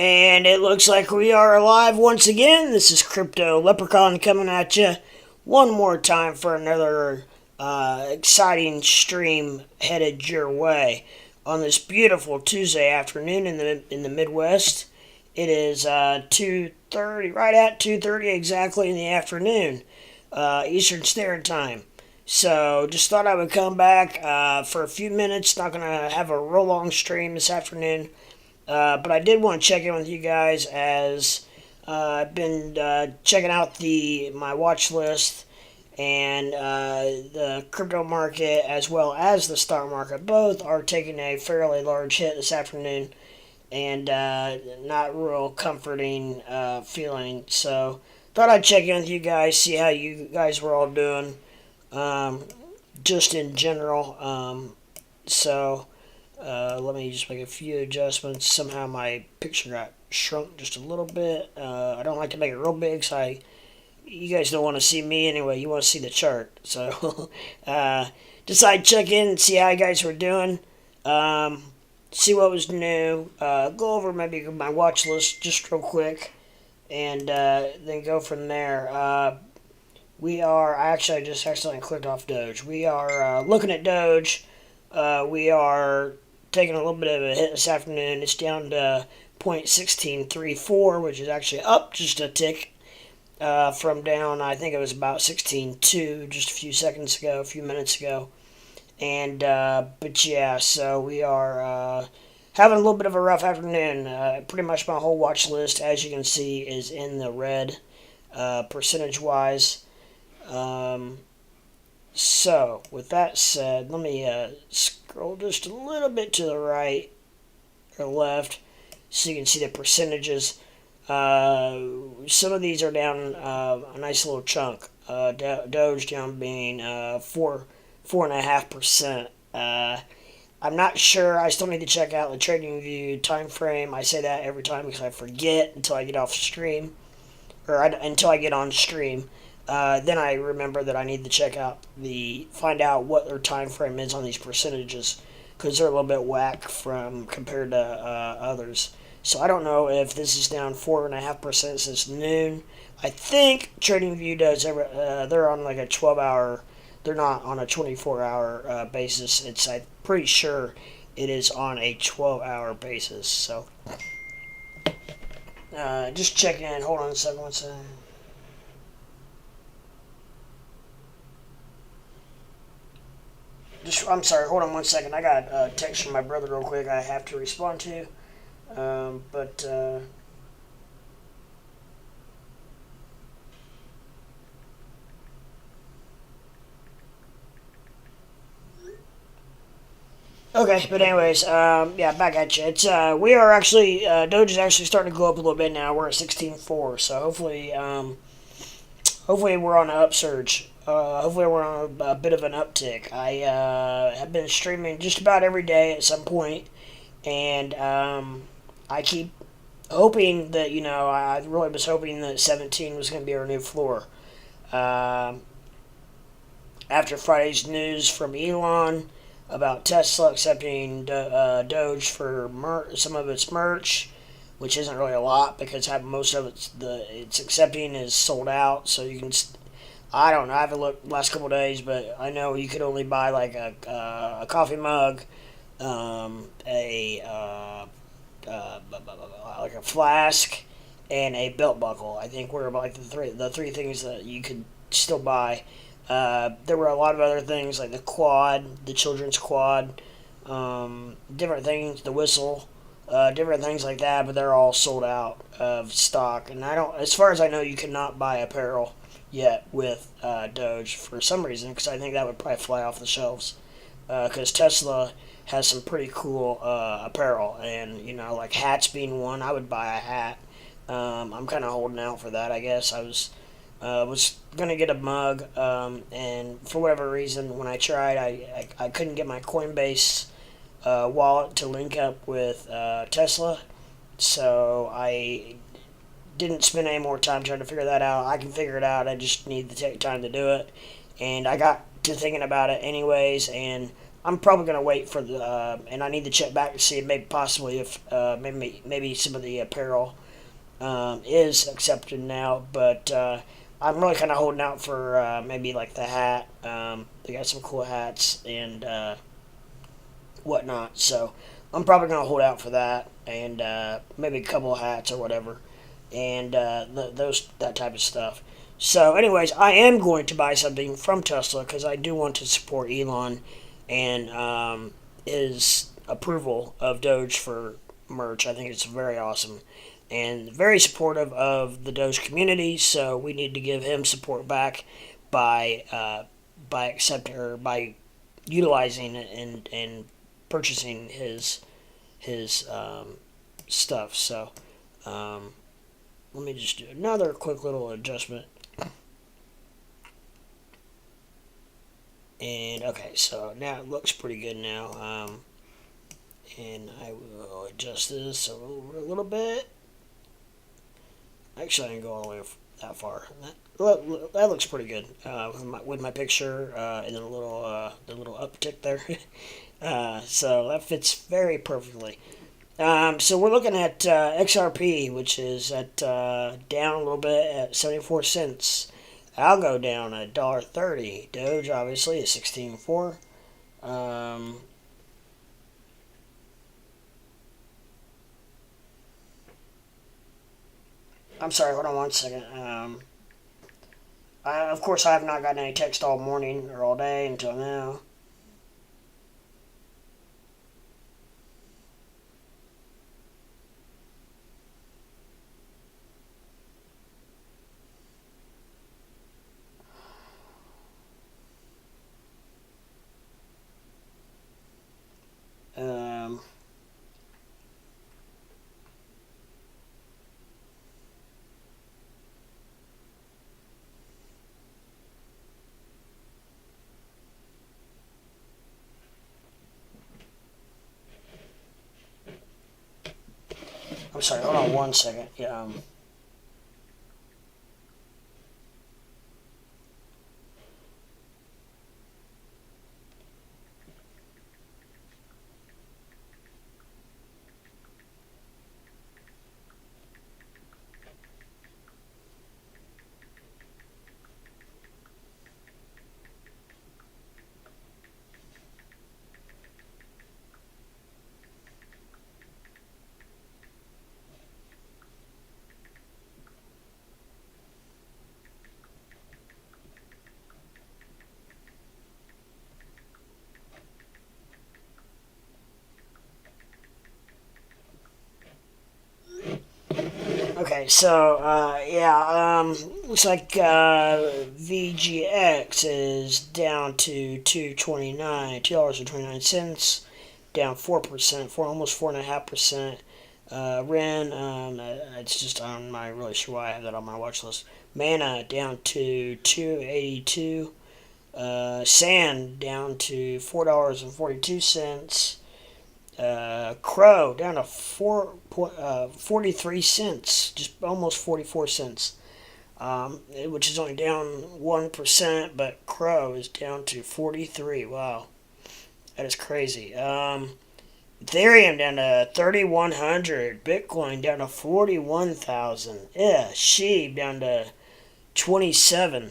And it looks like we are live once again. This is Crypto Leprechaun coming at you one more time for another exciting stream headed your way on this beautiful Tuesday afternoon in the Midwest. It is 2:30, right at 2:30 exactly in the afternoon, Eastern Standard Time. So just thought I would come back for a few minutes. Not gonna have a real long stream this afternoon. But I did want to check in with you guys as I've been checking out my watch list and the crypto market as well as the stock market. Both are taking a fairly large hit this afternoon and not real comforting feeling. So thought I'd check in with you guys, see how you guys were all doing just in general. Let me just make a few adjustments. Somehow my picture got shrunk just a little bit. I don't like to make it real big, so you guys don't want to see me anyway. You want to see the chart. So, decided to check in and see how you guys were doing. See what was new. Go over maybe my watch list just real quick, and then go from there. I just accidentally clicked off Doge. We are looking at Doge. We are taking a little bit of a hit this afternoon. It's down to 0.1634, which is actually up just a tick from down, I think it was about 16.2 just a few minutes ago. And, but yeah, so we are having a little bit of a rough afternoon. Pretty much my whole watch list, as you can see, is in the red percentage-wise. So, with that said, let me scroll just a little bit to the right or left so you can see the percentages. Some of these are down a nice little chunk. Doge down being 4.5%. I'm not sure. I still need to check out the trading view time frame. I say that every time because I forget until I get off stream until I get on stream. Then I remember that I need to find out what their time frame is on these percentages, because they're a little bit whack compared to others. So I don't know if this is down 4.5% since noon. I think TradingView does. They're on like a 12-hour. They're not on a 24-hour basis. I'm pretty sure it is on a 12-hour basis. So just checking in. Hold on a second. One second. I'm sorry, hold on one second. I got a text from my brother real quick I have to respond to. Okay, but anyways, yeah, back at you. We are actually, Doge is actually starting to go up a little bit now. We're at 16.4, so hopefully we're on an upsurge. Hopefully we're on a bit of an uptick. I have been streaming just about every day at some point, and I keep hoping that, I really was hoping that 17 was going to be our new floor. After Friday's news from Elon about Tesla accepting Doge for some of its merch, which isn't really a lot because most of it's accepting is sold out, so you can. I don't know. I haven't looked the last couple of days, but I know you could only buy like a coffee mug, like a flask, and a belt buckle. I think were like the three things that you could still buy. There were a lot of other things like the children's quad, different things, the whistle, different things like that. But they're all sold out of stock, and as far as I know, you cannot buy apparel yet with Doge for some reason, because I think that would probably fly off the shelves, because Tesla has some pretty cool apparel, and like hats being one. I would buy a hat. I'm kind of holding out for that, I guess. I was gonna get a mug, and for whatever reason when I tried, I couldn't get my Coinbase wallet to link up with Tesla, so I didn't spend any more time trying to figure that out. I can figure it out. I just need to take time to do it. And I got to thinking about it anyways, and I'm probably gonna wait for the and I need to check back to see maybe possibly if maybe some of the apparel is accepted now, but I'm really kind of holding out for maybe like the hat. They got some cool hats and whatnot, so I'm probably gonna hold out for that and maybe a couple of hats or whatever, and those that type of stuff. So, anyways, I am going to buy something from Tesla because I do want to support Elon and his approval of Doge for merch. I think it's very awesome and very supportive of the Doge community. So we need to give him support back by accepting or by utilizing and purchasing his stuff. So um, let me just do another quick little adjustment. And okay, so now it looks pretty good now. And I will adjust this a little bit. Actually, I didn't go all the way that far. That looks pretty good with my picture and the little uptick there. So that fits very perfectly. So we're looking at XRP, which is at down a little bit at 74 cents. Algo down at $1.30. Doge obviously is 16.4. I'm sorry, hold on one second. Of course, I have not gotten any text all morning or all day until now. Um, I'm sorry, hold on one second. Yeah. Okay, so yeah, looks like VGX is down to $2.29, down 4%, for almost 4.5%. Ren, it's just I'm not really sure why I have that on my watch list. Mana down to 2.82. Sand down to $4.42. Crow down to 43 cents, just almost 44 cents, which is only down 1%, but Crow is down to 43. Wow, that is crazy. Ethereum down to 3,100. Bitcoin down to 41,000. Yeah, Sheeb down to 27.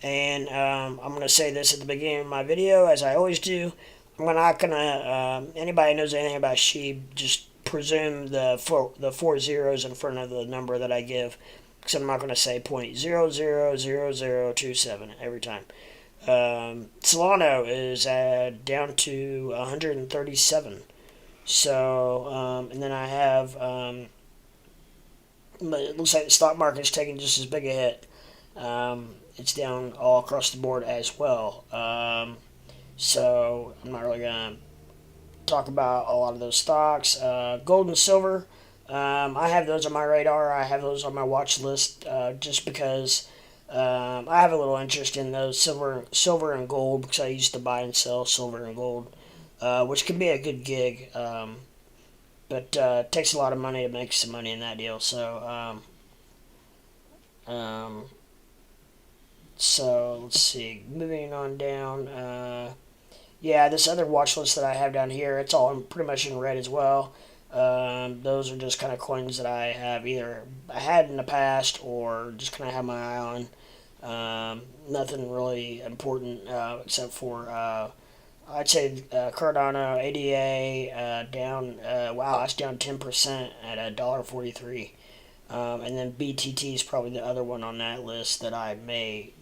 And I'm going to say this at the beginning of my video, as I always do. I'm not gonna. Anybody knows anything about sheep, just presume the four zeros in front of the number that I give, because I'm not gonna say 0.000027 every time. Solano is down to 137. So, and then I have. It looks like the stock market's taking just as big a hit. It's down all across the board as well. So I'm not really gonna talk about a lot of those stocks. Gold and silver, I have those on my radar. I have those on my watch list just because I have a little interest in those silver and gold because I used to buy and sell silver and gold, which can be a good gig. But it takes a lot of money to make some money in that deal. So let's see. Moving on down. Yeah, this other watch list that I have down here, it's all pretty much in red as well. Those are just kind of coins that I have either I had in the past or just kind of have my eye on. Nothing really important except for I'd say Cardano ADA down. Wow, that's down 10% at $1.43. And then BTT is probably the other one on that list that I may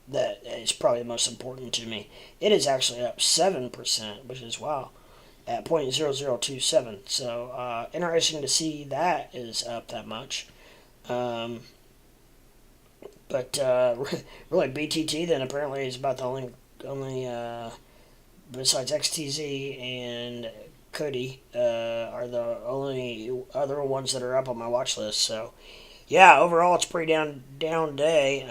that is probably the most important to me. It is actually up 7%, which is wow, at 0.0027. So interesting to see that is up that much. Um, but really, BTT then apparently is about the only besides XTZ and Cody are the only other ones that are up on my watch list. So yeah, overall it's pretty down day.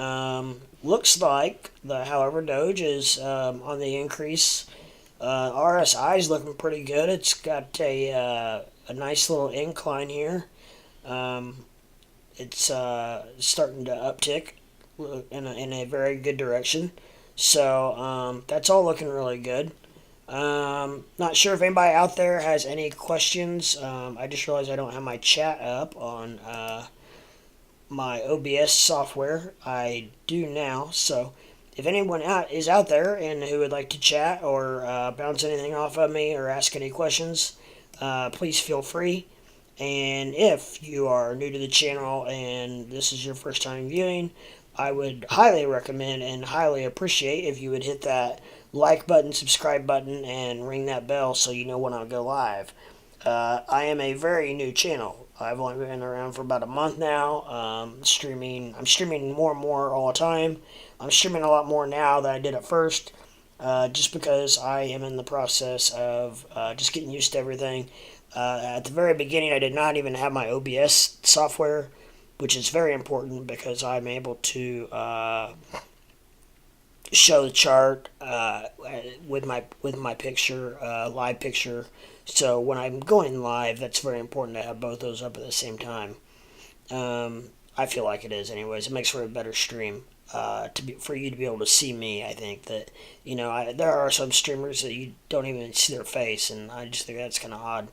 Looks like however Doge is on the increase. RSI is looking pretty good. It's got a nice little incline here. Um, it's starting to uptick in a very good direction. So that's all looking really good. Not sure if anybody out there has any questions. I just realized I don't have my chat up on my OBS software. I do now. So if anyone is out there and who would like to chat or bounce anything off of me or ask any questions, please feel free. And if you are new to the channel and this is your first time viewing, I would highly recommend and highly appreciate if you would hit that like button, subscribe button, and ring that bell so you know when I go live. I am a very new channel. I've only been around for about a month now. I'm streaming more and more all the time. I'm streaming a lot more now than I did at first, just because I am in the process of just getting used to everything. At the very beginning, I did not even have my OBS software, which is very important because I'm able to show the chart with my picture, live picture. So when I'm going live, that's very important to have both those up at the same time. I feel like it is, anyways. It makes for a better stream. For you to be able to see me, I think that there are some streamers that you don't even see their face, and I just think that's kind of odd.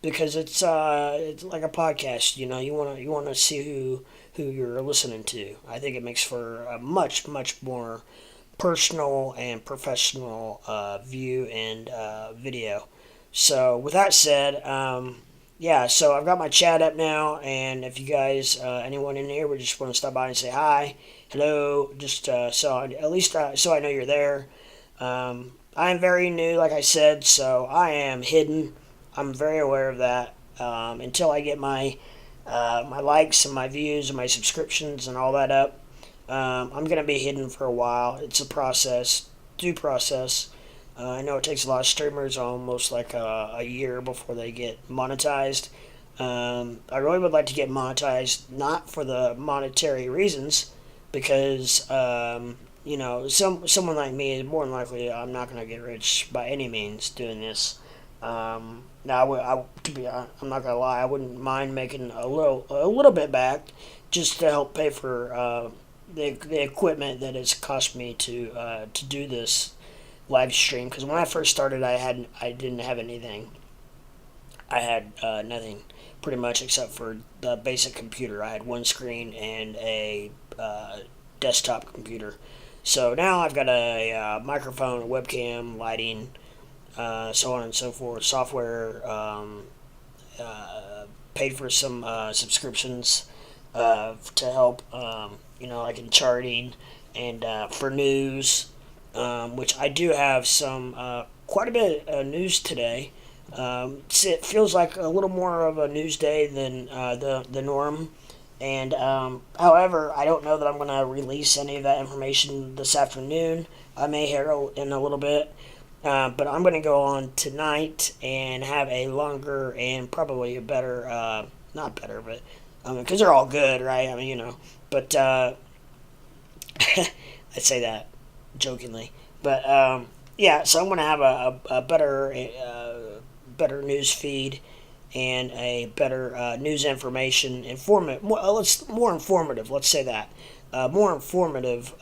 Because it's like a podcast. You wanna see who you're listening to. I think it makes for a much more personal and professional view and video. So with that said, yeah. So I've got my chat up now, and if you guys, anyone in here, would just want to stop by and say hi, hello, just so I know you're there. I am very new, like I said, so I am hidden. I'm very aware of that. Until I get my likes and my views and my subscriptions and all that up, I'm gonna be hidden for a while. It's a process, due process. I know it takes a lot of streamers almost like a year before they get monetized. I really would like to get monetized, not for the monetary reasons, because someone like me is more than likely I'm not gonna get rich by any means doing this. Now, I'm not gonna lie. I wouldn't mind making a little bit back, just to help pay for the equipment that it's cost me to do this live stream. Because when I first started, I didn't have anything. I had nothing, pretty much, except for the basic computer. I had one screen and a desktop computer. So now I've got a microphone, a webcam, lighting. So on and so forth. Software, paid for some subscriptions to help, like in charting and for news, which I do have quite a bit of news today. It feels like a little more of a news day than the norm. And however, I don't know that I'm going to release any of that information this afternoon. I may hear in a little bit. But I'm going to go on tonight and have a longer and probably a better, not better, but, because they're all good, right? But, I say that jokingly. But, yeah, so I'm going to have a better news feed and a better news information, more informative, let's say that. More informative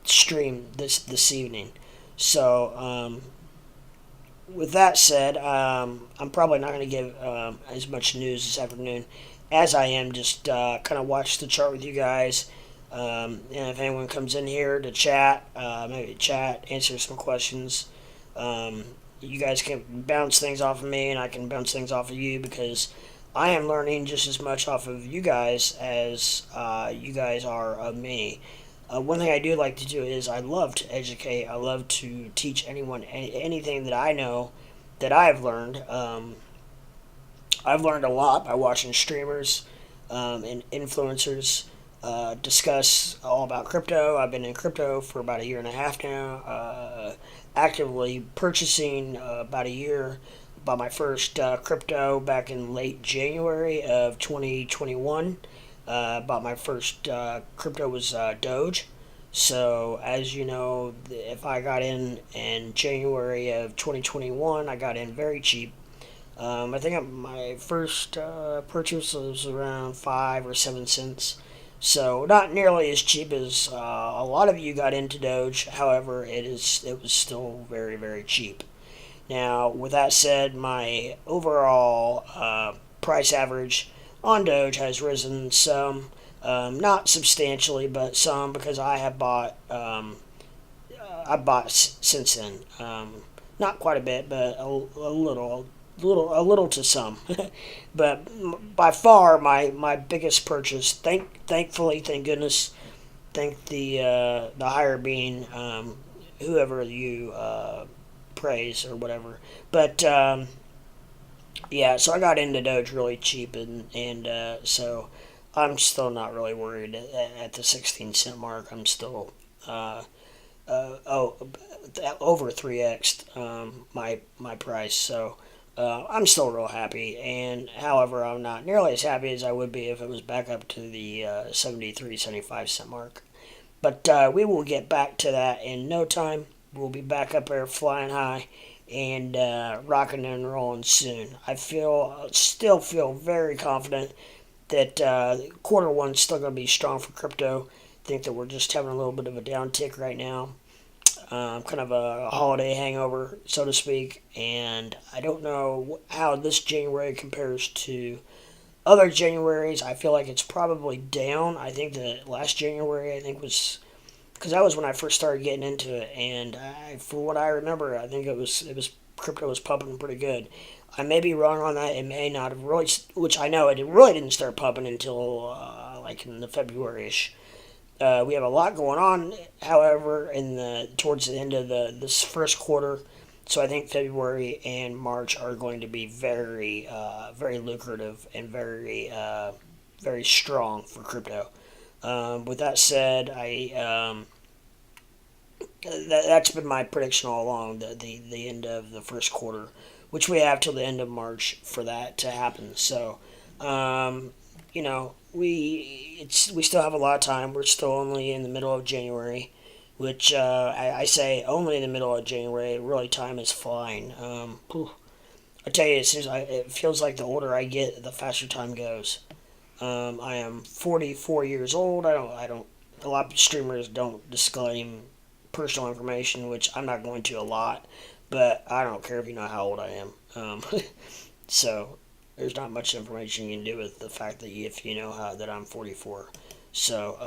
stream this evening. So, with that said, I'm probably not going to give as much news this afternoon as I am just kind of watch the chart with you guys. And if anyone comes in here to chat, maybe chat, answer some questions, um, you guys can bounce things off of me and I can bounce things off of you because I am learning just as much off of you guys as you guys are of me. One thing I do like to do is I love to educate. I love to teach anyone anything that I know that I've learned. I've learned a lot by watching streamers and influencers discuss all about crypto. I've been in crypto for about a year and a half now, actively purchasing about a year. Bought my first crypto back in late January of 2021. Bought my first crypto was Doge. So as you know, if I got in January of 2021, I got in very cheap. I think my first purchase was around 5 or 7 cents. So not nearly as cheap as a lot of you got into Doge. However, it was still very cheap. Now, with that said, my overall price average on Doge has risen some, not substantially, but some because I bought since then. Not quite a bit, but a little to some. But by far, my biggest purchase. Thankfully, thank goodness, thank the higher being, whoever you praise or whatever. But yeah, so I got into Doge really cheap, and so I'm still not really worried at the 16 cent mark. I'm still oh over 3x my price. So I'm still real happy. And however, I'm not nearly as happy as I would be if it was back up to the 73-75 cent mark. But we will get back to that in no time. We'll be back up there flying high and rocking and rolling soon. Still feel very confident that quarter one's still going to be strong for crypto. Think that we're just having a little bit of a downtick right now, kind of a holiday hangover, so to speak. And I don't know how this January compares to other Januaries. I feel like it's probably down. I think that last January, I think was because that was when I first started getting into it, and for what I remember, I think it was crypto was pumping pretty good. I may be wrong on that. It may not have really, which I know it really didn't start pumping until like in the February-ish. We have a lot going on, however, towards the end of this first quarter. So I think February and March are going to be very lucrative and very strong for crypto. With that said, that's been my prediction all along. The end of the first quarter, which we have till the end of March for that to happen. So, you know, we still have a lot of time. We're still only in the middle of January, which I say only in the middle of January. Really, time is flying. I tell you, it feels like the older I get, the faster time goes. I am 44 years old. I don't. A lot of streamers don't disclaim personal information, which I'm not going to a lot. But I don't care if you know how old I am. So there's not much information you can do with the fact that if you know how that I'm 44. So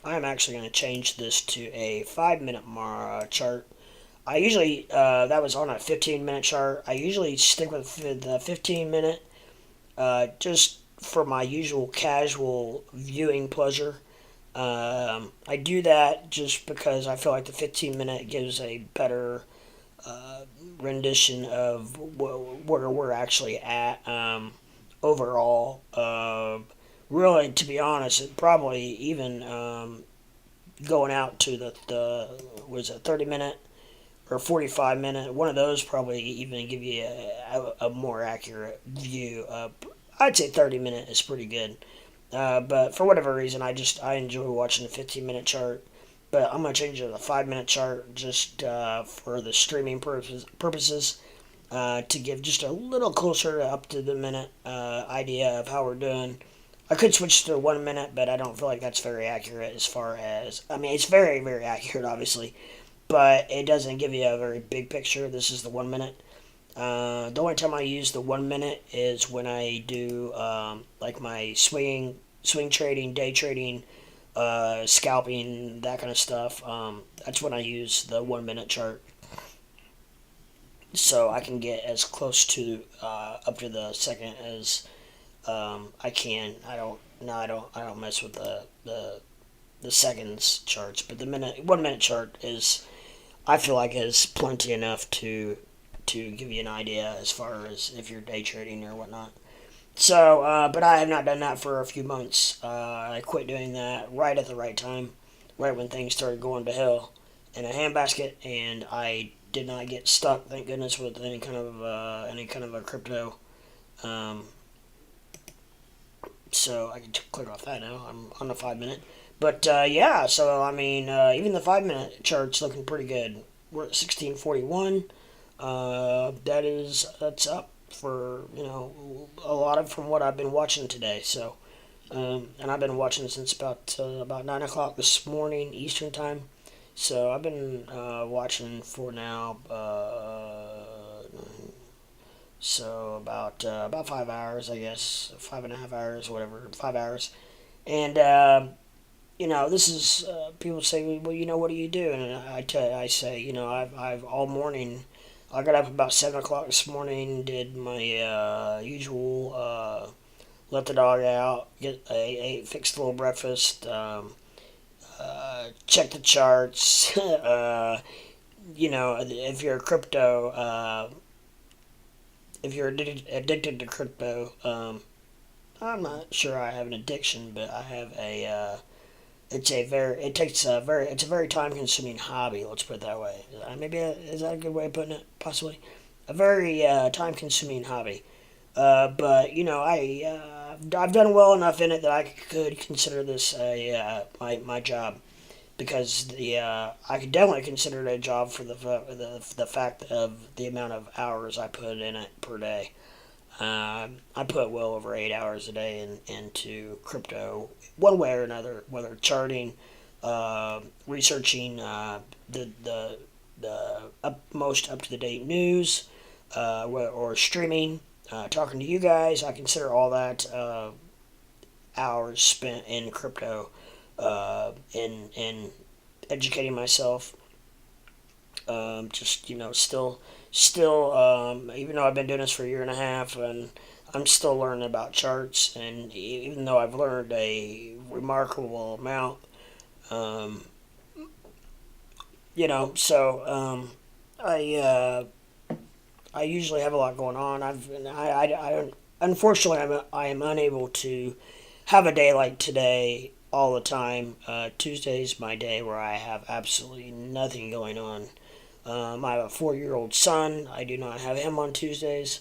I'm actually going to change this to a 5 minute chart. I usually that was on a 15 minute chart. I usually stick with the 15 minute. Just for my usual casual viewing pleasure. I do that just because I feel like the 15 minute gives a better rendition of where we're actually at overall. Really, to be honest, it probably even going out to the was it 30 minute or 45 minute. One of those probably even give you a more accurate view. I'd say 30 minute is pretty good. But for whatever reason, I enjoy watching the 15 minute chart. But I'm gonna change it to the 5 minute chart just for the streaming purposes to give just a little closer up to the minute idea of how we're doing. I could switch to 1 minute, but I don't feel like that's very accurate as far as I mean it's very accurate obviously, but it doesn't give you a very big picture. This is the 1 minute. The only time I use the 1 minute is when I do like my swing trading, day trading, scalping, that kind of stuff. That's when I use the 1 minute chart, so I can get as close to up to the second as I can. I don't mess with the seconds charts, but the 1 minute chart is, I feel like, is plenty enough to give you an idea as far as if you're day trading or whatnot. So, but I have not done that for a few months. I quit doing that right at the right time, right when things started going to hell in a handbasket, and I did not get stuck, thank goodness, with any kind of a crypto. Um, so I can click off that now. I'm on the 5 minute, but yeah. So I mean, even the 5 minute chart's looking pretty good. We're at 1641. That's up for, a lot of from what I've been watching today. So, and I've been watching since about 9 o'clock this morning Eastern time. So I've been watching for now. So about 5 hours, I guess, 5.5 hours, whatever, 5 hours, and this is people say, well, what do you do? And I say, I've all morning. I got up about 7 o'clock this morning, did my usual, let the dog out, fixed a little breakfast, check the charts. If you're a crypto, if you're addicted to crypto, I'm not sure I have an addiction, but I have it's a very time consuming hobby. Let's put it that way. Is that a good way of putting it? Possibly, a very time consuming hobby. But I've done well enough in it that I could consider this my job, because I could definitely consider it a job for the fact of the amount of hours I put in it per day. I put well over 8 hours a day into crypto, one way or another, whether charting, researching the most up to the date news, or streaming, talking to you guys. I consider all that hours spent in crypto, in educating myself. Just still, even though I've been doing this for a year and a half, and I'm still learning about charts, and even though I've learned a remarkable amount, um, I usually have a lot going on. Unfortunately, I am unable to have a day like today all the time. Tuesday's my day where I have absolutely nothing going on. I have a 4-year-old son. I do not have him on Tuesdays.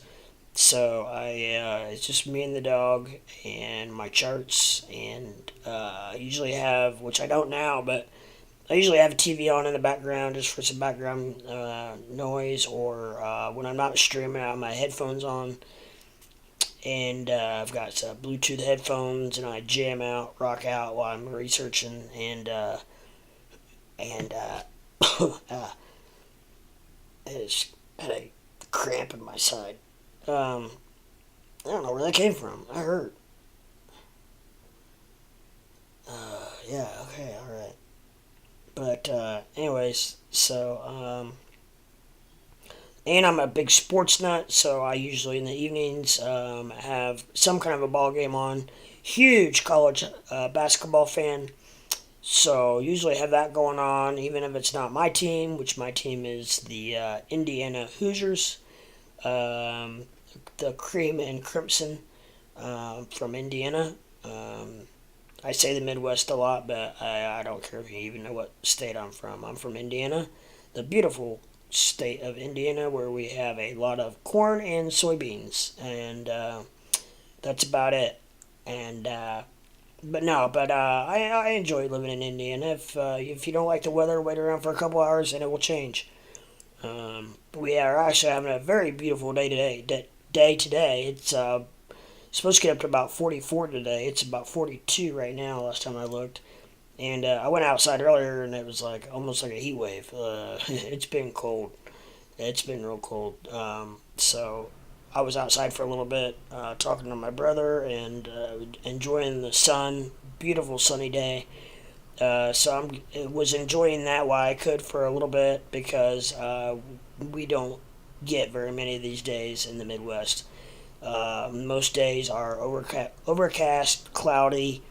So it's just me and the dog and my charts, and I usually have, which I don't now, but I usually have a TV on in the background just for some background noise, or when I'm not streaming, I have my headphones on, and I've got Bluetooth headphones, and I jam out, rock out while I'm researching, and I just had a cramp in my side. I don't know where that came from. I hurt. Yeah, okay, alright. But, anyways, and I'm a big sports nut, so I usually in the evenings have some kind of a ball game on. Huge college basketball fan, so usually have that going on, even if it's not my team, which my team is the Indiana Hoosiers, the Cream and Crimson from Indiana. I say the Midwest a lot, but I don't care if you even know what state I'm from. I'm from Indiana, the beautiful state of Indiana, where we have a lot of corn and soybeans, and that's about it. And I enjoy living in Indiana. If you don't like the weather, wait around for a couple hours and it will change. We are actually having a very beautiful day today. It's supposed to get up to about 44 today. It's about 42 right now. Last time I looked, And I went outside earlier, and it was like almost like a heat wave. It's been cold. It's been real cold. So I was outside for a little bit, talking to my brother and enjoying the sun. Beautiful sunny day. So I was enjoying that while I could for a little bit because we don't get very many of these days in the Midwest. Most days are overcast, cloudy,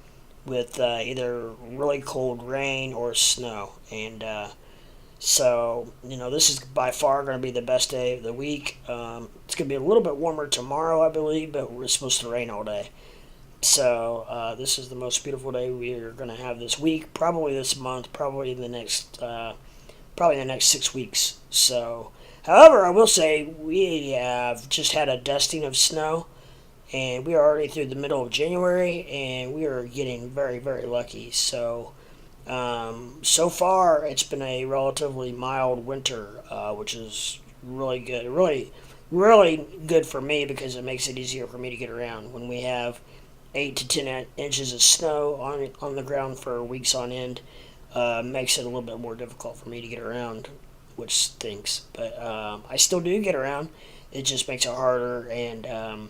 with either really cold rain or snow. And so, this is by far going to be the best day of the week. It's going to be a little bit warmer tomorrow, I believe, but it's supposed to rain all day. So, this is the most beautiful day we are going to have this week, probably this month, probably the next 6 weeks. So, however, I will say we have just had a dusting of snow, and we are already through the middle of January, and we are getting very, very lucky. So, so far, it's been a relatively mild winter, which is really good. Really, really good for me because it makes it easier for me to get around when we have 8 to 10 inches of snow on the ground for weeks on end. Makes it a little bit more difficult for me to get around, which stinks. But I still do get around. It just makes it harder and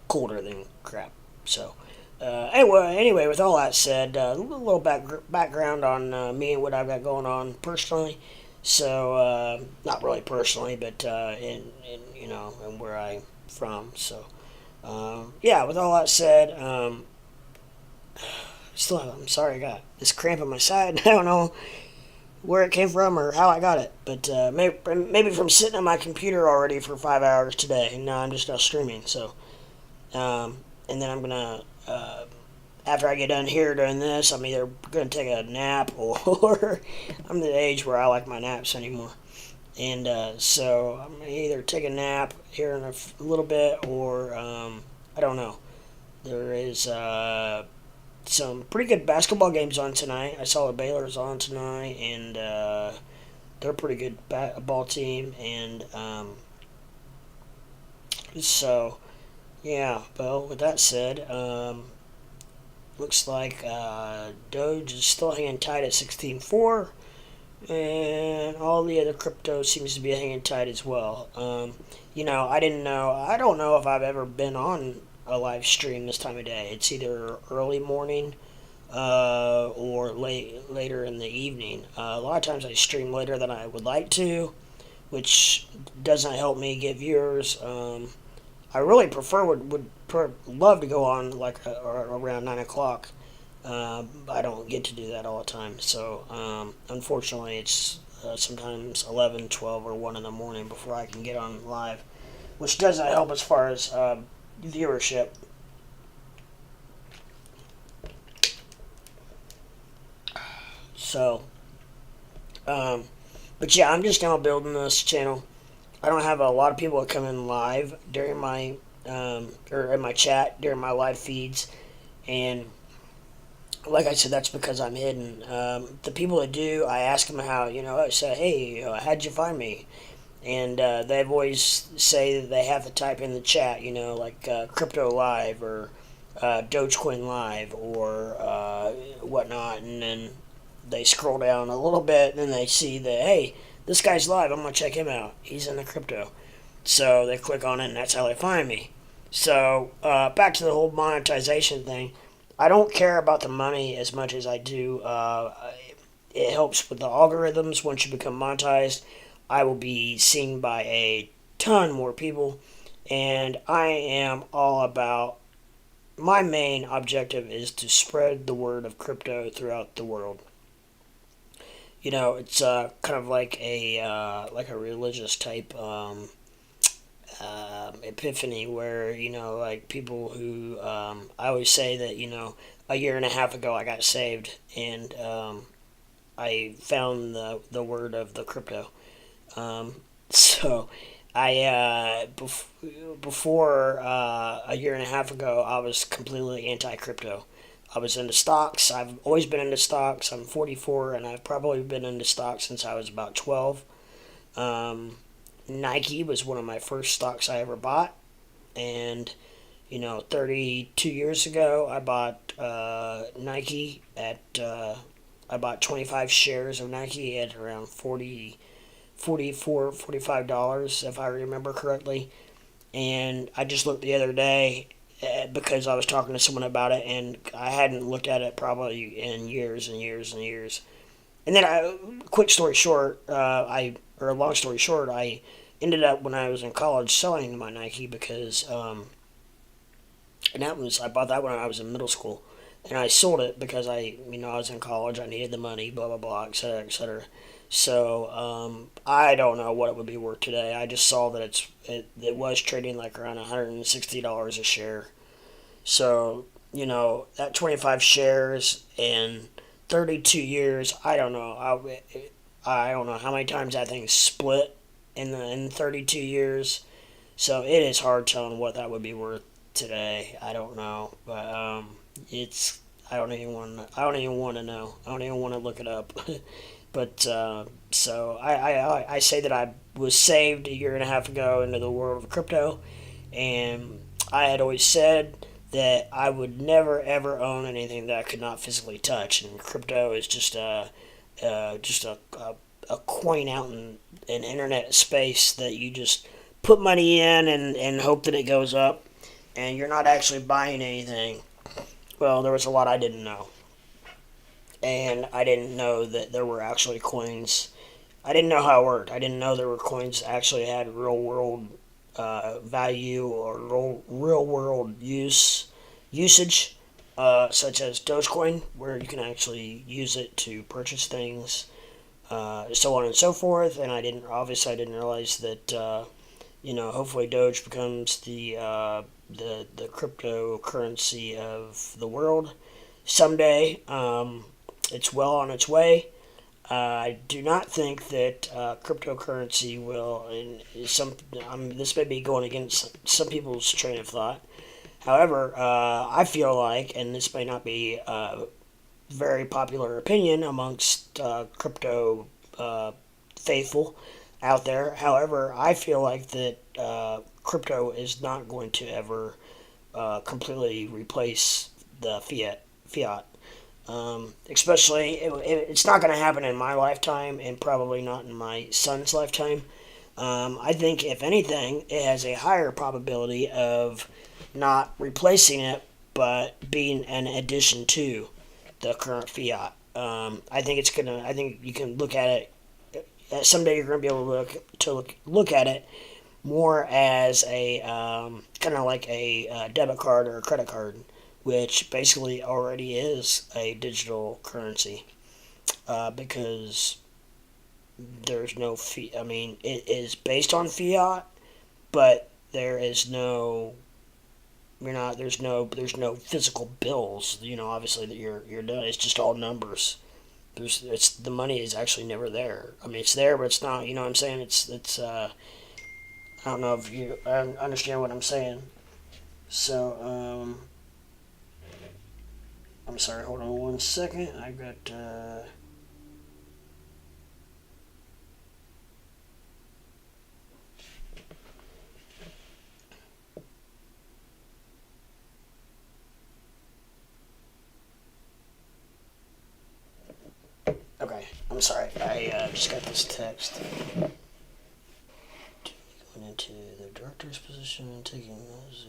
colder than crap. So. Anyway, with all that said, a little background on me and what I've got going on personally. So, not really personally, but and where I'm from. So, yeah. With all that said, I'm sorry, I got this cramp in my side. I don't know where it came from or how I got it, but maybe from sitting on my computer already for 5 hours today. And now I'm just now streaming. So, and then I'm gonna. After I get done here doing this, I'm either going to take a nap or I'm the age where I like my naps anymore. And so I'm going to either take a nap here in a little bit or I don't know. There is some pretty good basketball games on tonight. I saw the Baylor's on tonight, and they're a pretty good ball team. And so, yeah, well, with that said, looks like Doge is still hanging tight at 16.4, and all the other crypto seems to be hanging tight as well. I don't know if I've ever been on a live stream this time of day. It's either early morning or later in the evening. A lot of times I stream later than I would like to, which doesn't help me get viewers. I really would love to go on like around 9 o'clock. I don't get to do that all the time, so unfortunately, it's sometimes 11, 12, or 1 in the morning before I can get on live, which doesn't help as far as viewership. So, but yeah, I'm just now building this channel. I don't have a lot of people that come in live during my or in my chat during my live feeds, and like I said, that's because I'm hidden. The people that do, I ask them how, I say, hey, how'd you find me? And they've always say that they have to type in the chat, like Crypto Live or Dogecoin Live or whatnot, and then they scroll down a little bit, and then they see that, hey, this guy's live, I'm going to check him out. He's in the crypto. So they click on it, and that's how they find me. So back to the whole monetization thing. I don't care about the money as much as I do. It helps with the algorithms. Once you become monetized, I will be seen by a ton more people. And I am all about, my main objective is to spread the word of crypto throughout the world. It's kind of like a religious type epiphany where, like people who, I always say that, a year and a half ago I got saved, and I found the word of the crypto. So I, before a year and a half ago, I was completely anti-crypto. I was into stocks. I've always been into stocks. I'm 44, and I've probably been into stocks since I was about 12. Nike was one of my first stocks I ever bought, and 32 years ago, I bought Nike at, I bought 25 shares of Nike at around 44, $45, if I remember correctly. And I just looked the other day because I was talking to someone about it, and I hadn't looked at it probably in years and years and years. And then, quick story short, or long story short, I ended up when I was in college selling my Nike because, and I bought that when I was in middle school, and I sold it because I was in college, I needed the money, blah blah blah, etc. etc. So I don't know what it would be worth today. I just saw that it was trading like around $160 a share. So that 25 shares in 32 years, I don't know. I don't know how many times that thing split in 32 years. So it is hard telling what that would be worth today. I don't know, but it's I don't even want to know. I don't even want to look it up. But so I say that I was saved a year and a half ago into the world of crypto, and I had always said that I would never ever own anything that I could not physically touch, and crypto is just a coin out in internet space that you just put money in and hope that it goes up, and you're not actually buying anything. Well, there was a lot I didn't know, and I didn't know that there were actually coins. I didn't know how it worked. I didn't know there were coins that actually had real world value or real world usage, such as Dogecoin, where you can actually use it to purchase things, so on and so forth. And I didn't realize that hopefully Doge becomes the cryptocurrency of the world someday. It's well on its way. I do not think that cryptocurrency will, and this may be going against some people's train of thought. However, I feel like, and this may not be a very popular opinion amongst crypto faithful out there. However, I feel like that crypto is not going to ever completely replace the fiat. Especially, it's not going to happen in my lifetime, and probably not in my son's lifetime. I think, if anything, it has a higher probability of not replacing it, but being an addition to the current fiat. I think it's gonna. I think you can look at it. Someday you're gonna be able to look at it more as a kind of like a debit card or a credit card, which basically already is a digital currency, because there's no fee. I mean, it is based on fiat, but there is no. You're not. There's no physical bills. Obviously that you're done. It's just all numbers. The money is actually never there. I mean, it's there, but it's not. You know what I'm saying? It's. I don't know if you understand what I'm saying. So I'm sorry. Hold on 1 second. I got. Okay, I'm sorry. I just got this text. Going into the director's position and taking those.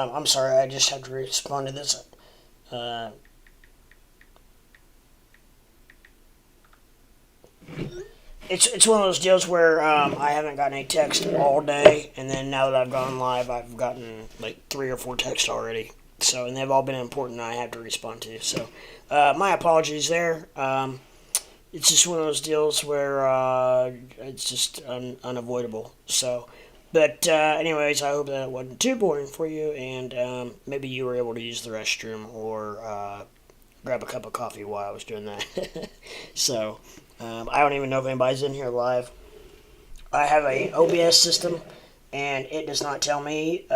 I'm sorry, I just have to respond to this. Uh, it's one of those deals where I haven't gotten a text all day, and then now that I've gone live, I've gotten like 3 or 4 texts already. So, and they've all been important. I have to respond to. So, my apologies there. It's just one of those deals where it's just unavoidable. So, but anyways, I hope that wasn't too boring for you, and maybe you were able to use the restroom or grab a cup of coffee while I was doing that. So, I don't even know if anybody's in here live. I have a OBS system, and it does not tell me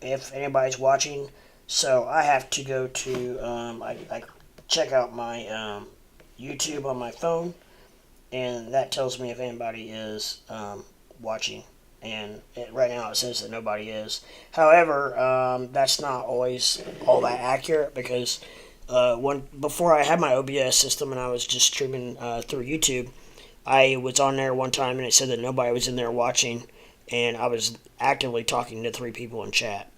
if anybody's watching. So I have to go to I check out my YouTube on my phone, and that tells me if anybody is watching. And right now it says that nobody is. However, that's not always all that accurate because before I had my OBS system and I was just streaming through YouTube, I was on there one time and it said that nobody was in there watching, and I was actively talking to 3 people in chat.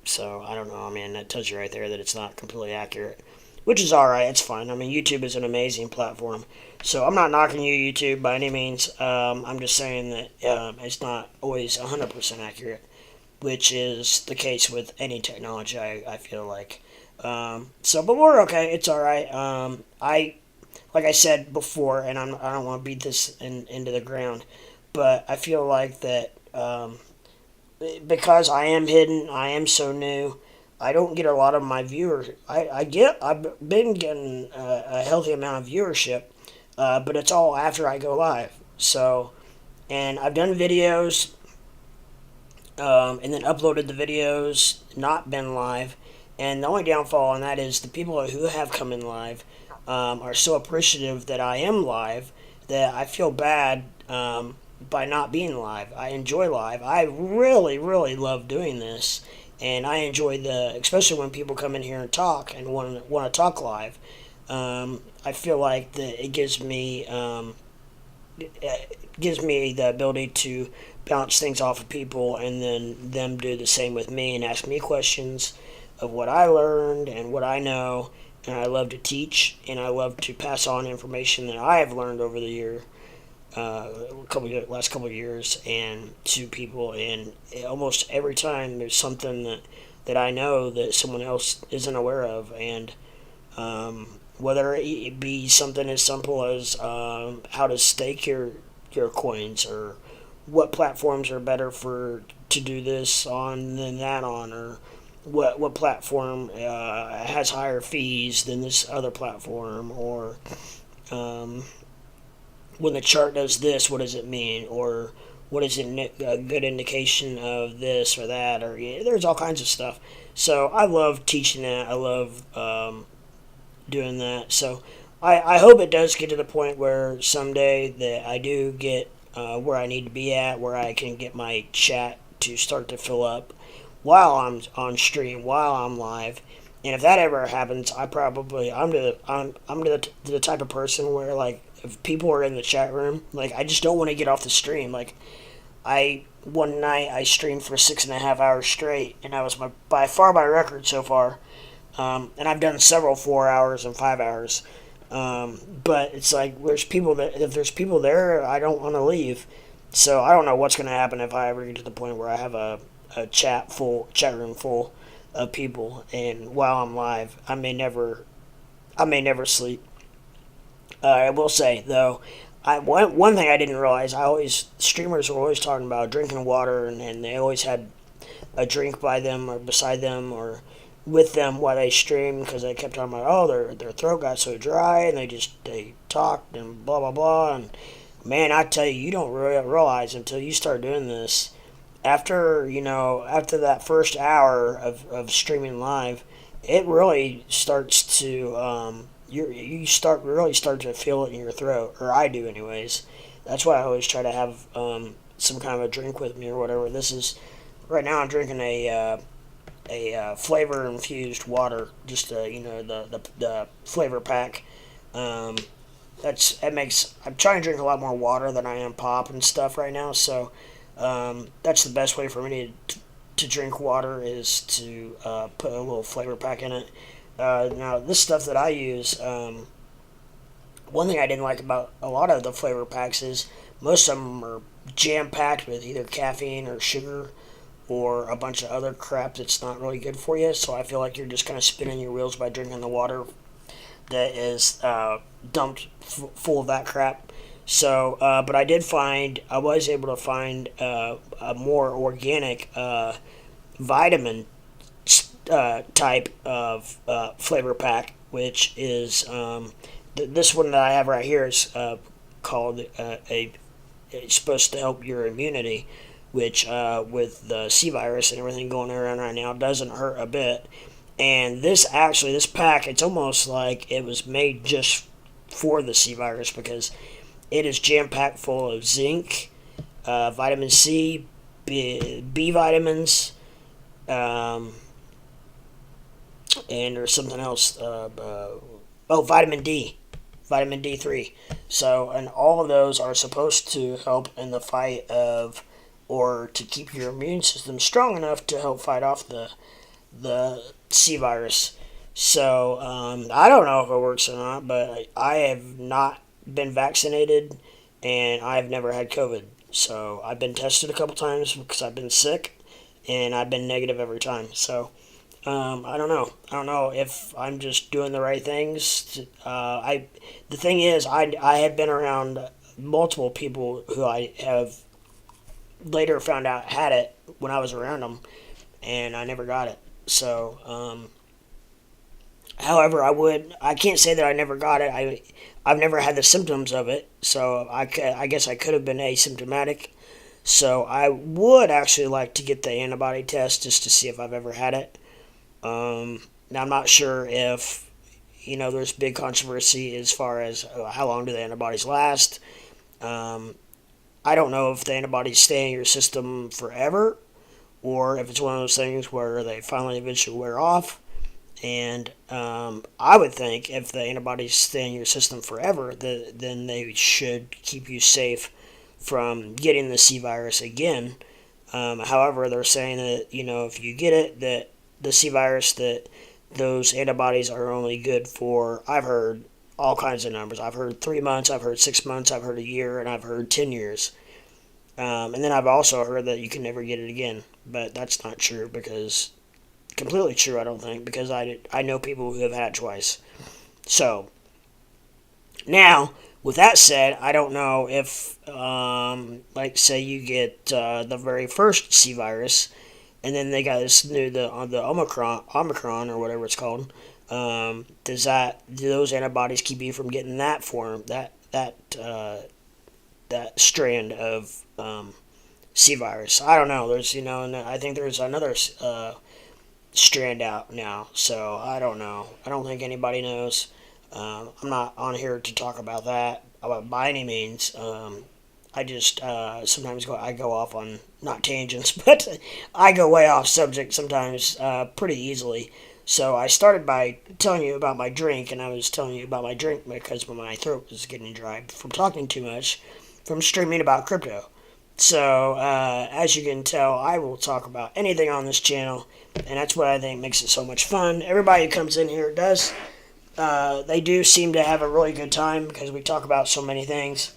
So I don't know. I mean, that tells you right there that it's not completely accurate, which is all right. It's fine. I mean, YouTube is an amazing platform, so I'm not knocking you, YouTube, by any means. I'm just saying that it's not always 100% accurate, which is the case with any technology. I feel like. But we're okay. It's all right. Like I said before, and I don't want to beat this into the ground, but I feel like that. Because I am hidden, I am so new, I don't get a lot of my viewers. I've been getting a healthy amount of viewership, but it's all after I go live. So, and I've done videos, and then uploaded the videos, not been live, and the only downfall on that is the people who have come in live are so appreciative that I am live that I feel bad by not being live. I enjoy live. I really, really love doing this, and I enjoy especially when people come in here and talk and want to talk live. I feel like that it gives me the ability to bounce things off of people, and then them do the same with me and ask me questions of what I learned and what I know. And I love to teach, and I love to pass on information that I have learned over the year. Last couple of years, and to people, and almost every time there's something that I know that someone else isn't aware of, and whether it be something as simple as how to stake your coins, or what platforms are better to do this on than that on, or what platform has higher fees than this other platform, or when the chart does this, what does it mean? Or what is a good indication of this or that? Or there's all kinds of stuff. So I love teaching that. I love doing that. So I hope it does get to the point where someday that I do get where I need to be at, where I can get my chat to start to fill up while I'm on stream, while I'm live. And if that ever happens, I'm the type of person where, like, if people are in the chat room, like, I just don't want to get off the stream. Like, one night I streamed for 6.5 hours straight, and that was by far my record so far. And I've done several 4 hours and 5 hours. But it's like, if there's people there, I don't want to leave. So I don't know what's going to happen if I ever get to the point where I have a chat room full of people, and while I'm live, I may never sleep. I will say though, one thing I didn't realize, streamers were always talking about drinking water, and they always had a drink by them or beside them or with them while they streamed, because they kept talking about, their throat got so dry, and they talked and blah blah blah. And man, I tell you, you don't realize until you start doing this. After that first hour of streaming live, it really starts to you start to feel it in your throat, or I do anyways. That's why I always try to have some kind of a drink with me or whatever. This is right now I'm drinking a flavor infused water, just the flavor pack. I'm trying to drink a lot more water than I am pop and stuff right now, so that's the best way for me to drink water is to put a little flavor pack in it. Now, this stuff that I use, one thing I didn't like about a lot of the flavor packs is most of them are jam packed with either caffeine or sugar or a bunch of other crap that's not really good for you. So I feel like you're just kind of spinning your wheels by drinking the water that is dumped full of that crap. So, but I was able to find a more organic vitamin type of flavor pack, which is this one that I have right here is called it's supposed to help your immunity, which with the C virus and everything going around right now doesn't hurt a bit. And this pack, it's almost like it was made just for the C virus because it is jam packed full of zinc, vitamin C, B vitamins, and there's something else. Vitamin D, vitamin D3. So, and all of those are supposed to help in the fight of, or to keep your immune system strong enough to help fight off the C virus. So, I don't know if it works or not, but I have not been vaccinated and I've never had COVID. So, I've been tested a couple times because I've been sick and I've been negative every time. So, I don't know. I don't know if I'm just doing the right things. The thing is, I have been around multiple people who I have later found out had it when I was around them, and I never got it. So, however, I can't say that I never got it. I've never had the symptoms of it, so I guess I could have been asymptomatic. So I would actually like to get the antibody test just to see if I've ever had it. Now I'm not sure if, there's big controversy as far as how long do the antibodies last. I don't know if the antibodies stay in your system forever or if it's one of those things where they finally eventually wear off. And I would think if the antibodies stay in your system forever, then they should keep you safe from getting the C virus again. However, they're saying that, if you get it, that the C virus, that those antibodies are only good for, I've heard all kinds of numbers. I've heard 3 months, I've heard 6 months, I've heard a year, and I've heard 10 years. And then I've also heard that you can never get it again. But that's not true because, completely true, I don't think, because I know people who have had it twice. So, now, with that said, I don't know if, say you get the very first C virus, and then they got this new the Omicron or whatever it's called. Do those antibodies keep you from getting that form that strand of C virus? I don't know. There's and I think there's another strand out now. So I don't know. I don't think anybody knows. I'm not on here to talk about that by any means. I just sometimes go off on, not tangents, but I go way off subject sometimes pretty easily. So I started by telling you about my drink, and I was telling you about my drink because my throat was getting dry from talking too much from streaming about crypto. So as you can tell, I will talk about anything on this channel, and that's what I think makes it so much fun. Everybody who comes in here does. They do seem to have a really good time because we talk about so many things.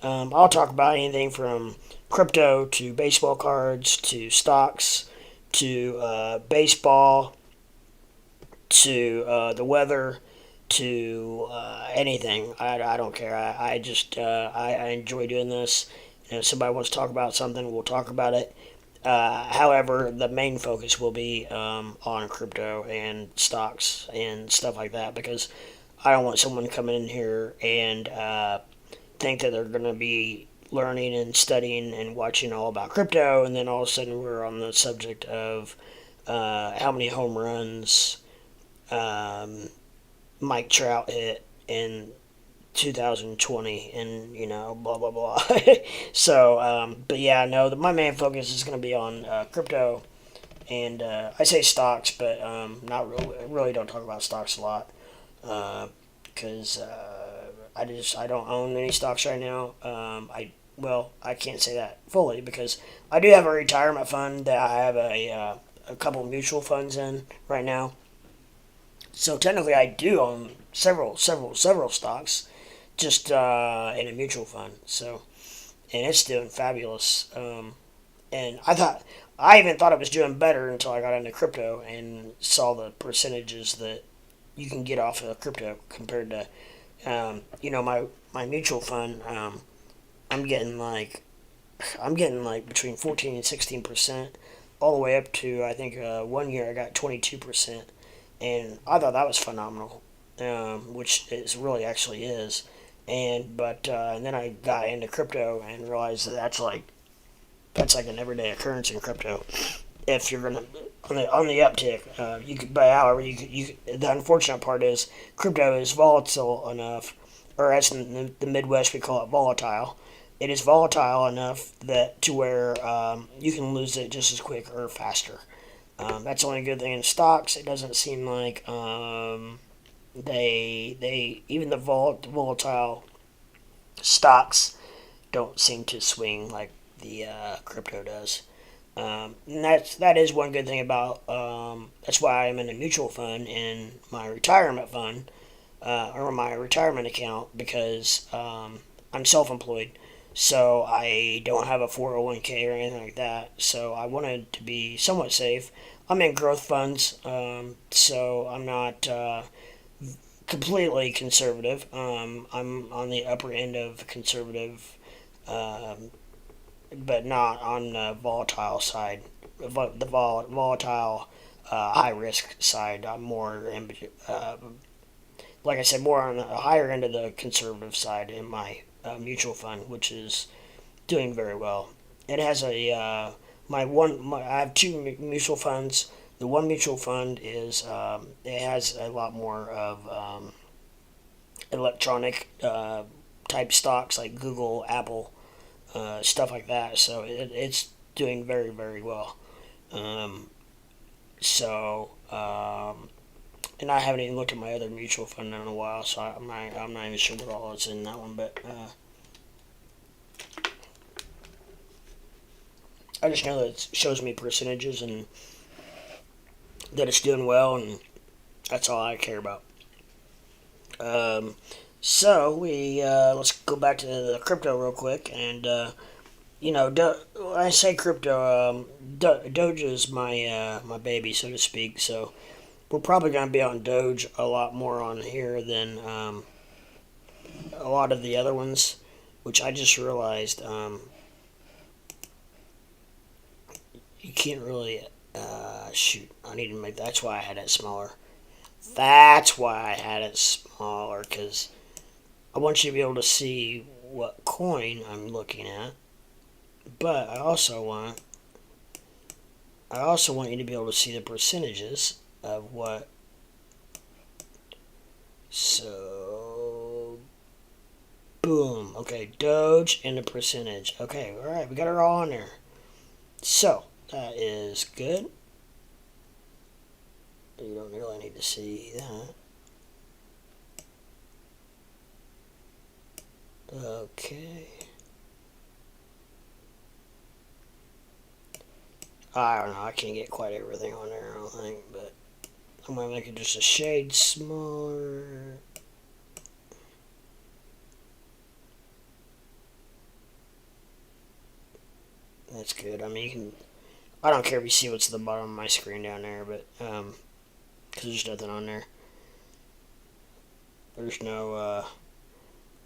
I'll talk about anything from crypto to baseball cards to stocks to baseball to the weather to anything. I don't care. I just I enjoy doing this. And if somebody wants to talk about something, we'll talk about it. However, the main focus will be on crypto and stocks and stuff like that because I don't want someone coming in here and think that they're going to be learning and studying and watching all about crypto, and then all of a sudden we're on the subject of how many home runs Mike Trout hit in 2020 and blah blah blah. So but yeah, no, my main focus is going to be on crypto, and I say stocks, but not really don't talk about stocks a lot because I don't own any stocks right now. I well, I can't say that fully because I do have a retirement fund that I have a couple mutual funds in right now. So technically, I do own several stocks, just in a mutual fund. So, and it's doing fabulous. And I even thought it was doing better until I got into crypto and saw the percentages that you can get off of crypto compared to, my mutual fund. I'm getting like between 14 and 16%, all the way up to I think 1 year I got 22%, and I thought that was phenomenal, which is really actually is. And then I got into crypto and realized that that's like an everyday occurrence in crypto. If you're gonna on the uptick, you could buy. However, you the unfortunate part is crypto is volatile enough, or as in the Midwest we call it volatile. It is volatile enough that to where you can lose it just as quick or faster. That's the only good thing in stocks. It doesn't seem like they even the volatile stocks don't seem to swing like the crypto does. And that is one good thing about that's why I'm in a mutual fund in my retirement fund, or my retirement account, because I'm self-employed, so I don't have a 401k or anything like that. So I wanted to be somewhat safe. I'm in growth funds, so I'm not completely conservative. I'm on the upper end of conservative, but not on the volatile side. Volatile, high risk side. I'm more like I said, more on the higher end of the conservative side in my mutual fund, which is doing very well. It has I have two mutual funds. The one mutual fund is it has a lot more of electronic type stocks like Google, Apple, stuff like that. So it's doing very, very well. Um, so and I haven't even looked at my other mutual fund in a while, so I'm not even sure what all is in that one. But I just know that it shows me percentages and that it's doing well, and that's all I care about. Um, so we let's go back to the crypto real quick, and when I say crypto, Doge is my baby, so to speak. So we're probably going to be on Doge a lot more on here than a lot of the other ones, which I just realized you can't really. Shoot, I need to make. That's why I had it smaller. That's why I had it smaller, because I want you to be able to see what coin I'm looking at. But I also want you to be able to see the percentages of what. So boom. Okay, Doge and the percentage. Okay, all right, we got it all on there. So that is good. You don't really need to see that. Okay. I don't know. I can't get quite everything on there, I don't think, but I'm going to make it just a shade smaller. That's good. I mean, you can. I don't care if you see what's at the bottom of my screen down there, but because there's nothing on there. There's no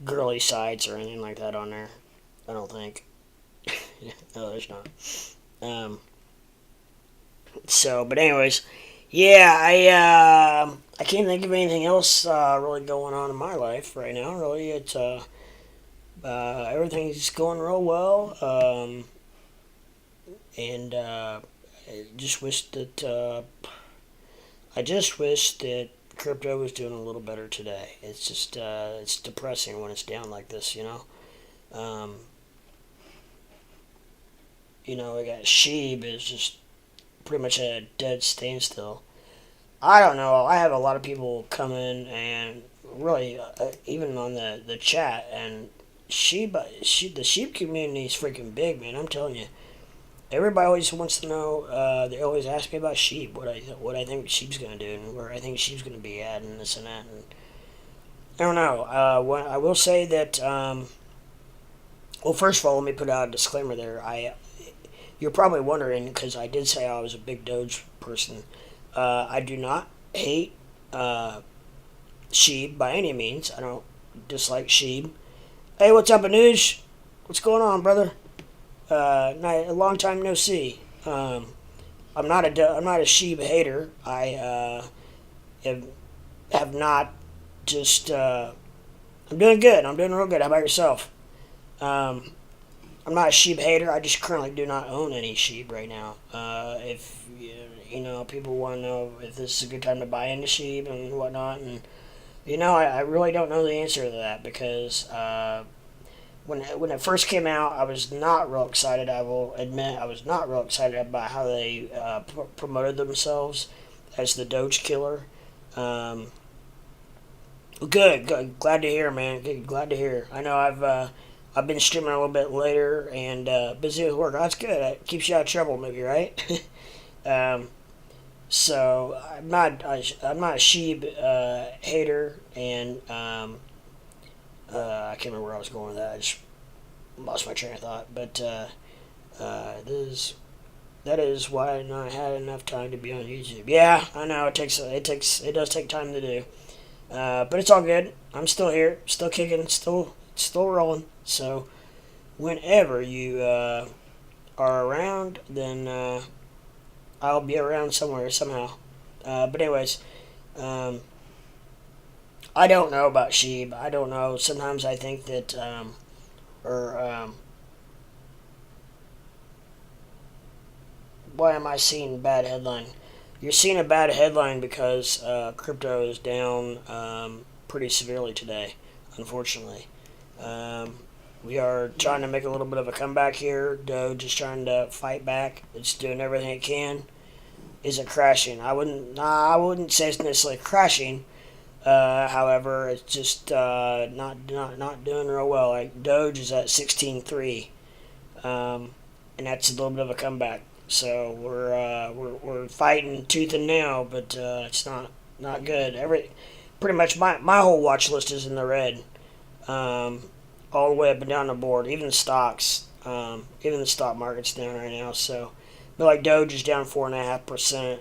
girly sites or anything like that on there. I don't think. No, there's not. But anyways, yeah, I can't think of anything else really going on in my life right now. Really, it's everything's going real well. And I just wish that crypto was doing a little better today. It's just it's depressing when it's down like this, you know. Um, we got Sheeb is just pretty much at a dead standstill. I don't know. I have a lot of people come in and really, even on the chat, and the sheep community is freaking big, man. I'm telling you. Everybody always wants to know. They always ask me about sheep, what I think sheep's gonna do, and where I think sheep's gonna be at, and this and that. And I don't know. I will say that. Well, first of all, let me put out a disclaimer there. You're probably wondering, because I did say I was a big Doge person. I do not hate Sheeb by any means. I don't dislike Sheeb. Hey, what's up, Anuj? What's going on, brother? A long time no see. I'm not a Sheeb hater. I have not just. I'm doing good. I'm doing real good. How about yourself? I'm not a sheep hater. I just currently do not own any sheep right now. If people want to know if this is a good time to buy into sheep and whatnot, and I really don't know the answer to that because when it first came out, I was not real excited. I will admit I was not real excited about how they promoted themselves as the Doge killer. Good. Glad to hear, man. Good. Glad to hear. I know I've been streaming a little bit later and busy with work. That's good. It keeps you out of trouble, maybe, right? So I'm not a sheep hater, and I can't remember where I was going with that. I just lost my train of thought. But that is why I not had enough time to be on YouTube. Yeah, I know it does take time to do. But it's all good. I'm still here, still kicking, still rolling. So whenever you are around, then I'll be around somewhere somehow. But anyways, I don't know about sheep. I don't know. Sometimes I think that why am I seeing bad headline? You're seeing a bad headline because crypto is down pretty severely today, unfortunately. We are trying to make a little bit of a comeback here. Doge is trying to fight back. It's doing everything it can. Is it crashing? I wouldn't say it's necessarily crashing. However, it's just not doing real well. Like Doge is at 16.3, and that's a little bit of a comeback. So we're fighting tooth and nail, but it's not good. Pretty much my whole watch list is in the red, all the way up and down the board. Even the stocks, even the stock market's down right now. So, but like Doge is down 4.5%.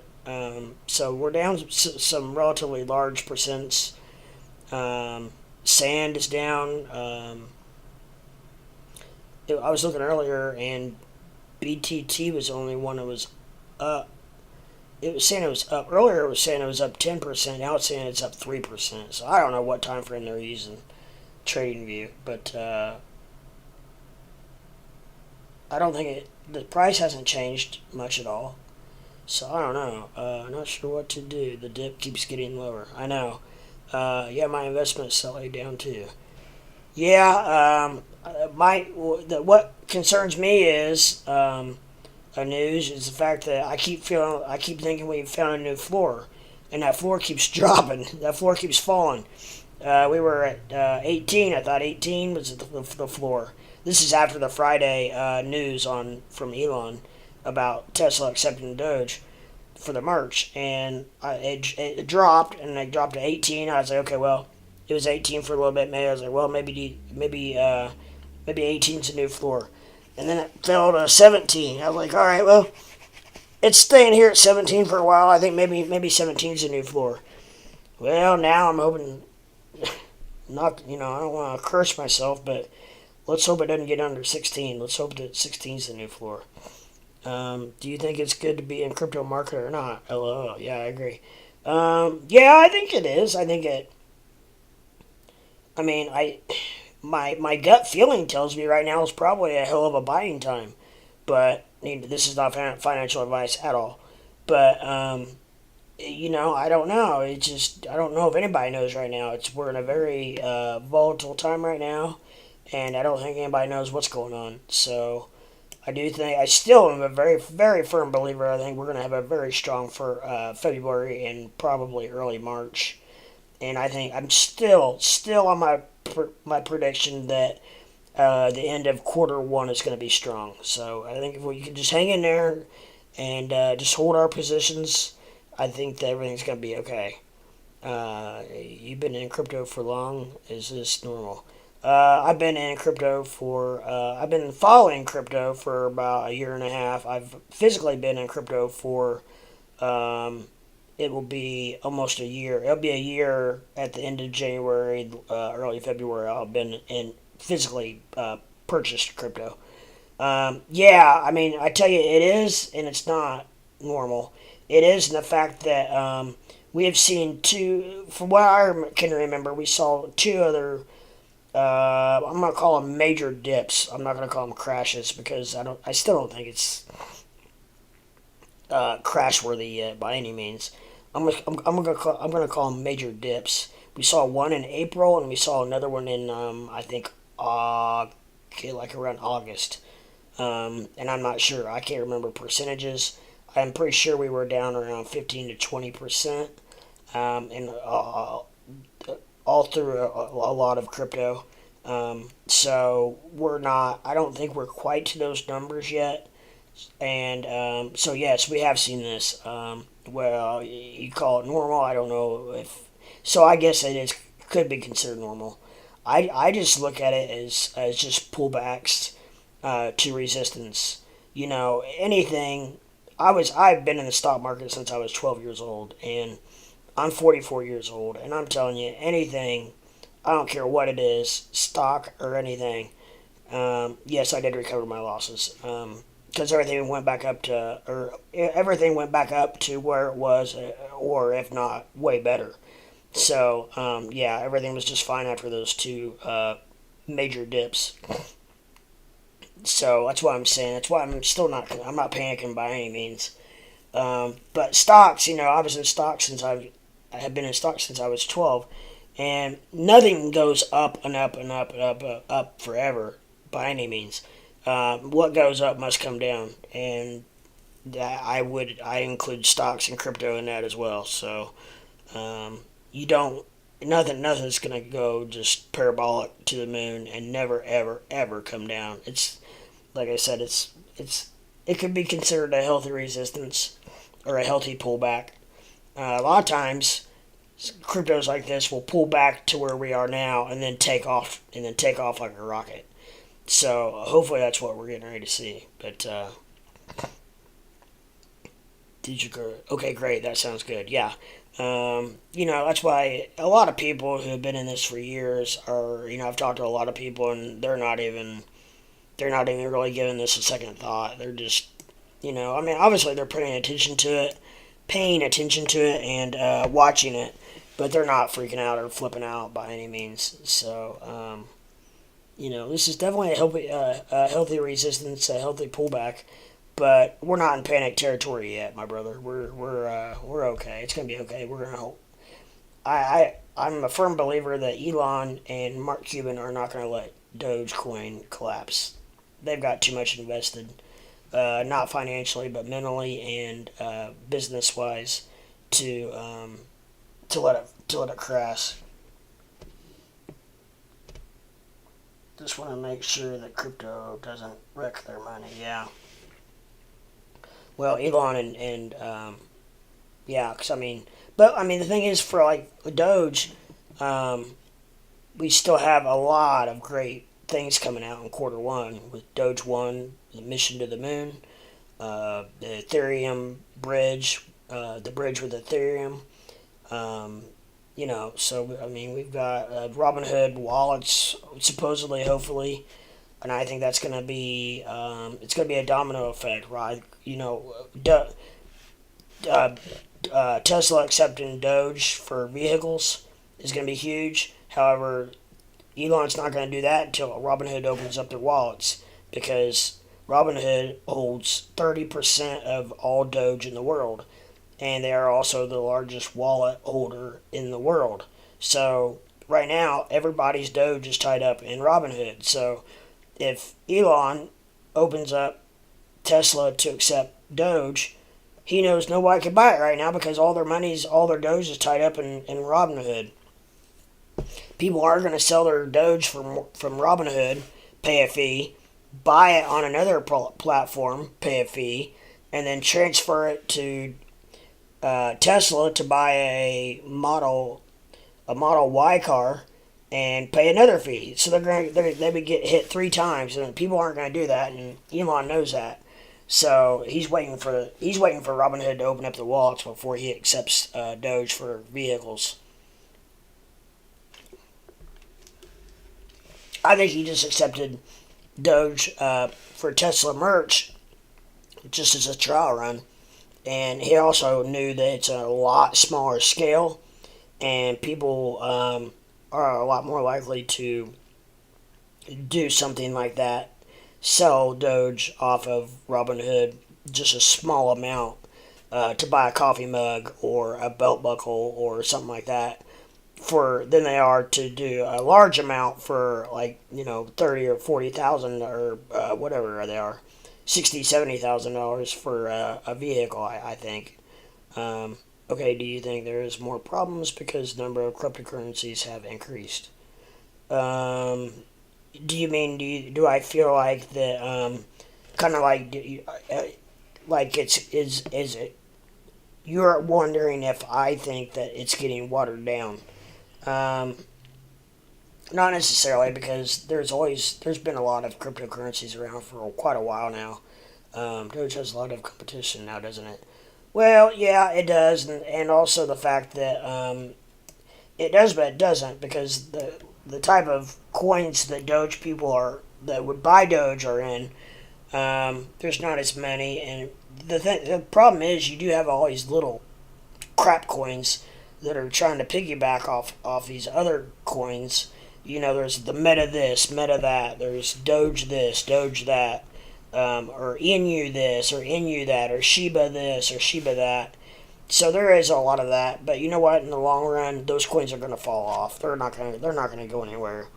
So we're down some relatively large percents. Sand is down. I was looking earlier, and BTT was the only one that was up. It was saying it was up. Earlier it was saying it was up 10%. Now it's saying it's up 3%. So I don't know what time frame they're using, TradingView. But I don't think the price hasn't changed much at all. So I don't know. I'm not sure what to do. The dip keeps getting lower. I know. Yeah, my investment's slightly down too. Yeah, what concerns me is news is the fact that I keep thinking we found a new floor, and that floor keeps dropping. That floor keeps falling. We were at 18. I thought 18 was the floor. This is after the Friday news from Elon about Tesla accepting Doge for the merch, and it dropped, and it dropped to 18. I was like, okay, well, it was 18 for a little bit. Maybe I was like, well, maybe 18's a new floor, and then it fell to 17. I was like, all right, well, it's staying here at 17 for a while. I think maybe 17's a new floor. Well, now I'm hoping not. I don't want to curse myself, but let's hope it doesn't get under 16. Let's hope that 16's the new floor. Do you think it's good to be in crypto market or not? LOL. Yeah, I agree. Yeah, I think it is. I think it. I mean, my gut feeling tells me right now is probably a hell of a buying time, but this is not financial advice at all. But I don't know. It's just I don't know if anybody knows right now. We're in a very volatile time right now, and I don't think anybody knows what's going on. So I still am a very, very firm believer. I think we're going to have a very strong for February and probably early March. And I think I'm still on my prediction that the end of quarter one is going to be strong. So I think if we can just hang in there and just hold our positions, I think that everything's going to be okay. You've been in crypto for long. Is this normal? I've been in crypto for, I've been following crypto for about a year and a half. I've physically been in crypto for, it will be almost a year. It'll be a year at the end of January, early February. I've been in physically purchased crypto. Yeah, I mean, I tell you, it is and it's not normal. It is in the fact that we have seen two, from what I can remember, we saw two other. I'm gonna call them major dips. I'm not gonna call them crashes because I don't. I still don't think it's crash worthy yet by any means. I'm gonna call them major dips. We saw one in April and we saw another one in I think like around August. And I'm not sure. I can't remember percentages. I'm pretty sure we were down around 15 to 20%, and all through a lot of crypto. So we're not. I don't think we're quite to those numbers yet. And so yes, we have seen this. Well, you call it normal. I don't know if so. I guess it is could be considered normal. I just look at it as just pullbacks to resistance. You know, anything. I've been in the stock market since I was 12 years old, and I'm 44 years old, and I'm telling you, anything, I don't care what it is, stock or anything. Yes, I did recover my losses because everything went back up to, or everything went back up to where it was, or if not, way better. So yeah, everything was just fine after those two major dips. So that's what I'm saying. That's why I'm still not. I'm not panicking by any means. But stocks, you know, I was in stocks since I have been in stocks since I was 12, and nothing goes up and up and up and up forever by any means. What goes up must come down, and I include stocks and crypto in that as well. So you don't nothing's gonna go just parabolic to the moon and never ever ever come down. It's like I said, it could be considered a healthy resistance or a healthy pullback. A lot of times, cryptos like this will pull back to where we are now and then take off like a rocket. So hopefully that's what we're getting ready to see. But did you go? Okay, great. That sounds good. Yeah. You know, that's why a lot of people who have been in this for years are, you know, I've talked to a lot of people and they're not even really giving this a second thought. They're just, you know, I mean, obviously they're paying attention to it and watching it, but they're not freaking out or flipping out by any means. So, you know, this is definitely a healthy resistance, a healthy pullback. But we're not in panic territory yet, my brother. We're okay. It's gonna be okay. We're gonna hope. I'm a firm believer that Elon and Mark Cuban are not gonna let Dogecoin collapse. They've got too much invested, not financially but mentally and business wise, to let it crash. Just want to make sure that crypto doesn't wreck their money. Yeah. Well, Elon and yeah, because I mean, the thing is, for like Doge, we still have a lot of great things coming out in quarter one with Doge 1, the mission to the moon, the Ethereum bridge, the bridge with Ethereum. You know, so I mean, we've got Robinhood wallets, supposedly, hopefully, and I think that's going to be it's going to be a domino effect, right? You know, Tesla accepting Doge for vehicles is going to be huge. However, Elon's not going to do that until Robinhood opens up their wallets, because Robinhood holds 30% of all Doge in the world, and they are also the largest wallet holder in the world. So right now, everybody's Doge is tied up in Robinhood. So if Elon opens up Tesla to accept Doge, he knows nobody can buy it right now because all their Doge is tied up in Robinhood. People are going to sell their Doge from Robinhood, pay a fee, buy it on another platform, pay a fee, and then transfer it to Tesla to buy a Model Y car and pay another fee. So they would get hit 3 times, and people aren't going to do that, and Elon knows that. So he's waiting for Robinhood to open up the wallets before he accepts Doge for vehicles. I think he just accepted Doge for Tesla merch just as a trial run, and he also knew that it's a lot smaller scale, and people are a lot more likely to do something like that, sell Doge off of Robinhood, just a small amount to buy a coffee mug or a belt buckle or something like that, than they are to do a large amount for, like, 30 or 40,000 or whatever they are, $60,000-$70,000 for a vehicle. I think. Okay, do you think there is more problems because the number of cryptocurrencies have increased? Do you mean do I feel like that? Kind of like is it? You're wondering if I think that it's getting watered down. Not necessarily, because there's been a lot of cryptocurrencies around for quite a while now. Doge has a lot of competition now, doesn't it? Well, yeah, it does, and also the fact that it does, but it doesn't, because the type of coins that Doge people that would buy Doge are in, there's not as many, and the problem is you do have all these little crap coins that are trying to piggyback off these other coins. There's the meta this, meta that. There's Doge this, Doge that, or Inu this, or Inu that, or Shiba this, or Shiba that. So there is a lot of that, but you know what? In the long run, those coins are going to fall off. They're not going to go anywhere.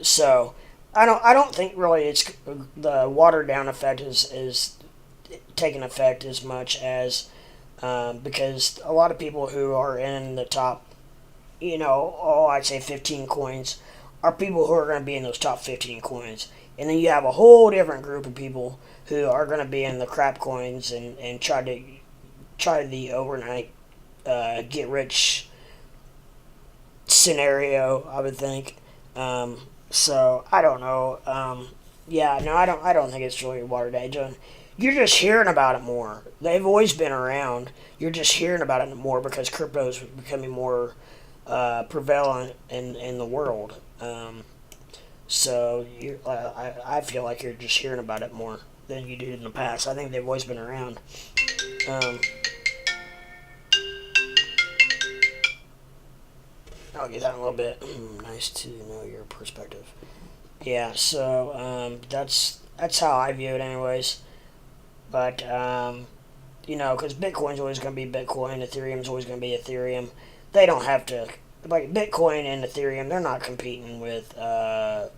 So I don't think really it's the watered down effect is taking effect as much as because a lot of people who are in the top, I'd say 15 coins, are people who are going to be in those top 15 coins. And then you have a whole different group of people who are going to be in the crap coins and try the overnight get rich scenario, I would think. So I don't know. I don't think it's really watered down. You're just hearing about it more. They've always been around. You're just hearing about it more because crypto is becoming more prevalent in the world. So I feel like you're just hearing about it more than you did in the past. I think they've always been around. I'll get that in a little bit. Nice to know your perspective. Yeah, so that's how I view it anyways. But, because Bitcoin's always going to be Bitcoin, Ethereum's always going to be Ethereum. They don't have to, like, Bitcoin and Ethereum, they're not competing with Dog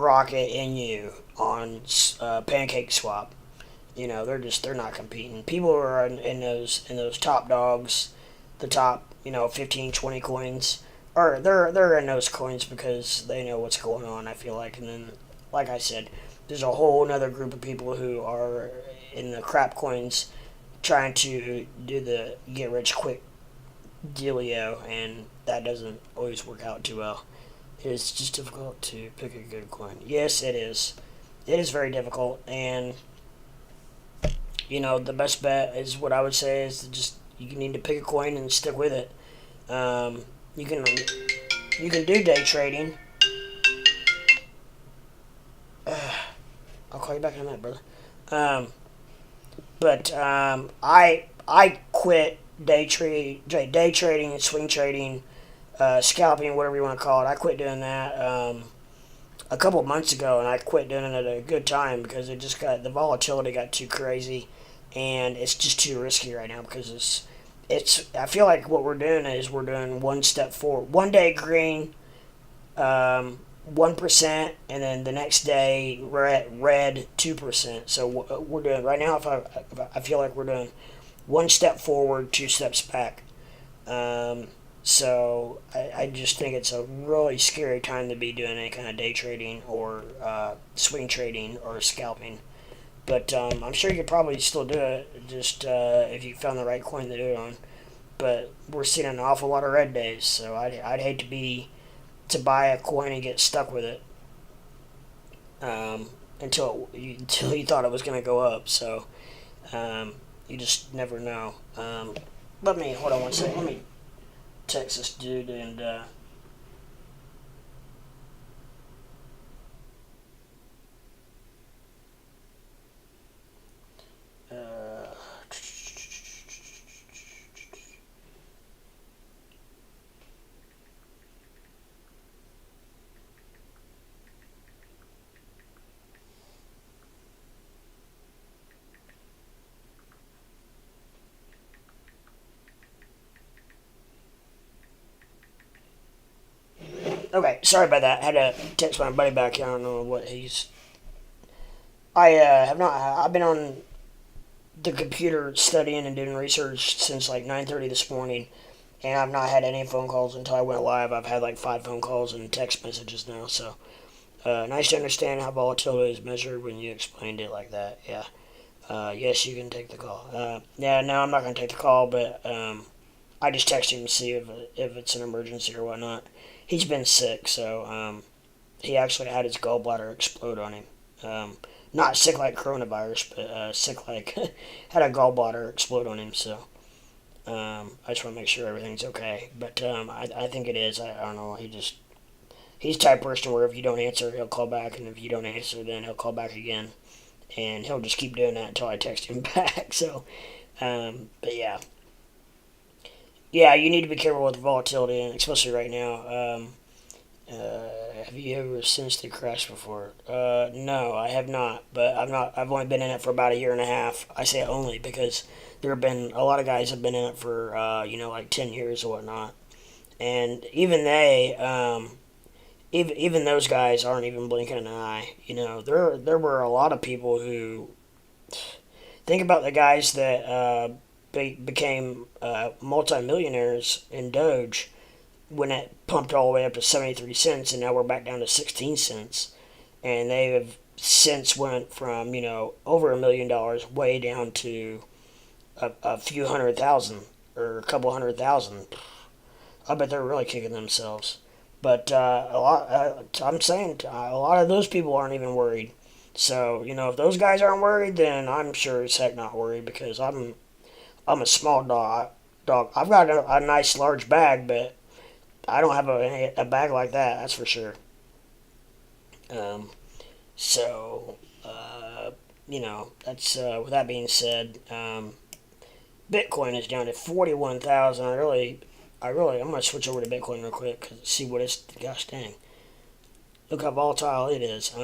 Rocket Inu on Pancake Swap. They're not competing. People who are in those top dogs, the top 15, 20 coins, or they're in those coins because they know what's going on, I feel like. And then, like I said, there's a whole other group of people who are in the crap coins trying to do the get rich quick dealio, and that doesn't always work out too well. It's just difficult to pick a good coin. Yes, it is. It is very difficult, and the best bet is what I would say is to just you need to pick a coin and stick with it. You can do day trading. I'll call you back in a minute, brother. But I quit day trading, swing trading, scalping, whatever you want to call it. I quit doing that a couple of months ago, and I quit doing it at a good time because the volatility got too crazy, and it's just too risky right now because I feel like what we're doing is we're doing one step forward. One day green, 1%, and then the next day red 2%. So we're doing right now. If I feel like we're doing one step forward, 2 steps back. So I just think it's a really scary time to be doing any kind of day trading or swing trading or scalping. But I'm sure you could probably still do it, just if you found the right coin to do it on. But we're seeing an awful lot of red days, so I'd hate to buy a coin and get stuck with it until you thought it was going to go up. So you just never know. Let me hold on one second. Let me text this dude and. Okay, sorry about that. I had to text my buddy back. I don't know what he's. I have not. I've been on the computer studying and doing research since like 9:30 this morning, and I've not had any phone calls until I went live. I've had like 5 phone calls and text messages now. So nice to understand how volatility is measured when you explained it like that. Yeah. Yes, you can take the call. Yeah, no, I'm not going to take the call, but I just texted him to see if it's an emergency or whatnot. He's been sick, so he actually had his gallbladder explode on him. Not sick like coronavirus, but sick like had a gallbladder explode on him. So I just want to make sure everything's okay. But I think it is. I don't know. He's the type of person where if you don't answer, he'll call back, and if you don't answer, then he'll call back again, and he'll just keep doing that until I text him back. So, but yeah. Yeah, you need to be careful with volatility, and especially right now. Have you ever sensed a crash before? No, I have not. But I'm not. I've only been in it for about a year and a half. I say only because there have been a lot of guys have been in it for like 10 years or whatnot, and even those guys aren't even blinking an eye. There were a lot of people who think about the guys that became multimillionaires in Doge when it pumped all the way up to 73 cents, and now we're back down to 16 cents. And they have since went from, over $1 million way down to a few hundred thousand or a couple 100,000. I bet they're really kicking themselves. But I'm saying a lot of those people aren't even worried. So, if those guys aren't worried, then I'm sure as heck not worried because I'm a small dog. I've got a nice large bag, but I don't have a bag like that. That's for sure. Um, so that's with that being said, Bitcoin is down to 41,000. I'm gonna switch over to Bitcoin real quick and see what it's. Gosh dang! Look how volatile it is.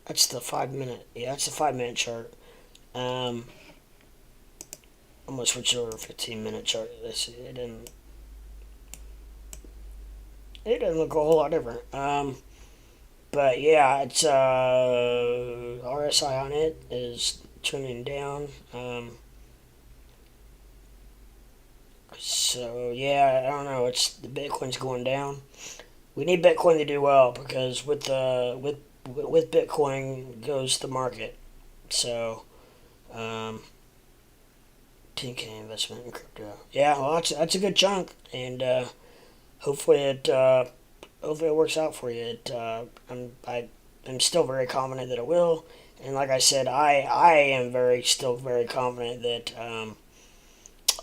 That's the 5 minute. Yeah, that's the 5 minute chart. Um, I'm gonna switch over to 15 minute chart. Let's see. It doesn't look a whole lot different. But yeah, it's RSI on it is turning down. So yeah, I don't know. It's the Bitcoin's going down. We need Bitcoin to do well because with Bitcoin goes the market. So, 10K investment in crypto. Yeah, well, that's a good chunk, and hopefully it works out for you. I'm still very confident that it will, and like I said, I am still very confident that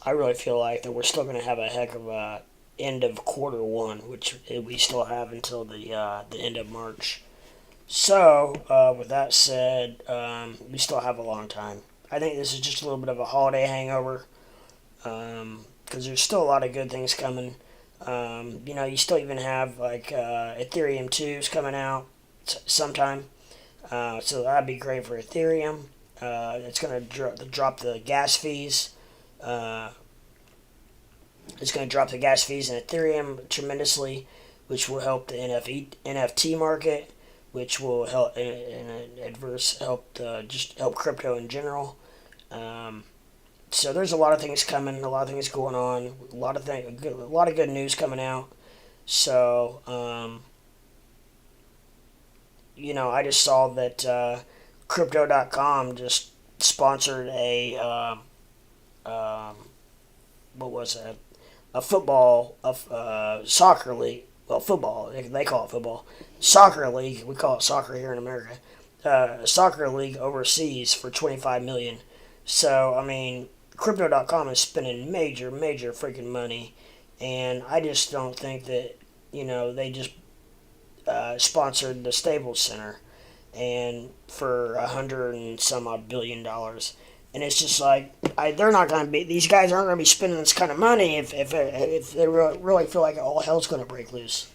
I really feel like that we're still going to have a heck of a end of quarter 1, which we still have until the end of March. So, with that said, we still have a long time. I think this is just a little bit of a holiday hangover because there's still a lot of good things coming. You still even have like Ethereum 2's coming out sometime. So that'd be great for Ethereum. It's going to drop the gas fees. It's going to drop the gas fees in Ethereum tremendously, which will help the NFT market, which will help in an adverse help just help crypto in general. So there's a lot of things coming, a lot of things going on, a lot of good news coming out. So I just saw that Crypto.com just sponsored a what was it? A football, soccer league. Well, football. They call it football. Soccer league. We call it soccer here in America. A soccer league overseas for 25 million. So I mean, Crypto.com is spending major, major freaking money, and I just don't think that they just sponsored the Staples Center, and for $100 and some odd billion, and it's just like they're not going to be. These guys aren't going to be spending this kind of money if they really feel like all hell's going to break loose.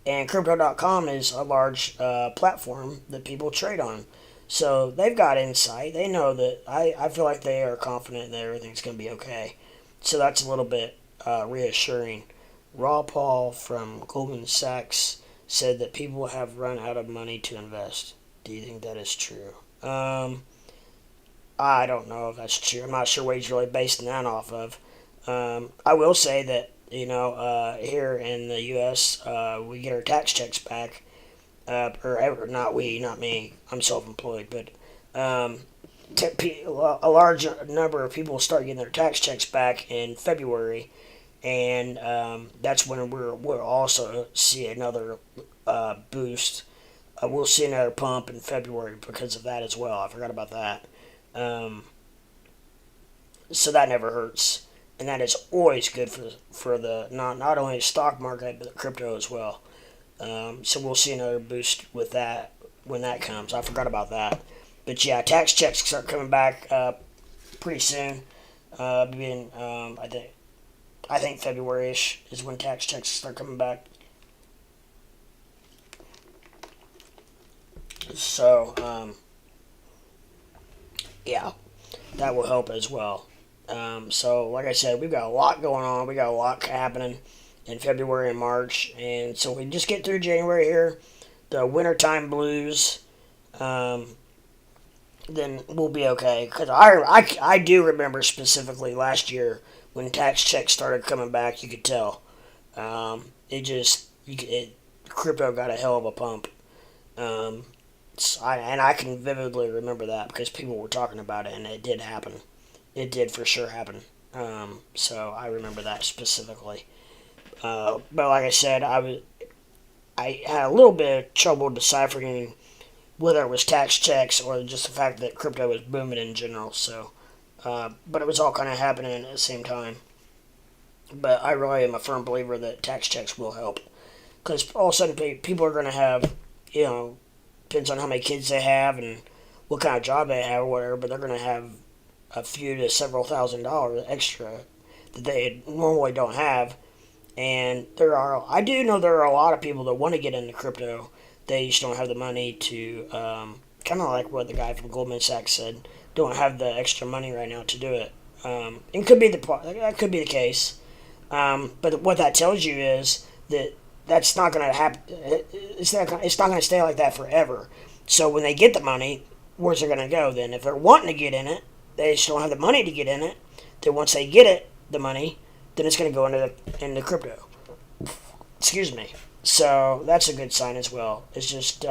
And Crypto.com is a large platform that people trade on. So they've got insight. They know that I feel like they are confident that everything's going to be okay. So that's a little bit reassuring. Raw Paul from Goldman Sachs said that people have run out of money to invest. Do you think that is true? I don't know if that's true. I'm not sure what he's really basing that off of. I will say that, here in the U.S., we get our tax checks back. Or not we, not me. I'm self-employed, but a large number of people start getting their tax checks back in February, and that's when we'll also see another boost. We'll see another pump in February because of that as well. I forgot about that. So that never hurts, and that is always good for the not only the stock market but the crypto as well. So we'll see another boost with that when that comes. I forgot about that. But yeah, tax checks start coming back pretty soon. I think February-ish is when tax checks start coming back. So yeah, that will help as well. So like I said, we've got a lot going on. We got a lot happening in February and March, and so we just get through January here, the wintertime blues, then we'll be okay. Because I do remember specifically last year when tax checks started coming back, you could tell. Crypto got a hell of a pump. I can vividly remember that because people were talking about it, and it did happen. It did for sure happen. So I remember that specifically. But like I said, I had a little bit of trouble deciphering whether it was tax checks or just the fact that crypto was booming in general. So, but it was all kind of happening at the same time. But I really am a firm believer that tax checks will help, because all of a sudden people are going to have, depends on how many kids they have and what kind of job they have or whatever, but they're going to have a few to several $1,000s extra that they normally don't have. And I do know there are a lot of people that want to get into crypto. They just don't have the money to, kind of like what the guy from Goldman Sachs said, don't have the extra money right now to do it. That could be the case. But what that tells you is that that's not going to happen. It's not going to stay like that forever. So when they get the money, where's it going to go then? If they're wanting to get in it, they just don't have the money to get in it. Then once they get it, the money, then it's going to go into crypto. Excuse me. So that's a good sign as well. It's just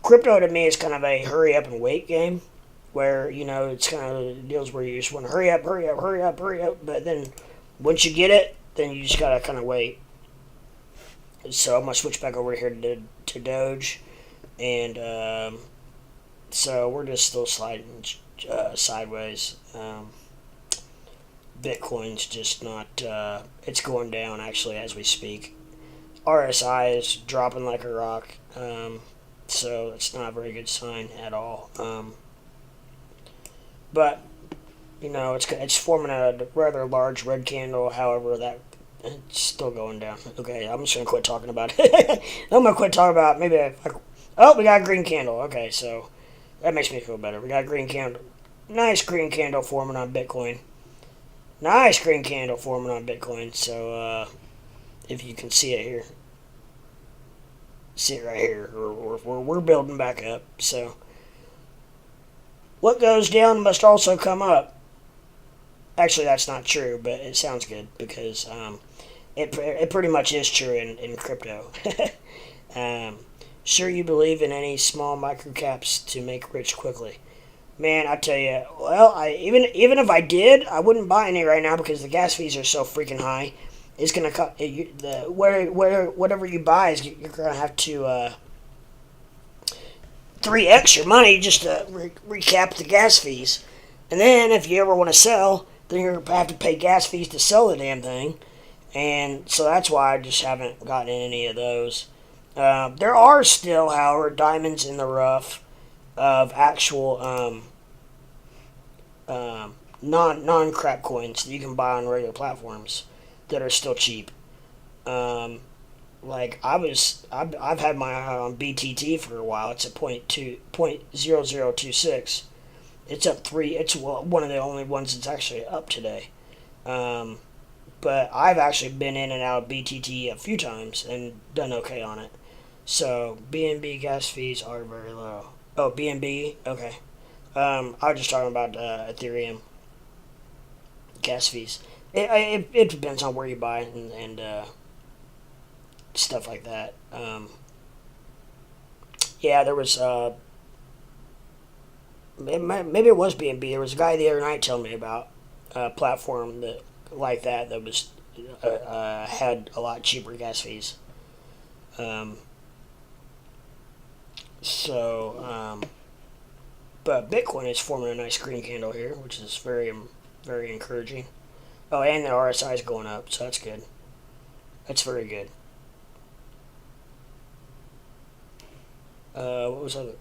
crypto to me is kind of a hurry up and wait game, where it's kind of deals where you just want to hurry up, but then once you get it, then you just gotta kind of wait. So I'm gonna switch back over here to Doge, and so we're just still sliding sideways. Bitcoin's just not, it's going down actually as we speak. RSI is dropping like a rock, so it's not a very good sign at all. But, it's forming a rather large red candle, however, that it's still going down. Okay, I'm just going to quit talking about it. I'm going to quit talking about, we got a green candle. Okay, so that makes me feel better. We got a green candle. Nice green candle forming on Bitcoin. So, if you can see it here. See it right here. We're building back up. So, what goes down must also come up. Actually, that's not true, but it sounds good because it pretty much is true in crypto. um, sure, you believe in any small microcaps to make rich quickly. Man, I tell you, well, even if I did, I wouldn't buy any right now because the gas fees are so freaking high. It's gonna cut where whatever you buy is you're gonna have to 3x your money just to recap the gas fees, and then if you ever want to sell, then you're gonna have to pay gas fees to sell the damn thing, and so that's why I just haven't gotten any of those. There are still, however, diamonds in the rough of actual non crap coins that you can buy on regular platforms that are still cheap. Um, like I've had my eye on BTT for a while. It's at 0.0026. It's up three. It's one of the only ones that's actually up today. Um, but I've actually been in and out of BTT a few times and done okay on it. So BNB gas fees are very low. Oh, BNB. Okay. I was just talking about Ethereum gas fees. It depends on where you buy and stuff like that. Yeah, there was maybe it was BNB. There was a guy the other night telling me about a platform that like that was had a lot cheaper gas fees. Um, so, but Bitcoin is forming a nice green candle here, which is very encouraging. Oh, and the RSI is going up, so that's good. That's very good. What was other?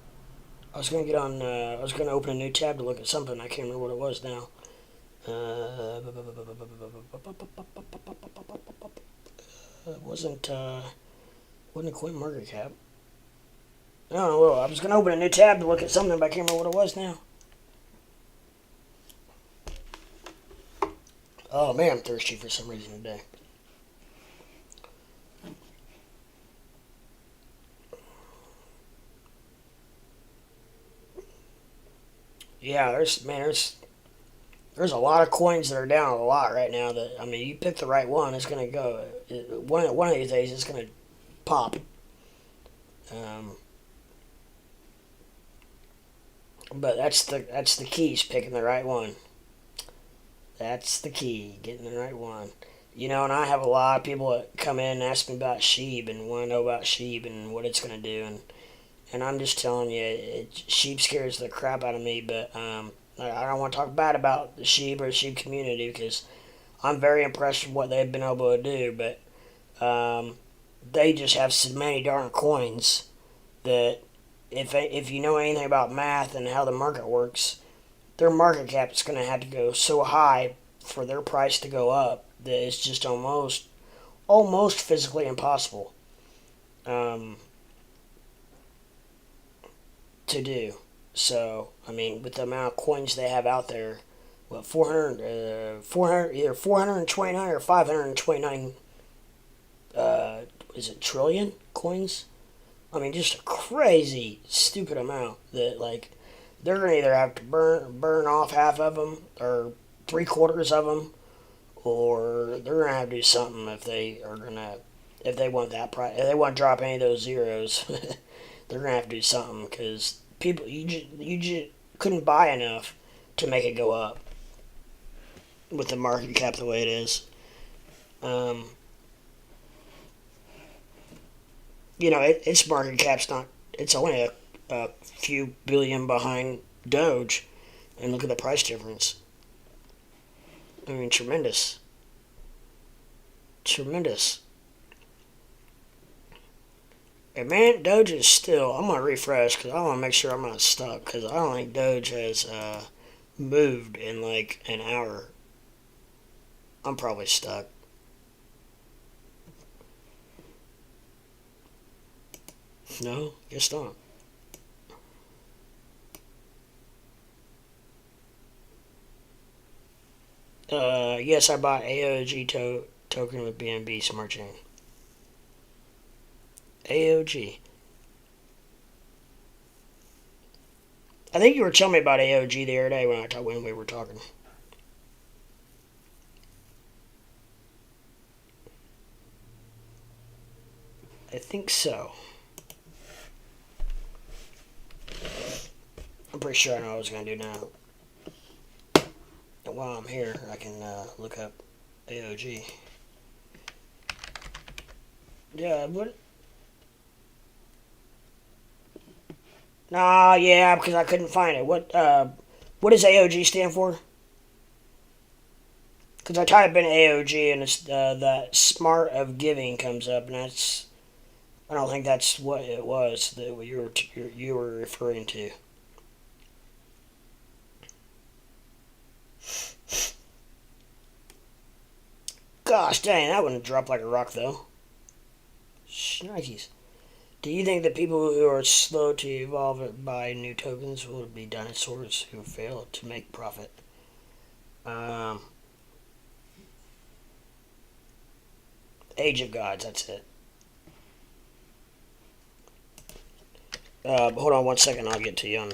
I was gonna get on. I was gonna open a new tab to look at something. I can't remember what it was now. It wasn't a coin market cap. Oh well, I was gonna open a new tab to look at something, but I can't remember what it was now. Oh man, I'm thirsty for some reason today. Yeah, there's a lot of coins that are down a lot right now. That I mean, you pick the right one, it's gonna go. One of these days, it's gonna pop. Um, but that's the key, is picking the right one. That's the key, getting the right one. And I have a lot of people that come in and ask me about Sheeb and want to know about Sheeb and what it's gonna do, and I'm just telling you, Sheep scares the crap out of me. But I don't want to talk bad about the Sheep or the Sheep community because I'm very impressed with what they've been able to do. But they just have so many darn coins that if you know anything about math and how the market works, their market cap is going to have to go so high for their price to go up that it's just almost physically impossible. Um, to do. So, I mean, with the amount of coins they have out there, what, 400, either 429 or 529, is it trillion coins? I mean, just a crazy, stupid amount that, like, they're going to either have to burn off half of them or three-quarters of them, or they're going to have to do something if they want that price, if they want to drop any of those zeros. They're gonna have to do something because you just couldn't buy enough to make it go up with the market cap the way it is. Um, its market cap's not. It's only a few billion behind Doge, and look at the price difference. I mean, tremendous, tremendous. And man, Doge is still. I'm gonna refresh because I want to make sure I'm not stuck because I don't think Doge has moved in like an hour. I'm probably stuck. No, guess not. Yes, I bought AOG token with BNB Smart Chain. AOG. I think you were telling me about AOG the other day when we were talking. I think so. I'm pretty sure I know what I was going to do now. And while I'm here, I can look up AOG. Yeah, what? Nah, yeah, because I couldn't find it. What does AOG stand for? Because I type in AOG and it's that Smart of Giving comes up, and I don't think that's what it was that you were referring to. Gosh dang, that wouldn't drop like a rock though. Shnikes. Do you think that people who are slow to evolve and buy new tokens will be dinosaurs who fail to make profit? Age of Gods, that's it. Hold on 1 second, I'll get to you on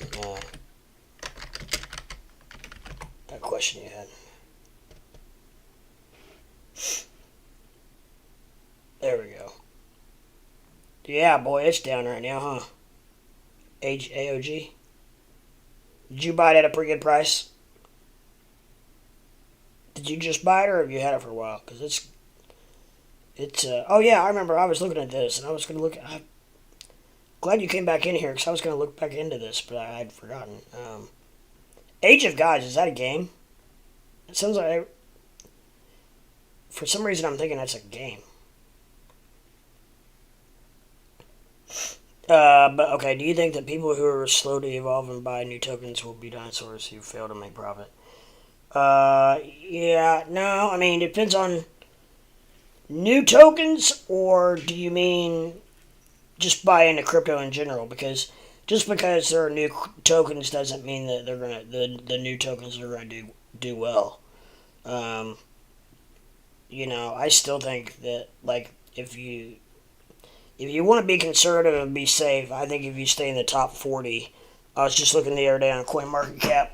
that question you had. There we go. Yeah, boy, it's down right now, huh? AOG. Did you buy it at a pretty good price? Did you just buy it, or have you had it for a while? Because it's. Oh yeah, I remember. I was looking at this, and I was gonna look. I'm glad you came back in here, because I was gonna look back into this, but I had forgotten. Age of Gods, is that a game? It sounds like. For some reason, I'm thinking that's a game. But okay, do you think that people who are slow to evolve and buy new tokens will be dinosaurs who fail to make profit? Yeah, no, I mean, it depends on new tokens, or do you mean just buy into crypto in general? Because just because there are new tokens doesn't mean that the new tokens are gonna do well. Um, I still think that like if you want to be conservative and be safe, I think if you stay in the top 40, I was just looking the other day on CoinMarketCap,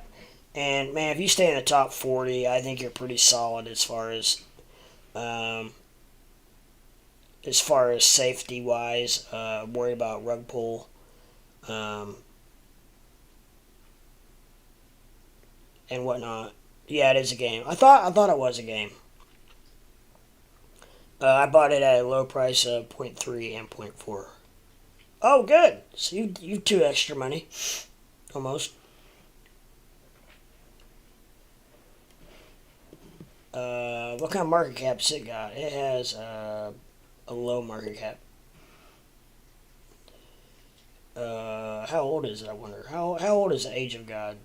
and man, if you stay in the top 40, I think you're pretty solid as far as safety wise. Worry about rug pull, um, and whatnot. Yeah, it is a game. I thought it was a game. I bought it at a low price of 0.3 and 0.4. Oh, good. So you've 2 extra money, almost. What kind of market cap's it got? It has a low market cap. How old is it? I wonder. How old is the Age of God?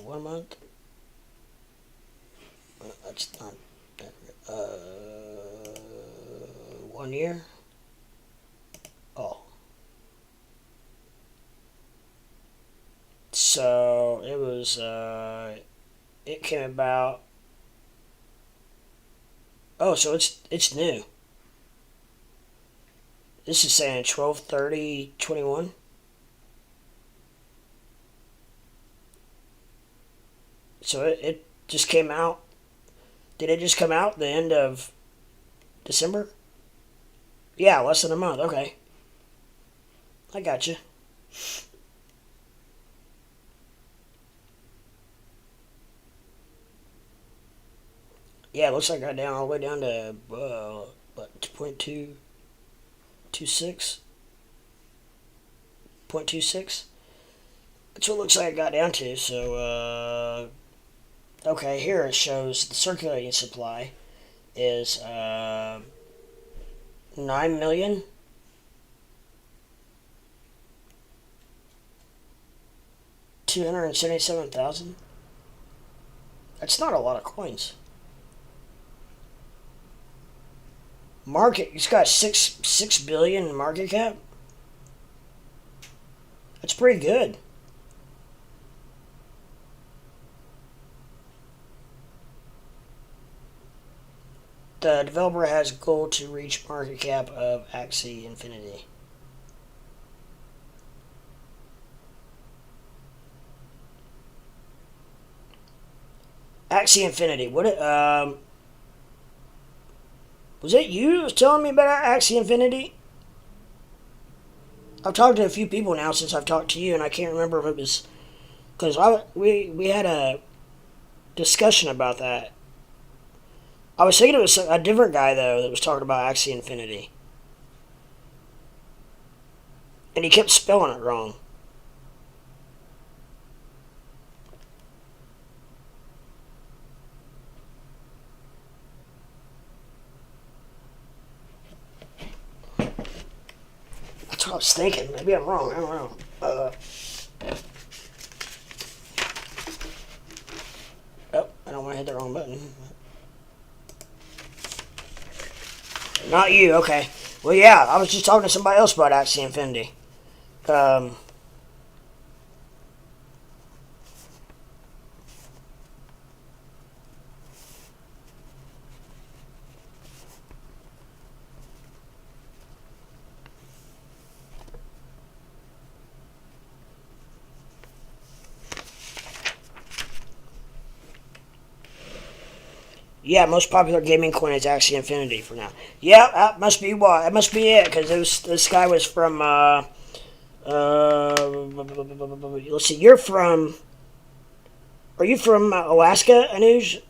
1 month. That's not. 1 year. Oh. So it was. It came about. Oh, so it's new. This is saying 12/30/21. So it just came out. Did it just come out the end of December? Yeah, less than a month. Okay. I got you. Yeah, it looks like I got down all the way down to what 2.226. 0.26. That's what it looks like I got down to. So okay, here it shows the circulating supply is 9,000,000. 277,000. That's not a lot of coins. Market, it's got 6 billion market cap. That's pretty good. The developer has a goal to reach market cap of Axie Infinity. Axie Infinity. What? Was it you that was telling me about Axie Infinity? I've talked to a few people now since I've talked to you, and I can't remember if it was because we had a discussion about that. I was thinking it was a different guy though that was talking about Axie Infinity, and he kept spelling it wrong. That's what I was thinking. Maybe I'm wrong. I don't know. Oh, I don't want to hit the wrong button. Not you, okay. Well, yeah, I was just talking to somebody else about Axie Infinity. Um, yeah, most popular gaming coin is Axie Infinity for now. Yeah, that must be why. That must be it, because this guy was from, let's see, are you from Alaska, Anuj?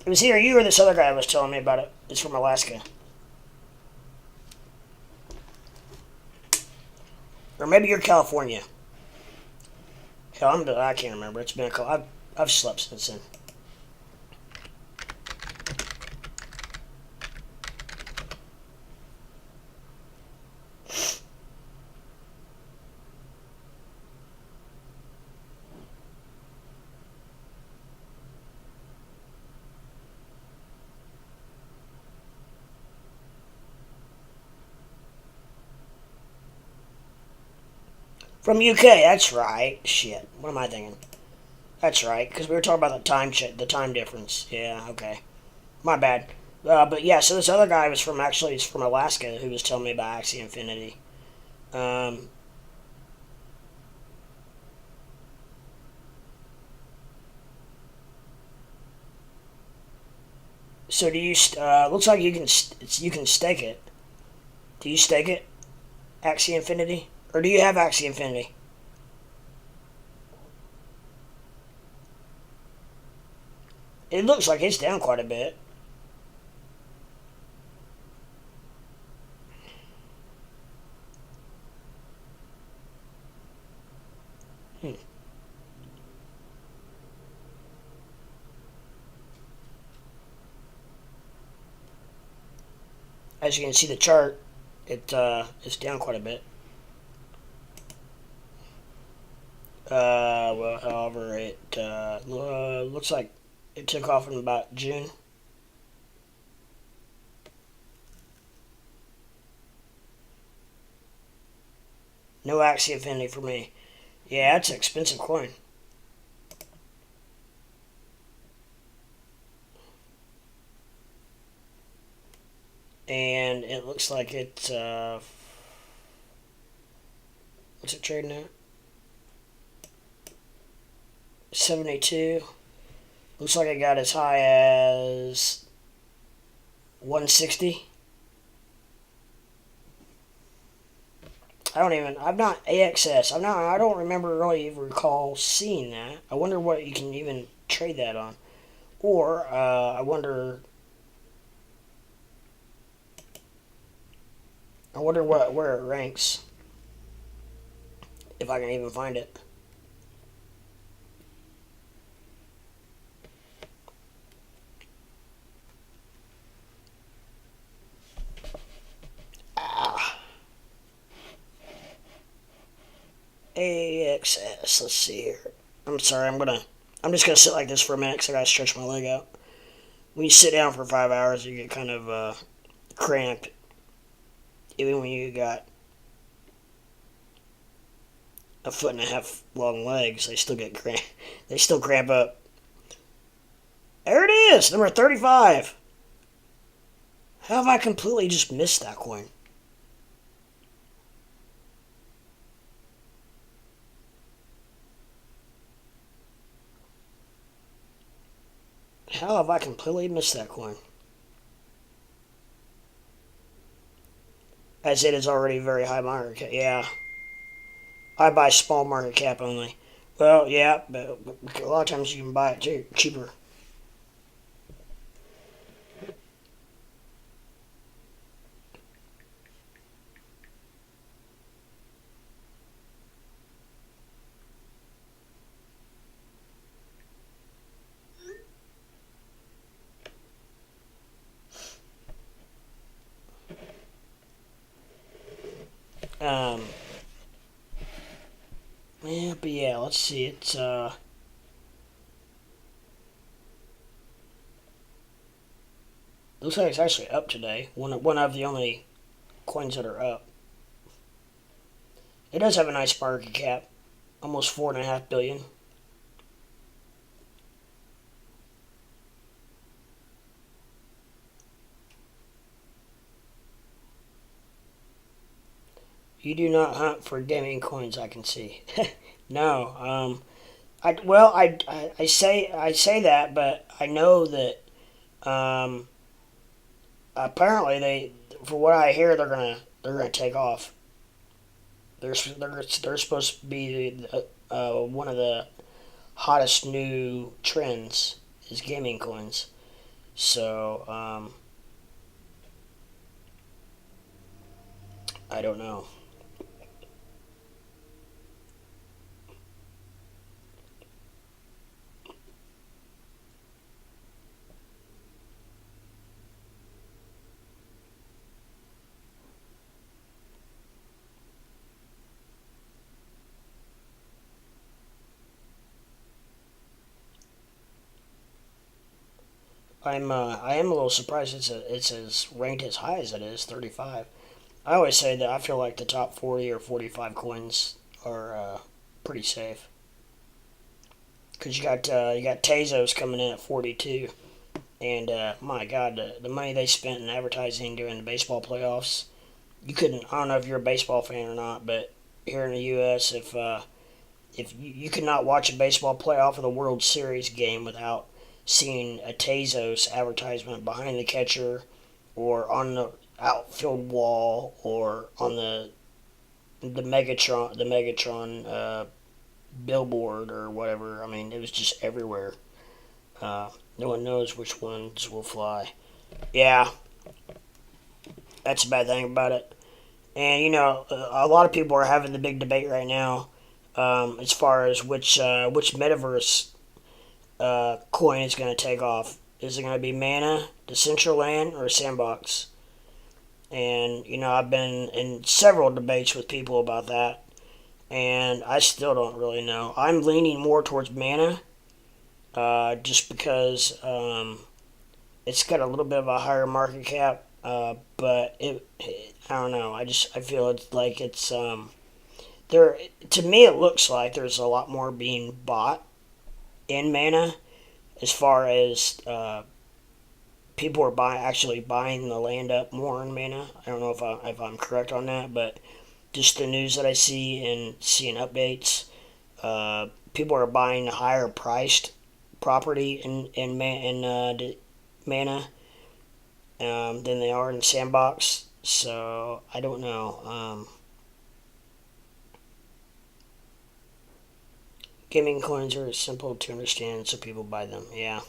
It was either you or this other guy was telling me about it. It's from Alaska. Or maybe you're California. Hell, I can't remember. It's been a couple. I've slept since then. From UK, that's right. Shit, what am I thinking? That's right, because we were talking about the time difference. Yeah, okay. My bad. But yeah, so this other guy he's from Alaska who was telling me about Axie Infinity. Um, so do you? Looks like you can stake it. Do you stake it, Axie Infinity, or do you have Axie Infinity? It looks like it's down quite a bit. Hmm. As you can see, the chart it's down quite a bit. Well, however, it looks like it took off in about June. No Axie Infinity for me. Yeah, it's an expensive coin. And it looks like it's what's it trading at? 72. Looks like it got as high as 160. I'm not AXS. I don't remember really even recall seeing that. I wonder what you can even trade that on. Or, I wonder where it ranks. If I can even find it. AXS. Let's see here. I'm sorry. I'm just gonna sit like this for a minute because I gotta stretch my leg out. When you sit down for 5 hours, you get kind of cramped. Even when you got a foot and a half long legs, they still get cramp. They still cramp up. There it is, number 35. How have I completely just missed that coin? How have I completely missed that coin? as it is already very high market cap. Yeah, I buy small market cap only. Well, yeah, but a lot of times you can buy it cheaper. Um, yeah, but yeah, let's see. It's looks like it's actually up today. One of the only coins that are up. It does have a nice market cap, almost 4.5 billion. You do not hunt for gaming coins, I can see. No, I say that, but I know that apparently for what I hear, they're gonna take off. They're supposed to be one of the hottest new trends is gaming coins. So I don't know. I am a little surprised it's as ranked as high as it is 35. I always say that I feel like the top 40 or 45 coins are pretty safe because you got Tezos coming in at 42, and my God, the money they spent in advertising during the baseball playoffs, you couldn't. I don't know if you're a baseball fan or not, but here in the U.S., if you could not watch a baseball playoff or the World Series game without seeing a Tezos advertisement behind the catcher or on the outfield wall or on the Megatron billboard or whatever. I mean, it was just everywhere. No one knows which ones will fly. Yeah, that's a bad thing about it. And a lot of people are having the big debate right now, as far as which metaverse coin is going to take off. Is it going to be Mana, Decentraland, or Sandbox? And I've been in several debates with people about that, and I still don't really know. I'm leaning more towards Mana, just because it's got a little bit of a higher market cap. But I don't know. I feel it's like it's there. To me, it looks like there's a lot more being bought in Mana, as far as people are actually buying the land up more in Mana. I don't know if I'm correct on that, but just the news that I see and seeing updates, people are buying higher priced property in Mana than they are in Sandbox. So I don't know. Gaming coins are simple to understand, so people buy them. Yeah,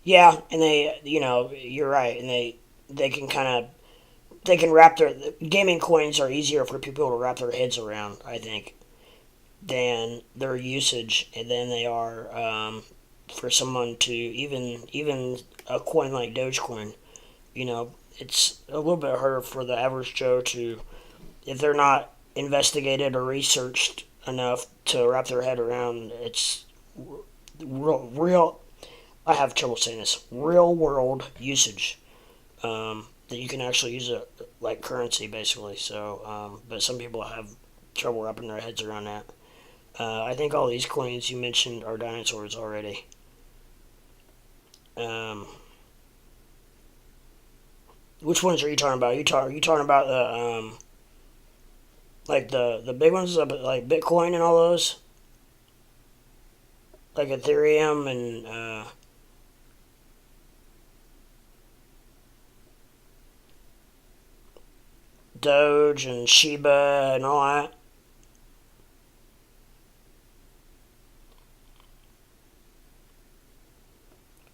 yeah, and you're right, and they can kind of they can wrap their gaming coins are easier for people to wrap their heads around. I think than their usage, and than they are for someone to even a coin like Dogecoin. It's a little bit harder for the average Joe to, if they're not investigated or researched enough to wrap their head around. It's real. I have trouble saying this. Real world usage, that you can actually use it like currency, basically. So, but some people have trouble wrapping their heads around that. I think all these coins you mentioned are dinosaurs already. Um, which ones are you talking about? Are you talking about the like the big ones, like Bitcoin and all those, like Ethereum and Doge and Shiba and all that.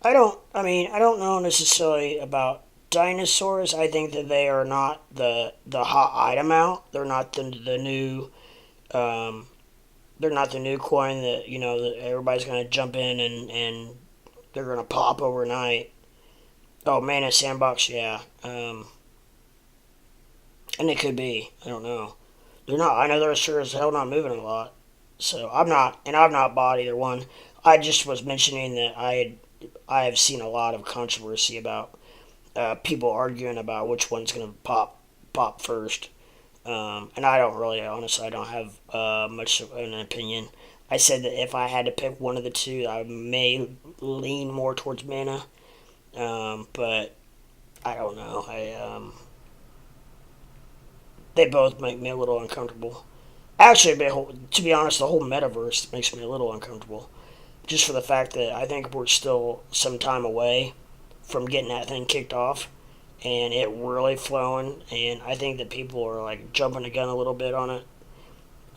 I don't know necessarily about dinosaurs. I think that they are not the hot item out. They're not the new um, they're not the new coin that that everybody's gonna jump in and they're gonna pop overnight. Oh, Mana Sandbox, yeah. And it could be. I don't know. They're not. I know they're sure as hell not moving a lot. So I'm not, and I've not bought either one. I just was mentioning that I have seen a lot of controversy about people arguing about which one's going to pop first. And I don't really, honestly, I don't have much of an opinion. I said that if I had to pick one of the two, I may lean more towards Mana. But I don't know. They both make me a little uncomfortable. Actually, to be honest, the whole metaverse makes me a little uncomfortable. Just for the fact that I think we're still some time away from getting that thing kicked off and it really flowing. And I think that people are like jumping the gun a little bit on it.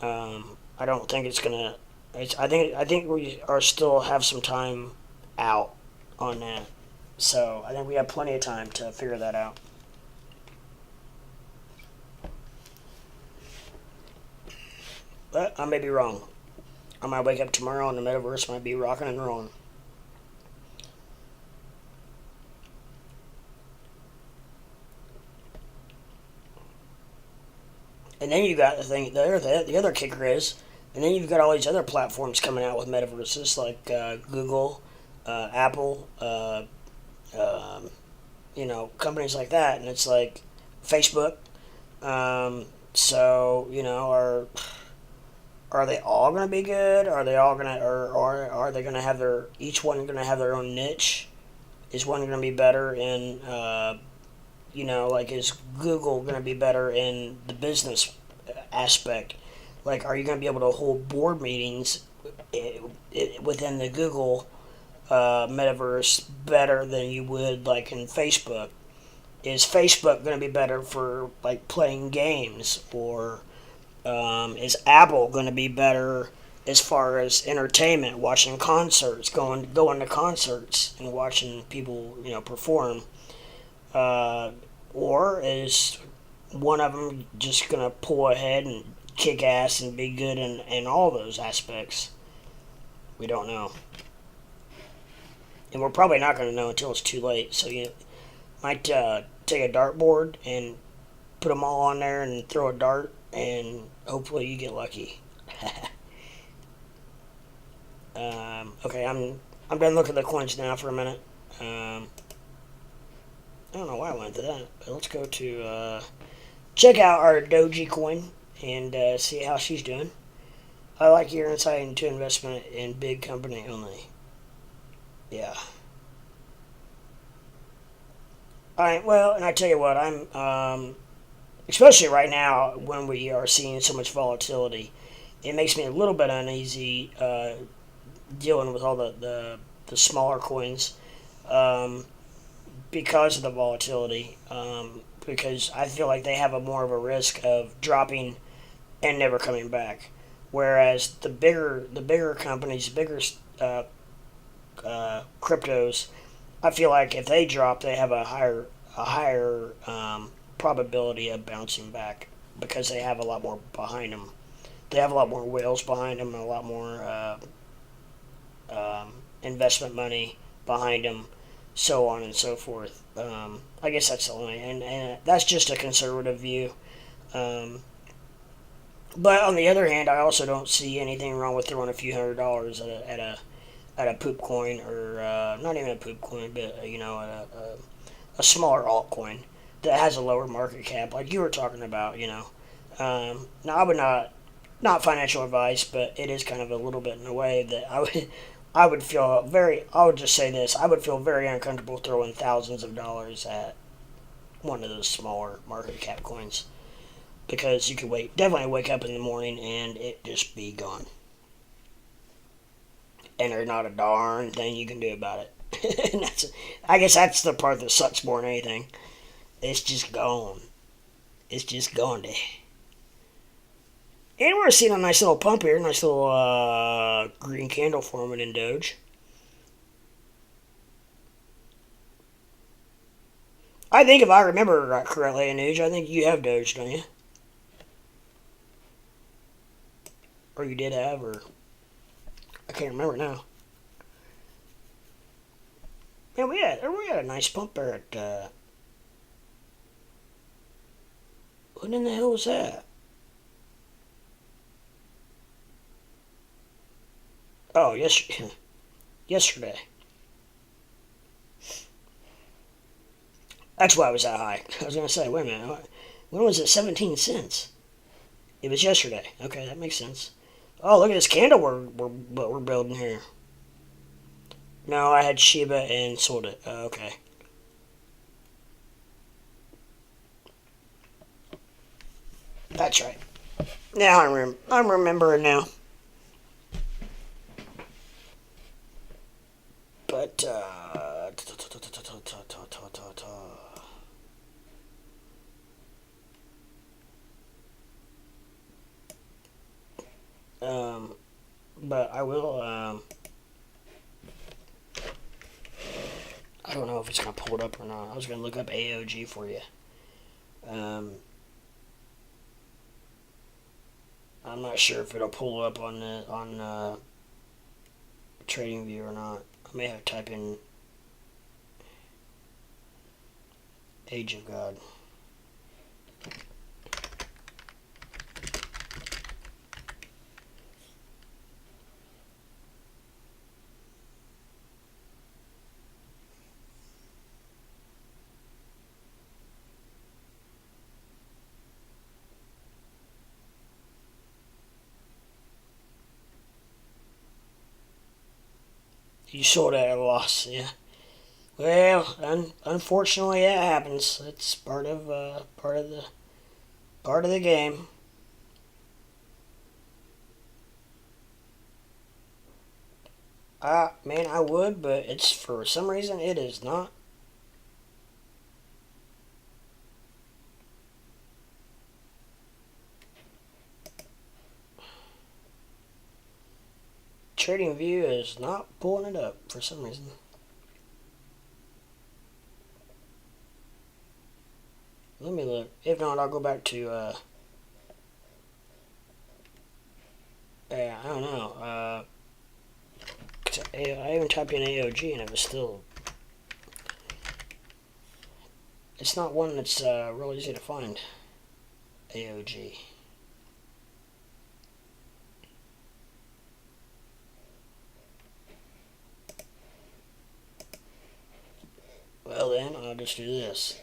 I don't think it's gonna. I think we are still have some time out on that. So I think we have plenty of time to figure that out. But I may be wrong. I might wake up tomorrow and the metaverse might be rocking and rolling. And then you got the other kicker is, and then you've got all these other platforms coming out with metaverses like Google, Apple, um, companies like that, and it's like Facebook. So are they all going to be good? Are they all going to, or are they going to have each one going to have their own niche? Is one going to be better in, like, is Google going to be better in the business aspect? Like, are you going to be able to hold board meetings within the Google metaverse better than you would, like, in Facebook? Is Facebook going to be better for, like, playing games? Or is Apple going to be better as far as entertainment, watching concerts, going to concerts and watching people, perform? Uh, or is one of them just going to pull ahead and kick ass and be good in all those aspects? We don't know. And we're probably not going to know until it's too late. So you might take a dartboard and put them all on there and throw a dart, and hopefully you get lucky. Okay, I'm done looking at the coins now for a minute. I don't know why I went to that, but let's go to check out our Dogecoin and see how she's doing. I like your insight into investment in big company only. Yeah. All right. Well, and I tell you what, I'm especially right now when we are seeing so much volatility, it makes me a little bit uneasy dealing with all the smaller coins because of the volatility. Because I feel like they have a more of a risk of dropping and never coming back, whereas the bigger companies, bigger cryptos, I feel like if they drop, they have a higher probability of bouncing back because they have a lot more behind them. They have a lot more whales behind them and a lot more investment money behind them, so on and so forth. I guess that's the only, and that's just a conservative view. Um, but on the other hand, I also don't see anything wrong with throwing a few $100s at a poop coin, or not even a poop coin, but a smaller altcoin that has a lower market cap, like you were talking about. Now I would not financial advice, but it is kind of a little bit in a way that I would just say this, I would feel very uncomfortable throwing thousands of dollars at one of those smaller market cap coins, because you could definitely wake up in the morning and it just be gone, and there's not a darn thing you can do about it. I guess that's the part that sucks more than anything. It's just gone. It's just going to. And we're seeing a nice little pump here, nice little green candle forming in Doge. I think if I remember correctly, Anuj, I think you have Doge, don't you? Or you did have, or I can't remember now. Man, we had a nice pump there at. What in the hell was that? Oh, yes, yesterday. That's why it was that high. I was gonna say, wait a minute, when was it 17 cents? It was yesterday. Okay, that makes sense. Oh, look at this candle we're building here. No, I had Shiba and sold it. Okay. That's right. Now I'm remembering now. But but I will I don't know if it's gonna pull it up or not. I was gonna look up AOG for you. Um, I'm not sure if it'll pull up on TradingView or not. I may have to type in Age of God. You sold at a loss, yeah. Well, unfortunately, that happens. It's part of the game. Man, I would, but it's for some reason it is not. TradingView is not pulling it up for some reason. Let me look. If not, I'll go back to yeah, I don't know. I even typed in AOG and it was still. It's not one that's real easy to find. AOG. Well then, I'll just do this.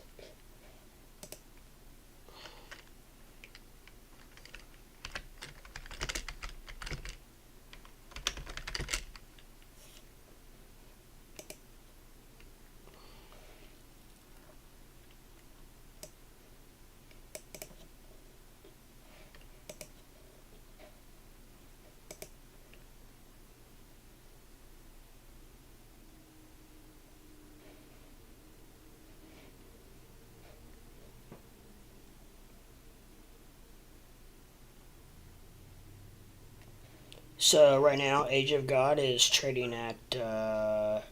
So right now, Age of God is trading at a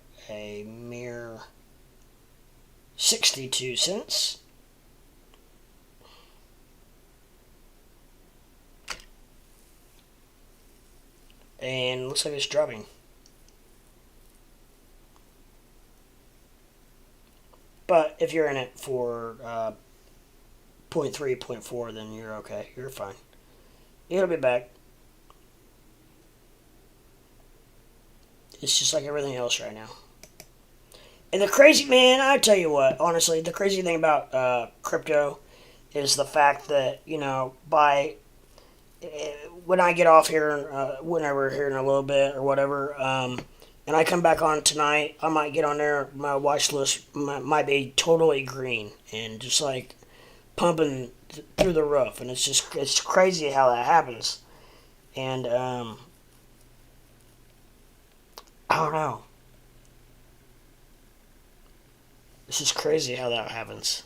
mere 62 cents. And looks like it's dropping. But if you're in it for 0.3, 0.4, then you're okay. You're fine. It'll be back. It's just like everything else right now. And the crazy, man, I tell you what, honestly, the crazy thing about crypto is the fact that, when I get off here, whenever here in a little bit or whatever, and I come back on tonight, I might get on there, my watch list might be totally green and just like pumping through the roof. And it's crazy how that happens. And, I don't know. This is crazy how that happens.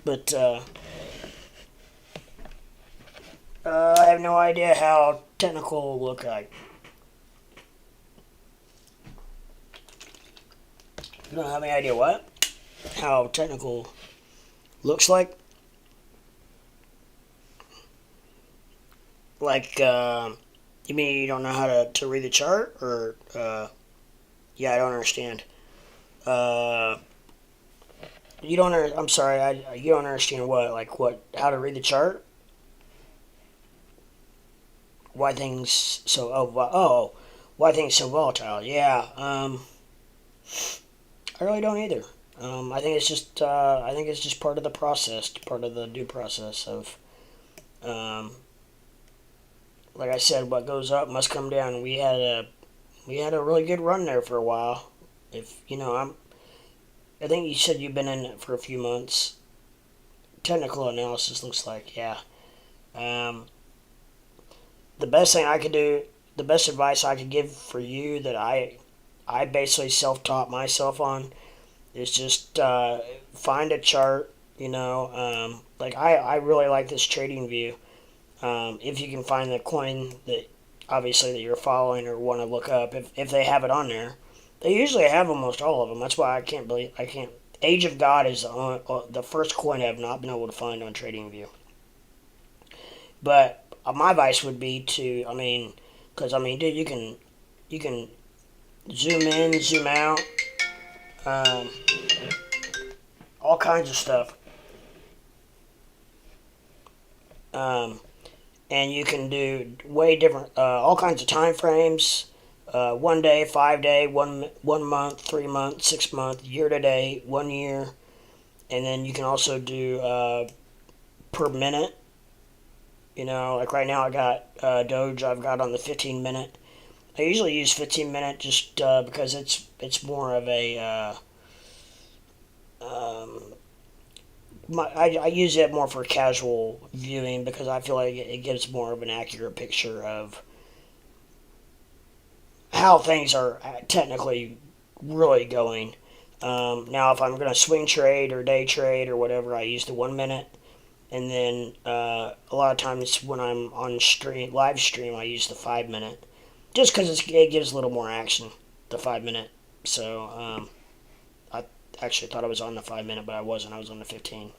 But I have no idea how technical it'll look like. You don't have any idea what? How technical looks like? Like, you mean you don't know how to read the chart? Or, yeah, I don't understand. You don't, I'm sorry, you don't understand what? Like, what, how to read the chart? Why things so, why things so volatile? Yeah, I really don't either. I think it's just part of the process, part of the due process of, um, like I said, what goes up must come down. We had a really good run there for a while. If you know, I think you said you've been in it for a few months. Technical analysis looks like, yeah. Um, the best thing I could do, the best advice I could give for you that I basically self-taught myself on is just find a chart. Like I really like this trading view. If you can find the coin that obviously that you're following or want to look up, if they have it on there, they usually have almost all of them. That's why I can't. Age of God is the first coin I've not been able to find on TradingView. But my advice would be to, because dude, you can zoom in, zoom out, um, all kinds of stuff. Um, and you can do way different, all kinds of time frames. 1 day, 5 day, 1 month, 3 month, 6 month, year to date, 1 year, and then you can also do per minute. Like right now I got Doge. I've got on the 15 minute. I usually use 15 minute just because it's more of a I use it more for casual viewing because I feel like it gives more of an accurate picture of how things are technically really going. Now, if I'm going to swing trade or day trade or whatever, I use the 1 minute. And then a lot of times when I'm on live stream, I use the 5 minute. Just because it gives a little more action, the 5 minute. So I actually thought I was on the 5 minute, but I wasn't. I was on the 15.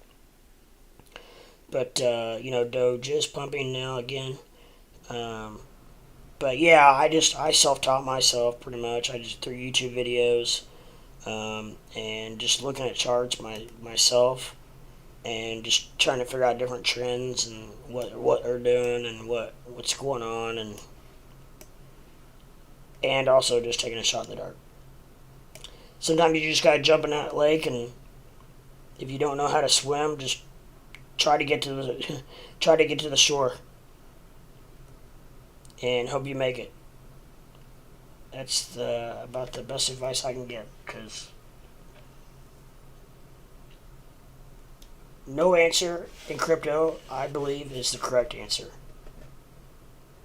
But, Doge is pumping now again. But yeah, I self-taught myself pretty much. I just through YouTube videos, and just looking at charts myself, and just trying to figure out different trends and what they're doing and what's going on, and also just taking a shot in the dark. Sometimes you just gotta jump in that lake, and if you don't know how to swim, just try to get to the shore, and hope you make it. That's about the best advice I can give, because no answer in crypto, I believe, is the correct answer.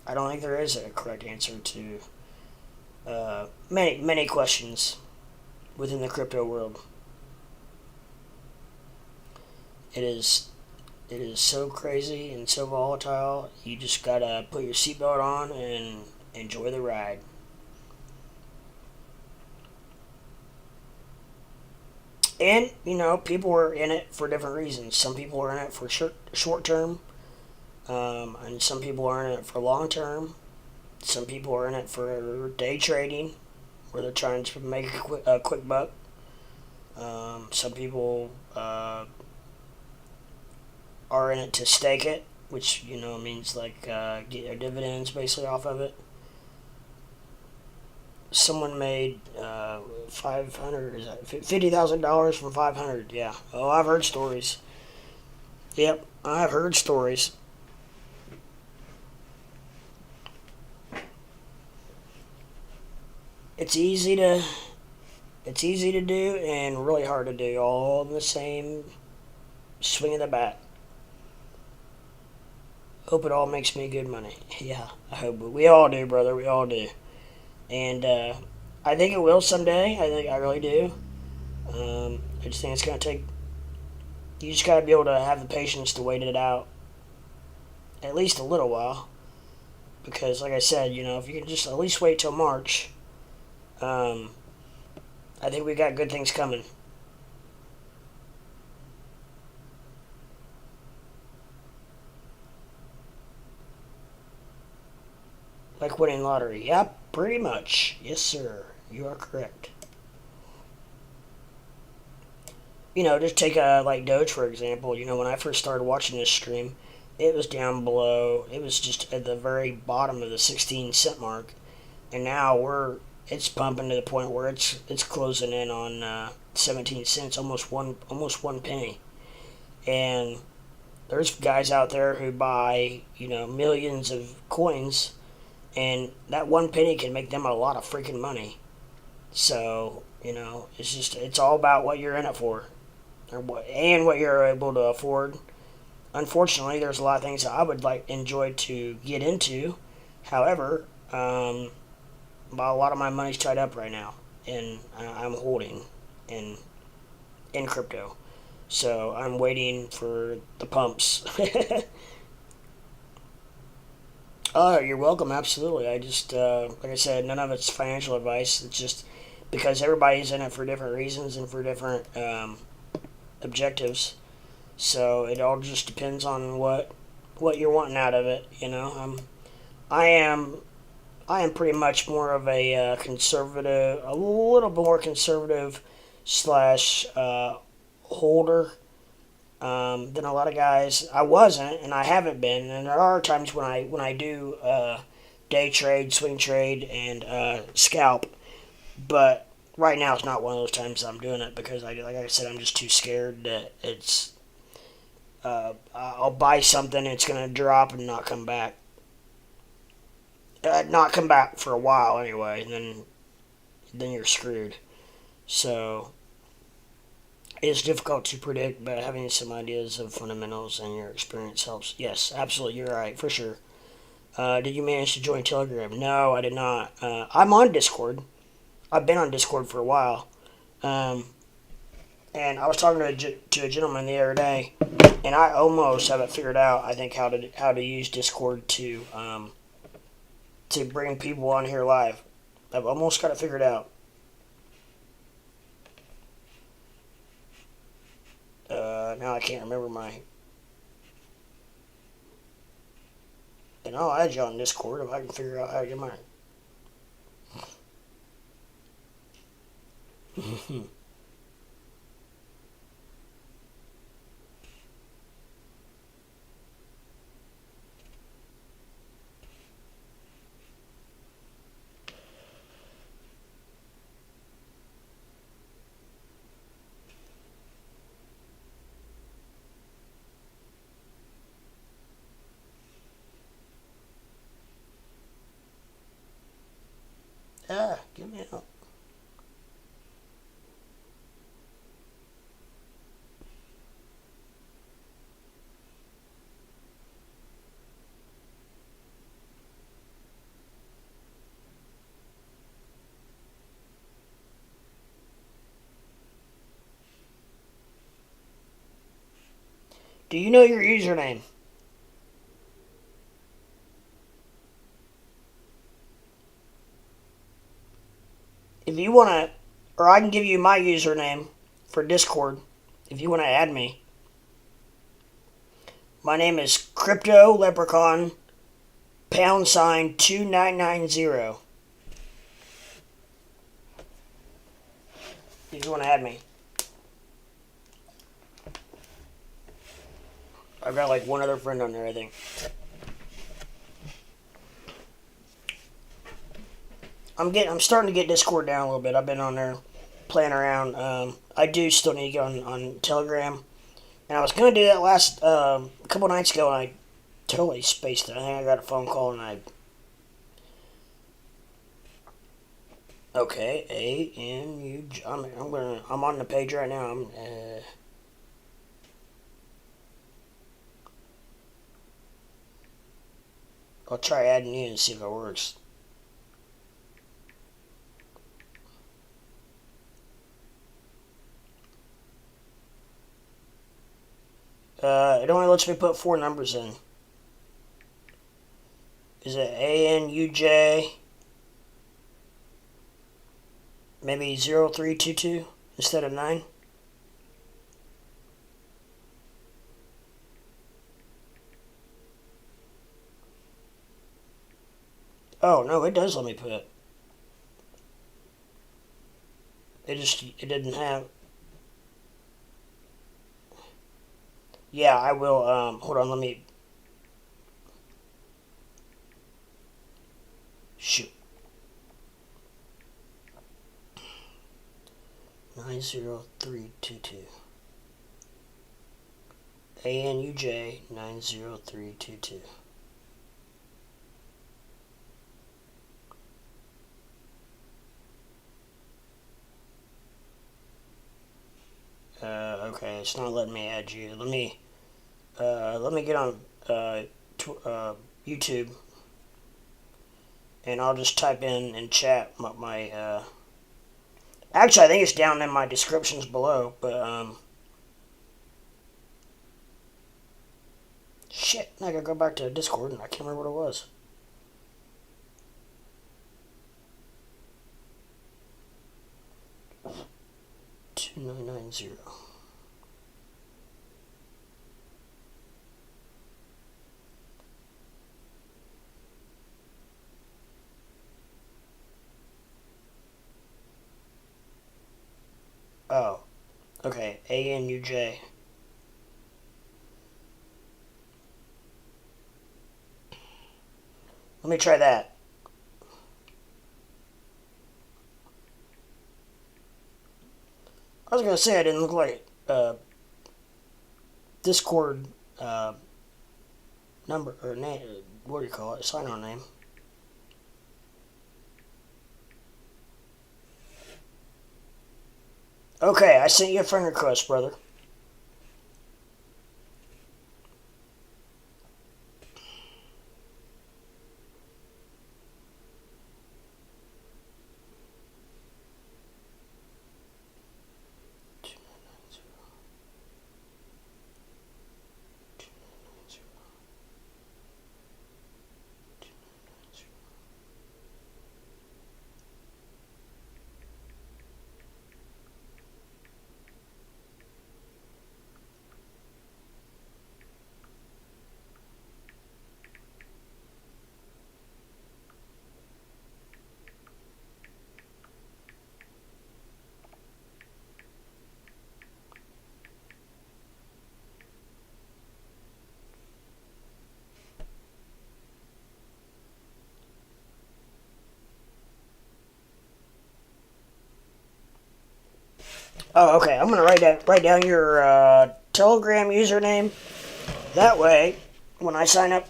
I don't think there is a correct answer to many questions within the crypto world. It is so crazy and so volatile. You just gotta put your seatbelt on and enjoy the ride. And people are in it for different reasons. Some people are in it for short term, and some people are in it for long term. Some people are in it for day trading, where they're trying to make a quick buck. Some people are in it to stake it, which means like get their dividends basically off of it. Someone made 500, is that $50,000 from 500? Yeah. Oh, I've heard stories. Yep, I've heard stories. It's easy to do and really hard to do, all in the same swing of the bat. Hope it all makes me good money. Yeah, I hope. We all do, brother. We all do. And I think it will someday. I really do. I just think it's going to take You just got to be able to have the patience to wait it out at least a little while. Because, like I said, if you can just at least wait till March, um, I think we got good things coming. Like winning lottery. Yep, pretty much. Yes, sir. You are correct. Just take like Doge for example. When I first started watching this stream, it was down below. It was just at the very bottom of the 16 cent mark, and now it's pumping to the point where it's closing in on 17 cents, almost one penny. And there's guys out there who buy millions of coins, and that one penny can make them a lot of freaking money. So it's all about what you're in it for, and what you're able to afford. Unfortunately, there's a lot of things that I would enjoy to get into. However, a lot of my money's tied up right now, and I'm holding in in crypto. So I'm waiting for the pumps. Oh, you're welcome. Absolutely. I just, like I said, none of it's financial advice. It's just because everybody's in it for different reasons and for different objectives. So it all just depends on what you're wanting out of it. I am I am pretty much more of a conservative, a little bit more conservative slash holder than a lot of guys. I wasn't, and I haven't been. And there are times when I do day trade, swing trade, and scalp. But right now, it's not one of those times I'm doing it because like I said, I'm just too scared that I'll buy something, it's gonna drop and not come back. Not come back for a while anyway, and then you're screwed. So it's difficult to predict, but having some ideas of fundamentals and your experience helps. Yes, absolutely, you're right, for sure. Did you manage to join Telegram? No, I did not. I'm on Discord. I've been on Discord for a while. Um, and I was talking to a gentleman the other day, and I almost have it figured out. I think how to use Discord to bring people on here live. I've almost got it figured out. Now I can't remember my. And I'll add you on Discord if I can figure out how to get mine. Get me out. Do you know your username? If you want to, or I can give you my username for Discord if you want to add me. My name is Crypto Leprechaun # 2990. If you want to add me. I've got like one other friend on there, I think. I'm starting to get Discord down a little bit. I've been on there playing around. I do still need to get on Telegram, and I was gonna do that last a couple nights ago, and I totally spaced it. I think I got a phone call, and I. Okay, ANU. I'm on the page right now. I'll try adding you and see if it works. It only lets me put 4 numbers in. Is it ANUJ? Maybe 0322 instead of 9? Oh, no, it does let me put it. It didn't have... Yeah, I will, hold on, let me... Shoot. 90322. ANUJ 90322. Okay, it's not letting me add you. Let me get on YouTube, and I'll just type in chat my actually, I think it's down in my descriptions below, but shit, I gotta go back to Discord, and I can't remember what it was. Two 990. Oh, okay, ANUJ. Let me try that. I was gonna say I didn't look like Discord number or name. What do you call it? Sign on name. Okay, I sent you a friend request, brother. Oh, okay. I'm gonna write down your Telegram username. That way, when I sign up,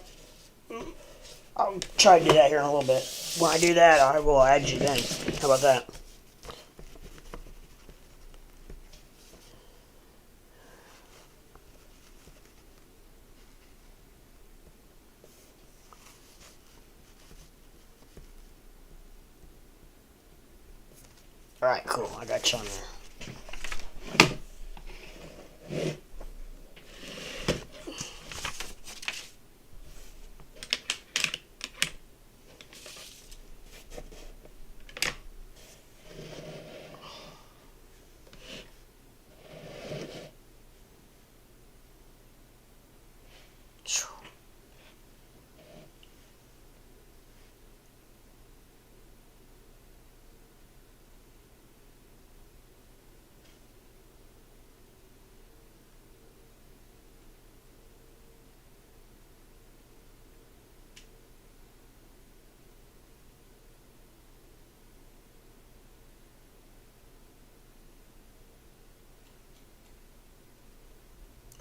I'll try to do that here in a little bit. When I do that, I will add you then. How about that? Alright, cool. I got you on there.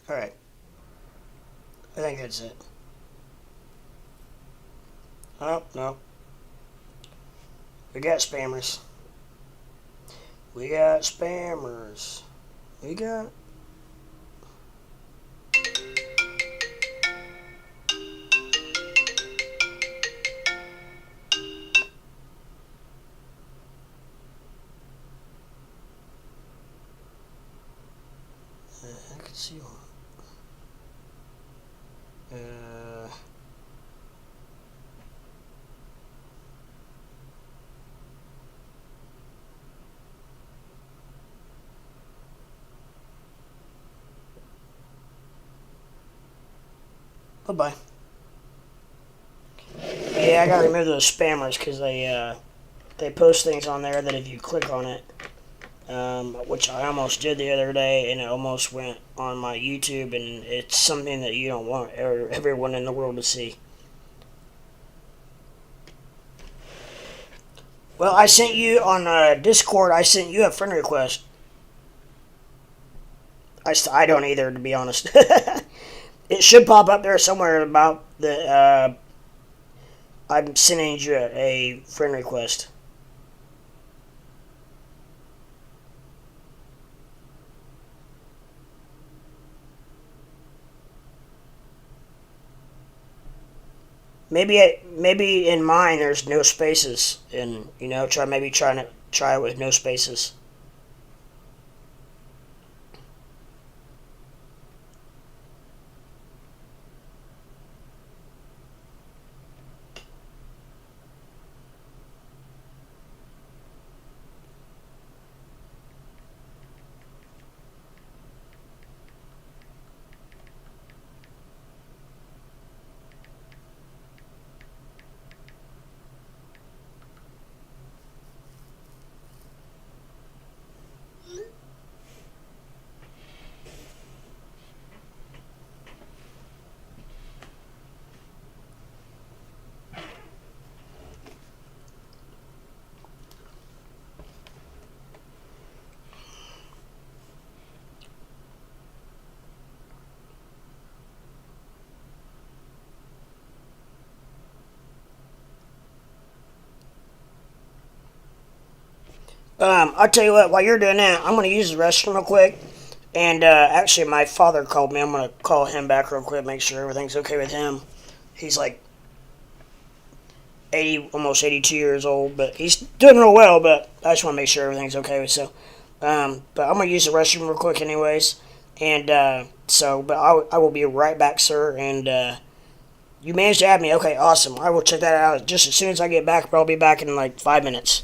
Alright. I think that's it. Oh, no. We got spammers. We got spammers. We got... I can see one. Bye-bye. Yeah, I gotta remove those spammers because they post things on there that if you click on it, which I almost did the other day, and it almost went on my YouTube, and it's something that you don't want everyone in the world to see. Well, I sent you on Discord. I sent you a friend request. I don't either, to be honest. It should pop up there somewhere about the. I'm sending you a friend request. Maybe in mine there's no spaces, and trying to try it with no spaces. I'll tell you what. While you're doing that, I'm gonna use the restroom real quick. And actually, my father called me. I'm gonna call him back real quick, make sure everything's okay with him. He's like 80, almost 82 years old, but he's doing real well. But I just want to make sure everything's okay with. So, but I'm gonna use the restroom real quick, anyways. And but I will be right back, sir. And you managed to add me. Okay, awesome. I will check that out just as soon as I get back. But I'll be back in like 5 minutes.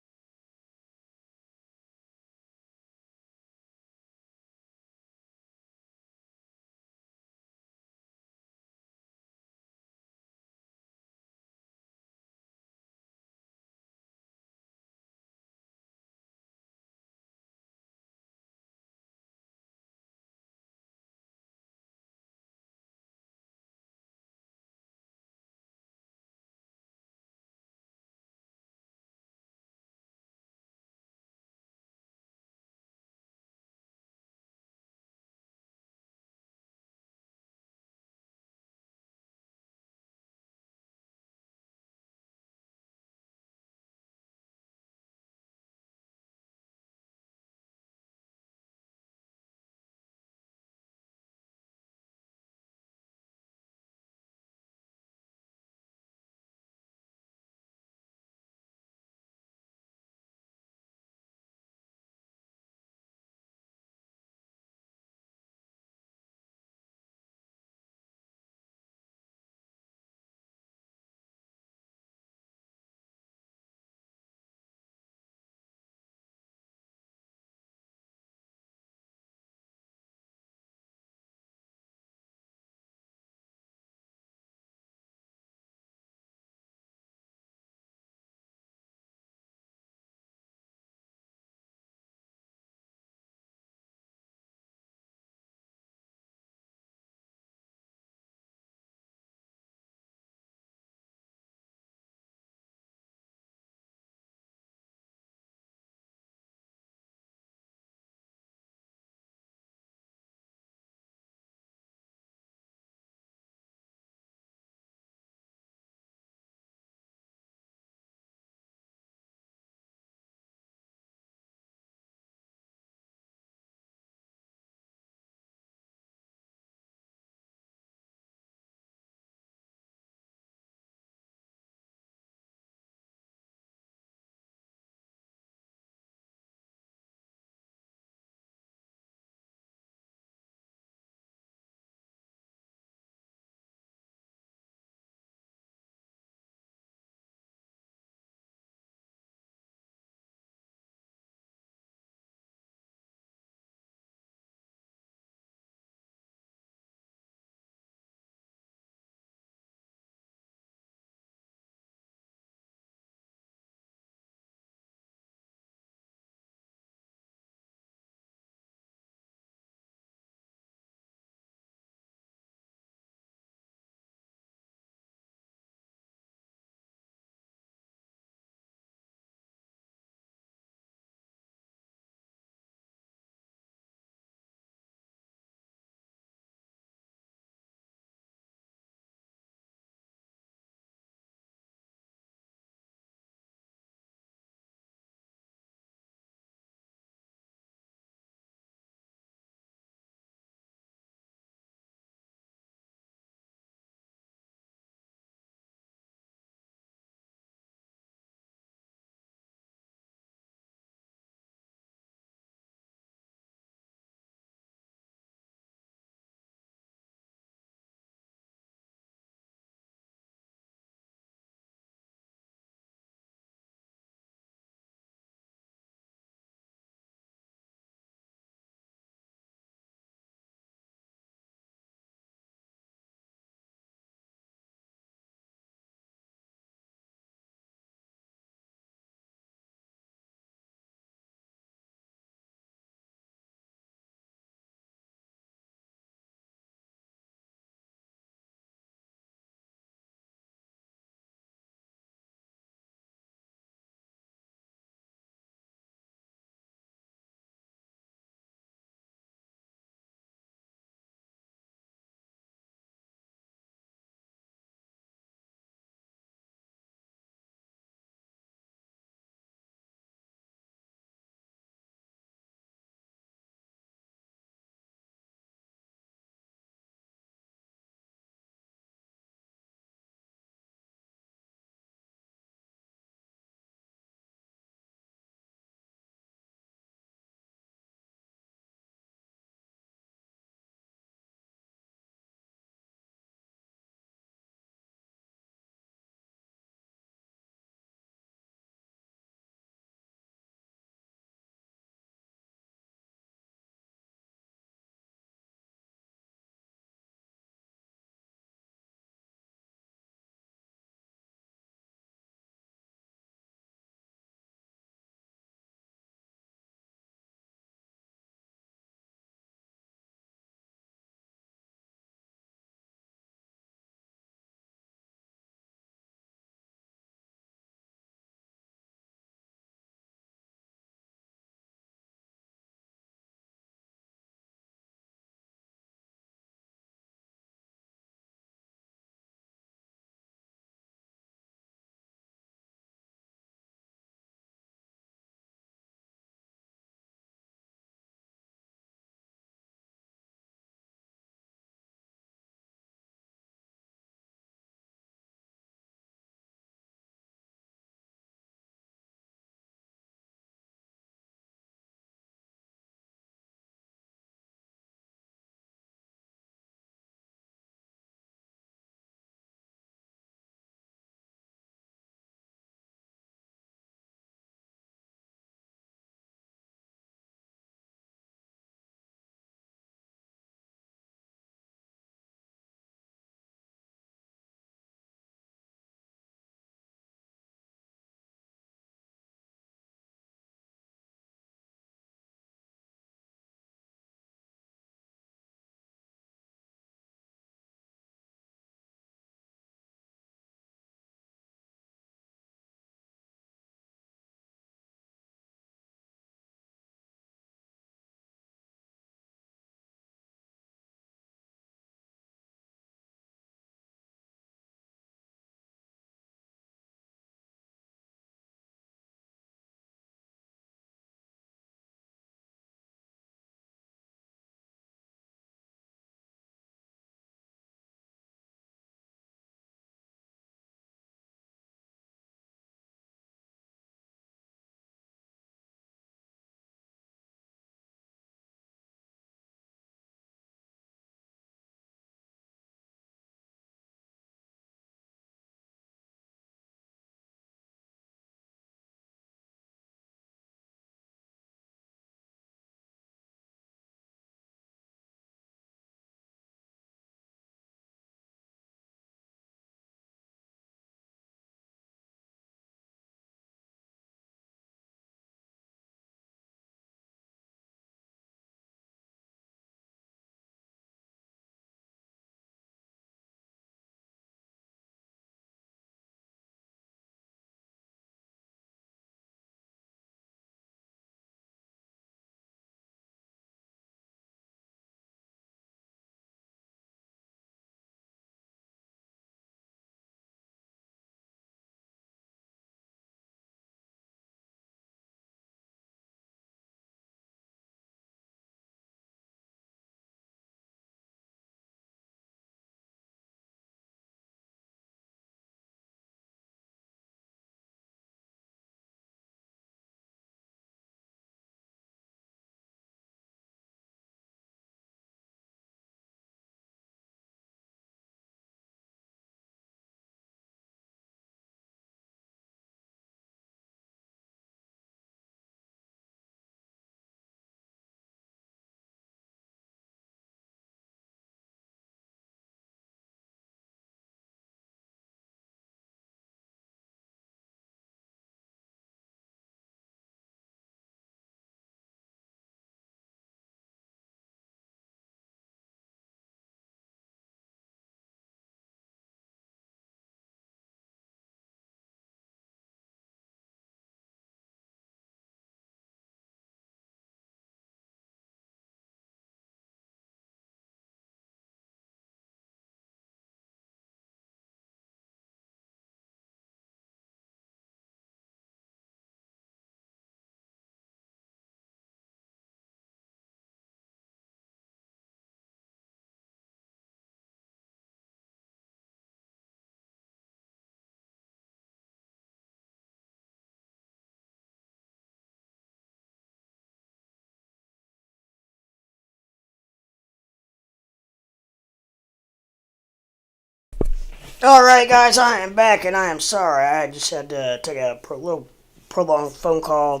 Alright, guys, I am back and I am sorry. I just had to take a little prolonged phone call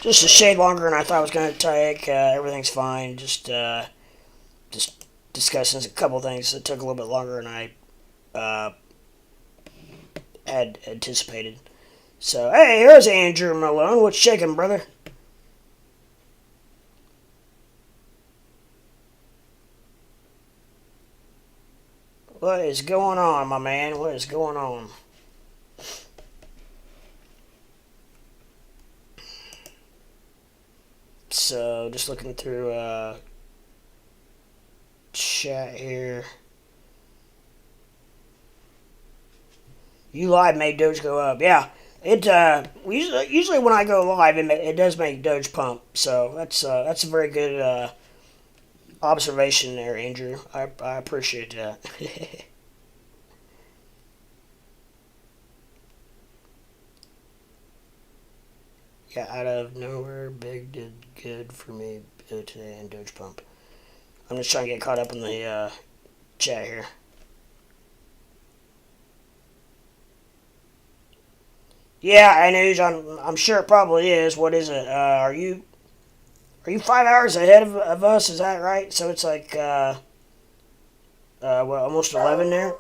just a shade longer than I thought I was going to take. Everything's fine. Just discussing a couple things that took a little bit longer than I uh, had anticipated. So, hey, here's Andrew Malone. What's shaking, brother? What is going on, my man? What is going on? So, just looking through chat here. You live made Doge go up. Yeah, usually when I go live, it does make Doge pump. So that's a very good observation there, Andrew. I appreciate that. Yeah, out of nowhere, Big did good for me today in Doge pump. I'm just trying to get caught up in the chat here. Yeah, I know. I'm sure it probably is. What is it? Are you 5 hours ahead of us? Is that right? So it's like almost 11 there.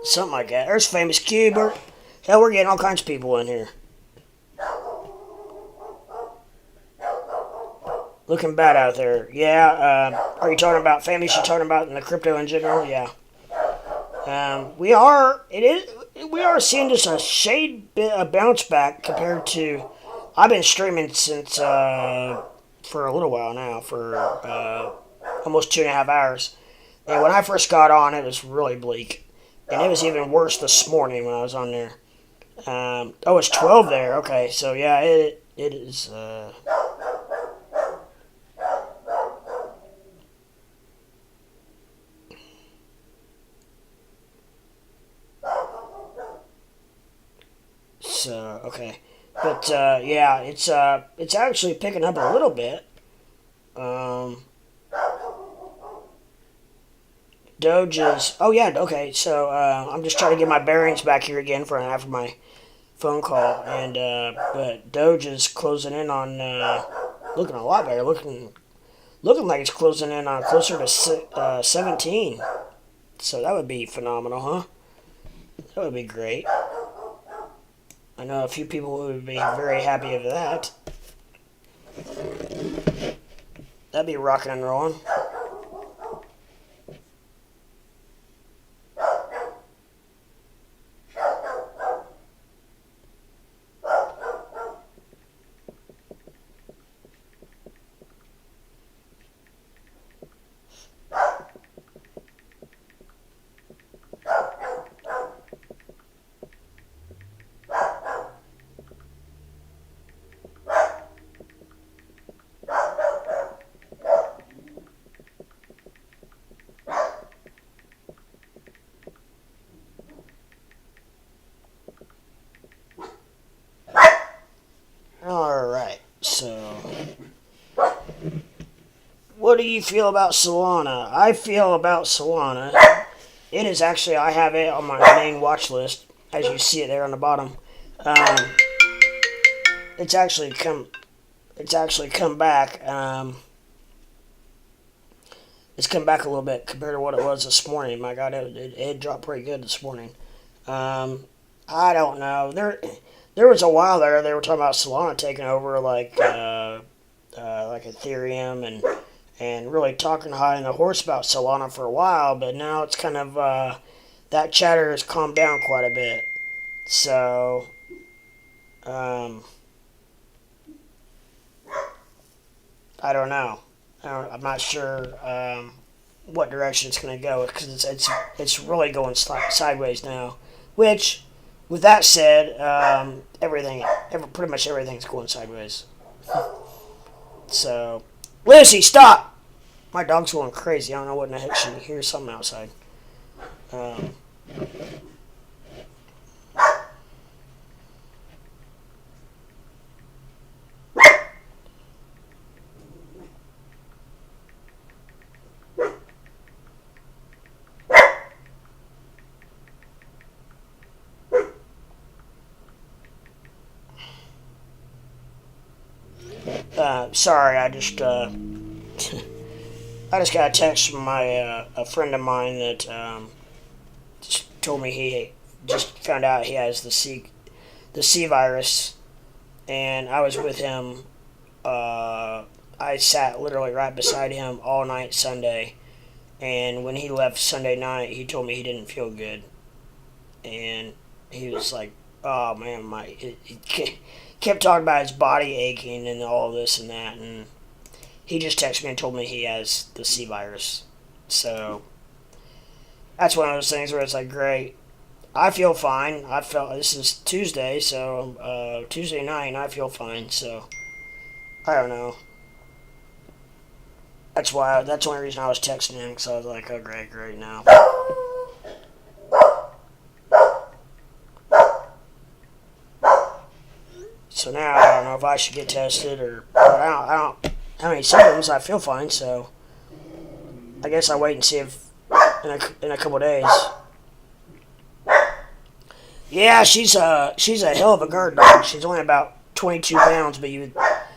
Something like that. There's famous Cuber. Hell, we're getting all kinds of people in here. Looking bad out there. Yeah. Are you talking about famous? You talking about in the crypto in general? Yeah. We are. It is. We are seeing just a shade bit a bounce back compared to. I've been streaming since for a little while now, for almost 2.5 hours. And when I first got on, it was really bleak, and it was even worse this morning when I was on there. Oh, it's 12 there. Okay, so yeah, it is. So okay, but yeah, it's actually picking up a little bit. Um, Doge is. Oh yeah, okay. So I'm just trying to get my bearings back here again for after my phone call, and but Doge is closing in on looking a lot better. Looking like it's closing in on closer to 17. So that would be phenomenal, huh? That would be great. I know a few people who would be very happy with that. That'd be rocking and rolling. Alright, so what do you feel about Solana? I feel about Solana. It is actually, I have it on my main watch list, as you see it there on the bottom. Um, it's actually come back. It's come back a little bit compared to what it was this morning. My God, it dropped pretty good this morning. I don't know. There was a while there they were talking about Solana taking over like Ethereum and really talking high on the horse about Solana for a while, but now it's kind of that chatter has calmed down quite a bit. So um, I don't know. I'm not sure what direction it's going to go because it's really going sideways now. Which, with that said, pretty much everything's going sideways. So, Lucy, stop! My dog's going crazy. I don't know what in the heck she hears something outside. Um, Sorry, I just got a text from a friend of mine that just told me he just found out he has the C virus, and I was with him. I sat literally right beside him all night Sunday, and when he left Sunday night, he told me he didn't feel good, and he was like, "Oh man, he kept talking about his body aching and all this and that," and he just texted me and told me he has the C virus. So that's one of those things where it's like, great. I feel fine. This is Tuesday, so Tuesday night, and I feel fine. So I don't know. That's the only reason I was texting him, because I was like, oh great now. So now I don't know if I should get tested or, but I don't have any symptoms. I feel fine, so I guess I'll wait and see if in a couple days. Yeah, she's a hell of a guard dog. She's only about 22 pounds, but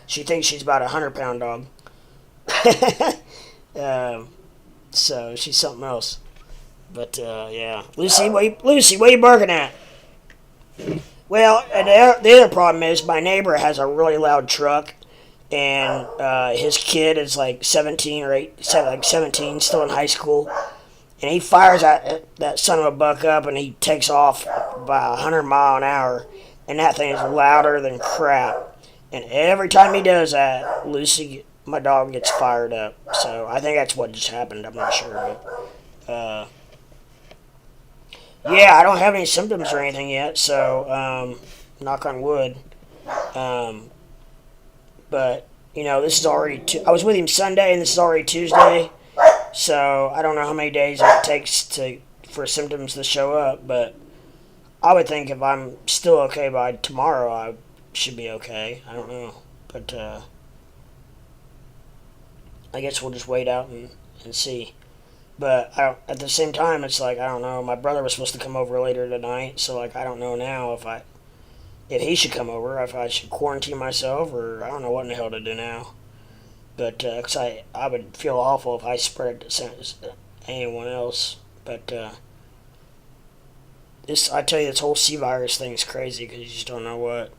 she thinks she's about a 100-pound dog. So she's something else. But yeah, Lucy, what you barking at? Well, and the other problem is my neighbor has a really loud truck, and his kid is like 17 or 17, still in high school, and he fires that son of a buck up, and he takes off by 100 mile an hour, and that thing is louder than crap. And every time he does that, Lucy, my dog, gets fired up. So I think that's what just happened. I'm not sure, but yeah, I don't have any symptoms or anything yet. So knock on wood. But this is already. I was with him Sunday, and this is already Tuesday. So I don't know how many days it takes for symptoms to show up, but I would think if I'm still okay by tomorrow, I should be okay. I don't know, but I guess we'll just wait out and see. But at the same time, it's like, I don't know. My brother was supposed to come over later tonight, so like I don't know now if he should come over, if I should quarantine myself, or I don't know what in the hell to do now. But cause I would feel awful if I spread it to anyone else. But I tell you, this whole C virus thing is crazy because you just don't know what.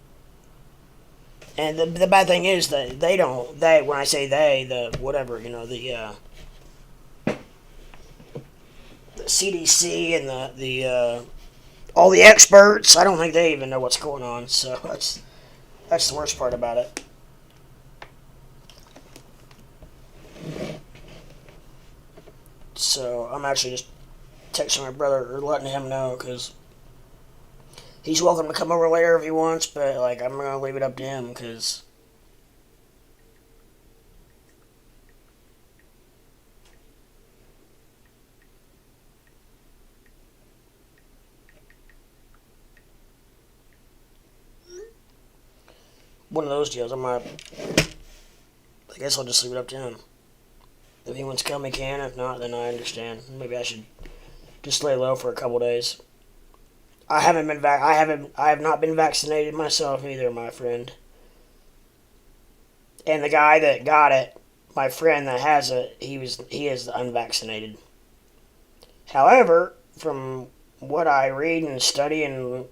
And the bad thing is that when I say the whatever, the CDC and the all the experts, I don't think they even know what's going on. So that's the worst part about it. So I'm actually just texting my brother or letting him know, because he's welcome to come over later if he wants, but like I'm gonna leave it up to him, because one of those deals. I guess I'll just leave it up to him. If he wants to come, he can. If not, then I understand. Maybe I should just lay low for a couple days. I have not been vaccinated myself either, my friend. And the guy that got it, my friend that has it, he is unvaccinated. However, from what I read and study and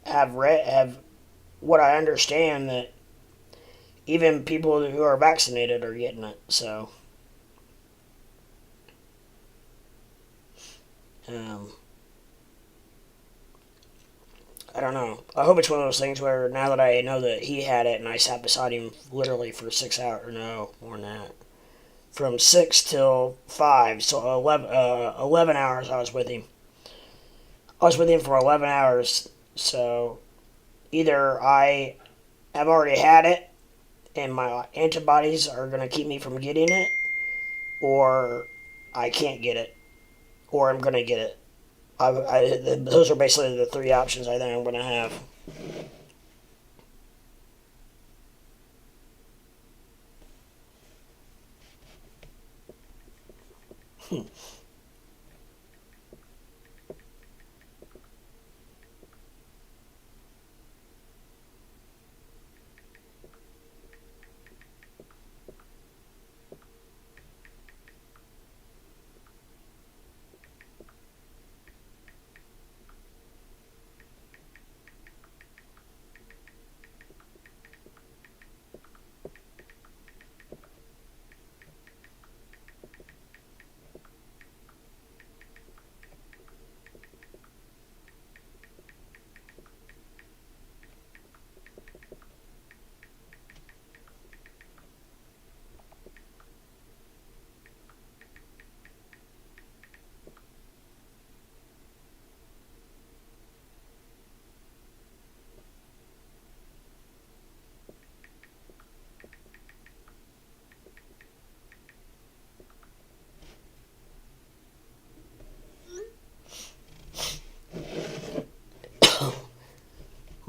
have what I understand, that even people who are vaccinated are getting it. So I don't know. I hope it's one of those things where now that I know that he had it and I sat beside him literally for 6 hours, or no, more than that, from 6 till 5, so 11 hours I was with him. I was with him for 11 hours, so either I have already had it and my antibodies are going to keep me from getting it, or I can't get it, or I'm going to get it. Those are basically the three options I think I'm going to have.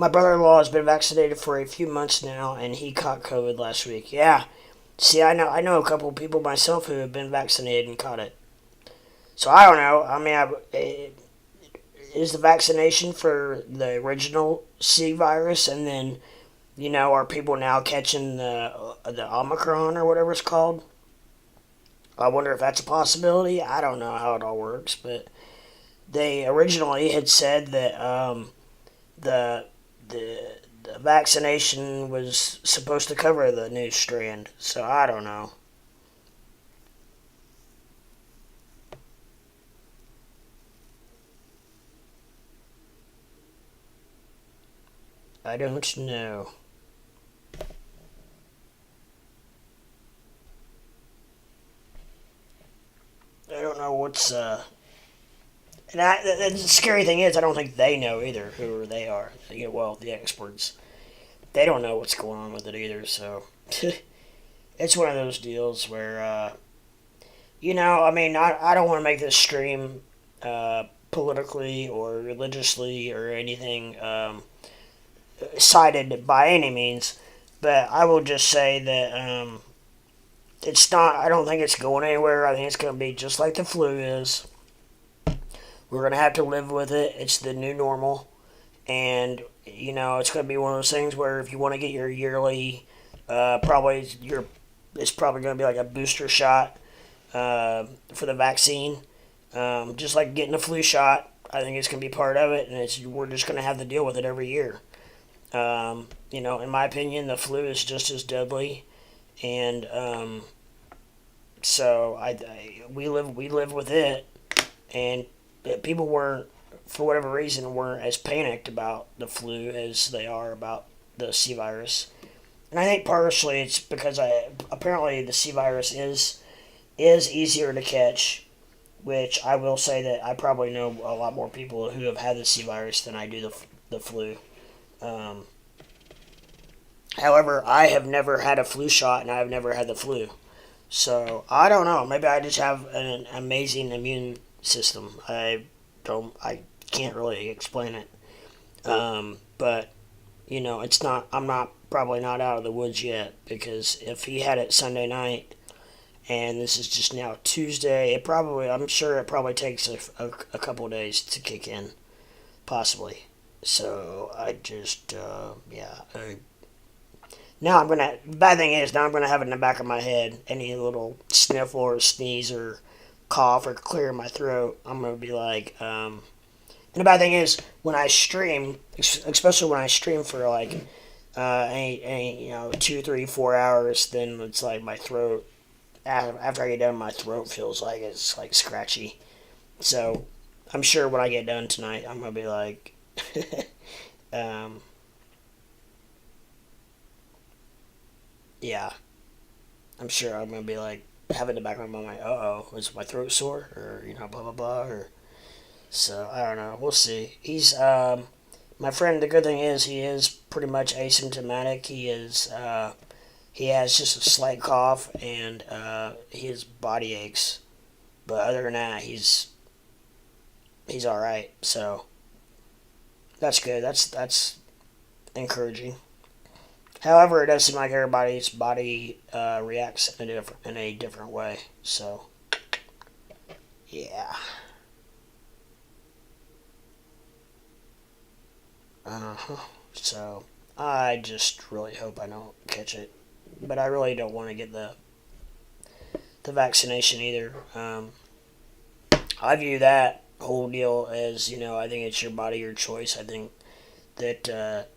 My brother-in-law has been vaccinated for a few months now, and he caught COVID last week. Yeah. See, I know a couple of people myself who have been vaccinated and caught it. So I don't know. I mean, is the vaccination for the original C virus, and then are people now catching the Omicron or whatever it's called? I wonder if that's a possibility. I don't know how it all works, but they originally had said that the the vaccination was supposed to cover the new strand. So I don't know. I don't know. I don't know what's and the scary thing is, I don't think they know either who they are. Well, the experts, they don't know what's going on with it either. So it's one of those deals where, I mean, I don't want to make this stream politically or religiously or anything sided by any means, but I will just say that it's not. I don't think it's going anywhere. I think it's going to be just like the flu is. We're going to have to live with it. It's the new normal. And, it's going to be one of those things where if you want to get your yearly, it's probably going to be like a booster shot for the vaccine. Just like getting a flu shot, I think it's going to be part of it. And we're just going to have to deal with it every year. In my opinion, the flu is just as deadly. And so we live with it. And people weren't, for whatever reason, weren't as panicked about the flu as they are about the C virus. And I think partially it's because apparently the C virus is easier to catch, which I will say that I probably know a lot more people who have had the C virus than I do the flu. However, I have never had a flu shot and I've never had the flu. So I don't know. Maybe I just have an amazing immune system. I can't really explain it. But it's not. I'm not probably not out of the woods yet, because if he had it Sunday night, and this is just now Tuesday, I'm sure it probably takes a couple days to kick in, possibly. So I just now I'm gonna. Bad thing is, now I'm gonna have it in the back of my head. Any little sniffle or sneeze or cough or clear my throat, I'm gonna be like. And the bad thing is, when I stream, especially when I stream for like any 2, 3, 4 hours, then it's like my throat. After I get done, my throat feels like it's like scratchy. So I'm sure when I get done tonight, I'm gonna be like. Yeah, I'm sure I'm gonna be like having the background of my mind. Is my throat sore, or blah blah blah, or so I don't know. We'll see. He's my friend. The good thing is he is pretty much asymptomatic. He has just a slight cough and his body aches, but other than that, he's all right. So that's good. That's encouraging. However, it does seem like everybody's body reacts in a different way. So, yeah. So, I just really hope I don't catch it. But I really don't want to get the vaccination either. I view that whole deal as, I think it's your body, your choice. I think that...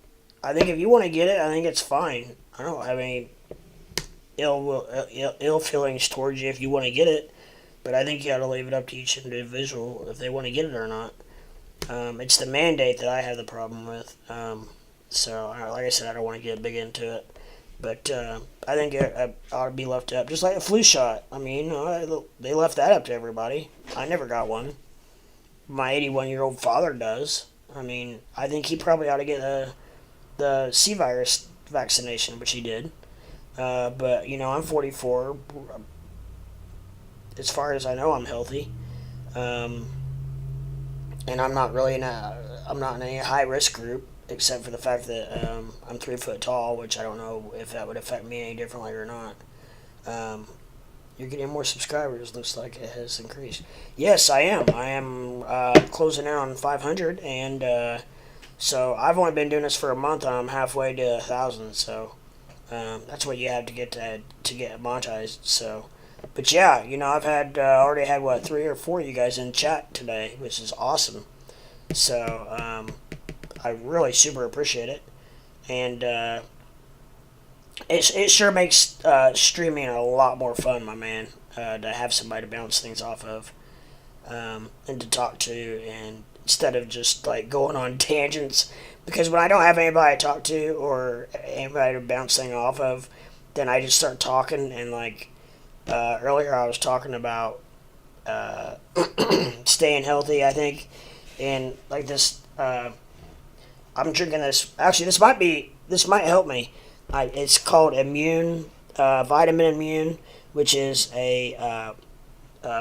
I think if you want to get it, I think it's fine. I don't have any ill feelings towards you if you want to get it, but I think you got to leave it up to each individual if they want to get it or not. It's the mandate that I have the problem with. So, like I said, I don't want to get big into it, but I think it ought to be left up, just like a flu shot. I mean, they left that up to everybody. I never got one. My 81-year-old father does. I mean, I think he probably ought to get the C virus vaccination, which he did. But I'm 44. As far as I know, I'm healthy, and I'm not really I'm not in any high risk group. except for the fact that I'm 3 foot tall, which I don't know if that would affect me any differently or not. Um, you're getting more subscribers. Looks like it has increased. Yes, I am. I am closing in on 500, and so I've only been doing this for a month, and I'm halfway to 1,000. So that's what you have to get to get monetized. So, but yeah, I've had already had what 3 or 4 of you guys in chat today, which is awesome. So I really super appreciate it, and it sure makes streaming a lot more fun, my man. To have somebody to bounce things off of, and to talk to, and instead of just like going on tangents. Because when I don't have anybody to talk to or anybody to bounce things off of, then I just start talking. And like earlier, I was talking about staying healthy, I think, and like this. I'm drinking this. Actually, this might help me. It's called Vitamin Immune, which is a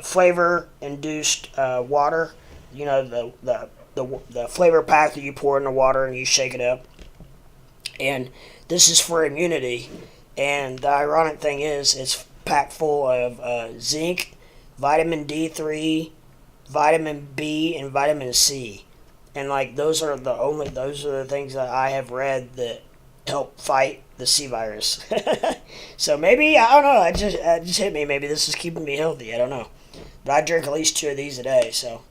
flavor induced water. The flavor pack that you pour in the water and you shake it up. And this is for immunity. And the ironic thing is, it's packed full of zinc, vitamin D3, vitamin B, and vitamin C. And like those are the things that I have read that help fight the C virus. So maybe I don't know. It just hit me. Maybe this is keeping me healthy. I don't know. But I drink at least 2 of these a day. So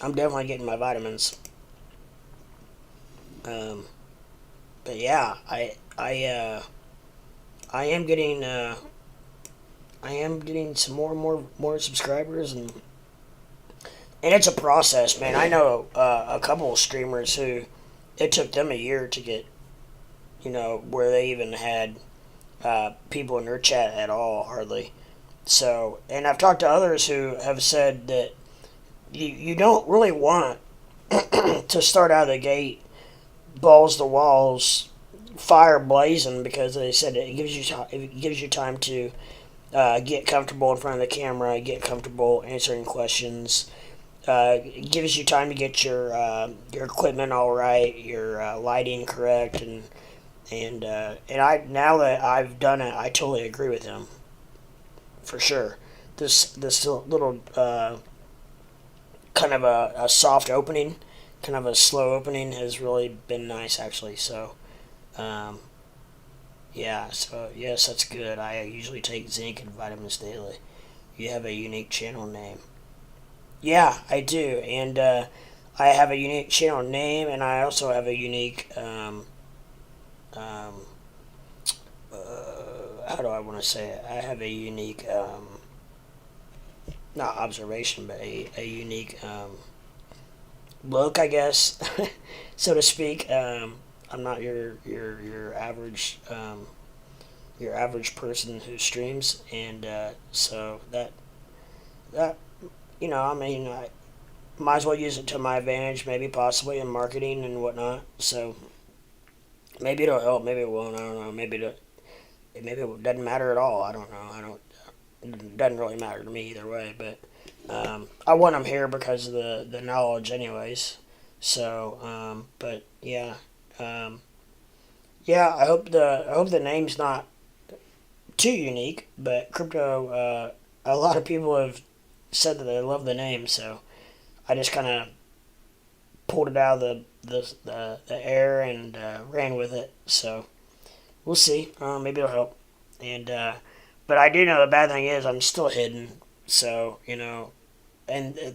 I'm definitely getting my vitamins. But yeah, I am getting some more and more subscribers, and it's a process, man. I know a couple of streamers who it took them a year to get, where they even had people in their chat at all, hardly. So, and I've talked to others who have said that you don't really want to start out of the gate balls to walls, fire blazing, because they said it gives you time to get comfortable in front of the camera, get comfortable answering questions. It gives you time to get your equipment all right, your lighting correct, and I, now that I've done it, I totally agree with him, for sure. This little kind of a soft opening, kind of a slow opening, has really been nice, actually. So, yeah. So yes, that's good. I usually take zinc and vitamins daily. You have a unique channel name. Yeah, I do, and I have a unique channel name, and I also have a unique how do I want to say it? I have a unique not observation, but a unique look, I guess, so to speak. I'm not your average person who streams, and so that I mean, I might as well use it to my advantage, maybe possibly in marketing and whatnot. So maybe it'll help, maybe it won't. I don't know. Maybe it doesn't matter at all. I don't know. It doesn't really matter to me either way. But I want them here because of the knowledge, anyways. So, but yeah, yeah. I hope the name's not too unique. But crypto, a lot of people have said that they love the name, so I just kind of pulled it out of the air and ran with it. So we'll see. Maybe it'll help. And but I do know the bad thing is I'm still hidden. So and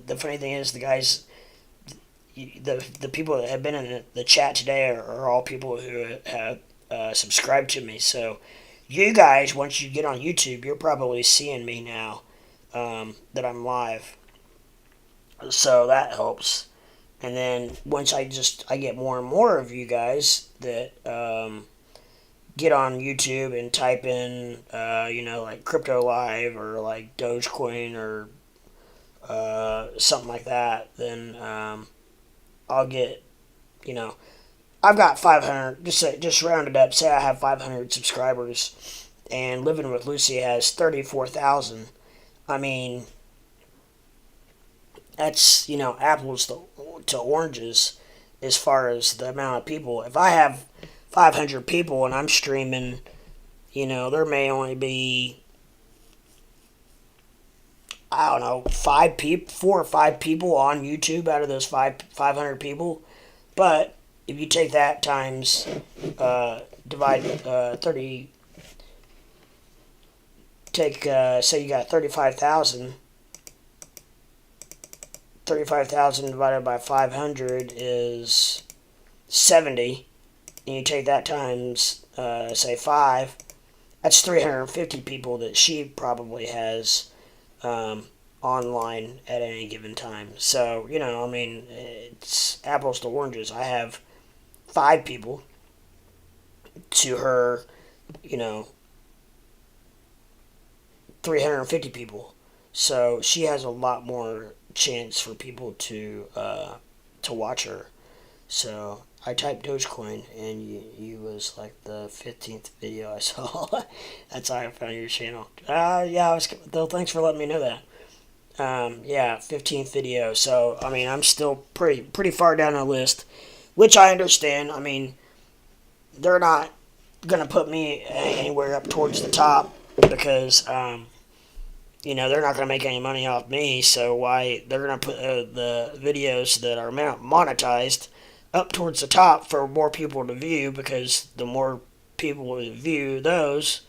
the funny thing is the guys, the people that have been in the chat today are all people who have subscribed to me. So you guys, once you get on YouTube, you're probably seeing me now. That I'm live, so that helps. And then once I get more and more of you guys that get on YouTube and type in like crypto live or like Dogecoin or something like that, then I'll get I've got 500. Just round it up. Say I have 500 subscribers, and Living with Lucy has 34,000. I mean, That's, apples to oranges as far as the amount of people. If I have 500 people and I'm streaming, there may only be, I don't know, 4 or 5 people on YouTube out of those 500 people. But if you take that times, divide 30, say you got 35,000. 35,000 divided by 500 is 70. And you take that times, say, 5. That's 350 people that she probably has online at any given time. So, it's apples to oranges. I have 5 people to her, 350 people. So she has a lot more chance for people to watch her. So I typed Dogecoin, and you was like the 15th video I saw. That's how I found your channel. Yeah, though. Thanks for letting me know that. Yeah, 15th video. So I'm still pretty far down the list, which I understand. They're not gonna put me anywhere up towards the top because they're not going to make any money off me, so why they're going to put the videos that are monetized up towards the top for more people to view, because the more people view those,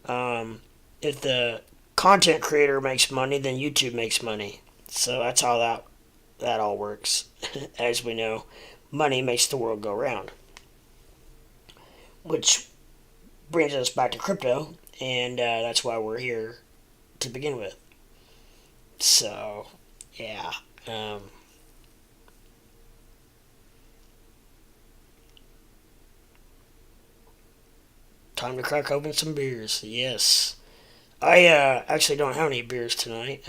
if the content creator makes money, then YouTube makes money. So that's how that all works. As we know, money makes the world go round. Which brings us back to crypto, and that's why we're here to begin with. So, yeah. Time to crack open some beers. Yes. I actually don't have any beers tonight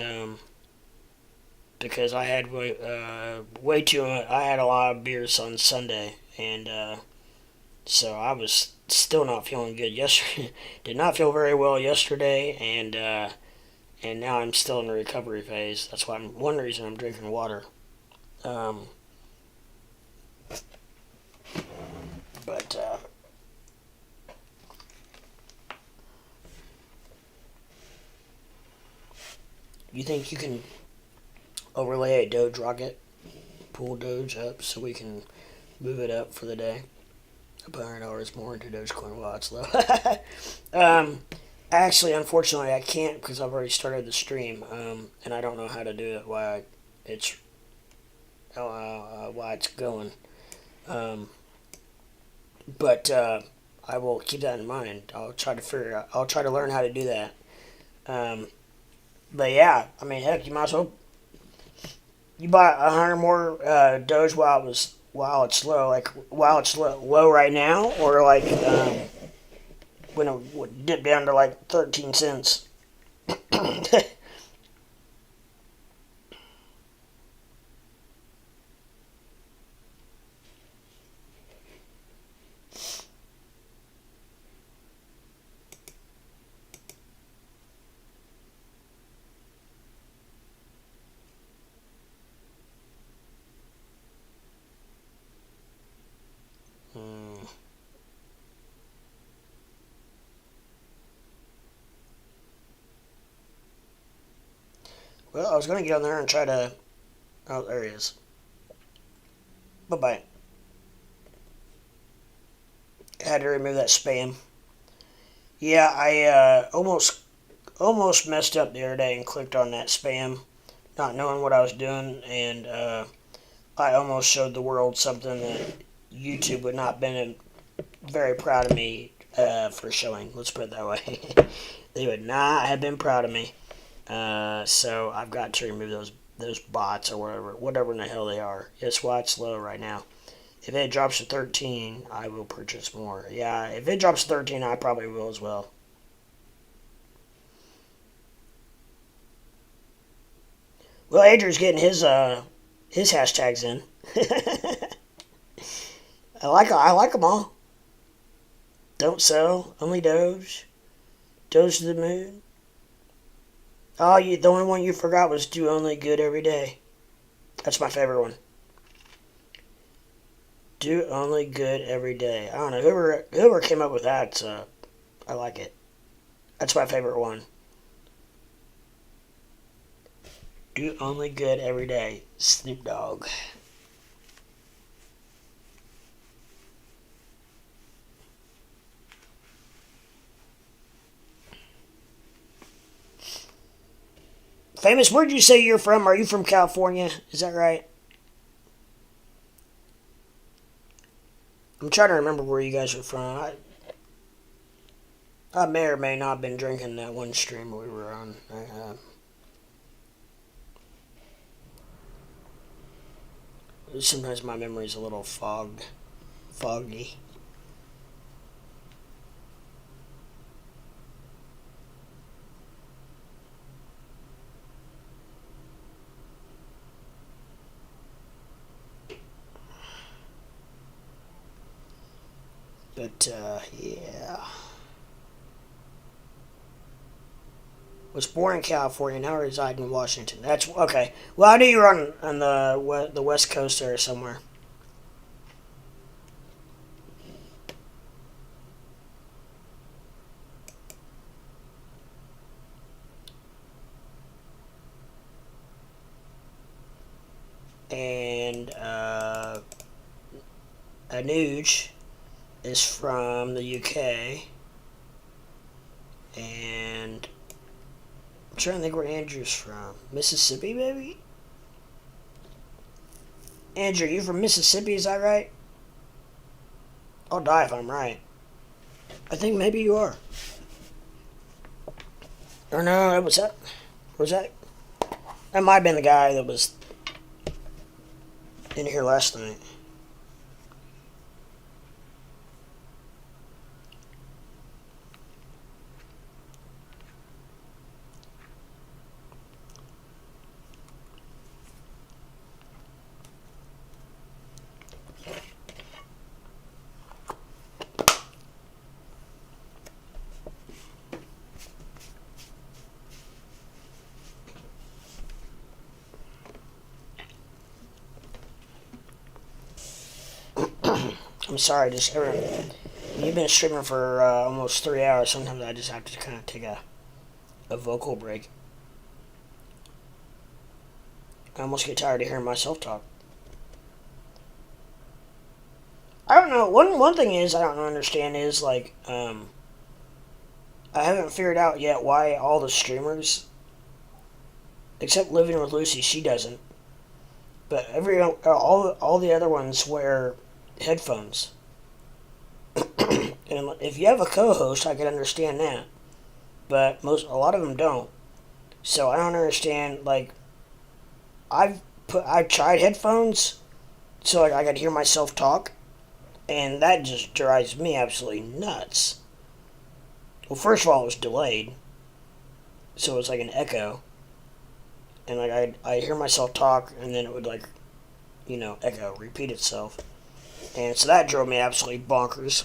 because I had way too much. I had a lot of beers on Sunday, and so I was still not feeling good yesterday. Did not feel very well yesterday, and now I'm still in the recovery phase. That's why one reason I'm drinking water. But you think you can overlay a Doge rocket, pull Doge up so we can move it up for the day? $100 more into Dogecoin while it's low. Actually, unfortunately, I can't because I've already started the stream, and I don't know how to do it while it's going. But I will keep that in mind. I'll try to learn how to do that. But yeah, heck, you might as well. You buy 100 more Doge while it's low, like while it's low right now, or like when it would dip down to like 13 cents. Well, I was going to get on there and try to... Oh, there he is. Bye-bye. I had to remove that spam. Yeah, I almost messed up the other day and clicked on that spam, not knowing what I was doing, and I almost showed the world something that YouTube would not have been very proud of me for showing. Let's put it that way. They would not have been proud of me. So I've got to remove those bots or whatever in the hell they are. It's why it's low right now. If it drops to 13, I will purchase more. Yeah, if it drops to 13, I probably will as well. Well, Adrian's getting his hashtags in. I like them all. Don't sell, only Doge. Doge to the moon. Oh, the only one you forgot was "Do Only Good Every Day." That's my favorite one. Do only good every day. I don't know whoever came up with that. I like it. That's my favorite one. Do only good every day. Snoop Dogg. Famous, where'd you say you're from? Are you from California? Is that right? I'm trying to remember where you guys are from. I may or may not have been drinking that one stream we were on. Sometimes my memory's a little foggy. But yeah, was born in California, now reside in Washington. That's okay. Well, I knew you were on the West Coast there somewhere. And Anuj is from the UK, and I'm trying to think where Andrew's from. Mississippi, maybe? Andrew, you from Mississippi, is that right? I'll die if I'm right. I think maybe you are. Or no, was that? That might have been the guy that was in here last night. I'm sorry, you've been streaming for almost 3 hours. Sometimes I just have to kind of take a vocal break. I almost get tired of hearing myself talk. I don't know. One thing is I don't understand is like I haven't figured out yet why all the streamers, except Living with Lucy, she doesn't. But all the other ones wear headphones. And if you have a co-host, I can understand that, but a lot of them don't. So I don't understand. Like, I've tried headphones, so like I could hear myself talk, and that just drives me absolutely nuts. Well, first of all, it was delayed, so it was like an echo, and like I hear myself talk, and then it would like, echo, repeat itself, and so that drove me absolutely bonkers.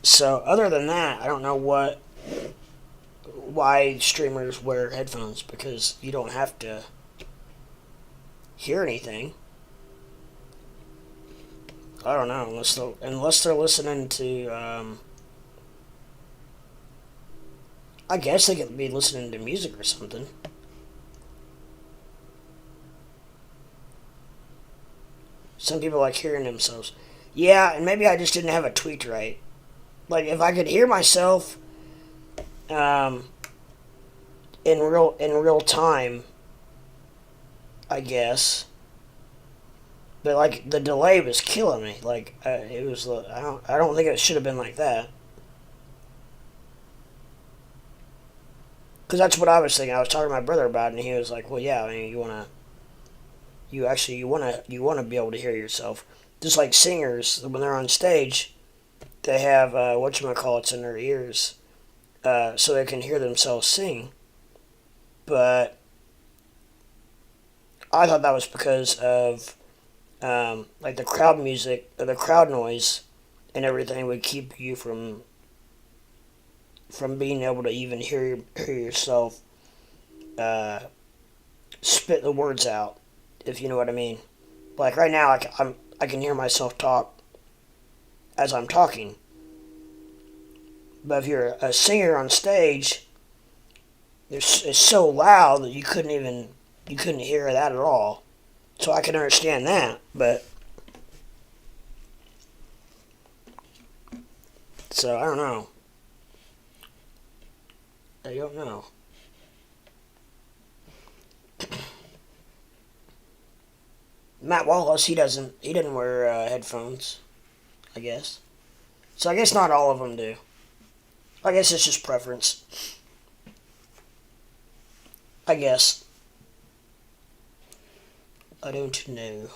So other than that, I don't know why streamers wear headphones, because you don't have to hear anything. I don't know, unless they're listening to I guess they could be listening to music or something. Some people like hearing themselves. Yeah, and maybe I just didn't have it tweaked right. Like if I could hear myself in real time, I guess. But like the delay was killing me. Like it was. I don't think it should have been like that. Because that's what I was thinking. I was talking to my brother about it, and he was like, "Well, yeah. I mean, you wanna be able to hear yourself. Just like singers when they're on stage, they have whatchamacallits in their ears, so they can hear themselves sing. But I thought that was because of like the crowd music, or the crowd noise, and everything would keep you from from being able to even hear yourself spit the words out, if you know what I mean. Like right now, I can hear myself talk as I'm talking. But if you're a singer on stage, it's so loud that you couldn't hear that at all. So I can understand that, but so I don't know. I don't know. Matt Wallace, he didn't wear headphones, I guess. So I guess not all of them do. I guess it's just preference. I guess. I don't know.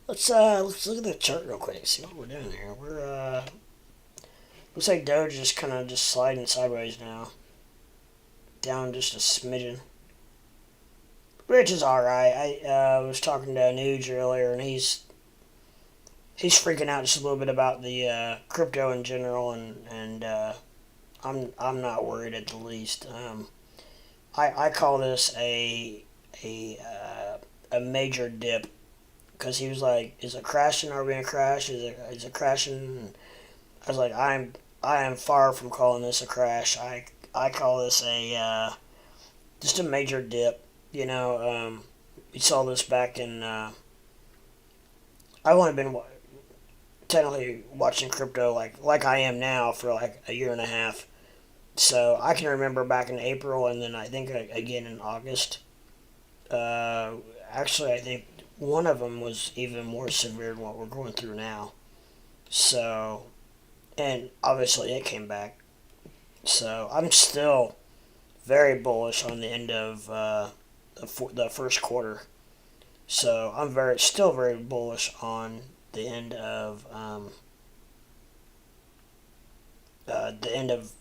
Let's look at the chart real quick. See what we're doing here. We're looks like Doge is kind of just sliding sideways now, down just a smidgen, which is all right. I was talking to Nuge earlier, and he's freaking out just a little bit about the crypto in general, and I'm not worried at the least. I call this a major dip, because he was like, "Is it crashing? Are we gonna crash? Is it crashing?" And I was like, I am far from calling this a crash. I call this a just a major dip. You know, we saw this back in. I've only been technically watching crypto like I am now for like a year and a half. So I can remember back in April, and then I think again in August. Actually, I think one of them was even more severe than what we're going through now. So, and obviously it came back. So I'm still very bullish on the end of the first quarter. So I'm still very bullish on the end of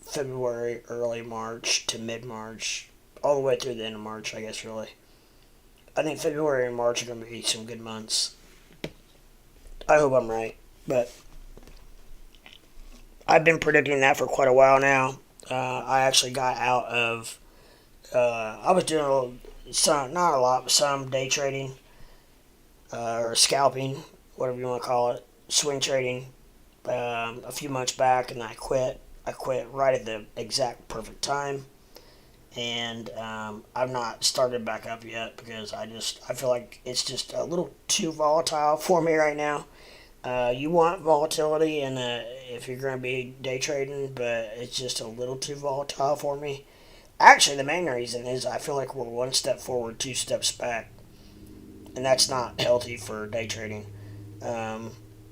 February, early March to mid March, all the way through the end of March, I guess. Really, I think February and March are going to be some good months. I hope I'm right, but I've been predicting that for quite a while now. I actually got out of. I was doing not a lot, but some day trading or scalping, whatever you want to call it, swing trading. A few months back, and I quit. I quit right at the exact perfect time, and I've not started back up yet because I feel like it's just a little too volatile for me right now. You want volatility, and if you're going to be day trading, but it's just a little too volatile for me. Actually, the main reason is I feel like we're one step forward, two steps back, and that's not healthy for day trading.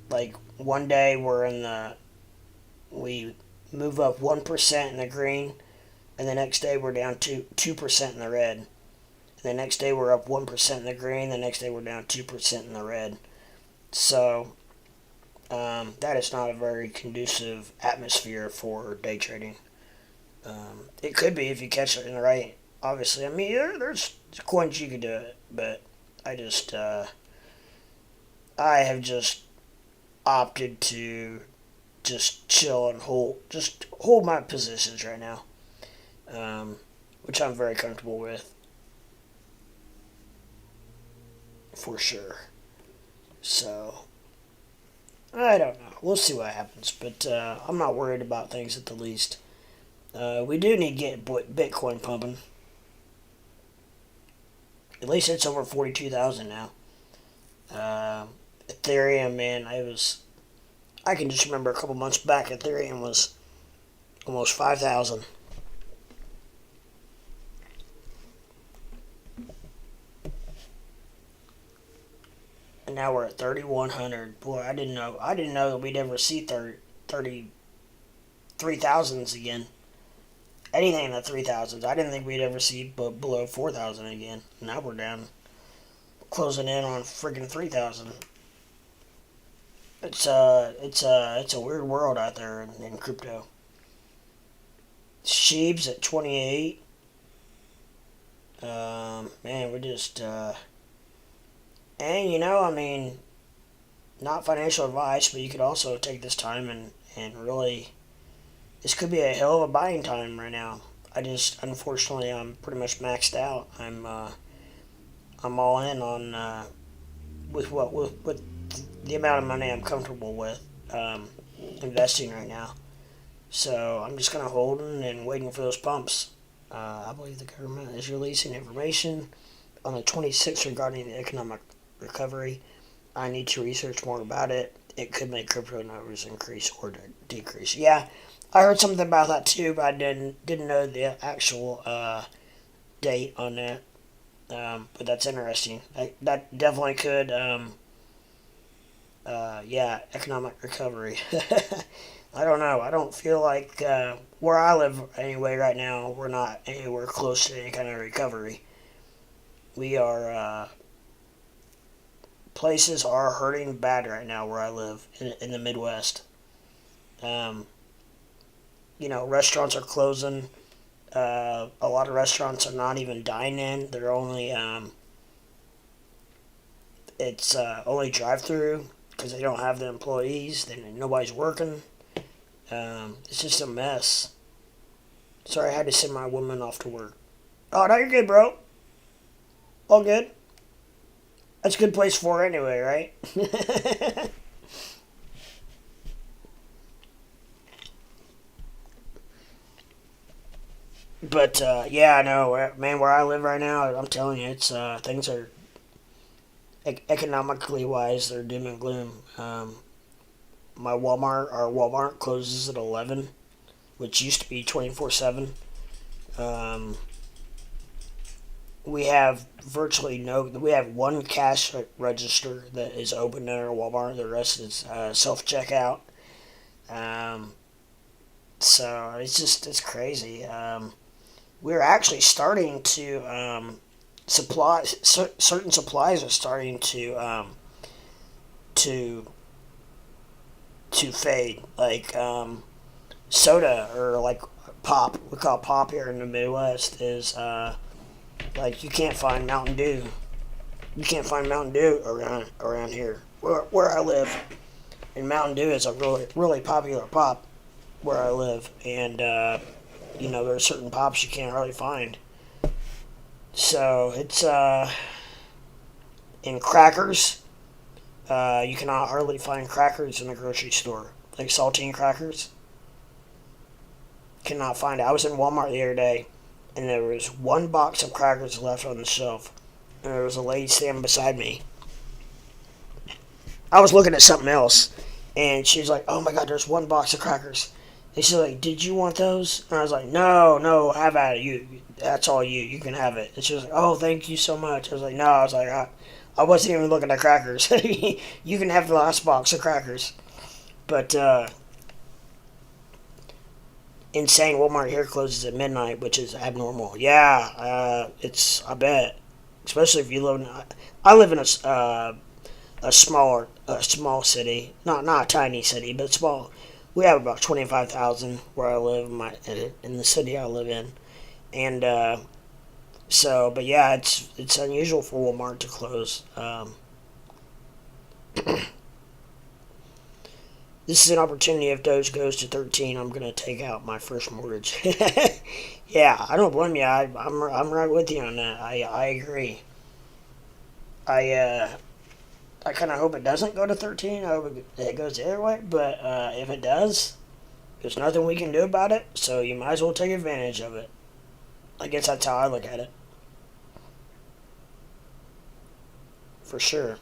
Like one day we move up 1% in the green, and the next day we're down 2% in the red. And the next day we're up 1% in the green, the next day we're down 2% in the red. So that is not a very conducive atmosphere for day trading. It could be if you catch it in the right. Obviously, I mean, there's coins you could do it, but I have just opted to just chill and hold my positions right now, which I'm very comfortable with, for sure. So I don't know. We'll see what happens, but I'm not worried about things at the least. We do need to get Bitcoin pumping. At least it's over 42,000 now. Ethereum, man, I can just remember a couple months back, Ethereum was almost 5,000. And now we're at 3,100. Boy, I didn't know that we'd ever see 3,000s again. Anything in the 3,000s. I didn't think we'd ever see below 4,000 again. Now we're down, closing in on friggin' 3,000. It's a weird world out there in crypto. Sheeb's at 28. Man, we're just and I mean, not financial advice, but you could also take this time and really, this could be a hell of a buying time right now. Unfortunately, I'm pretty much maxed out. I'm all in on with the amount of money I'm comfortable with investing right now. So I'm just kind of holding and waiting for those pumps. I believe the government is releasing information on the 26th regarding the economic recovery. I need to research more about it. It could make crypto numbers increase or decrease. Yeah, I heard something about that too, but I didn't know the actual date on that. But that's interesting. That definitely could. Yeah, economic recovery. I don't know. I don't feel like where I live anyway right now, we're not anywhere close to any kind of recovery. We are places are hurting bad right now where I live in the Midwest. Restaurants are closing. A lot of restaurants are not even dine-in. They're only it's only drive-through because they don't have the employees. Then nobody's working. It's just a mess. Sorry, I had to send my woman off to work. Oh, no, you're good, bro. All good. That's a good place for her anyway, right? But yeah, I know, man. Where I live right now, I'm telling you, it's things are economically wise, they're doom and gloom. Our Walmart closes at 11, which used to be 24/7. Um, we have virtually no. We have one cash register that is open at our Walmart. The rest is self checkout. Um, so it's crazy. We're actually starting to certain supplies are starting to to fade, like soda or like pop. We call it pop here in the Midwest is like you can't find Mountain Dew. You can't find Mountain Dew around here where I live. And Mountain Dew is a really popular pop where I live, and there are certain pops you can't hardly find. So it's in crackers. You cannot hardly find crackers in the grocery store, like saltine crackers. Cannot find it. I was in Walmart the other day, and there was one box of crackers left on the shelf, and there was a lady standing beside me. I was looking at something else, and she was like, "Oh my God, there's one box of crackers." And she's like, "Did you want those?" And I was like, "No, have at it. That's all you. You can have it." And she was like, "Oh, thank you so much." I was like, "No." I was like, I wasn't even looking at crackers. You can have the last box of crackers. But insane. Walmart here closes at midnight, which is abnormal. Yeah, I bet, especially if you live in. I live in a small city, not a tiny city, but small. We have about 25,000 where I live in the city I live in, and but yeah, it's unusual for Walmart to close. This is an opportunity. If Doge goes to 13, I'm gonna take out my first mortgage. Yeah, I don't blame you. I'm right with you on that. I agree. I I kind of hope it doesn't go to 13. I hope it goes the other way. But if it does, there's nothing we can do about it. So you might as well take advantage of it. I guess that's how I look at it. For sure.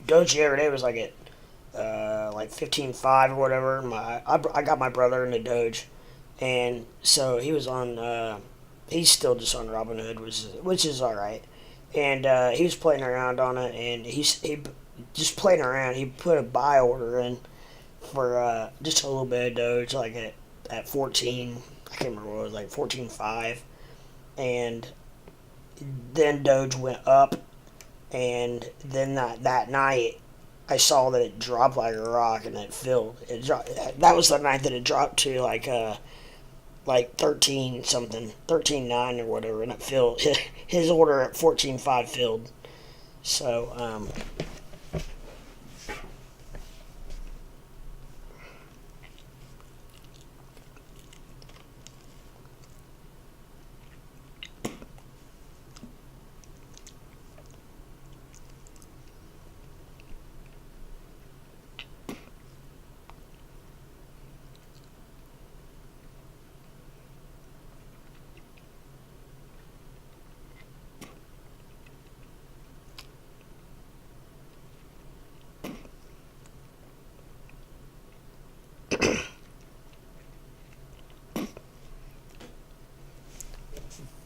Doge the other day was like at like 15.5 or whatever. I got my brother into Doge, and so he was on. He's still just on Robinhood, which is all right. And he was playing around on it, and he just playing around. He put a buy order in for just a little bit of Doge, like at 14. I can't remember what it was, like 14.5, and then Doge went up, and then that night I saw that it dropped like a rock, and it filled. That was the night that it dropped to like 13 something, 13.9 or whatever, and it filled. His order at 14.5 filled. So,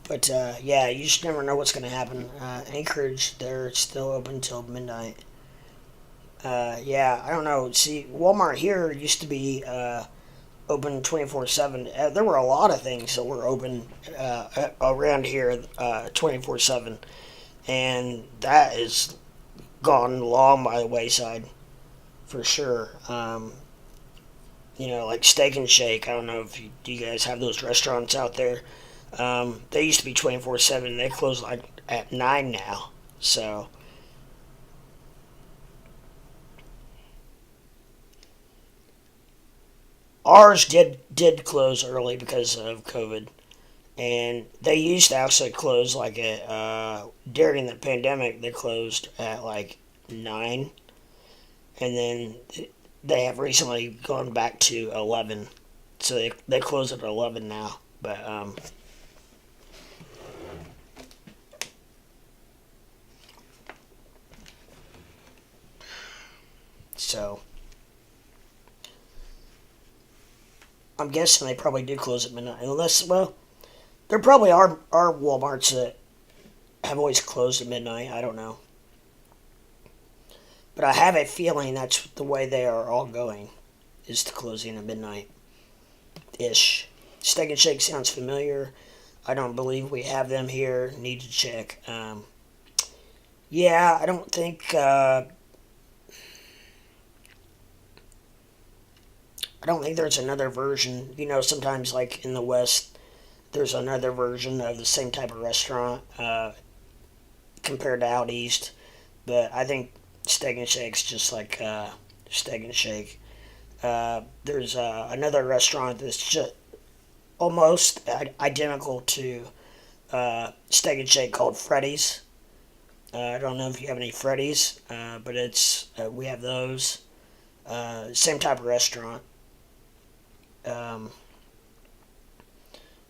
but yeah, you just never know what's going to happen. Anchorage, they're still open till midnight. Yeah, I don't know. See, Walmart here used to be open 24/7. There were a lot of things that were open around here 24/7, and that is gone long by the wayside for sure. Like Steak and Shake. I don't know if do you guys have those restaurants out there. They used to be 24/7. They close like at 9 now. So ours did close early because of COVID, and they used to actually close like at during the pandemic. They closed at like 9, and then they have recently gone back to 11. So they close at 11 now. But so I'm guessing they probably did close at midnight. Unless, well, there probably are Walmarts that have always closed at midnight. I don't know. But I have a feeling that's the way they are all going, is to closing at midnight ish. Steak and Shake sounds familiar. I don't believe we have them here. Need to check. Yeah, I don't think. I don't think there's another version. Sometimes like in the West, there's another version of the same type of restaurant compared to out east. But I think Steak and Shake's just like Steak and Shake. There's another restaurant that's just almost identical to Steak and Shake called Freddy's. I don't know if you have any Freddy's, but we have those. Same type of restaurant. Um,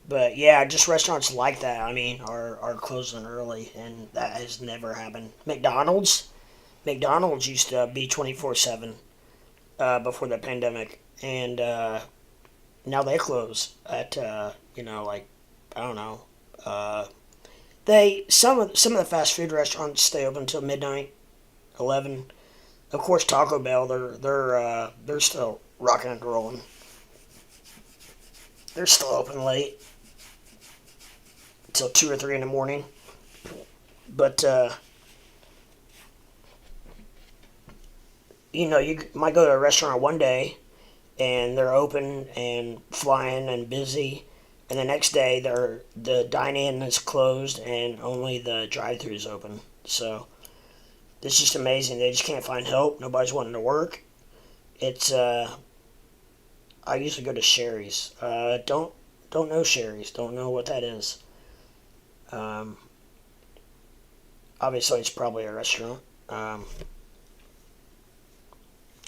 but yeah, just restaurants like that. I mean, are closing early, and that has never happened. McDonald's used to be 24/7 before the pandemic, and now they close at like I don't know. They some of the fast food restaurants stay open until midnight, 11. Of course, Taco Bell they're still rocking and rolling. They're still open late until 2 or 3 in the morning. But you might go to a restaurant one day and they're open and flying and busy, and the next day the dine-in is closed and only the drive-thru is open. So it's just amazing. They just can't find help. Nobody's wanting to work. It's I usually go to Sherry's. Don't know Sherry's. Don't know what that is. Um, Obviously, it's probably a restaurant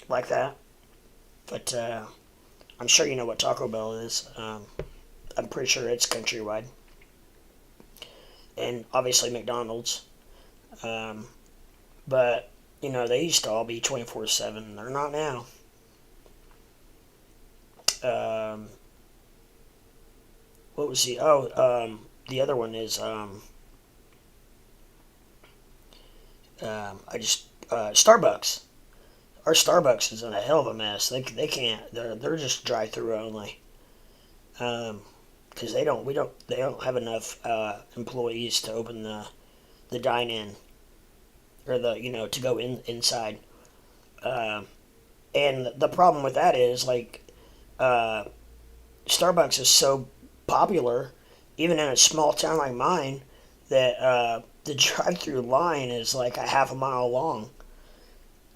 like that. But I'm sure you know what Taco Bell is. I'm pretty sure it's countrywide. And obviously McDonald's. Um, but, they used to all be 24/7. They're not now. Um, what was the other one is, I just, Starbucks. Our Starbucks is in a hell of a mess. They can't, they're just drive through only. Because they don't have enough employees to open the dine in, or to go inside. Um, and the problem with that is like uh, Starbucks is so popular, even in a small town like mine, that the drive-through line is like a half a mile long.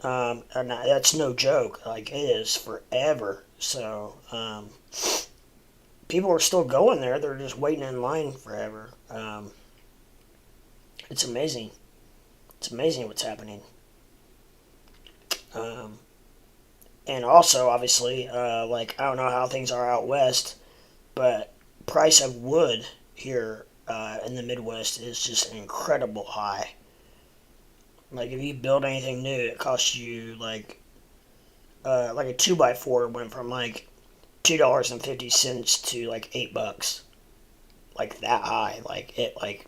And that's no joke. Like, it is forever. So, people are still going there. They're just waiting in line forever. It's amazing. It's amazing what's happening. Um, and also, obviously, like, I don't know how things are out west, but price of wood here in the Midwest is just an incredible high. Like, if you build anything new, it costs you like a 2x4 went from like $2.50 to like $8, like that high, like it like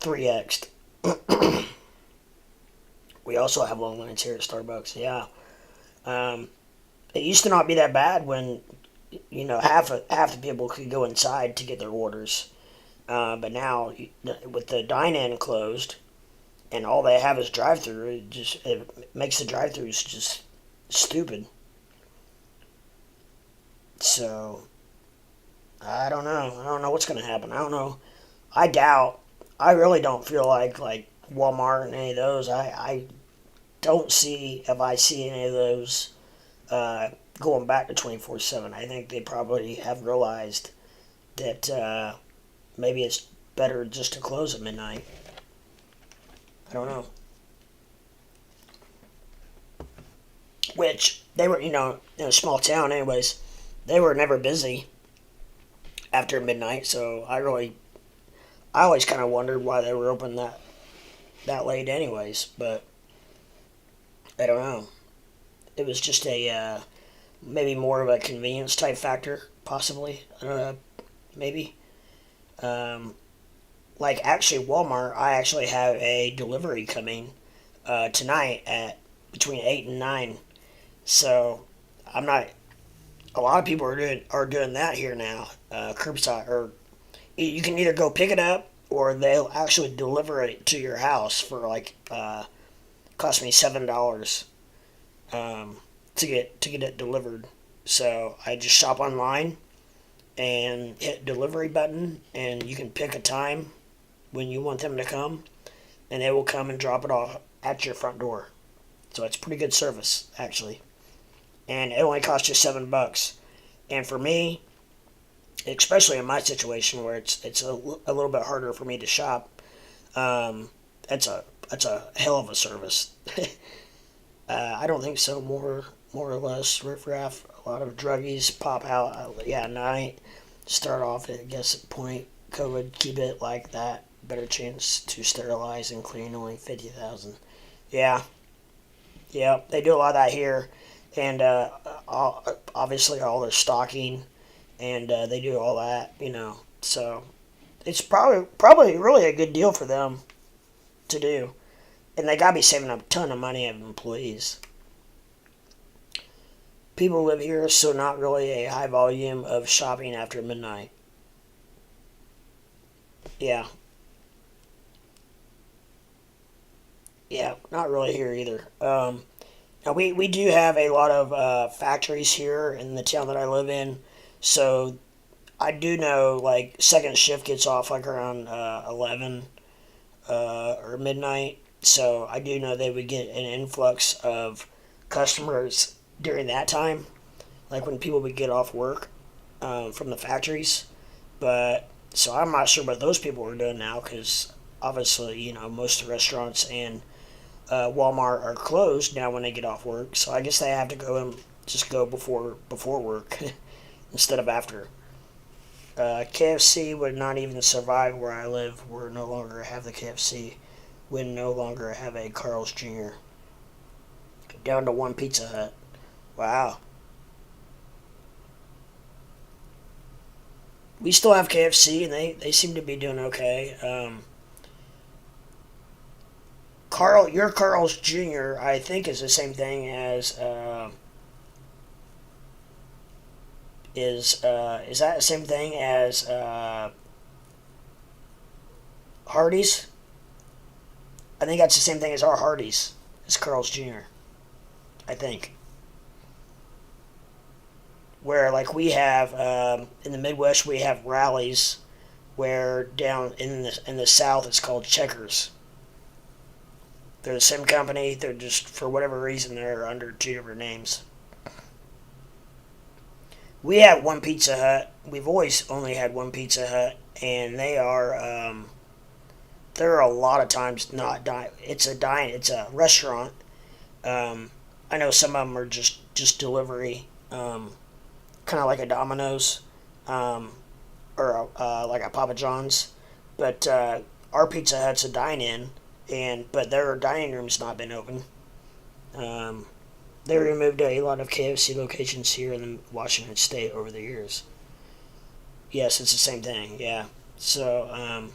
3x. We also have long lines here at Starbucks. Yeah, it used to not be that bad when half the people could go inside to get their orders, but now with the dine-in closed and all they have is drive-through, it makes the drive-throughs just stupid. So I don't know. I don't know what's going to happen. I don't know. I doubt. I really don't feel like Walmart and any of those. I don't see if I see any of those going back to 24/7. I think they probably have realized that maybe it's better just to close at midnight. I don't know. Which they were, in a small town, anyways. They were never busy after midnight, so I always kind of wondered why they were open that late, anyways. But I don't know. It was just a maybe more of a convenience type factor, possibly. I don't know, maybe. Um, like actually, Walmart. I actually have a delivery coming tonight at between 8 and 9. So I'm not. A lot of people are doing that here now. Curbside, or you can either go pick it up or they'll actually deliver it to your house for like cost me $7 to get it delivered. So I just shop online and hit delivery button, and you can pick a time when you want them to come, and they will come and drop it off at your front door. So it's pretty good service actually, and it only costs you $7. And for me, especially in my situation where it's a little bit harder for me to shop, that's a hell of a service. I don't think so. More or less riffraff. A lot of druggies pop out. At night. Start off, I guess, at point COVID. Keep it like that. Better chance to sterilize and clean. Only 50,000. Yeah, yeah. They do a lot of that here, and obviously all their stocking, and they do all that. So it's probably really a good deal for them to do, and they gotta be saving a ton of money of employees. People live here, so not really a high volume of shopping after midnight. Yeah, yeah, not really here either. Now we do have a lot of factories here in the town that I live in, so I do know like second shift gets off like around 11 or midnight. So I do know they would get an influx of customers during that time, like when people would get off work from the factories. But so I'm not sure what those people are doing now, because obviously most of the restaurants and Walmart are closed now when they get off work. So I guess they have to go and just go before work instead of after. KFC would not even survive where I live. We no longer have the KFC. We no longer have a Carl's Jr. Down to one Pizza Hut. Wow. We still have KFC, and they seem to be doing okay. Your Carl's Jr. I think is the same thing as is that the same thing as Hardee's? I think that's the same thing as our Hardee's. It's Carl's Jr. I think. Where like we have in the Midwest we have Rallies, where down in the South it's called Checkers. They're the same company. They're just, for whatever reason, they're under two different names. We have one Pizza Hut. We've always only had one Pizza Hut, and they're a lot of times not dine. It's a restaurant. I know some of them are just delivery, kind of like a Domino's, or like a Papa John's. But our Pizza Hut's a dine-in, but their dining room's not been open. They removed a lot of KFC locations here in Washington State over the years. Yes, it's the same thing. Yeah. So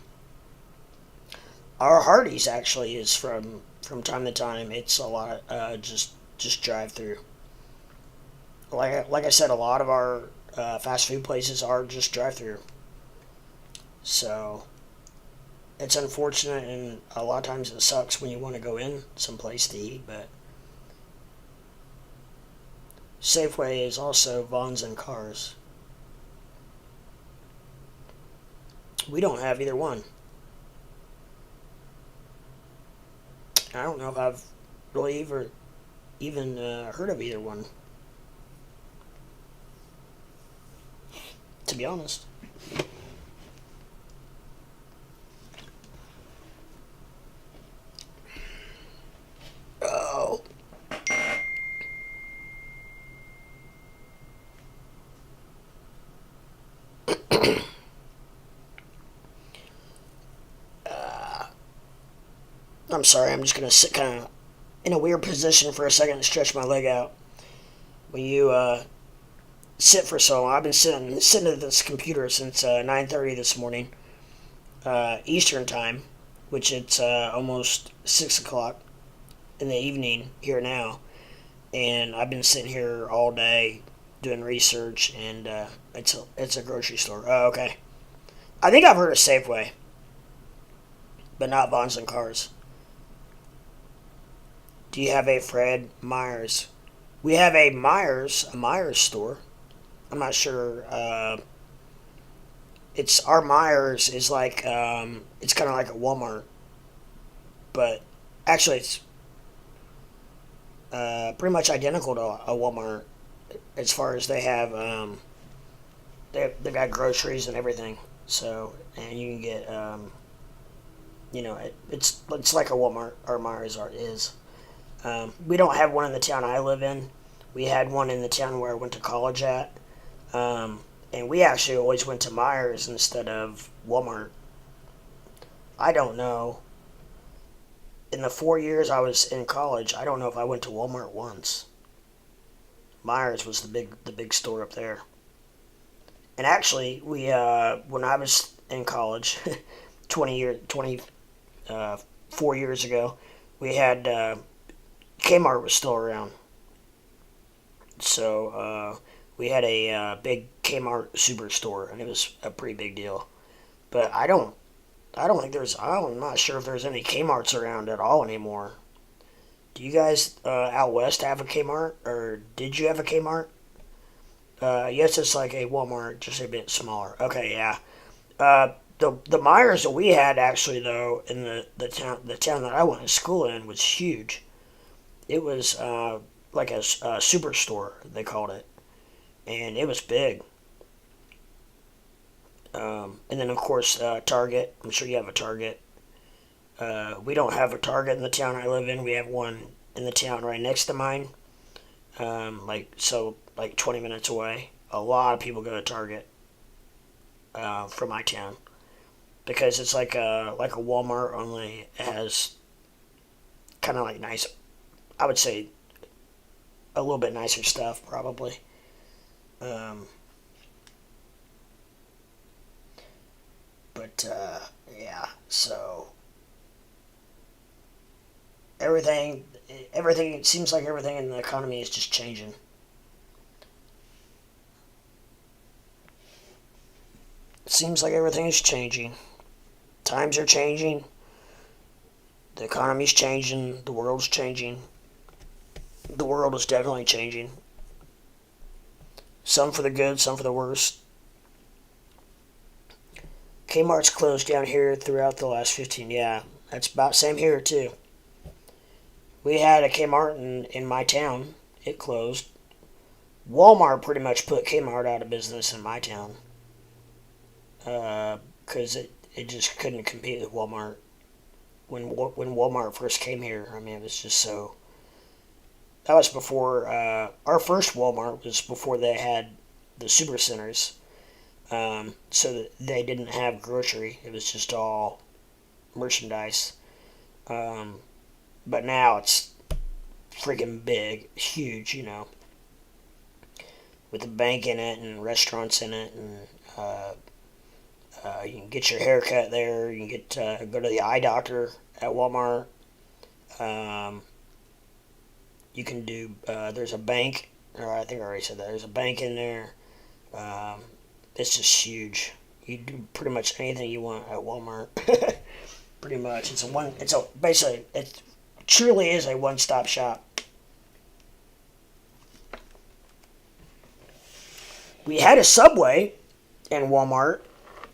our Hardee's actually is from time to time. It's a lot just drive through. Like I said, a lot of our fast food places are just drive through. So it's unfortunate, and a lot of times it sucks when you want to go in someplace to eat. But Safeway is also Vons and Cars. We don't have either one. I don't know if I've really even heard of either one, to be honest. Oh. I'm sorry, I'm just going to sit kind of in a weird position for a second and stretch my leg out. When you sit for so long, I've been sitting at this computer since 9:30 this morning, Eastern time, which it's almost 6 o'clock in the evening here now. And I've been sitting here all day doing research, and it's a grocery store. Oh, okay. I think I've heard of Safeway, but not Vons and Cars. Do you have a Fred Meyer's? We have a Myers store. I'm not sure. It's our Myers is like it's kind of like a Walmart, but actually it's pretty much identical to a Walmart as far as they have they've got groceries and everything. So, and you can get it's like a Walmart. Our Myers is. We don't have one in the town I live in. We had one in the town where I went to college at. And we actually always went to Myers instead of Walmart. I don't know. In the 4 years I was in college, I don't know if I went to Walmart once. Myers was the big store up there. And actually, we when I was in college, 4 years ago, we had Kmart was still around. So we had a big Kmart superstore, and it was a pretty big deal. But I'm not sure if there's any Kmarts around at all anymore. Do you guys out west have a Kmart, or did you have a Kmart? Yes, it's like a Walmart, just a bit smaller. Okay, yeah. The Myers that we had actually though in the town that I went to school in was huge. It was like a superstore, they called it, and it was big. And then of course Target. I'm sure you have a Target. We don't have a Target in the town I live in. We have one in the town right next to mine. Like 20 minutes away. A lot of people go to Target from my town because it's like a Walmart, only it has kind of like nice. I would say a little bit nicer stuff, probably. But yeah, so everything, it seems like everything in the economy is just changing. It seems like everything is changing. Times are changing. The economy's changing. The world's changing. The world is definitely changing. Some for the good, some for the worse. Kmart's closed down here throughout the last 15. Yeah, that's about same here too. We had a Kmart in my town. It closed. Walmart pretty much put Kmart out of business in my town. Because it just couldn't compete with Walmart. When Walmart first came here, I mean, it was just so... That was before... our first Walmart was before they had the super centers. So that they didn't have grocery. It was just all merchandise. But now it's freaking big, huge, you know, with a bank in it and restaurants in it, and you can get your hair cut there. You can get go to the eye doctor at Walmart. You can do. There's a bank, or I think I already said that. There's a bank in there. It's just huge. You do pretty much anything you want at Walmart. Pretty much, basically it truly is a one-stop shop. We had a Subway in Walmart,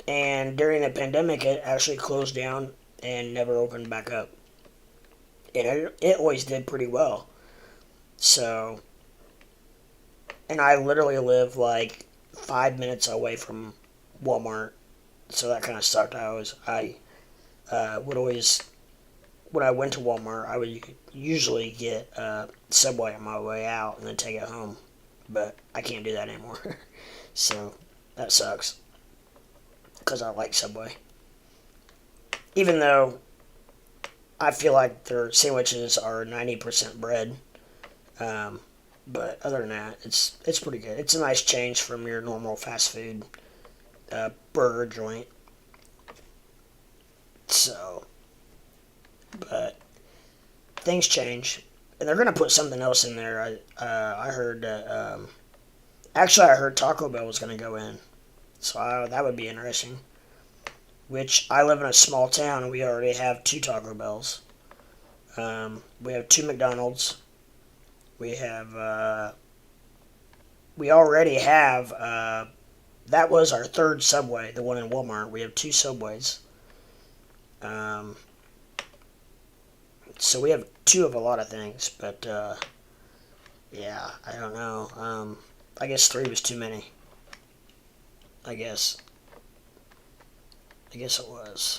and during the pandemic, it actually closed down and never opened back up. And it always did pretty well. So, and I literally live like 5 minutes away from Walmart, so that kind of sucked. I would always, when I went to Walmart, I would usually get Subway on my way out and then take it home. But I can't do that anymore. So that sucks. Because I like Subway. Even though I feel like their sandwiches are 90% bread. But other than that, it's pretty good. It's a nice change from your normal fast food burger joint. So, but things change, and they're gonna put something else in there. I heard actually I heard Taco Bell was gonna go in, so that would be interesting. Which I live in a small town, and we already have 2 Taco Bells. We have 2 McDonald's. We already have. That was our 3rd Subway, the one in Walmart. We have 2 Subways. So we have 2 of a lot of things, but yeah, I don't know. I guess 3 was too many. I guess it was.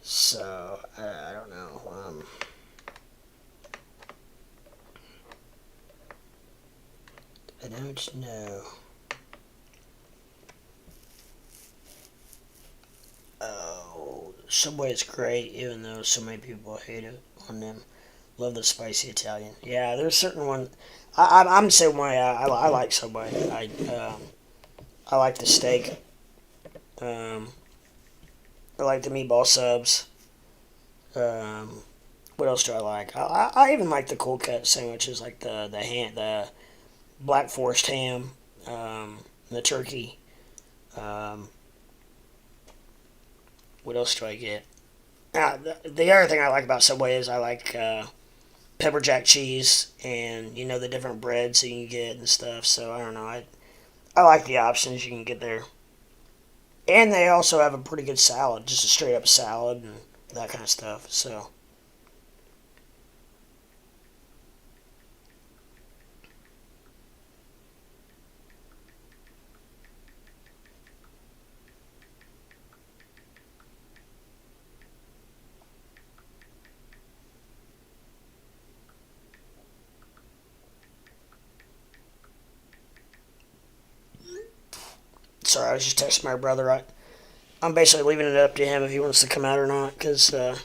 So I don't know. I don't know. Oh, Subway is great, even though so many people hate it on them. Love the spicy Italian. Yeah, there's certain one. I'm the same way. I like Subway. I like the steak. I like the meatball subs. What else do I like? I even like the cold cut sandwiches, like the Black Forest ham, the turkey. What else do I get? The other thing I like about Subway is I like pepper jack cheese, and the different breads that you can get and stuff. So I don't know. I like the options you can get there, and they also have a pretty good salad, just a straight up salad and that kind of stuff. So. Sorry, I was just texting my brother. I'm basically leaving it up to him if he wants to come out or not, because I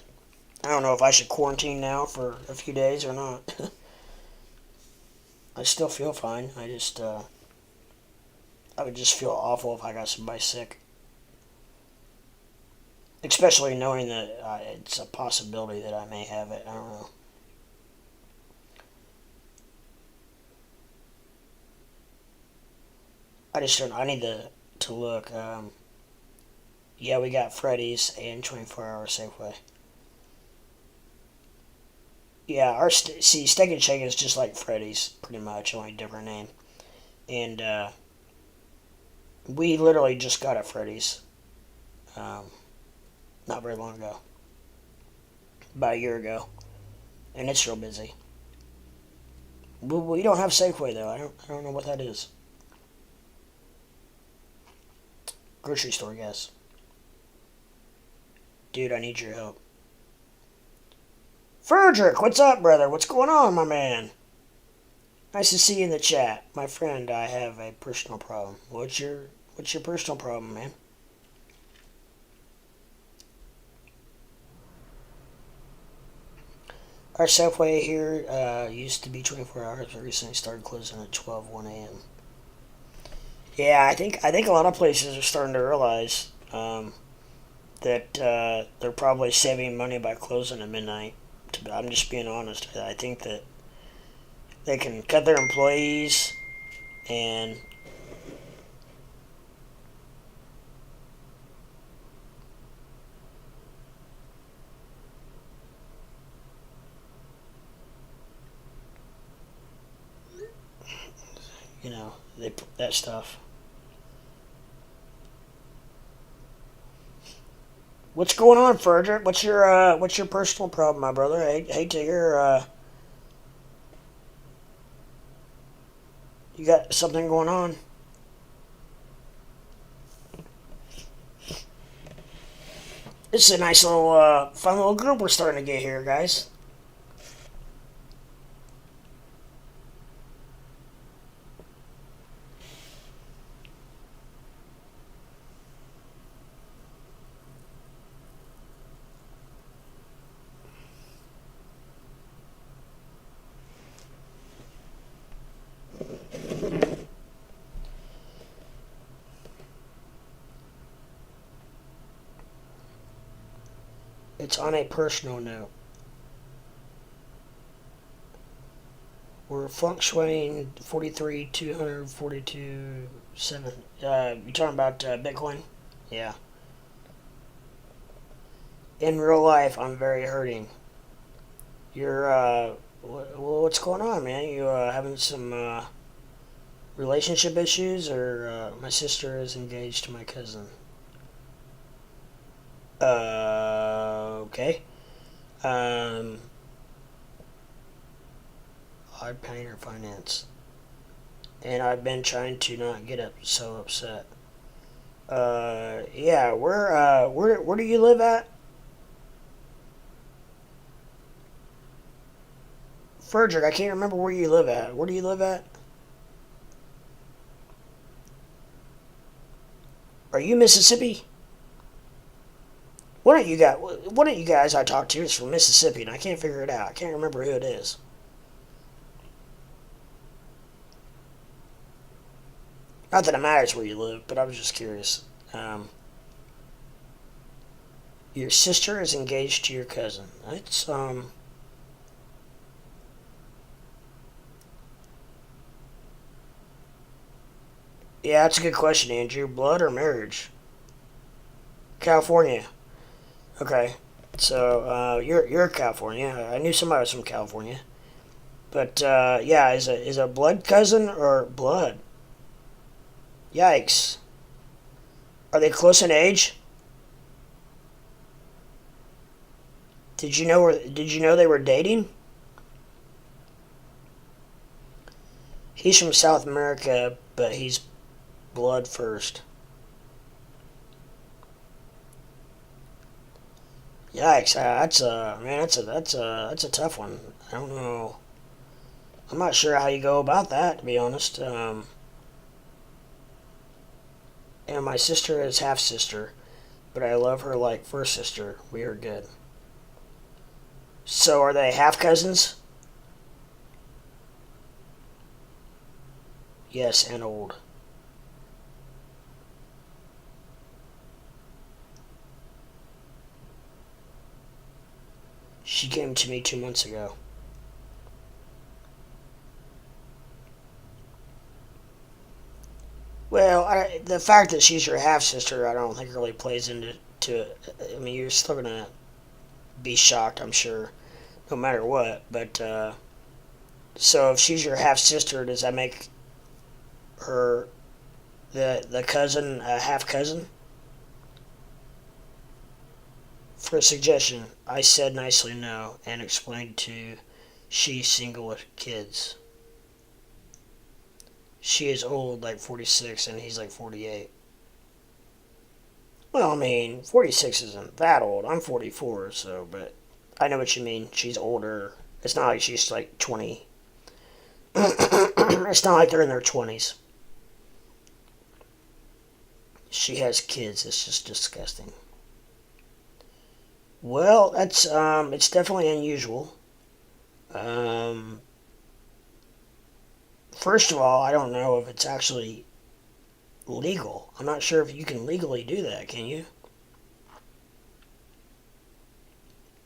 don't know if I should quarantine now for a few days or not. I still feel fine. I would just feel awful if I got somebody sick. Especially knowing that it's a possibility that I may have it. I don't know. I just don't. I need to look. Yeah, we got Freddy's and 24-hour Safeway. Yeah, Steak and Shake is just like Freddy's, pretty much, only different name. And We literally just got at Freddy's not very long ago, about a year ago, and it's real busy. We don't have Safeway though. I don't know what that is. Grocery store, yes. Dude, I need your help. Frederick, what's up, brother? What's going on, my man? Nice to see you in the chat. My friend, I have a personal problem. What's your personal problem, man? Our Safeway here used to be 24 hours, but recently started closing at 1 a.m. Yeah, I think a lot of places are starting to realize that they're probably saving money by closing at midnight. I'm just being honest. I think that they can cut their employees and that stuff. What's going on, Frederick? What's your personal problem, my brother? I hate to hear you got something going on. This is a nice little fun little group we're starting to get here, guys. It's on a personal note. We're fluctuating 43, 242, 7. You talking about Bitcoin? Yeah. In real life, I'm very hurting. You're, what's going on, man? You having some relationship issues, or my sister is engaged to my cousin? Okay. Um, Odd pain or finance. And I've been trying to not get so upset. Yeah, where do you live at? Frederick, I can't remember where you live at. Where do you live at? Are you Mississippi? One of you guys I talked to is from Mississippi, and I can't figure it out. I can't remember who it is. Not that it matters where you live, but I was just curious. Your sister is engaged to your cousin. That's Yeah, that's a good question, Andrew. Blood or marriage? California. Okay. So you're California. I knew somebody was from California. But yeah, is a blood cousin or blood? Yikes. Are they close in age? Did you know they were dating? He's from South America, but he's blood first. Yikes! That's a man. That's a tough one. I don't know. I'm not sure how you go about that, to be honest. And my sister is half sister, but I love her like first sister. We are good. So are they half cousins? Yes, and old. She came to me 2 months ago. Well, the fact that she's your half sister, I don't think really plays into it. I mean, you're still gonna be shocked, I'm sure, no matter what. But so if she's your half sister, does that make her The cousin, half cousin. For a suggestion, I said nicely no and explained to she's single with kids. She is old, like 46, and he's like 48. Well, I mean, 46 isn't that old. I'm 44, so, but I know what you mean. She's older. It's not like she's like 20. It's not like they're in their 20s. She has kids. It's just disgusting. Well, it's definitely unusual. Um, First of all, I don't know if it's actually legal. I'm not sure if you can legally do that, can you?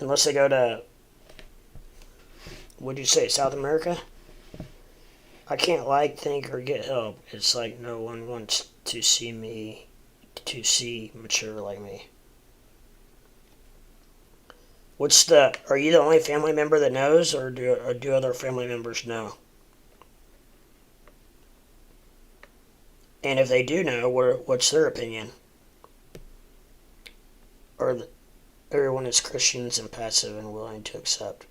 Unless they go to, what'd you say, South America? I can't like, think, or get help. It's like no one wants to see me, to see mature like me. Are you the only family member that knows, or do other family members know? And if they do know, what's their opinion? Or everyone is Christians and passive and willing to accept?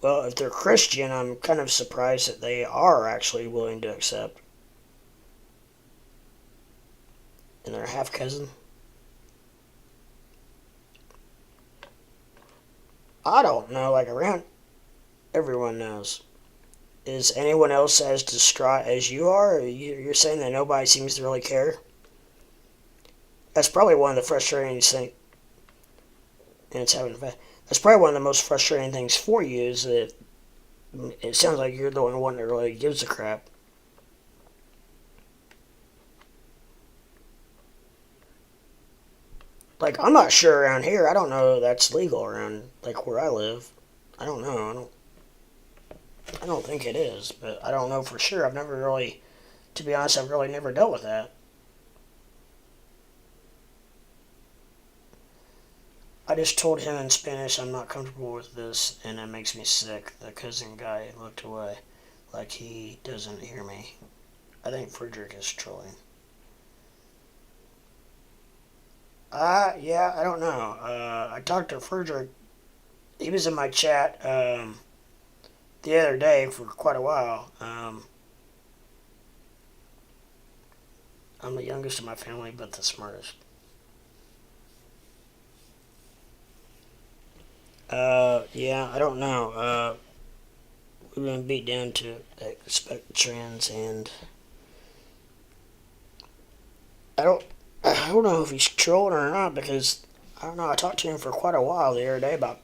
Well, if they're Christian, I'm kind of surprised that they are actually willing to accept. And they're half cousin. I don't know, like around everyone knows. Is anyone else as distraught as you are? You're saying that nobody seems to really care? That's probably one of the frustrating things, and it's having that's probably one of the most frustrating things for you is that it sounds like you're the only one that really gives a crap. Like, I'm not sure around here. I don't know if that's legal around, like, where I live. I don't know. I don't think it is, but I don't know for sure. I've never really, to be honest, I've really never dealt with that. I just told him in Spanish I'm not comfortable with this and it makes me sick. The cousin guy looked away like he doesn't hear me. I think Frederick is trolling. Yeah, I don't know. I talked to Frederick. He was in my chat the other day for quite a while. I'm the youngest of my family, but the smartest. Yeah, I don't know. We've been beat down to expect trends, and I don't, I don't know if he's trolling or not because I don't know. I talked to him for quite a while the other day about.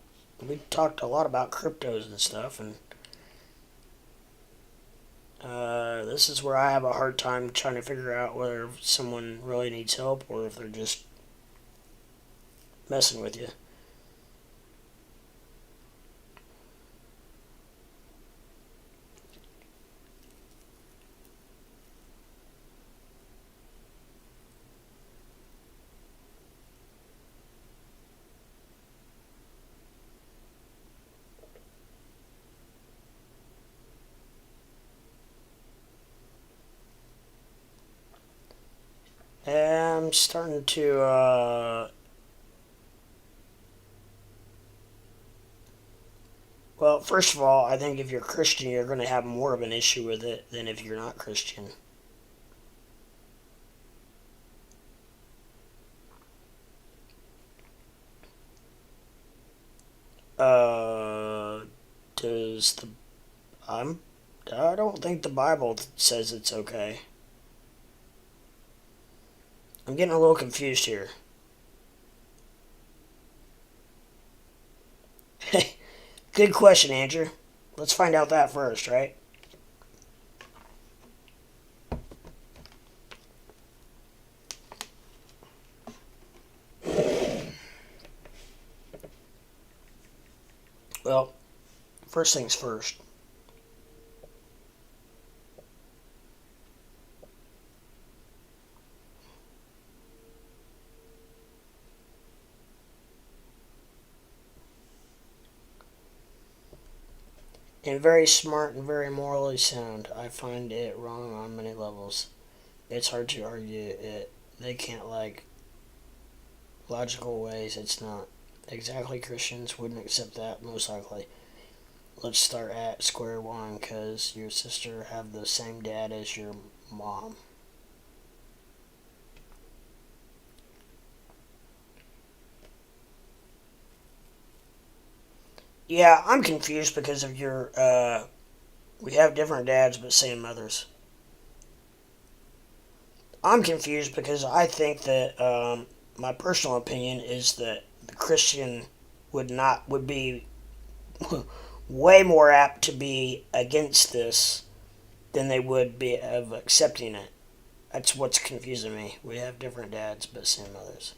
We talked a lot about cryptos and stuff, and this is where I have a hard time trying to figure out whether someone really needs help or if they're just messing with you. I'm starting to. Well, first of all, I think if you're Christian, you're going to have more of an issue with it than if you're not Christian. Uh, does the I'm I don't think the Bible says it's okay. I'm getting a little confused here. Good question, Andrew. Let's find out that first, right? Well, first things first. and very smart and very morally sound. I find it wrong on many levels. It's hard to argue it. They can't like logical ways. It's not exactly Christians wouldn't accept that most likely. Let's start at square one because your sister have the same dad as your mom. Yeah, I'm confused because of your we have different dads but same mothers. I'm confused because I think that my personal opinion is that the Christian would be way more apt to be against this than they would be of accepting it. That's what's confusing me. We have different dads but same mothers.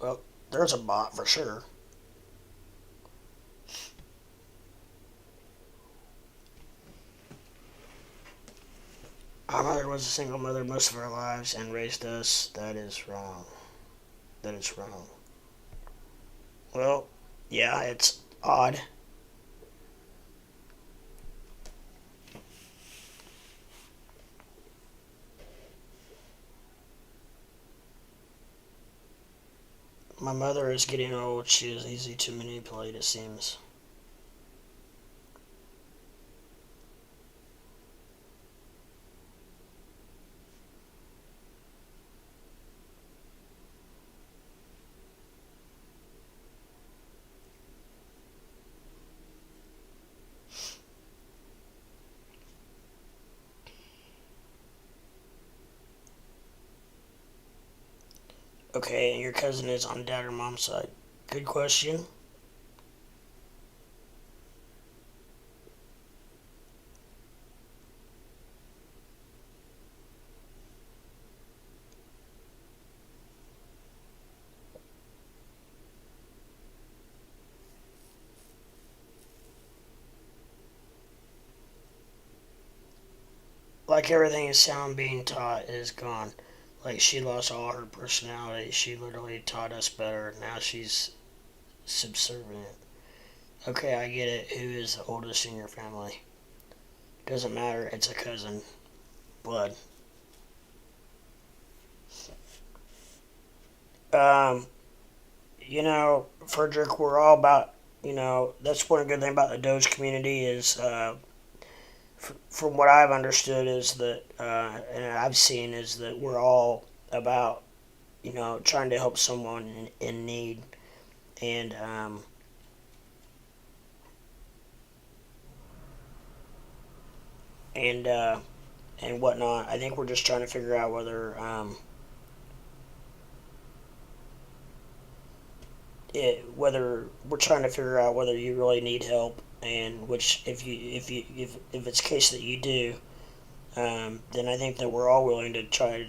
Well, there's a bot for sure. Our mother was a single mother most of our lives and raised us. That is wrong. That is wrong. Well, yeah, it's odd. My mother is getting old. She is easy to manipulate, it seems. Okay, and your cousin is on dad or mom's side. Good question. Like everything is sound being taught is gone. Like she lost all her personality. She literally taught us better. Now she's subservient. Okay, I get it. Who is the oldest in your family? Doesn't matter. It's a cousin. Blood. Um, Frederick, we're all about, that's one good thing about the Doge community is, from what I've understood is that, and I've seen is that we're all about, trying to help someone in need. And, and, uh, and whatnot. I think we're just trying to figure out whether we're trying to figure out whether you really need help, and which if it's the case that you do, then I think that we're all willing to try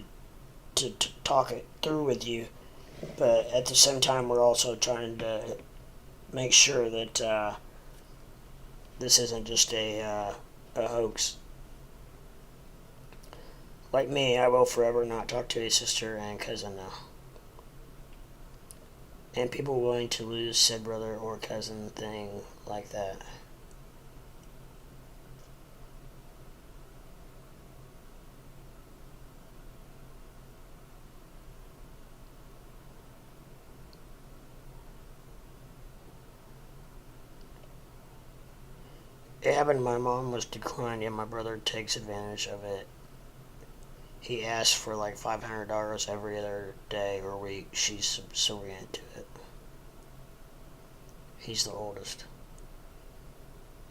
to talk it through with you. But at the same time, we're also trying to make sure that this isn't just a hoax. Like me, I will forever not talk to a sister and cousin now. And people willing to lose said brother or cousin thing like that. It happened my mom was declined and my brother takes advantage of it. He asks for like $500 every other day or week. She's subservient to it. He's the oldest.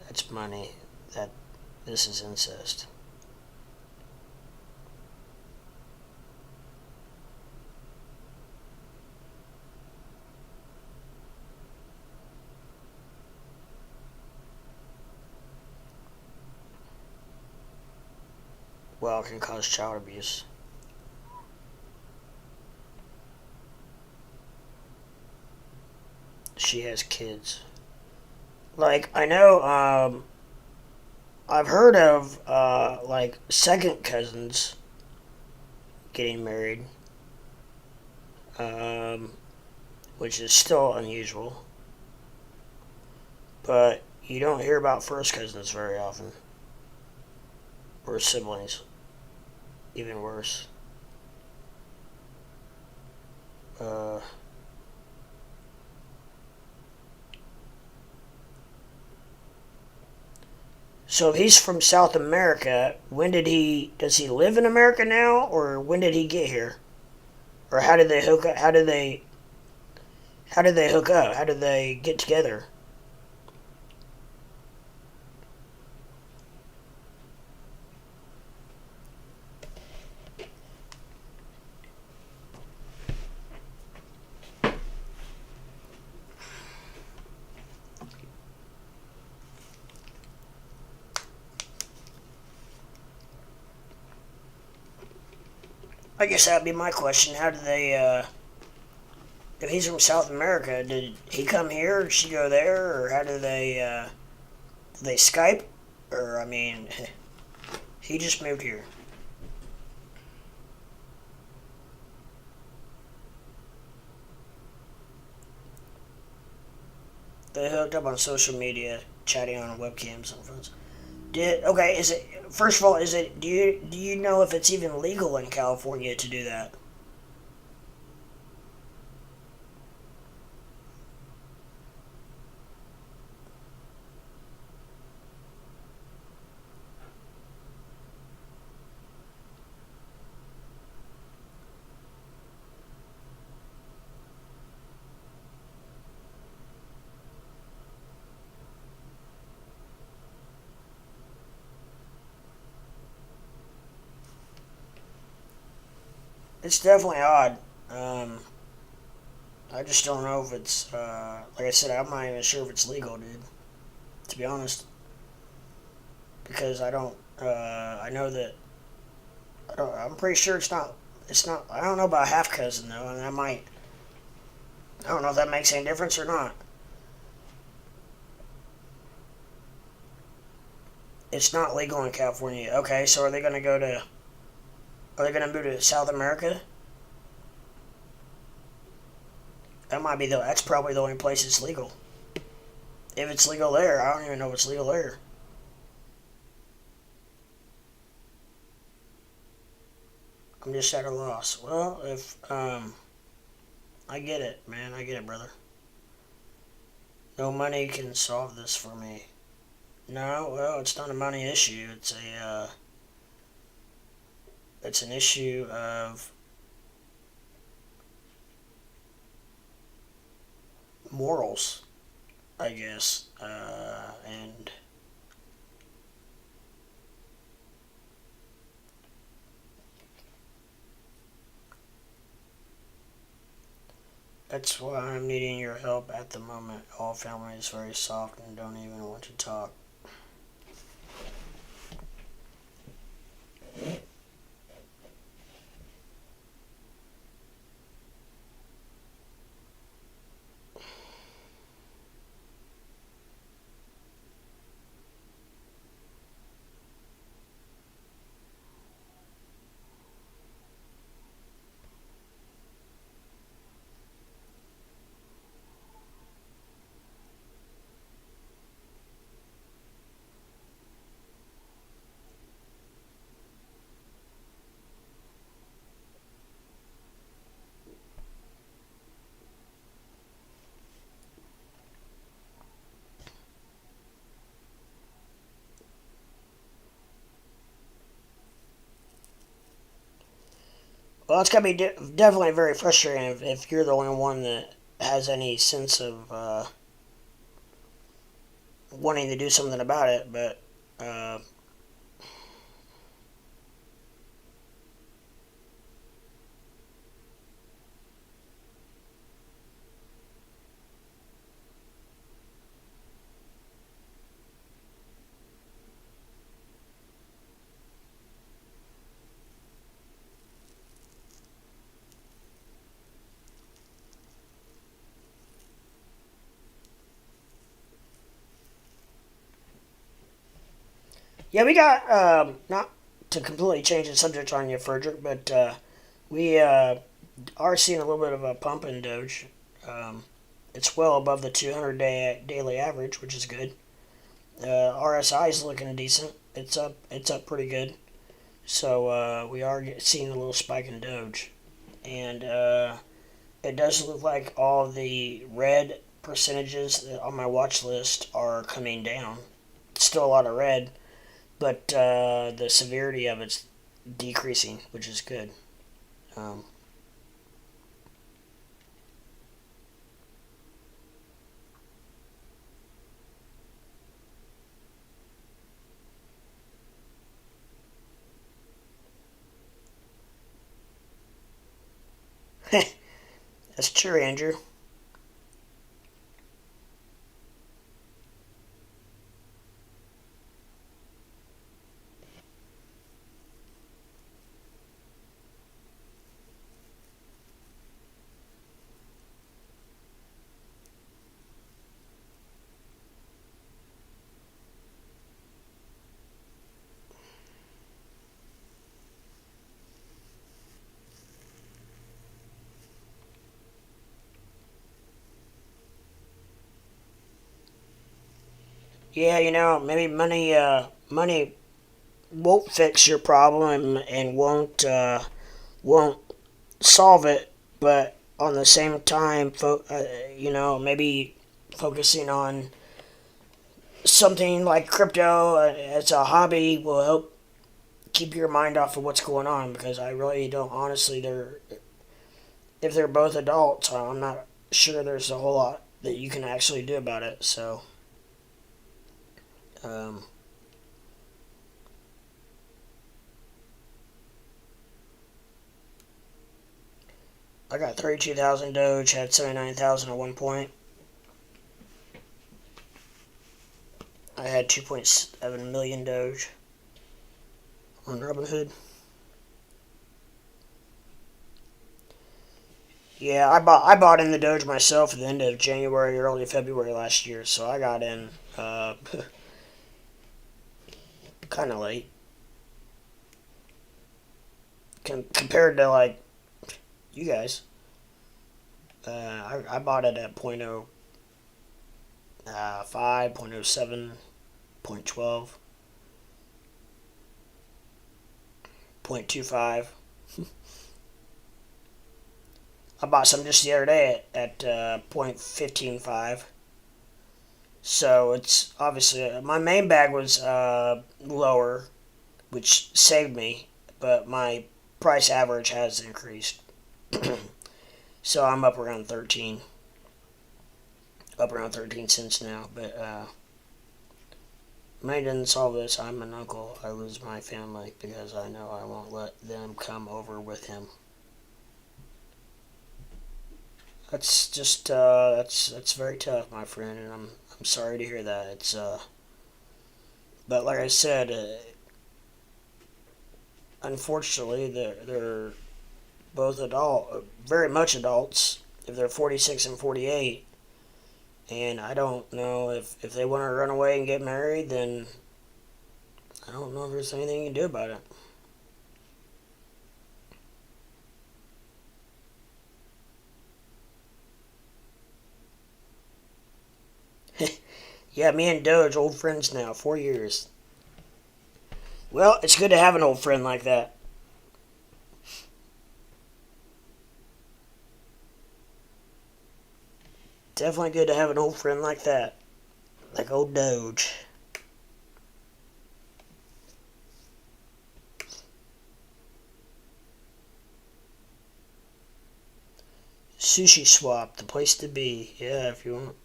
That's money. That This is incest. Well, it can cause child abuse. she has kids. Like, I know, I've heard of, like, second cousins getting married, um, which is still unusual. But you don't hear about first cousins very often. Or siblings. Even worse. Uh, so if he's from South America, does he live in America now? Or when did he get here? Or how did they hook up? How did they hook up? How did they get together? I guess that'd be my question. How did they, if he's from South America, did he come here or did she go there? Or how did they Skype? Or, I mean, he just moved here. They hooked up on social media, chatting on webcams and phones. Okay? Is it first of all? Is it do you know if it's even legal in California to do that? It's definitely odd. Um, I just don't know if it's like I said. I'm not even sure if it's legal, dude. To be honest, because I don't. I know that. I'm pretty sure it's not. It's not. I don't know about half cousin though, and I might. I don't know if that makes any difference or not. It's not legal in California. Okay, so are they gonna go to? Are they gonna move to South America? That might be the. That's probably the only place it's legal. If it's legal there, I don't even know if it's legal there. I'm just at a loss. Well, if I get it, man. I get it, brother. No money can solve this for me. No, well, it's not a money issue. It's an issue of morals, I guess. And that's why I'm needing your help at the moment. All family is very soft and don't even want to talk. Well, it's gonna be definitely very frustrating if you're the only one that has any sense of wanting to do something about it. But uh, Yeah, we got not to completely change the subject on you, Frederick, but we are seeing a little bit of a pump in Doge. Um, it's well above the 200-day daily average, which is good. RSI is looking decent. It's up. It's up pretty good. So we are seeing a little spike in Doge, and it does look like all the red percentages on my watch list are coming down. Still a lot of red, but the severity of it's decreasing, which is good. Um, that's true, Andrew. Yeah, maybe money won't fix your problem and won't solve it, but on the same time, maybe focusing on something like crypto as a hobby will help keep your mind off of what's going on. Because I really don't, honestly, if they're both adults, I'm not sure there's a whole lot that you can actually do about it. So, um, I got 32,000 Doge, had 79,000 at one point. I had 2.7 million Doge on Robinhood. Yeah, I bought in the Doge myself at the end of January, early February last year, so I got in kind of late compared to like you guys. I bought it at point oh 0.05, point oh 0.07, point 0.12, point 0.25. I bought some just the other day at 0.155. So it's obviously my main bag was lower, which saved me, but my price average has increased. So I'm up around 13 cents now. But money doesn't solve this. I'm an uncle. I lose my family because I know I won't let them come over with him. That's just that's very tough, my friend, and I'm sorry to hear that. It's but like I said, unfortunately, they're both very much adults. If they're 46 and 48, and I don't know if they want to run away and get married, then I don't know if there's anything you can do about it. Yeah, me and Doge old friends now, 4 years. Well, it's good to have an old friend like that. Definitely good to have an old friend like that, like old Doge. Sushi Swap, the place to be. Yeah, if you want.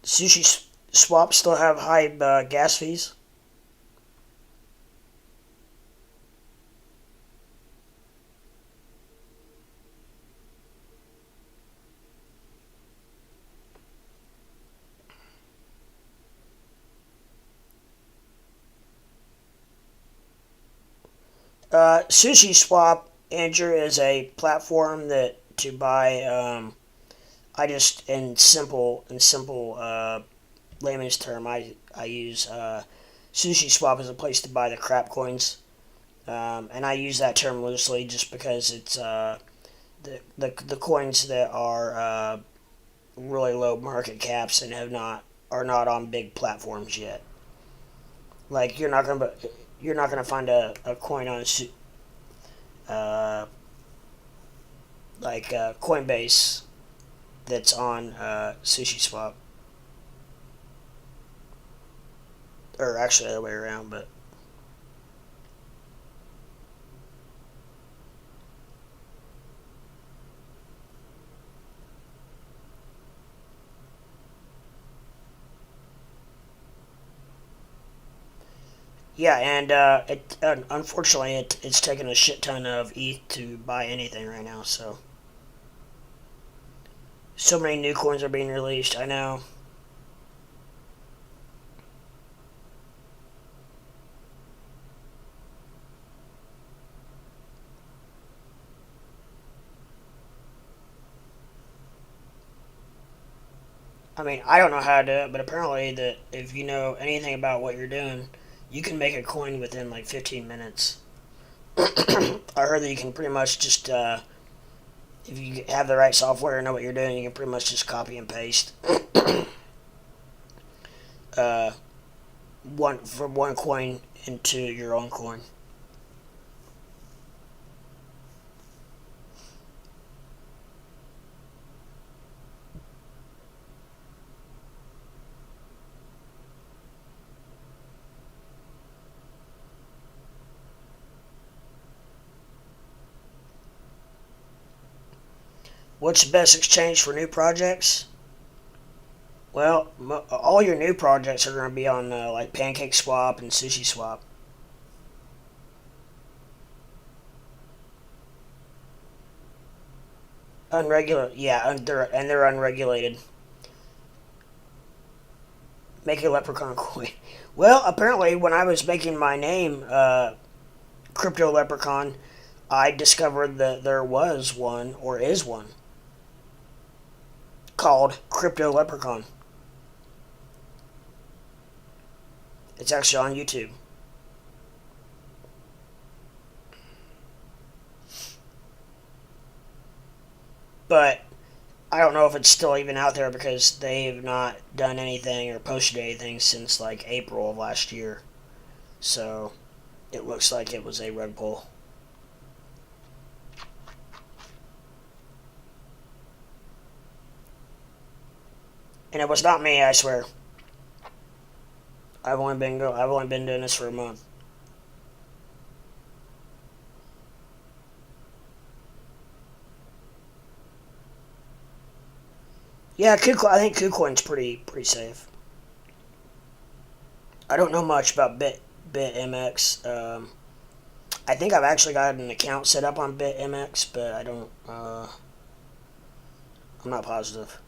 Sushi Swap still have high gas fees. Sushi Swap, Andrew, is a platform that to buy. I just in simple layman's term, I use Sushi Swap as a place to buy the crap coins. And I use that term loosely just because it's the coins that are really low market caps and are not on big platforms yet. Like you're not gonna find a coin on uh, Coinbase that's on Sushi Swap, or actually the other way around. But yeah, and unfortunately it's taken a shit ton of ETH to buy anything right now. So many new coins are being released. I know. I mean, I don't know how to do it, but apparently that if you know anything about what you're doing, you can make a coin within like 15 minutes. I heard that you can pretty much just, if you have the right software and know what you're doing, you can pretty much just copy and paste uh, one from one coin into your own coin. What's the best exchange for new projects? Well, all your new projects are going to be on like Pancake Swap and Sushi Swap. Yeah, they're unregulated. Make a leprechaun coin. Well, apparently, when I was making my name, Crypto Leprechaun, I discovered that there was one, or is one, called Crypto Leprechaun. It's actually on YouTube. But I don't know if it's still even out there because they've not done anything or posted anything since like April of last year. So it looks like it was a rug pull. And it was not me, I swear. I've only been doing this for a month. Yeah, I think KuCoin's pretty safe. I don't know much about BitMX. I think I've actually got an account set up on BitMX, but I don't. I'm not positive.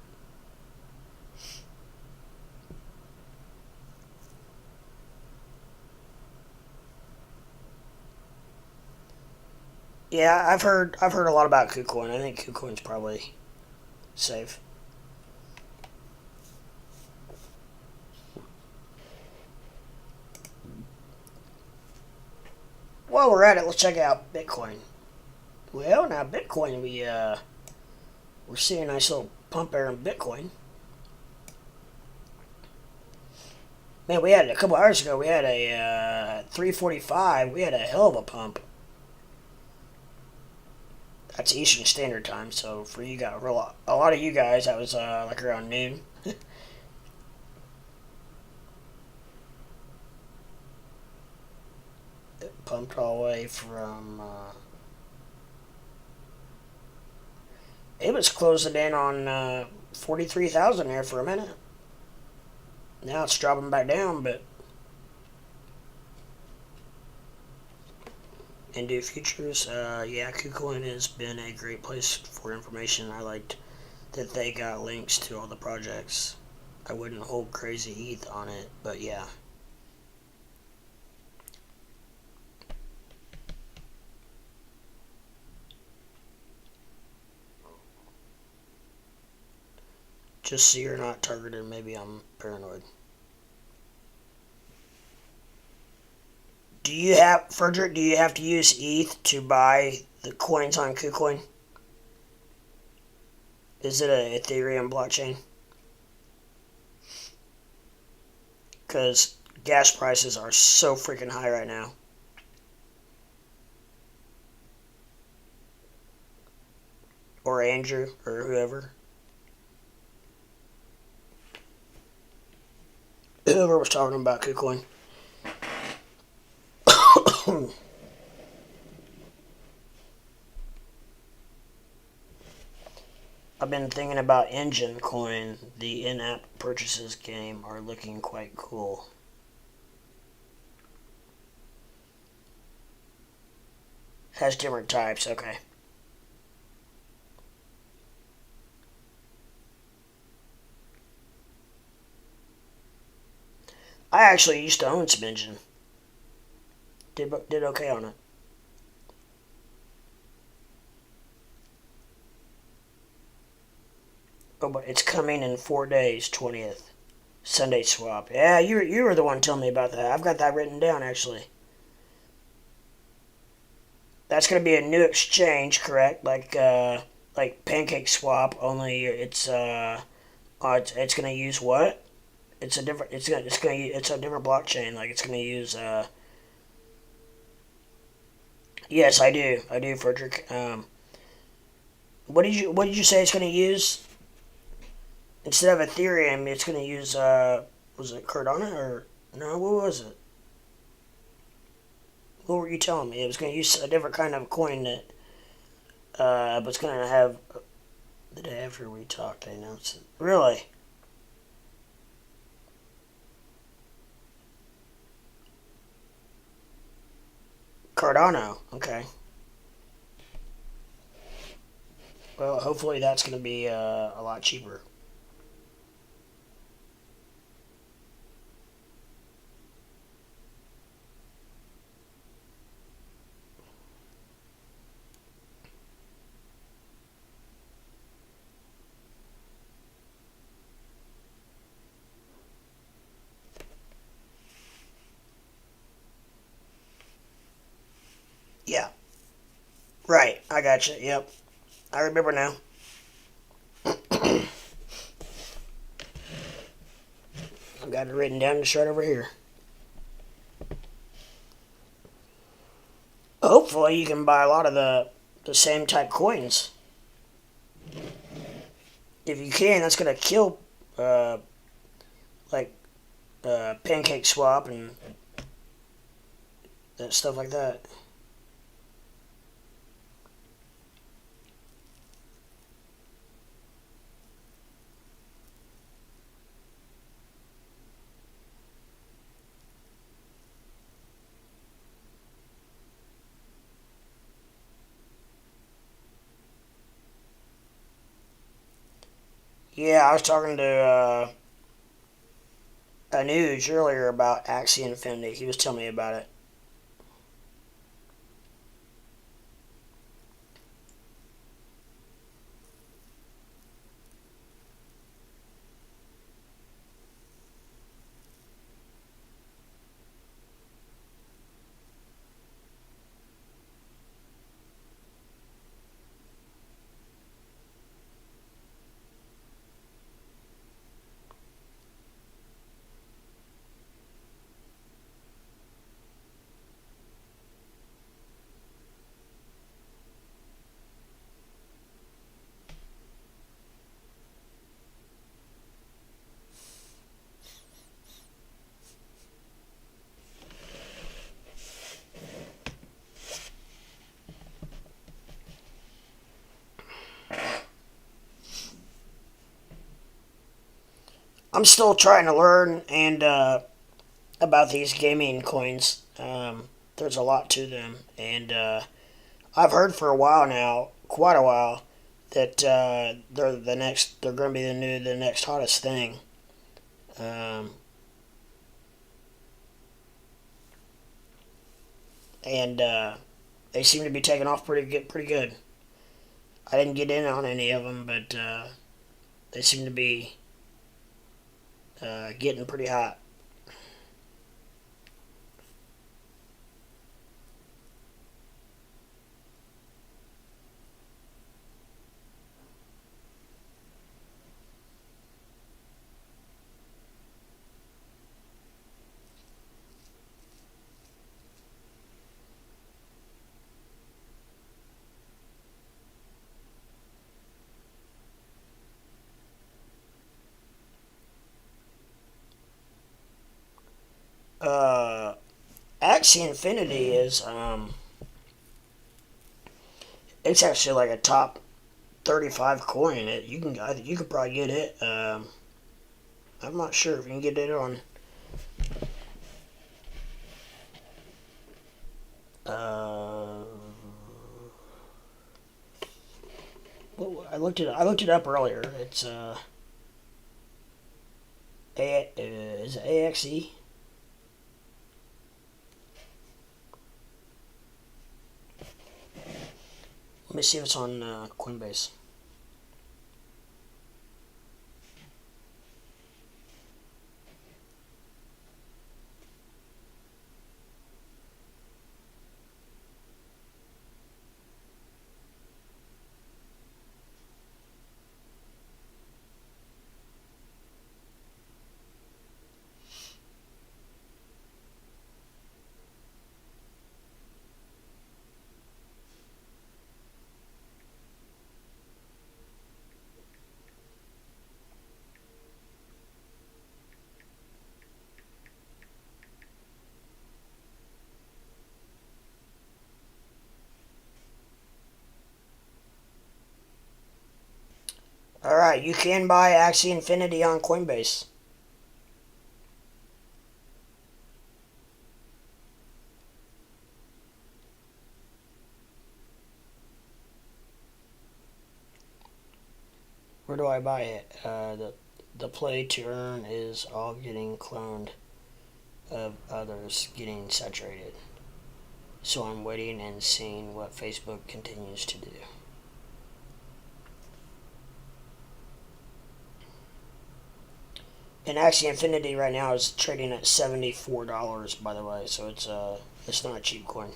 Yeah, I've heard a lot about KuCoin. I think KuCoin's probably safe. While we're at it, let's check out Bitcoin. Well, now Bitcoin, we're seeing a nice little pump there in Bitcoin. Man, we had a couple hours ago. We had a 345. We had a hell of a pump. That's Eastern Standard Time. So for you guys, a lot of you guys, that was like around noon. It pumped all the way from. It was closing in on 43,000 there for a minute. Now it's dropping back down, but into futures, yeah, KuCoin has been a great place for information. I liked that they got links to all the projects. I wouldn't hold crazy ETH on it, but yeah. Just so you're not targeted, maybe I'm paranoid. Do you have, Frederick, do you have to use ETH to buy the coins on KuCoin? Is it a Ethereum blockchain? Because gas prices are so freaking high right now. Or Andrew, or whoever. Whoever was talking about KuCoin. I've been thinking about Engine Coin. The in-app purchases game are looking quite cool. Has different types, okay. I actually used to own some Engine. Did okay on it. Oh, but it's coming in 4 days, 20th. Sunday swap. Yeah, you were the one telling me about that. I've got that written down, actually. That's going to be a new exchange, correct? Like Pancake Swap, only it's going to use what? It's a different blockchain. Like it's going to use yes, I do, Frederick. What did you say it's going to use? Instead of Ethereum, it's going to use was it Cardano or no? What was it? What were you telling me? It was going to use a different kind of coin that but it's going to have the day after we talked. They announced it. Really? Cardano. Okay. Well, hopefully that's going to be a lot cheaper. Yeah. Right. I got you. Yep. I remember now. I've got it written down just right over here. Hopefully you can buy a lot of the same type coins. If you can, that's gonna kill uh, like Pancake Swap and stuff like that. Yeah, I was talking to Anuj earlier about Axie Infinity. He was telling me about it. I'm still trying to learn and about these gaming coins. There's a lot to them, and I've heard for a while now, quite a while, that they're going to be the next hottest thing. Um, and they seem to be taking off pretty good. Pretty good. I didn't get in on any of them, but they seem to be getting pretty hot. Axie Infinity is it's actually like a top 35 coin. You could probably get it. I'm not sure if you can get it on. Well, I looked it. I looked it up earlier. It's is it AXE? Let me see if it's on Coinbase. All right, you can buy Axie Infinity on Coinbase. Where do I buy it? The play to earn is all getting cloned of others getting saturated. So I'm waiting and seeing what Facebook continues to do. And Axie Infinity right now is trading at $74, by the way, so it's not a cheap coin.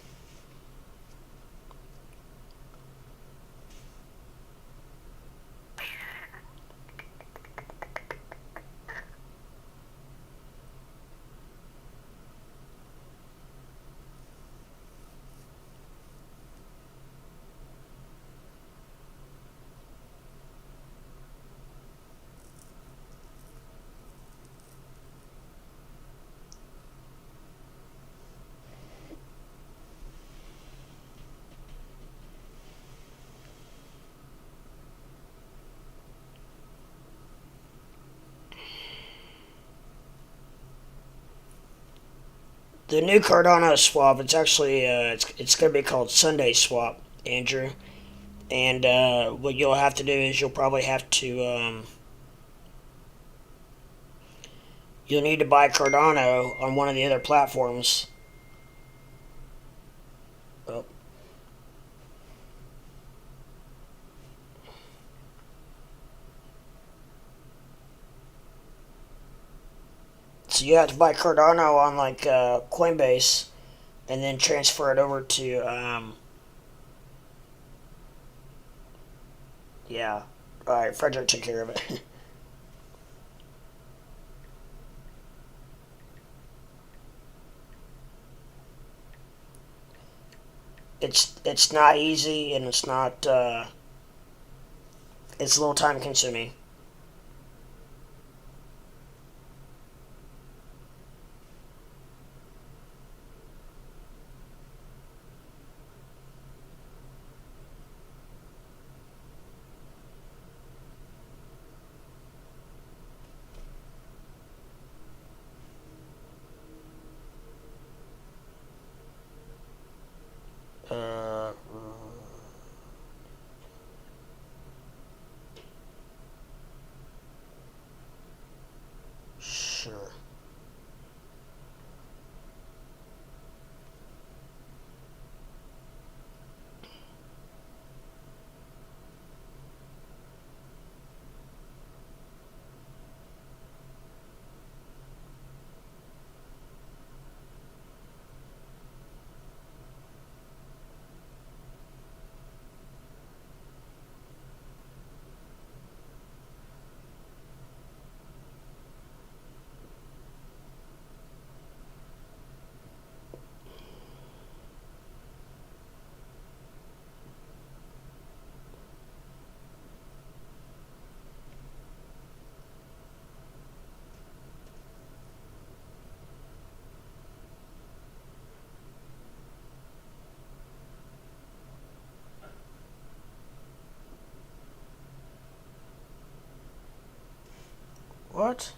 The new Cardano swap, it's actually it's going to be called Sunday swap, Andrew. And what you'll have to do is you'll probably have to you'll need to buy Cardano on one of the other platforms. Oh. So you have to buy Cardano on like Coinbase, and then transfer it over to yeah. All right, Frederick took care of it. It's not easy, and it's not it's a little time consuming. Uh, What?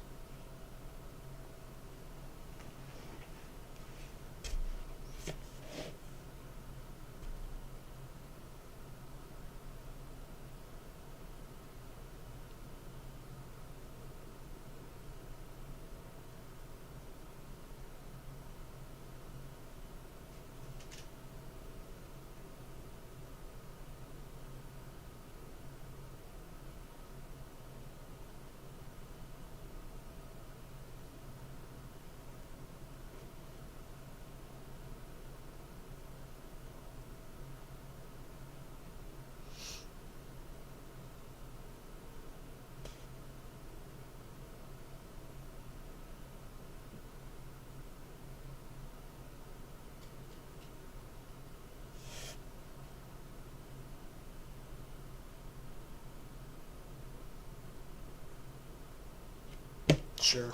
Sure.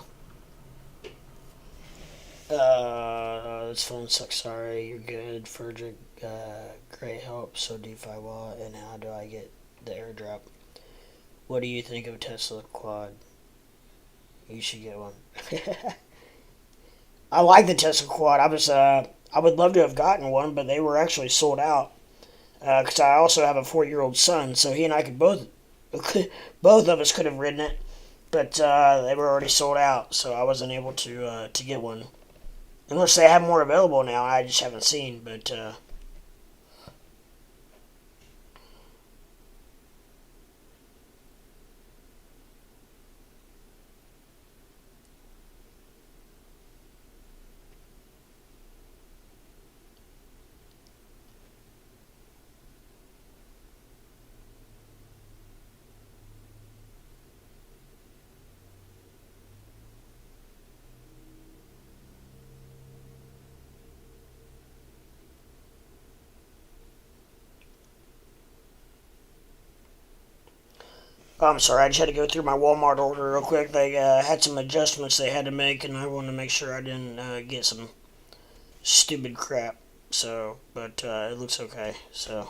This phone sucks. Sorry, you're good. Frederick, great help. So DeFi wallet, and how do I get the airdrop? What do you think of Tesla Quad? You should get one. I like the Tesla Quad. I would love to have gotten one, but they were actually sold out. Because I also have a 4-year-old son, so he and I could both, both of us could have ridden it, but they were already sold out, so I wasn't able to get one. Unless they have more available now, I just haven't seen. But I'm sorry, I just had to go through my Walmart order real quick. They had some adjustments they had to make, and I wanted to make sure I didn't get some stupid crap. So, but it looks okay. So,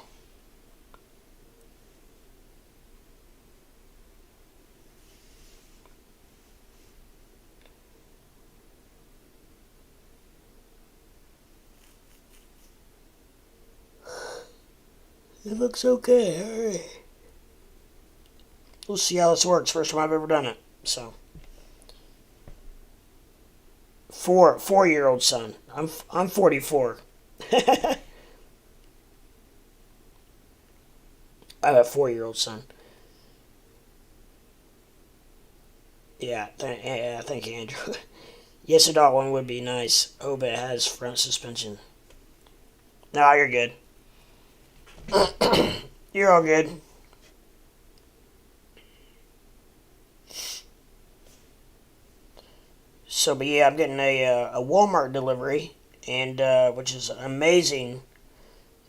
it looks okay. All right. We'll see how this works. First time I've ever done it. So, 4-year-old son. I'm 44. I have a 4-year-old son. Yeah, thank you, Andrew. Yes, a dot one would be nice. Hope it has front suspension. No, you're good. You're all good. So, but yeah, I'm getting a Walmart delivery, and which is an amazing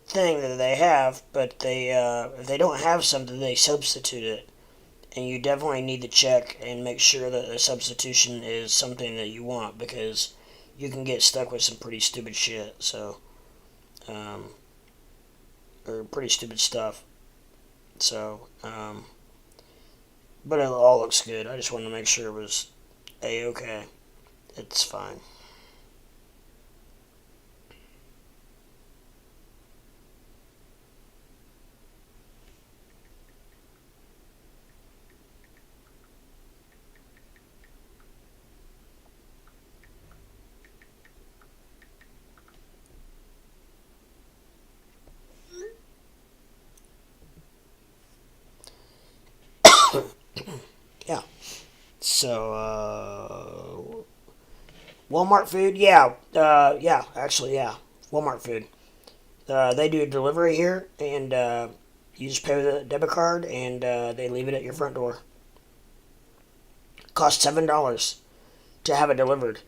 thing that they have. But they if they don't have something, they substitute it, and you definitely need to check and make sure that the substitution is something that you want, because you can get stuck with some pretty stupid shit. So, um, or pretty stupid stuff. So, but it all looks good. I just wanted to make sure it was a okay. It's fine. Yeah. So, Walmart food, yeah, yeah, actually, yeah, Walmart food. They do a delivery here, and you just pay with a debit card, and they leave it at your front door. Costs $7 to have it delivered.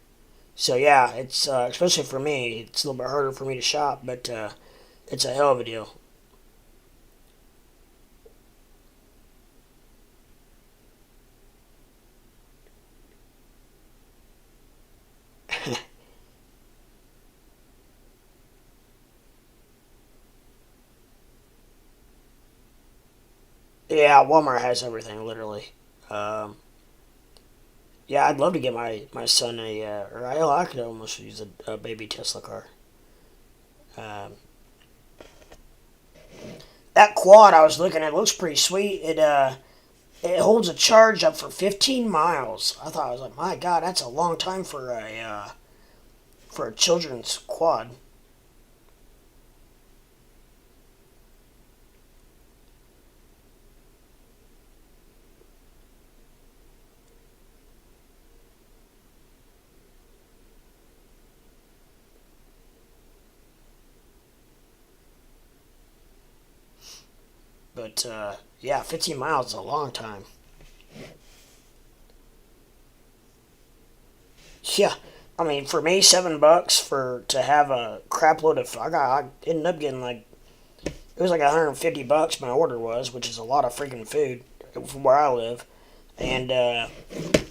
So yeah, it's especially for me, it's a little bit harder for me to shop, but it's a hell of a deal. Yeah, Walmart has everything literally. Um, Yeah, I'd love to get my son or I could almost use a baby Tesla car. Um, that quad I was looking at looks pretty sweet. It holds a charge up for 15 miles. I was like, my God, that's a long time for a children's quad. But yeah, 15 miles is a long time. Yeah, I mean, for me, $7 for to have a crap load of I ended up getting like it was like $150 my order was, which is a lot of freaking food from where I live. And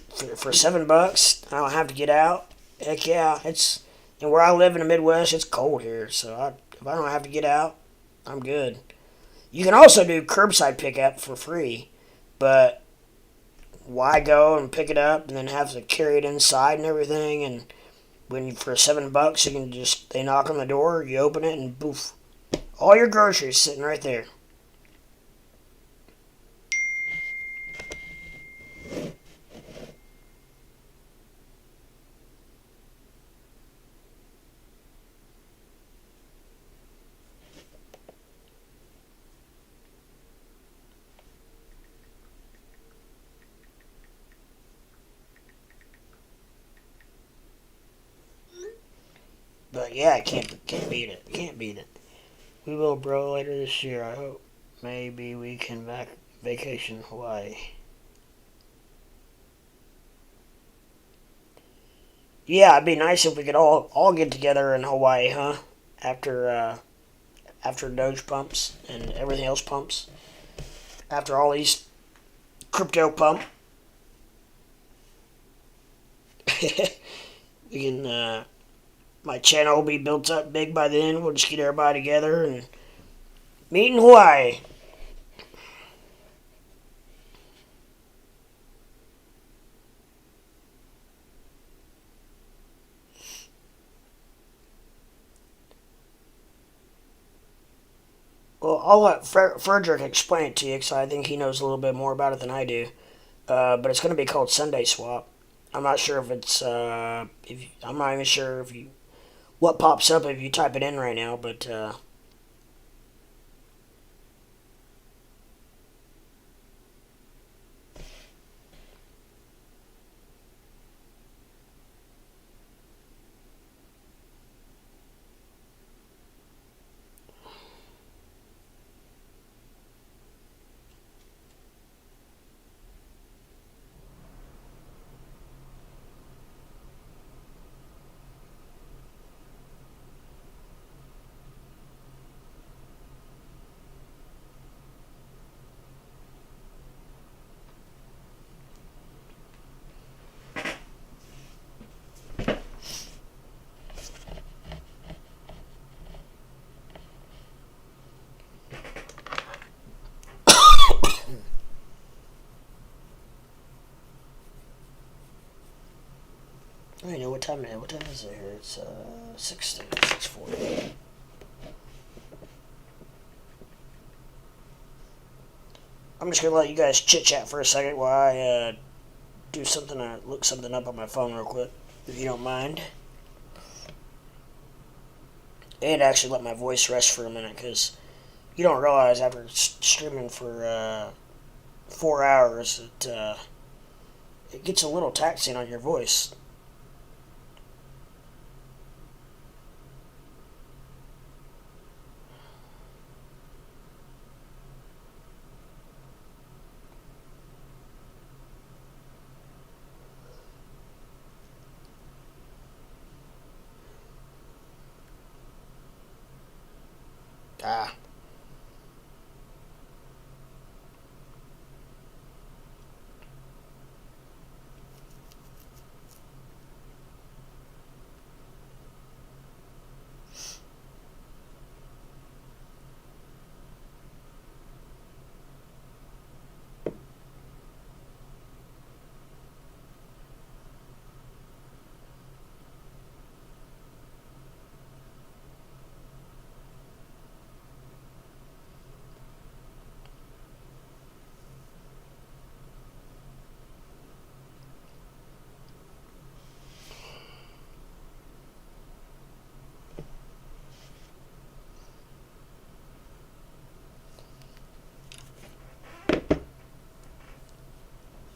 for $7, I don't have to get out. Heck yeah, it's and where I live in the Midwest, it's cold here, so if I don't have to get out, I'm good. You can also do curbside pickup for free, but why go and pick it up and then have to carry it inside and everything? And when for $7, you can just they knock on the door, you open it, and poof, all your groceries sitting right there. But yeah, can't beat it. Can't beat it. We will, bro, later this year. I hope. Maybe we can vacation Hawaii. Yeah, it'd be nice if we could all get together in Hawaii, huh? After after Doge pumps and everything else pumps. After all these crypto pump, we can. My channel will be built up big by then. We'll just get everybody together and meet in Hawaii. Well, I'll let Frederick explain it to you because I think he knows a little bit more about it than I do. But it's going to be called Sunday Swap. I'm not sure if it's I'm not even sure if you what pops up if you type it in right now, but I don't know what time it is. What time is it here? It's 6:40. I'm just gonna let you guys chit chat for a second while I do something. Look something up on my phone real quick, if you don't mind. And actually let my voice rest for a minute, because you don't realize after streaming for 4 hours, it gets a little taxing on your voice. Ah,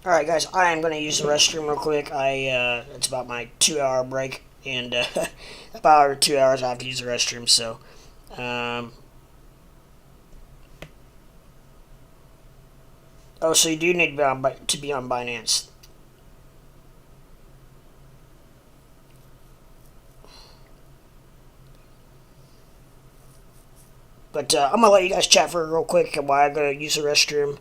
Alright, guys, I am going to use the restroom real quick. It's about my 2 hour break, and about 2 hours I have to use the restroom, so. Um, oh, so you do need to be on Binance. But I'm gonna let you guys chat for real quick while I go use the restroom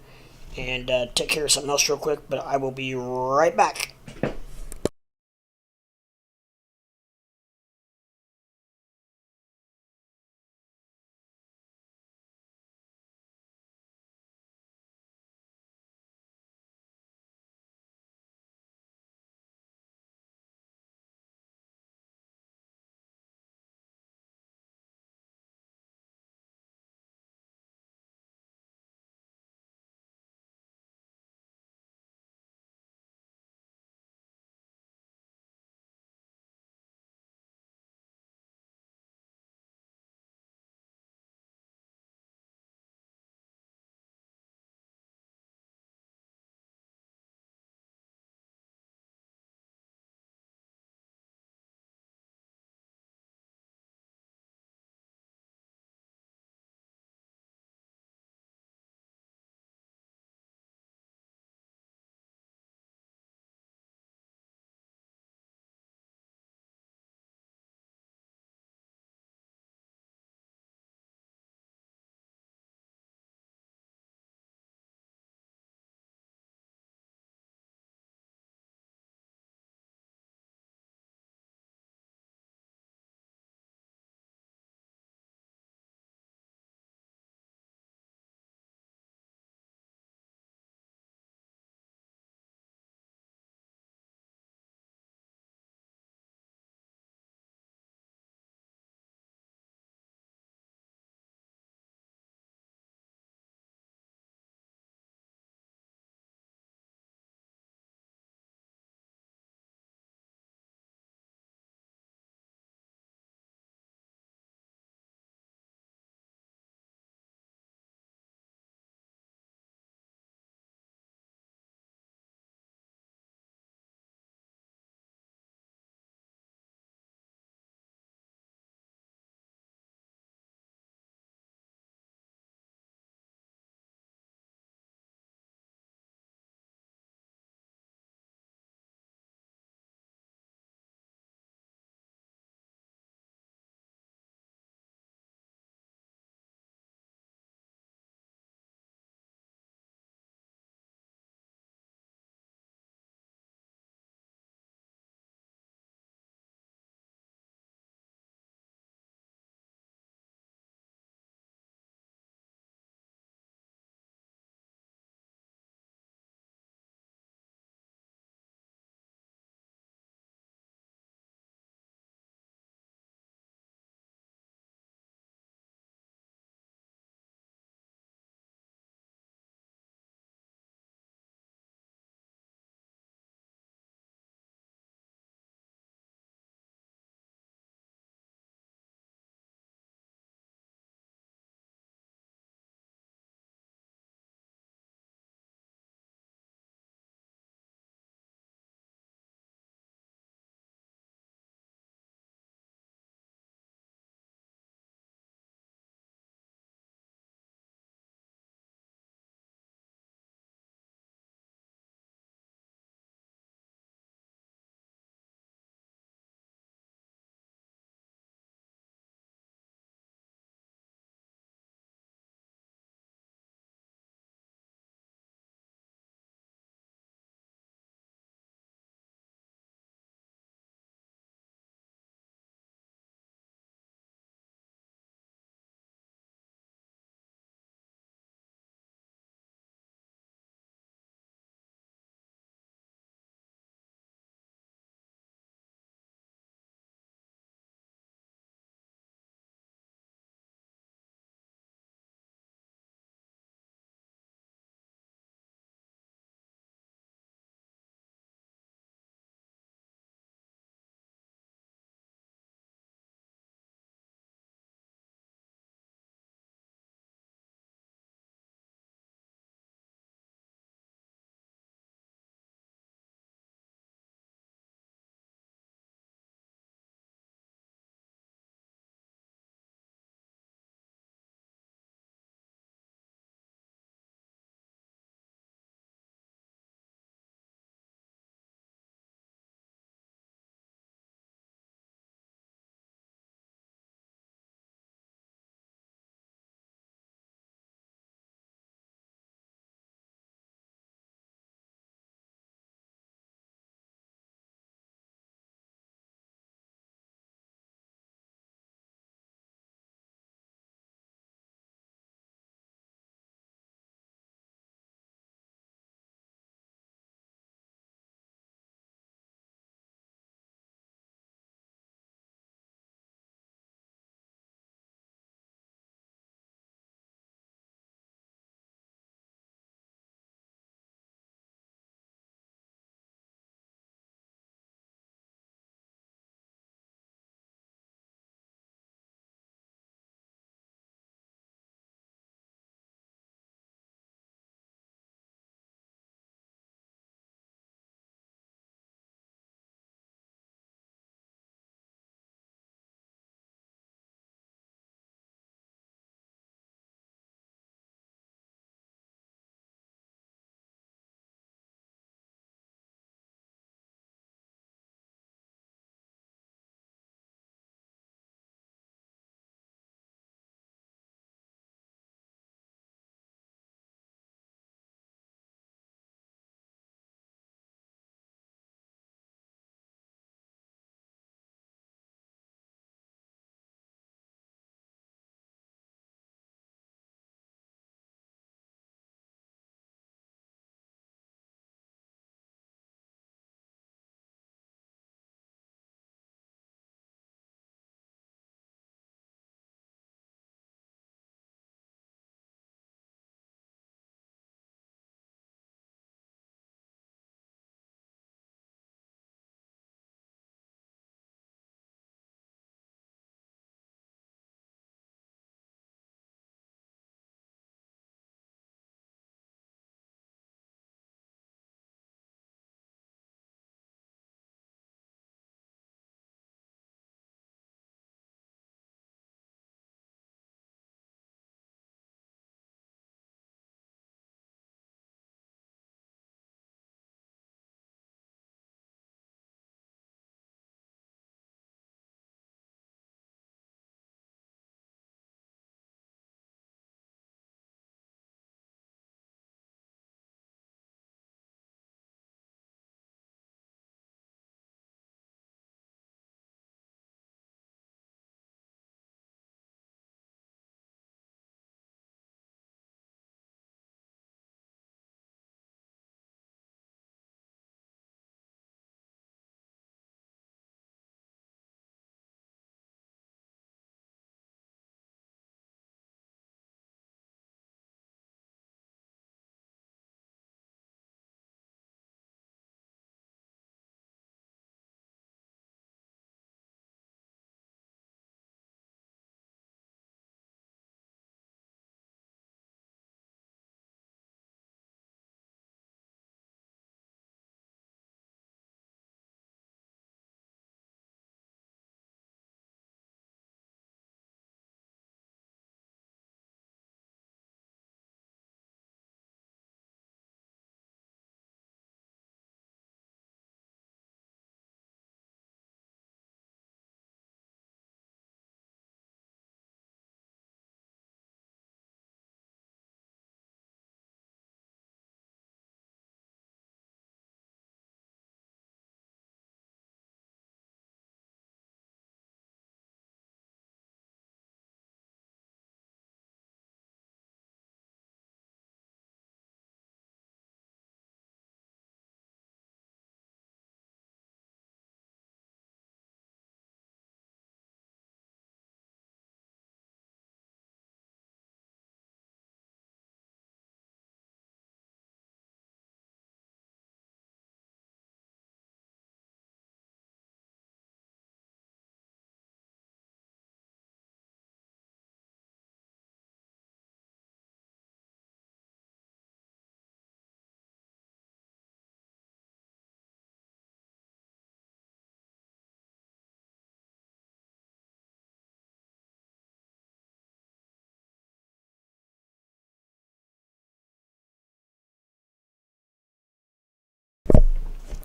and take care of something else real quick. But I will be right back.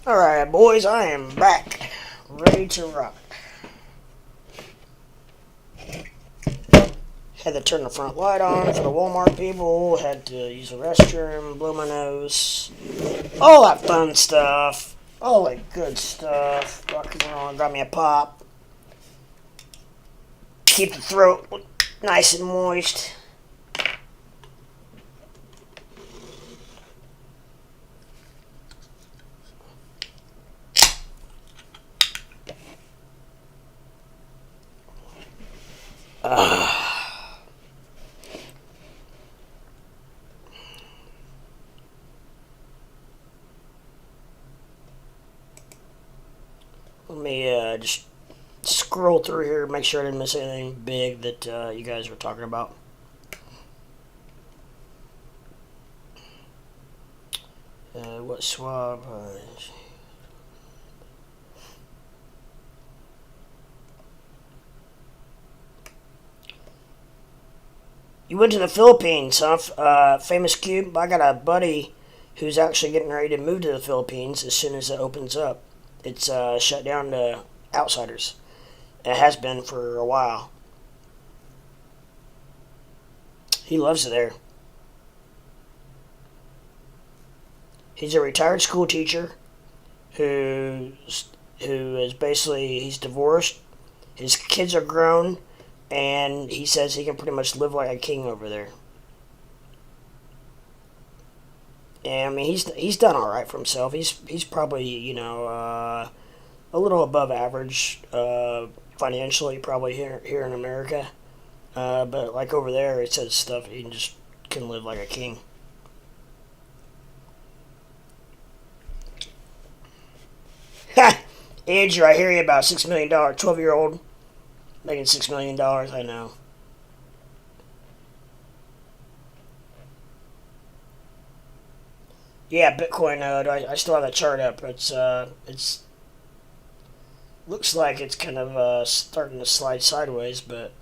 Alright, boys, I am back. Ready to rock. Had to turn the front light on for the Walmart people. Had to use the restroom, blow my nose. All that fun stuff. All that good stuff. Rock and roll, got me a pop. Keep the throat nice and moist. Let me just scroll through here, make sure I didn't miss anything big that you guys were talking about. What swab? You went to the Philippines, huh? Famous Cube. I got a buddy who's actually getting ready to move to the Philippines as soon as it opens up. It's shut down to outsiders. It has been for a while. He loves it there. He's a retired school teacher who is basically, he's divorced. His kids are grown, and he says he can pretty much live like a king over there. And I mean, he's done all right for himself. He's probably a little above average financially, probably here in America. But like over there, it says stuff he can live like a king. Ha! Andrew, I hear you about $6 million, 12-year-old making $6 million. I know. Yeah, Bitcoin. I still have that chart up. It's looks like it's kind of starting to slide sideways, but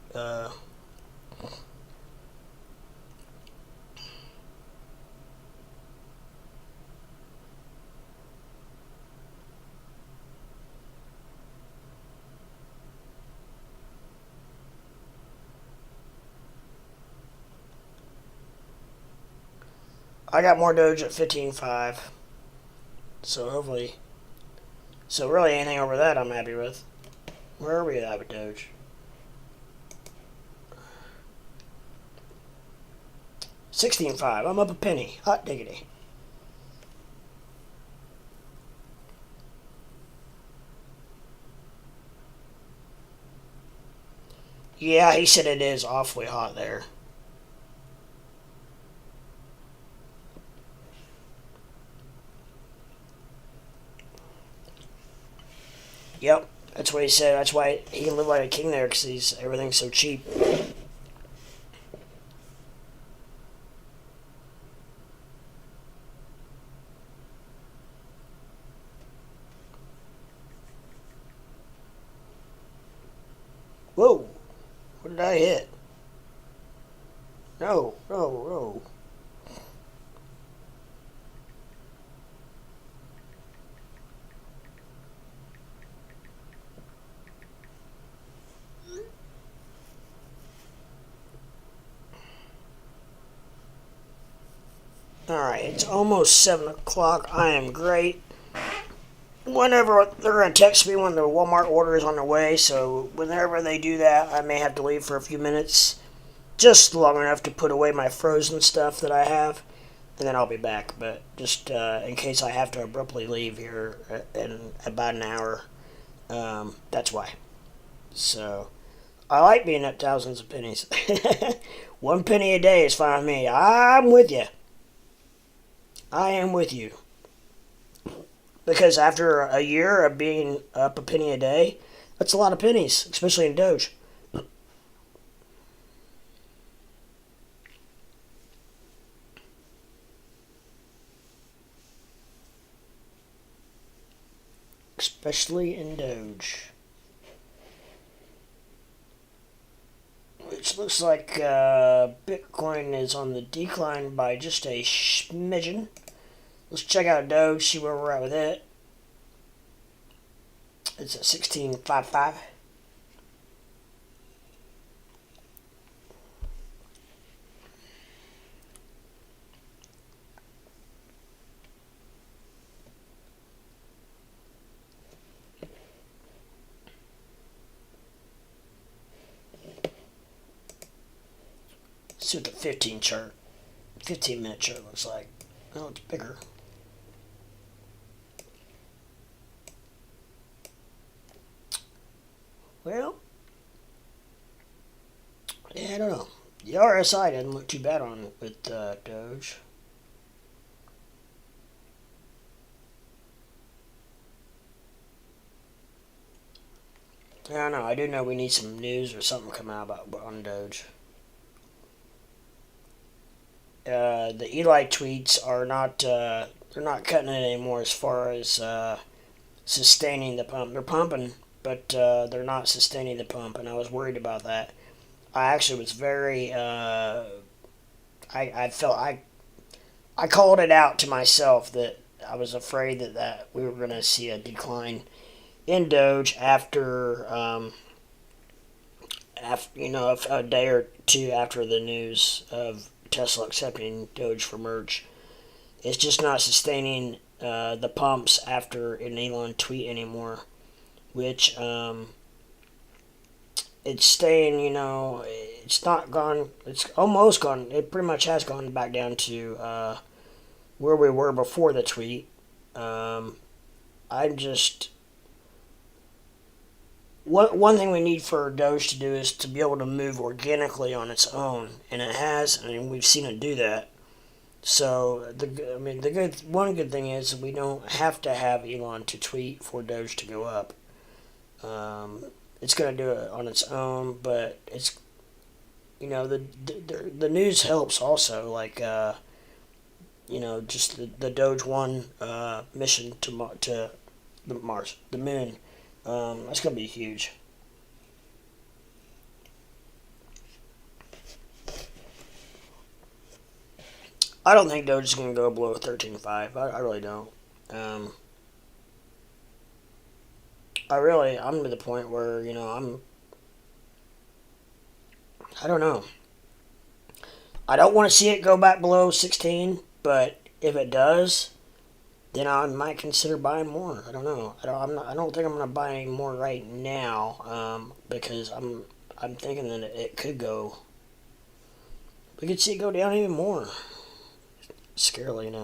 I got more Doge at 15.5. So hopefully, really anything over that I'm happy with. Where are we at with Doge? 16.5. I'm up a penny. Hot diggity. Yeah, he said it is awfully hot there. Yep, that's what he said. That's why he can live like a king there, because everything's so cheap. Whoa, what did I hit? No, no, no. Alright, it's almost 7 o'clock. I am great. Whenever they're going to text me when the Walmart order is on their way, so whenever they do that, I may have to leave for a few minutes. Just long enough to put away my frozen stuff that I have, and then I'll be back. But just in case I have to abruptly leave here in about an hour, that's why. So, I like being up thousands of pennies. 1 penny a day is fine with me. I'm with you. I am with you. Because after a year of being up a penny a day, that's a lot of pennies, especially in Doge. Especially in Doge. Which looks like Bitcoin is on the decline by just a smidgen. Let's check out Doge, see where we're at with it. It's a 16.55. See what the 15-minute chart looks like. Oh, it's bigger. Well, yeah, I don't know. The RSI doesn't look too bad on it with Doge. I don't know. I do know we need some news or something coming out about on Doge. The Eli tweets are not they're not cutting it anymore as far as sustaining the pump. They're pumping, but they're not sustaining the pump, and I was worried about that. I actually was very I felt I called it out to myself that I was afraid that we were going to see a decline in Doge after a day or two after the news of Tesla accepting Doge for merge. It's just not sustaining the pumps after an Elon tweet anymore, which it's staying, it's not gone, it's almost gone, it pretty much has gone back down to where we were before the tweet. I'm just, one thing we need for Doge to do is to be able to move organically on its own, and it has, and we've seen it do that. So one good thing is we don't have to have Elon to tweet for Doge to go up. It's going to do it on its own, but it's the news helps also, like just the Doge 1 mission to the moon. That's going to be huge. I don't think Doge is going to go below 13.5. I really don't. I'm to the point where, I don't know. I don't want to see it go back below 16, but if it does, then I might consider buying more. I don't know. I don't think I'm going to buy any more right now, because I'm thinking that it could go. We could see it go down even more. Scarily,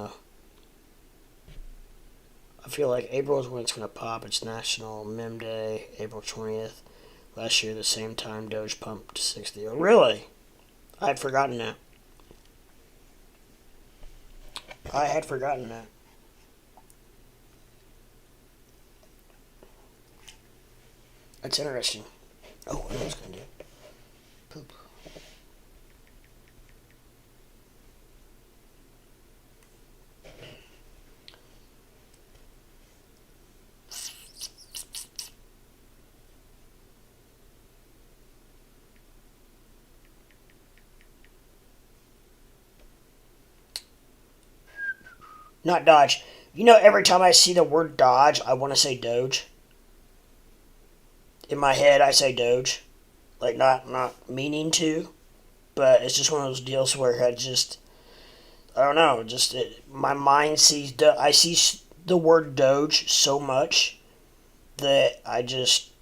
I feel like April is when it's going to pop. It's National Meme Day, April 20th. Last year, the same time, Doge pumped to 60. Oh, really? I had forgotten that. That's interesting. Oh, I know what's going to do. Poop. Not Dodge. Every time I see the word Dodge, I want to say Doge. In my head, I say Doge. Like, not meaning to, but it's just one of those deals where I don't know, my mind sees, I see the word Doge so much that I just,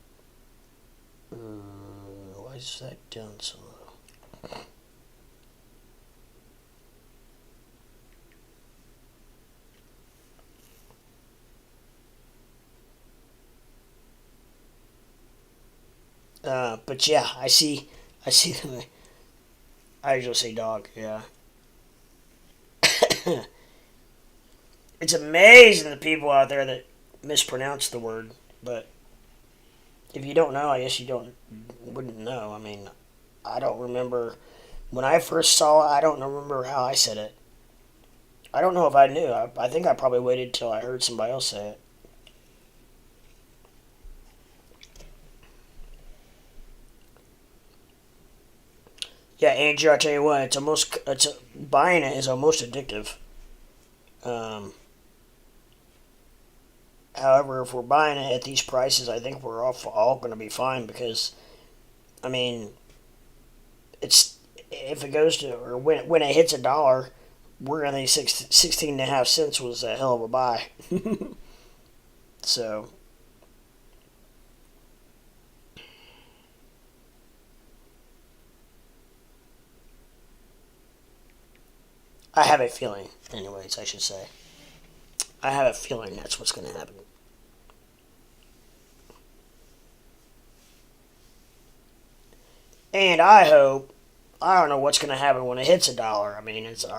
why is that down so low? But yeah, I see, I usually say dog, yeah. It's amazing the people out there that mispronounce the word, but if you don't know, I guess wouldn't know. I mean, I don't remember, when I first saw it, I don't remember how I said it. I don't know if I knew. I think I probably waited till I heard somebody else say it. Yeah, Andrew, I tell you what, buying it is almost addictive. However, if we're buying it at these prices, I think we're all going to be fine because, I mean, it's if it goes to or when it hits $1, we're going to think 16.5 cents was a hell of a buy. So I have a feeling, anyways, I should say. I have a feeling that's what's going to happen. And I hope, I don't know what's going to happen when it hits $1. I mean, is it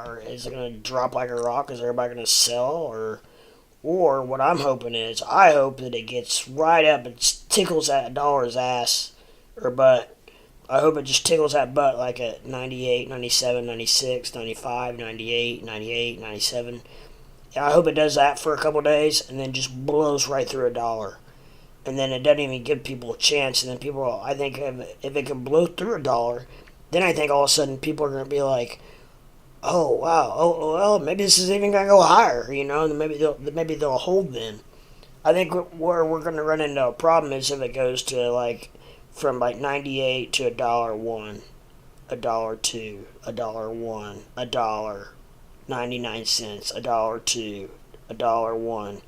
going to drop like a rock? Is everybody going to sell? Or what I'm hoping is, I hope that it gets right up and tickles that dollar's ass or butt. I hope it just tickles that butt like at 98, 97, 96, 95, 98, 98, 97. I hope it does that for a couple days and then just blows right through $1. And then it doesn't even give people a chance. And then people, I think, if it can blow through $1, then I think all of a sudden people are going to be like, oh, wow, oh, well, maybe this is even going to go higher, and maybe they'll hold then. I think where we're going to run into a problem is if it goes to, from 98 to $1.01, $1.02, $1.01, $1, 99 cents, $1.02, $1.01.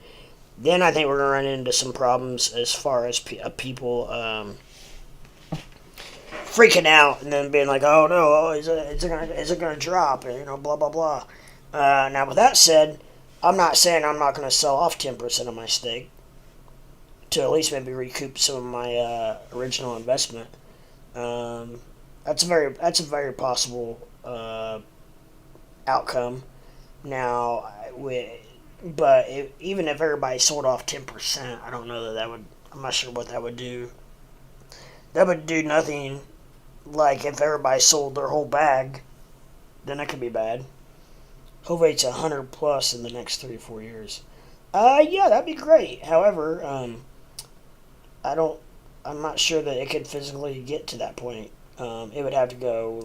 Then I think we're going to run into some problems as far as people freaking out and then being like, oh no, is it going to drop? And, blah, blah, blah. Now, with that said, I'm not saying I'm not going to sell off 10% of my stake to at least maybe recoup some of my original investment. That's a very possible outcome. Now, even if everybody sold off 10%, I don't know that would. I'm not sure what that would do. That would do nothing. Like if everybody sold their whole bag, then that could be bad. Hopefully it's 100 plus in the next 3 or 4 years. Yeah, that'd be great. However, I'm not sure that it could physically get to that point. It would have to go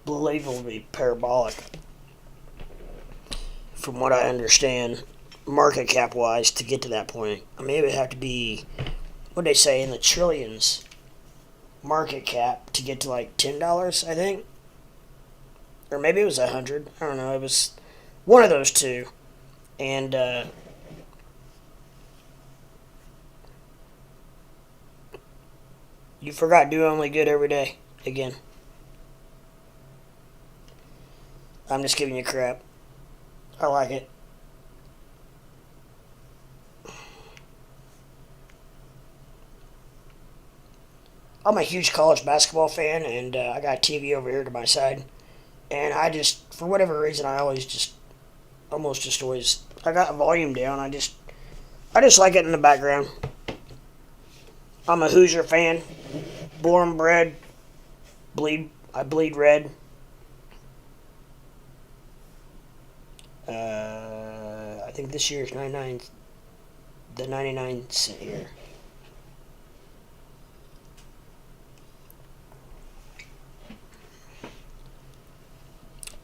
unbelievably parabolic, from what I understand, market cap wise, to get to that point. I mean, it would have to be, what they say, in the trillions market cap to get to $10, I think, or maybe it was 100. I don't know. It was one of those two, and you forgot do only good every day again. I'm just giving you crap. I like it. I'm a huge college basketball fan, and I got a TV over here to my side. And I just, for whatever reason, I always I got volume down. I just like it in the background. I'm a Hoosier fan, born and bred. I bleed red. I think this year is the 99 cent year.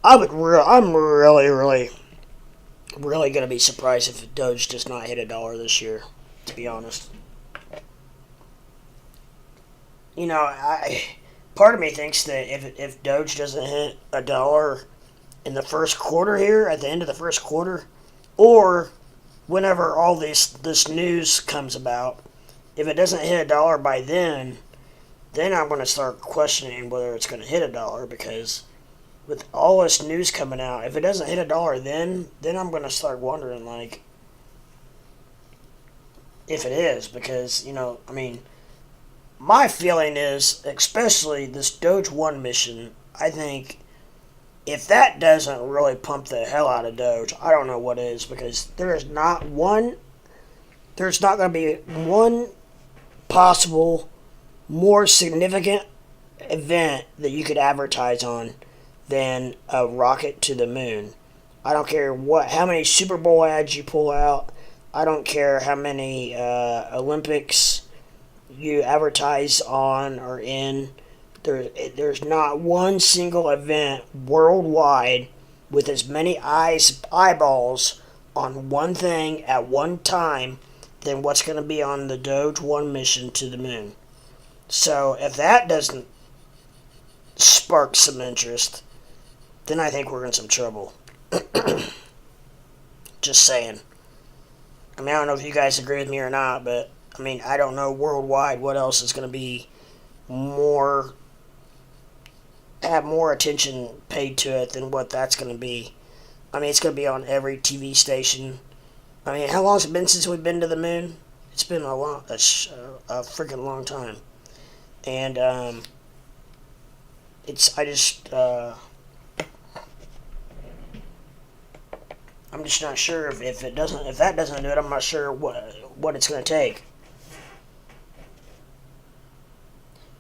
I'm really gonna be surprised if Doge does not hit $1 this year. To be honest, part of me thinks that if Doge doesn't hit $1 in the first quarter here, at the end of the first quarter, or whenever all this news comes about, if it doesn't hit $1 by then I'm going to start questioning whether it's going to hit $1, because with all this news coming out, if it doesn't hit $1 then I'm going to start wondering, if it is, because, my feeling is, especially this Doge 1 mission, I think if that doesn't really pump the hell out of Doge, I don't know what is, because there's not going to be one possible more significant event that you could advertise on than a rocket to the moon. I don't care how many Super Bowl ads you pull out. I don't care how many Olympics you advertise on or in. There's not one single event worldwide with as many eyeballs on one thing at one time than what's going to be on the Doge 1 mission to the moon. So if that doesn't spark some interest, then I think we're in some trouble. Just saying. I mean, I don't know if you guys agree with me or not, but I mean, I don't know worldwide what else is going to be more have more attention paid to it than what that's going to be. I mean, it's going to be on every TV station. I mean, how long has it been since we've been to the moon? It's been a freaking long time. And I'm just not sure if that doesn't do it. I'm not sure what it's going to take.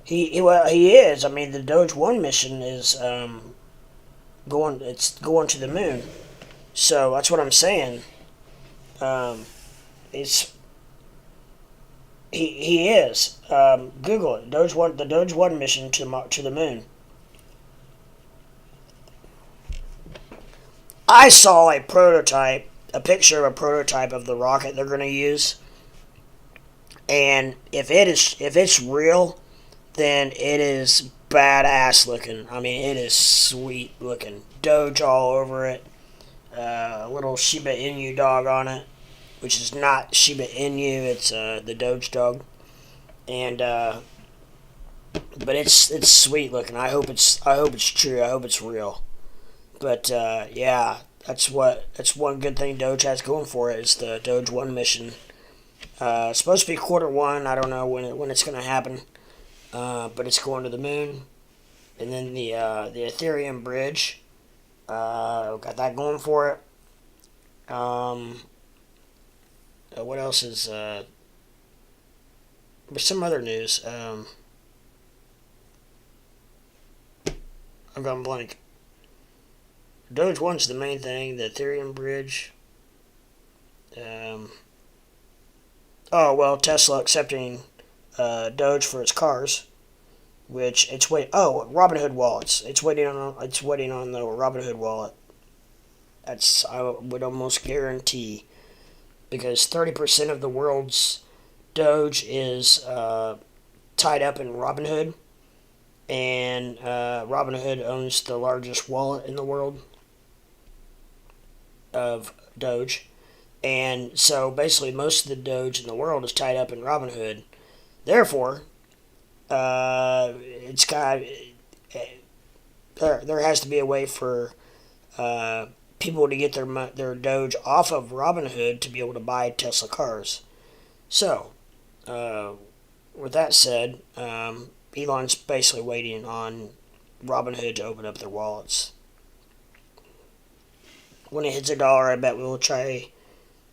He is. I mean, the Doge 1 mission is going to the moon. So that's what I'm saying. It's he is. Google it. The Doge 1 mission to the moon. I saw a picture of a prototype of the rocket they're going to use, and if it's real, then it is badass looking. I mean, it is sweet looking. Doge all over it. A little Shiba Inu dog on it, which is not Shiba Inu. It's the Doge dog, and but it's sweet looking. I hope it's true. I hope it's real. But yeah, that's one good thing Doge has going for it is the Doge 1 mission. It's supposed to be Q1. I don't know when it's going to happen. But it's going to the moon. And then the Ethereum bridge. Got that going for it. What else is... there's some other news. I've gone blank. Doge 1's the main thing. The Ethereum bridge. Tesla accepting Doge for its cars, which it's wait. Oh, Robinhood wallets. It's waiting on the Robinhood wallet. That's I would almost guarantee, because 30% of the world's Doge is tied up in Robinhood, and Robinhood owns the largest wallet in the world of Doge, and so basically most of the Doge in the world is tied up in Robinhood. Therefore, it's got there has to be a way for people to get their Doge off of Robinhood to be able to buy Tesla cars. So, with that said, Elon's basically waiting on Robinhood to open up their wallets. When it hits $1, I bet we'll try.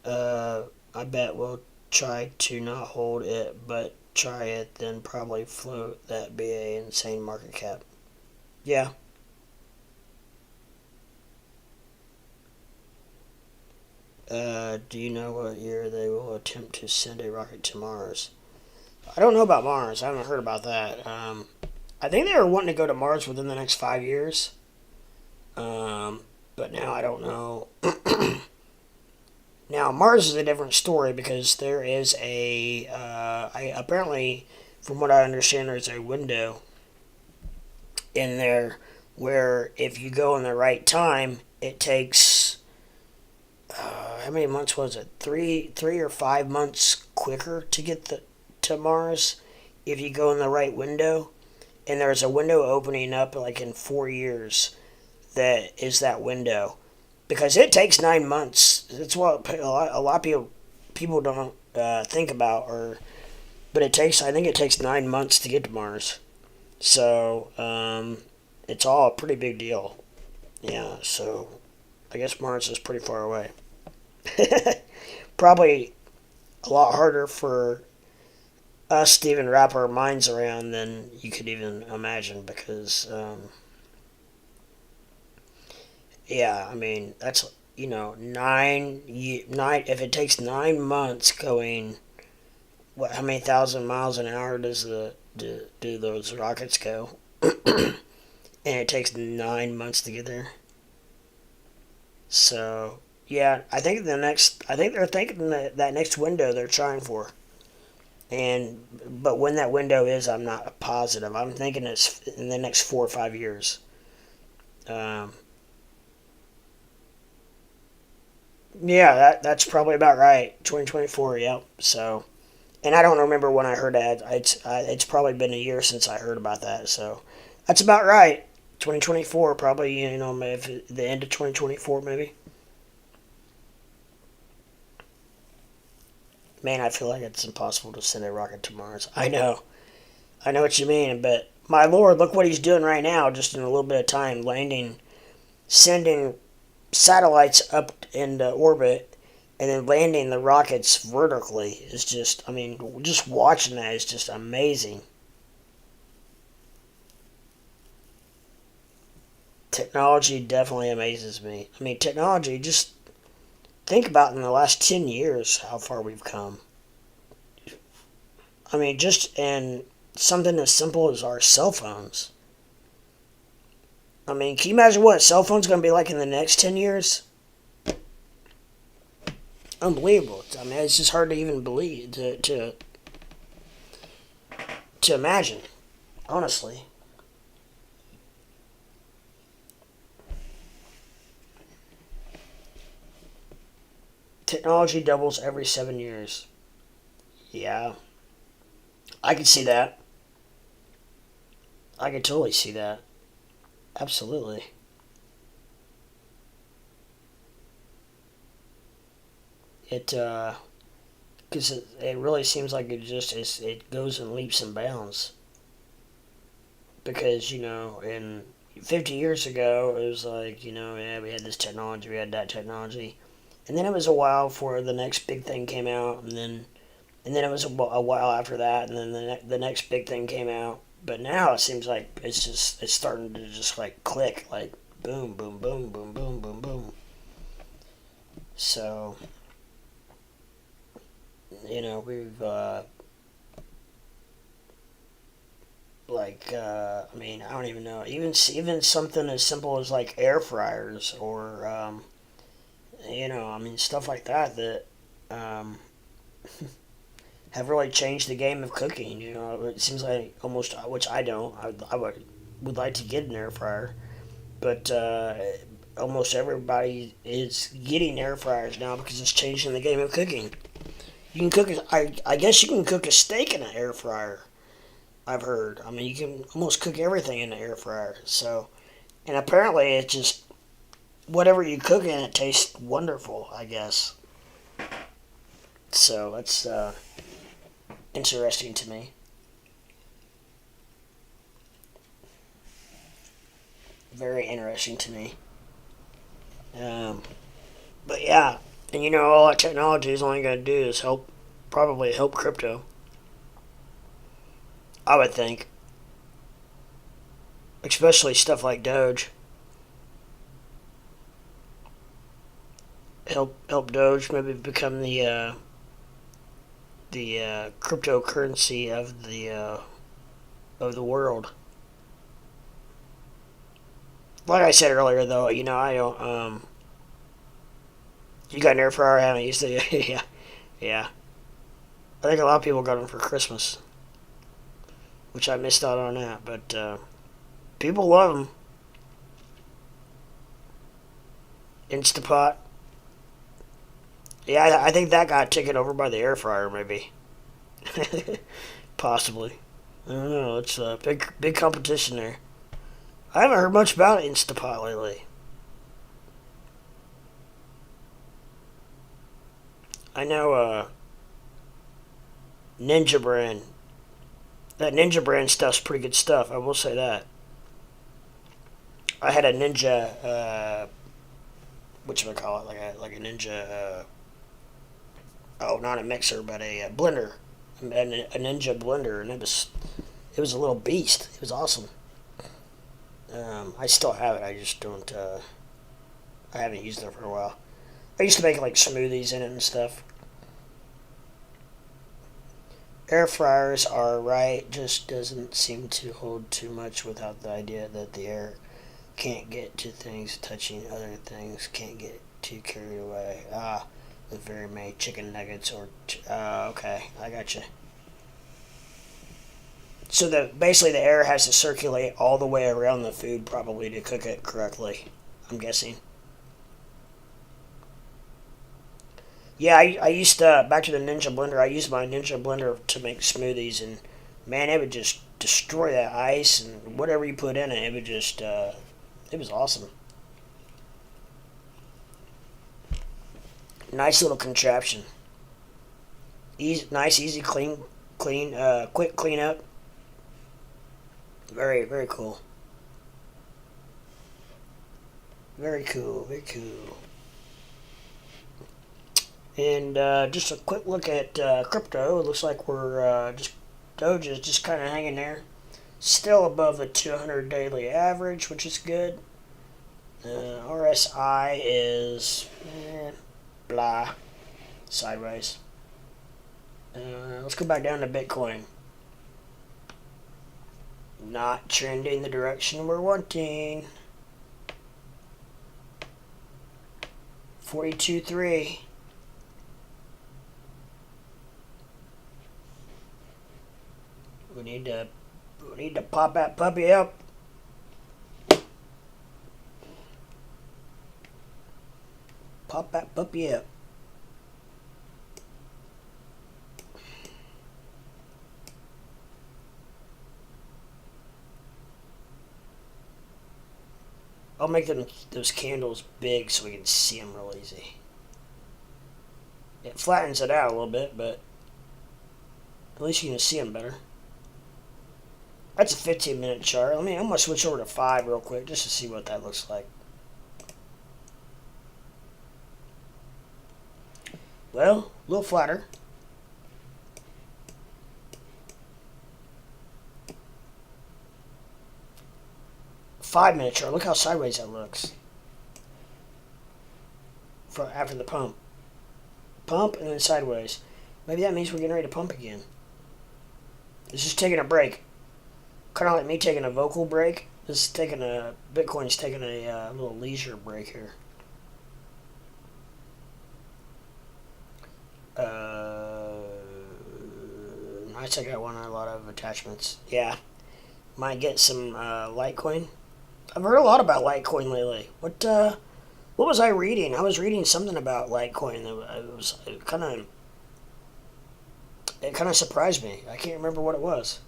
I bet we'll try to not hold it, but try it, then probably float that be a insane market cap. Yeah. Do you know what year they will attempt to send a rocket to Mars? I don't know about Mars. I haven't heard about that. I think they were wanting to go to Mars within the next 5 years. But now I don't know. Now, Mars is a different story because there is apparently, from what I understand, there's a window in there where if you go in the right time, it takes, how many months was it? 3 or 5 months quicker to get to Mars if you go in the right window. And there's a window opening up like in 4 years that is that window. Because it takes 9 months. That's what a lot of people don't think about, but I think it takes 9 months to get to Mars. So it's all a pretty big deal. Yeah. So I guess Mars is pretty far away. Probably a lot harder for us to even wrap our minds around than you could even imagine, because. Yeah, I mean, that's, 9, if it takes 9 months going, how many thousand miles an hour do those rockets go? And it takes 9 months to get there. So, Yeah, I think they're thinking that next window they're trying for. But when that window is, I'm not positive. I'm thinking it's in the next 4 or 5 years. Um, yeah, that's probably about right. 2024. Yep. So, and I don't remember when I heard that. It's probably been a year since I heard about that. So, that's about right. 2024, probably. Maybe the end of 2024, maybe. Man, I feel like it's impossible to send a rocket to Mars. I know what you mean, but my lord, look what he's doing right now, just in a little bit of time, sending satellites up into orbit, and then landing the rockets vertically is just, I mean, just watching that is just amazing. Technology definitely amazes me. I mean, technology, just think about in the last 10 years how far we've come. I mean, just in something as simple as our cell phones. I mean, can you imagine what a cell phone's going to be like in the next 10 years? Unbelievable. I mean, it's just hard to even believe, to imagine, honestly. Technology doubles every 7 years. Yeah, I could see that. I could totally see that. Absolutely. It, because it really seems like it goes in leaps and bounds. Because, in 50 years ago, it was like, yeah, we had this technology, we had that technology. And then it was a while before the next big thing came out, and then it was a while after that, and then the next big thing came out. But now it seems like it's starting to just like click, like boom, boom, boom, boom, boom, boom, boom. So we've I mean, I don't even know, even something as simple as like air fryers, or I mean, stuff like that um, have really changed the game of cooking. It seems like almost, which I don't. I would like to get an air fryer, but almost everybody is getting air fryers now because it's changing the game of cooking. You can cook. I guess you can cook a steak in an air fryer. I've heard. I mean, you can almost cook everything in an air fryer. So, and apparently, it just whatever you cook in it tastes wonderful. I guess. So that's interesting to me. Very interesting to me. Um, but yeah, and all that technology is only going to do is probably help crypto. I would think, especially stuff like Doge. Help Doge maybe become the cryptocurrency of the world. Like I said earlier, though, I don't. You got an air fryer? I haven't used it. Yeah, yeah. I think a lot of people got them for Christmas, which I missed out on that. But people love them. Instapot. Yeah, I think that got taken over by the air fryer, maybe. Possibly. I don't know. It's a big competition there. I haven't heard much about Instapot lately. I know Ninja Brand. That Ninja Brand stuff's pretty good stuff. I will say that. I had a Ninja, what you call it, like a Ninja. Oh, not a mixer, but a blender, a Ninja blender, and it was a little beast. It was awesome. I still have it. I just don't. I haven't used it for a while. I used to make like smoothies in it and stuff. Air fryers are right. Just doesn't seem to hold too much without the idea that the air can't get to things touching other things. Can't get too carried away. With very many chicken nuggets or. Okay, I gotcha. So basically the air has to circulate all the way around the food probably to cook it correctly. I'm guessing. Yeah, I used to back to the Ninja blender. I used my Ninja blender to make smoothies, and man, it would just destroy that ice and whatever you put in it. It would just it was awesome. Nice little contraption. Easy, nice, easy, quick cleanup. Very, very cool. Very cool. Very cool. And just a quick look at crypto. It looks like we're just Doge is just kind of hanging there, still above the 200 daily average, which is good. RSI is blah, sideways. Let's go back down to Bitcoin. Not trending the direction we're wanting. 42.3. We need to pop that puppy up. Pop that puppy up. I'll make those candles big so we can see them real easy. It flattens it out a little bit, but at least you can see them better. That's a 15-minute chart. I'm going to switch over to 5 real quick just to see what that looks like. Well, a little flatter. Five-minute chart. Look how sideways that looks. After the pump. Pump and then sideways. Maybe that means we're getting ready to pump again. It's just taking a break. Kind of like me taking a vocal break. Bitcoin's taking a little leisure break here. Nice, I got a lot of attachments. Yeah. Might get some Litecoin. I've heard a lot about Litecoin lately. What was I reading? I was reading something about Litecoin. It kind of surprised me. I can't remember what it was.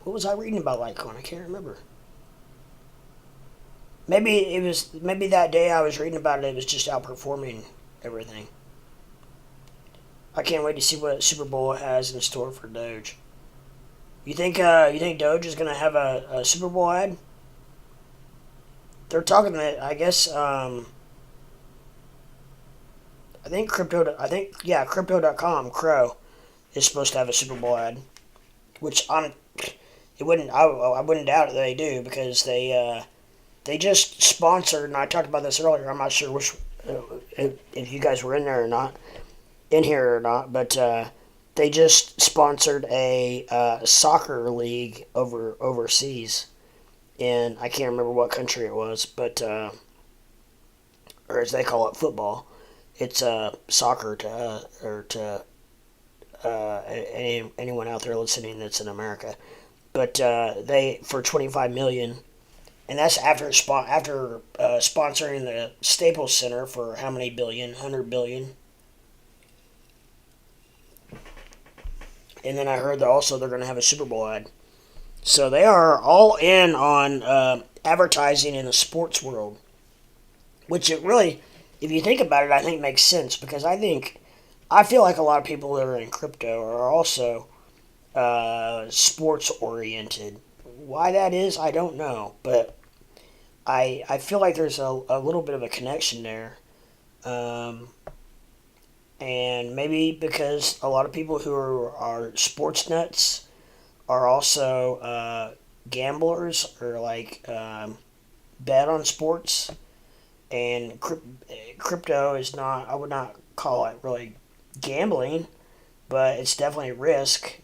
What was I reading about Litecoin? I can't remember. Maybe that day I was reading about it. It was just outperforming everything. I can't wait to see what Super Bowl has in store for Doge. You think Doge is gonna have a Super Bowl ad? They're talking that I guess crypto.com Crow is supposed to have a Super Bowl ad, which I wouldn't doubt that they do because they just sponsored, and I talked about this earlier. I'm not sure which if you guys were in here or not, but they just sponsored a soccer league overseas, and I can't remember what country it was, but or as they call it, football. It's soccer to anyone out there listening that's in America, but they for 25 million. And that's after sponsoring the Staples Center for how many billion? 100 billion. And then I heard that also they're going to have a Super Bowl ad. So they are all in on advertising in the sports world. Which it really, if you think about it, I think makes sense. Because I feel like a lot of people that are in crypto are also sports oriented. Why that is, I don't know. But I feel like there's a little bit of a connection there. And maybe because a lot of people who are sports nuts are also gamblers or bet on sports. And crypto is not, I would not call it really gambling, but it's definitely a risk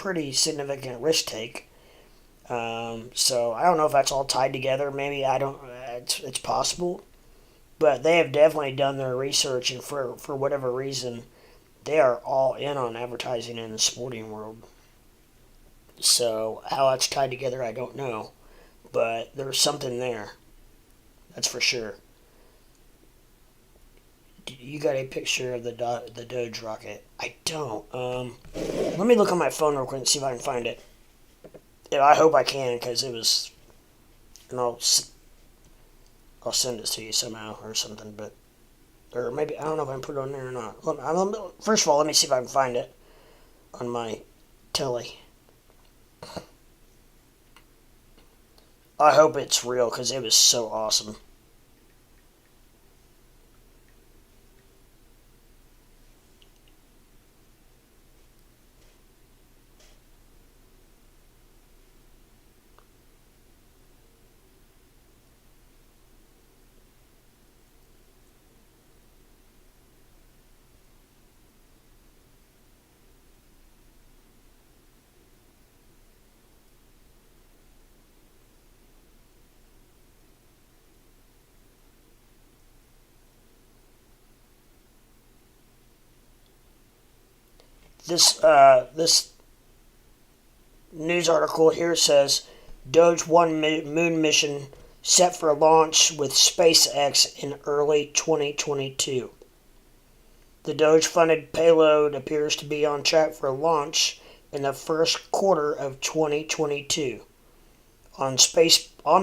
pretty significant risk take. So I don't know if that's all tied together. Maybe I don't. It's possible, but they have definitely done their research, and for whatever reason, they are all in on advertising in the sporting world. So how that's tied together, I don't know, but there's something there. That's for sure. You got a picture of the Doge rocket? I don't. Let me look on my phone real quick and see if I can find it. Yeah, I hope I can because it was, and I'll send this to you somehow or something. But or maybe I don't know if I can put it on there or not. First of all, let me see if I can find it on my telly. I hope it's real because it was so awesome. This news article here says Doge 1 moon mission set for launch with SpaceX in early 2022. The Doge funded payload appears to be on track for launch in the first quarter of 2022 on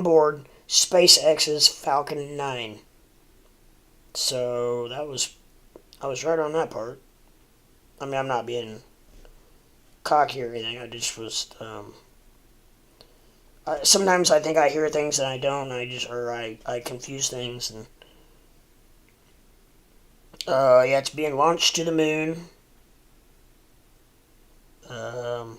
board SpaceX's Falcon 9. So I was right on that part. I mean, I'm not being cocky or anything. I just was. Sometimes I think I hear things and I don't. I confuse things and. Yeah, it's being launched to the moon. Um,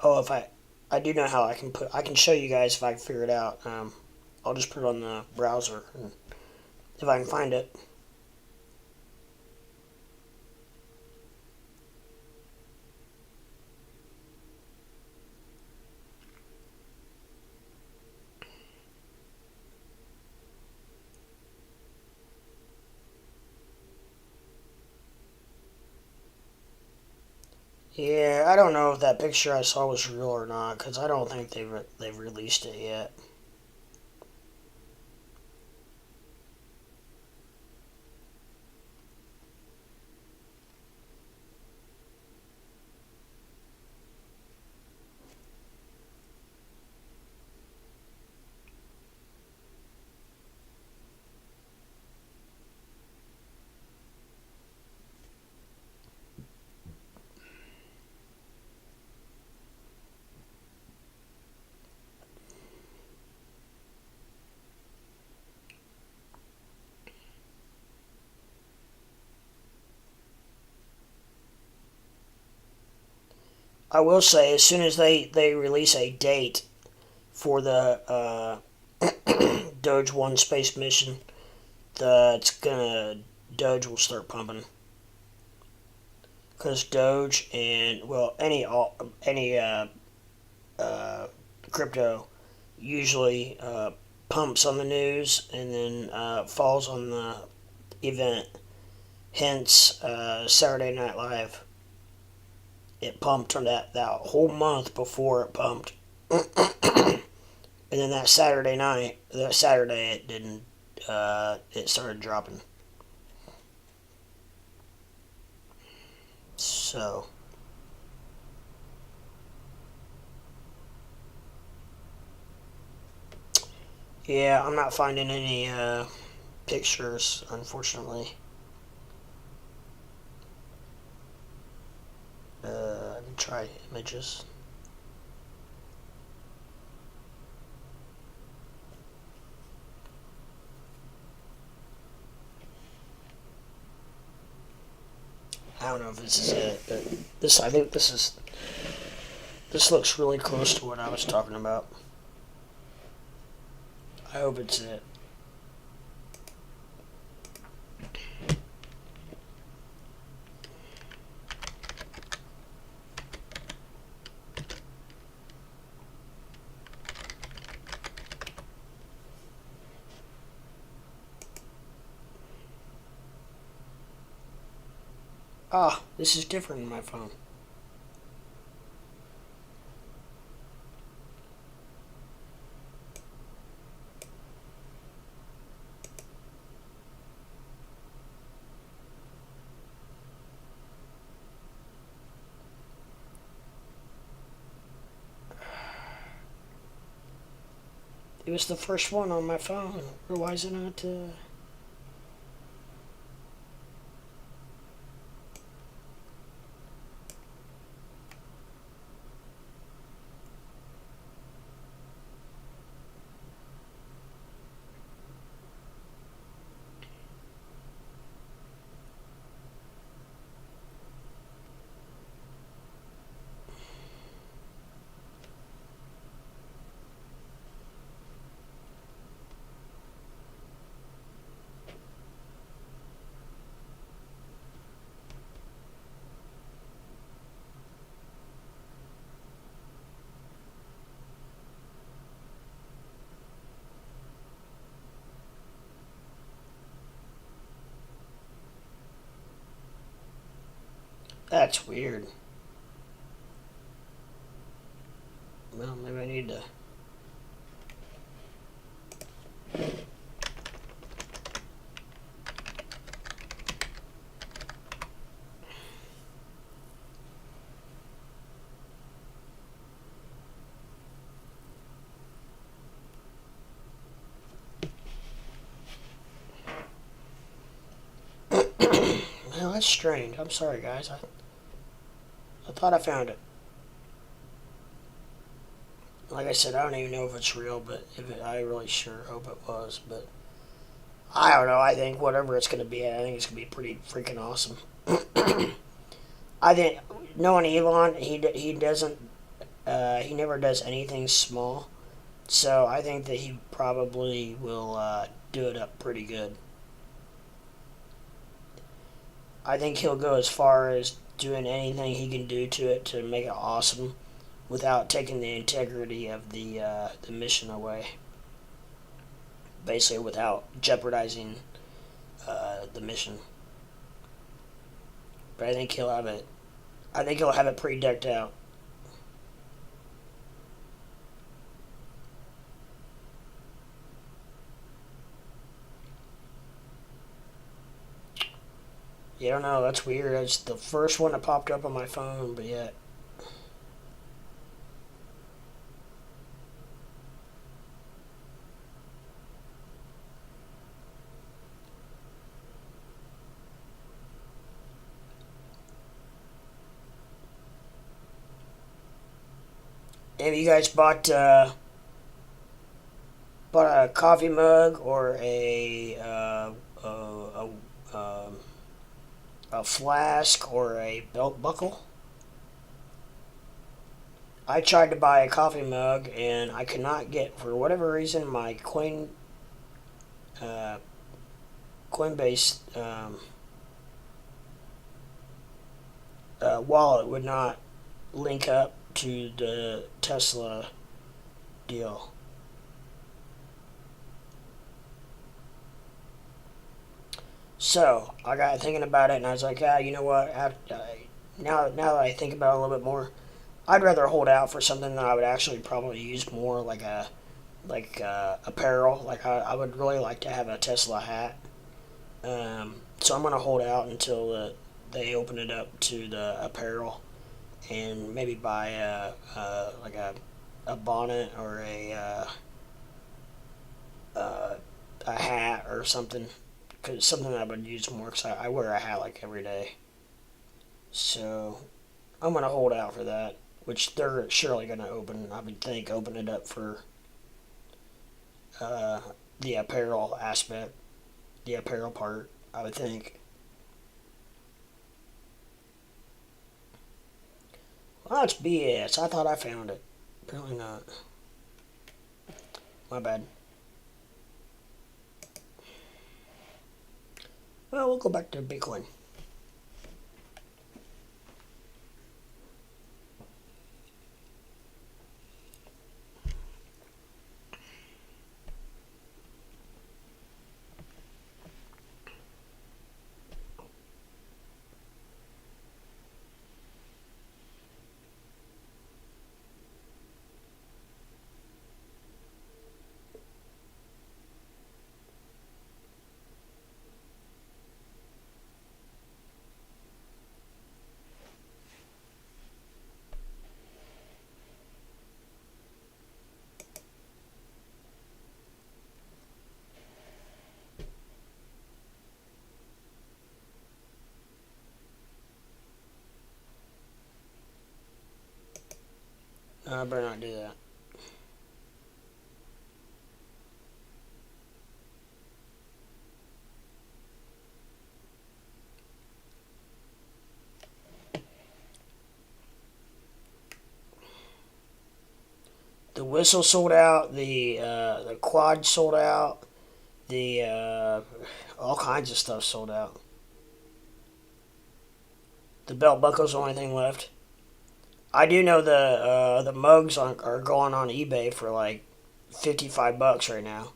oh, if I do know how I can show you guys if I can figure it out. I'll just put it on the browser and if I can find it. Yeah, I don't know if that picture I saw was real or not because I don't think they've released it yet. I will say as soon as they release a date for the Doge One space mission, the it's gonna Doge will start pumping because Doge and well any uh, crypto usually pumps on the news and then falls on the event. Hence, Saturday Night Live. It pumped on that whole month before it pumped, and then that Saturday it didn't. It started dropping. So yeah, I'm not finding any pictures, unfortunately. Let me try images. I don't know if this is it, but I think this looks really close to what I was talking about. I hope it's it. Ah, this is different in my phone. It was the first one on my phone. Or why is it not? That's weird. Well, maybe I need to. Well, that's strange. I'm sorry, guys. I thought I found it. Like I said, I don't even know if it's real, but I really sure hope it was. But I don't know. I think whatever it's going to be, I think it's going to be pretty freaking awesome. I think knowing Elon, he doesn't he never does anything small, so I think that he probably will do it up pretty good. I think he'll go as far as doing anything he can do to it to make it awesome, without taking the integrity of the mission away. Basically, without jeopardizing the mission. But I think he'll have it. I think he'll have it pretty decked out. You don't know. That's weird. It's the first one that popped up on my phone, but yet. Have you guys bought a coffee mug or a flask or a belt buckle? I tried to buy a coffee mug and I could not get, for whatever reason, my uh, Coinbase wallet would not link up to the Tesla deal. So I got thinking about it, and I was like, you know what? Now that I think about it a little bit more, I'd rather hold out for something that I would actually probably use more, apparel. Like I would really like to have a Tesla hat. So I'm gonna hold out until they open it up to the apparel, and maybe buy a bonnet or a hat or something. Cause something that I would use more, because I wear a hat like every day. So I'm gonna hold out for that, which they're surely gonna open. I would think open it up for uh, the apparel aspect, the apparel part. I would think. Well, that's BS. I thought I found it. Apparently not. My bad. Well, we'll go back to Bitcoin. No, I better not do that. The whistle sold out. The quad sold out. The all kinds of stuff sold out. The belt buckle's the only thing left. I do know the mugs are going on eBay for like $55 right now.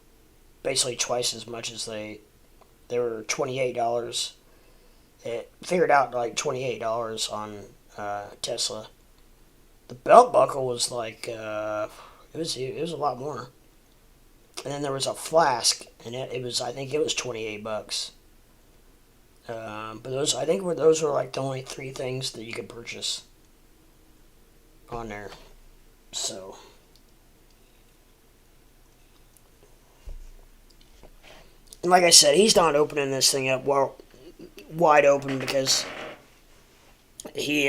Basically twice as much as they were $28. It figured out like $28 on Tesla. The belt buckle was like it was a lot more. And then there was a flask, and it was I think it was $28. But those were like the only three things that you could purchase on there. So, and like I said, he's not opening this thing up wide open because he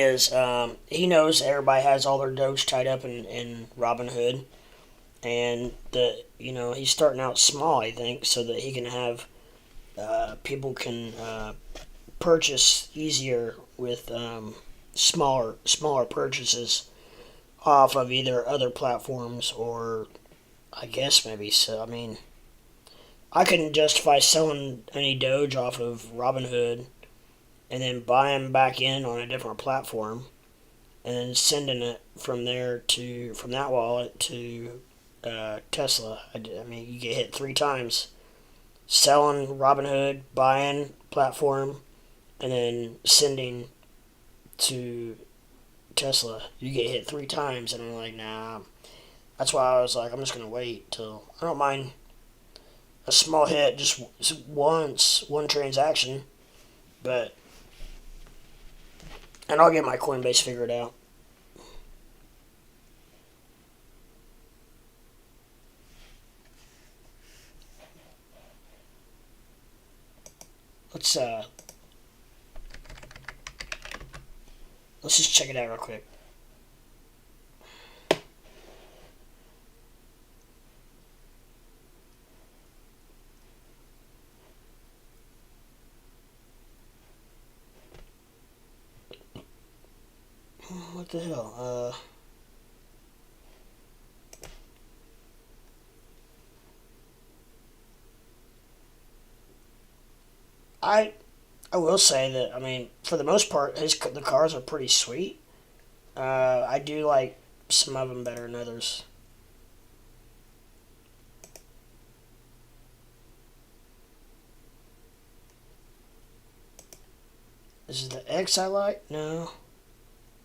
knows everybody has all their Doge tied up in Robinhood, and he's starting out small, I think, so that he can have people can purchase easier with smaller purchases off of either other platforms or I guess maybe so. I mean, I couldn't justify selling any Doge off of Robinhood and then buying back in on a different platform and then sending it from that wallet to Tesla. I mean, you get hit three times. Selling Robinhood, buying platform, and then sending to Tesla. You get hit three times, and I'm like, nah. That's why I was like, I'm just gonna wait till I don't mind a small hit, just once, one transaction, but and I'll get my Coinbase figured out. Let's let's just check it out real quick. What the hell? I I will say that I mean, for the most part, the cars are pretty sweet. I do like some of them better than others. This is the X I like. No,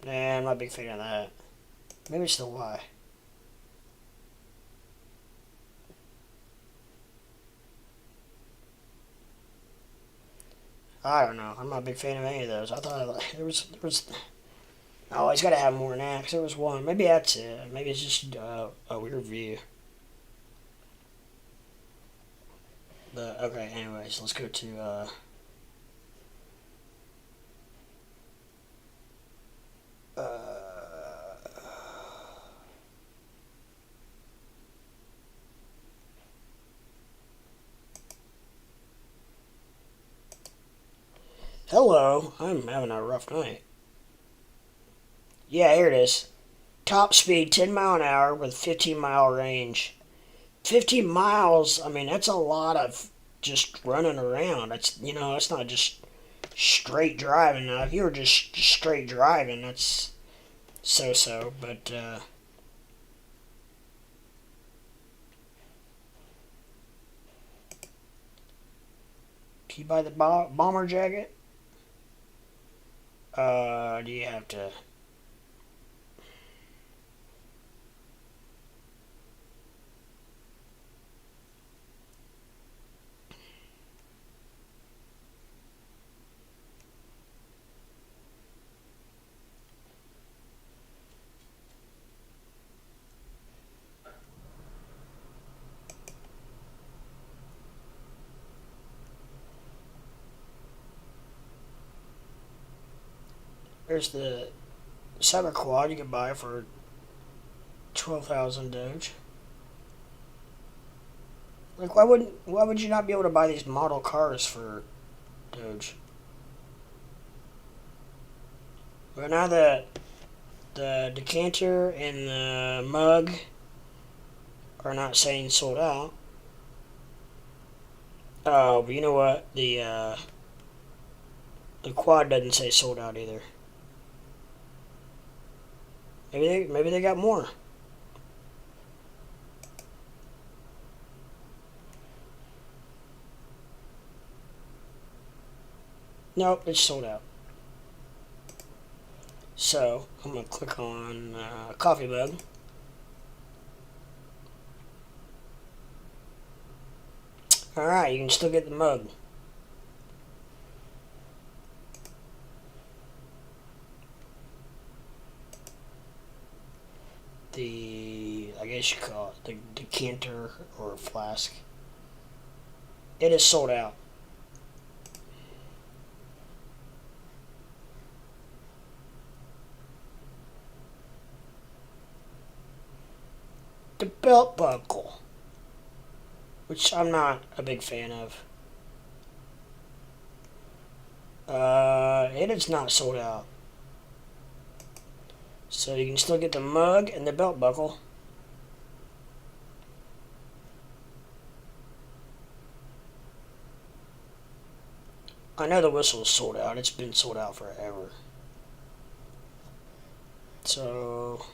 nah, I'm not a big fan of that. Maybe it's the Y. I don't know. I'm not a big fan of any of those. I thought there was. Oh, he's got to have more than that. 'Cause there was one. Maybe that's it. Maybe it's just a weird view. But okay. Anyways, let's go to. Uh, Hello. I'm having a rough night. Yeah, here it is. Top speed 10 mile an hour with 15-mile range. 15 miles, I mean, that's a lot of just running around. That's not just straight driving. Now, if you were just straight driving, that's so-so. But, can you buy the bomber jacket? Do you have to... There's the Cyber Quad you can buy for 12,000 Doge. Like, why would you not be able to buy these model cars for Doge? But now the decanter and the mug are not saying sold out. Oh, but you know what? The quad doesn't say sold out either. Maybe they got more. Nope, it's sold out. So I'm gonna click on coffee mug. All right, you can still get the mug. I guess you call it the decanter or flask. It is sold out. The belt buckle, which I'm not a big fan of. It is not sold out. So you can still get the mug and the belt buckle. I know the whistle is sold out. It's been sold out forever. So,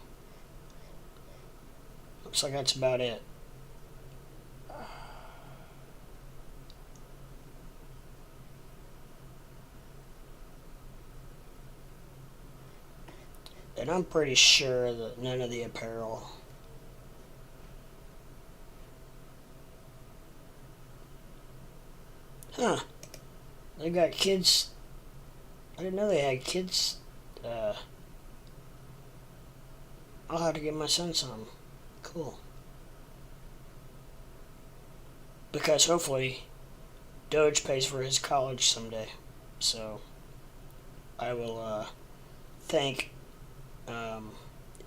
looks like that's about it. And I'm pretty sure that none of the apparel. Huh. They got kids. I didn't know they had kids. I'll have to get my son some. Cool. Because hopefully Doge pays for his college someday. So I will thank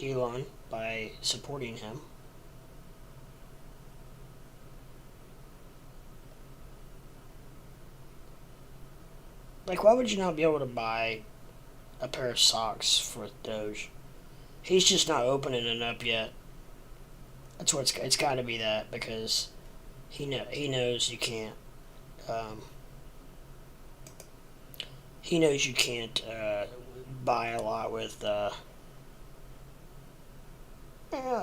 Elon by supporting him. Like, why would you not be able to buy a pair of socks for Doge? He's just not opening it up yet. That's what it's got to be that, because he knows you can't. He knows you can't buy a lot with. I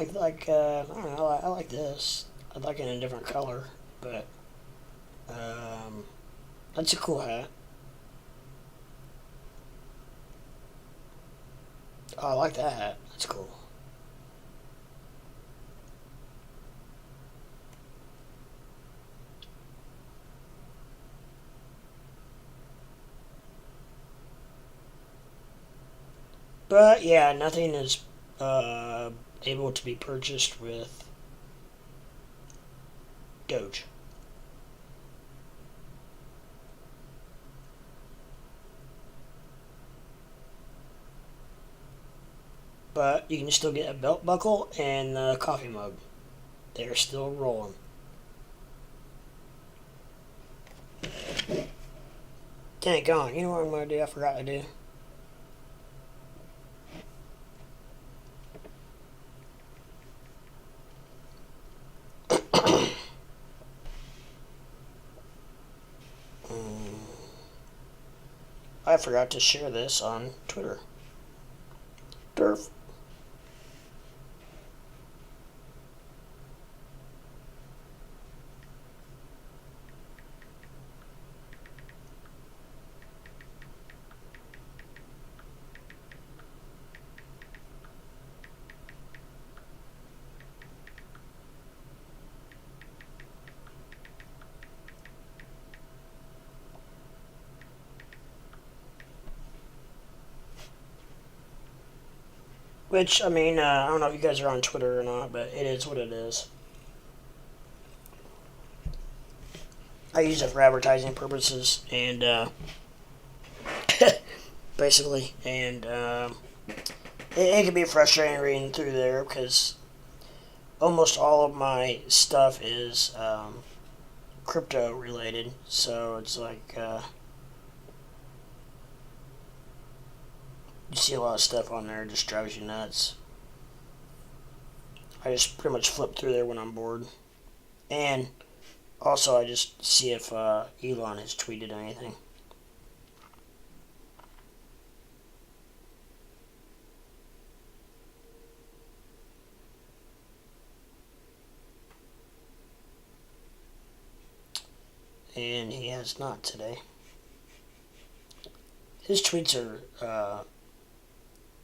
don't know. I like this. I'd like it in a different color, but that's a cool hat. Oh, I like that hat. That's cool. But yeah, nothing is able to be purchased with Doge. But you can still get a belt buckle and a coffee mug. They're still rolling. Dang on, you know what I'm going to do? I forgot to do. I forgot to share this on Twitter. Derf. Which, I mean, I don't know if you guys are on Twitter or not, but it is what it is. I use it for advertising purposes, and basically, and it can be frustrating reading through there because almost all of my stuff is crypto related, so it's like you see a lot of stuff on there, it just drives you nuts. I just pretty much flip through there when I'm bored, and also I just see if Elon has tweeted anything. And he has not today. His tweets are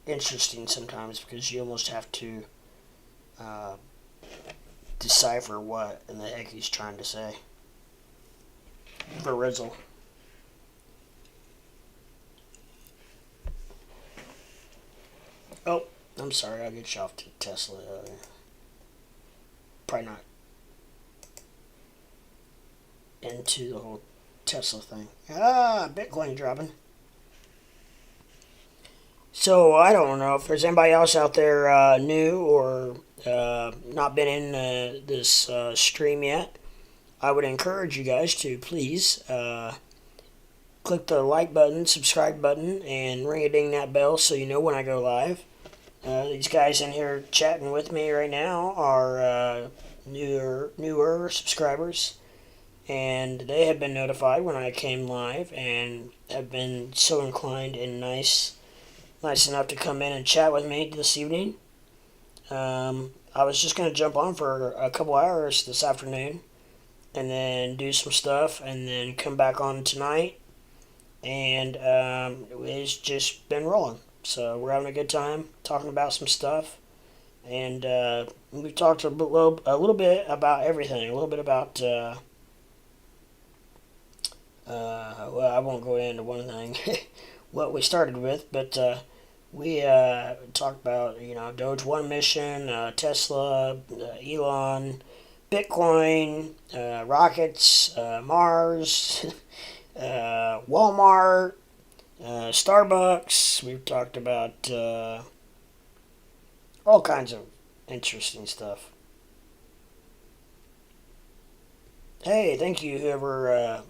interesting sometimes because you almost have to decipher what in the heck he's trying to say. For Rizzle. Oh, I'm sorry, I'll get you off to Tesla. Probably not into the whole Tesla thing. Bitcoin dropping. So I don't know if there's anybody else out there new or not been in this stream yet. I would encourage you guys to please click the like button, subscribe button, and ring a ding that bell so you know when I go live. These guys in here chatting with me right now are newer subscribers, and they have been notified when I came live and have been so inclined and nice enough to come in and chat with me this evening. I was just going to jump on for a couple hours this afternoon and then do some stuff and then come back on tonight, and it's just been rolling. So we're having a good time talking about some stuff, and we've talked a little bit about everything, a little bit about well, I won't go into one thing what we started with, but we talked about, Doge 1 mission, Tesla, Elon, Bitcoin, rockets, Mars, Walmart, Starbucks. We've talked about all kinds of interesting stuff. Hey, thank you whoever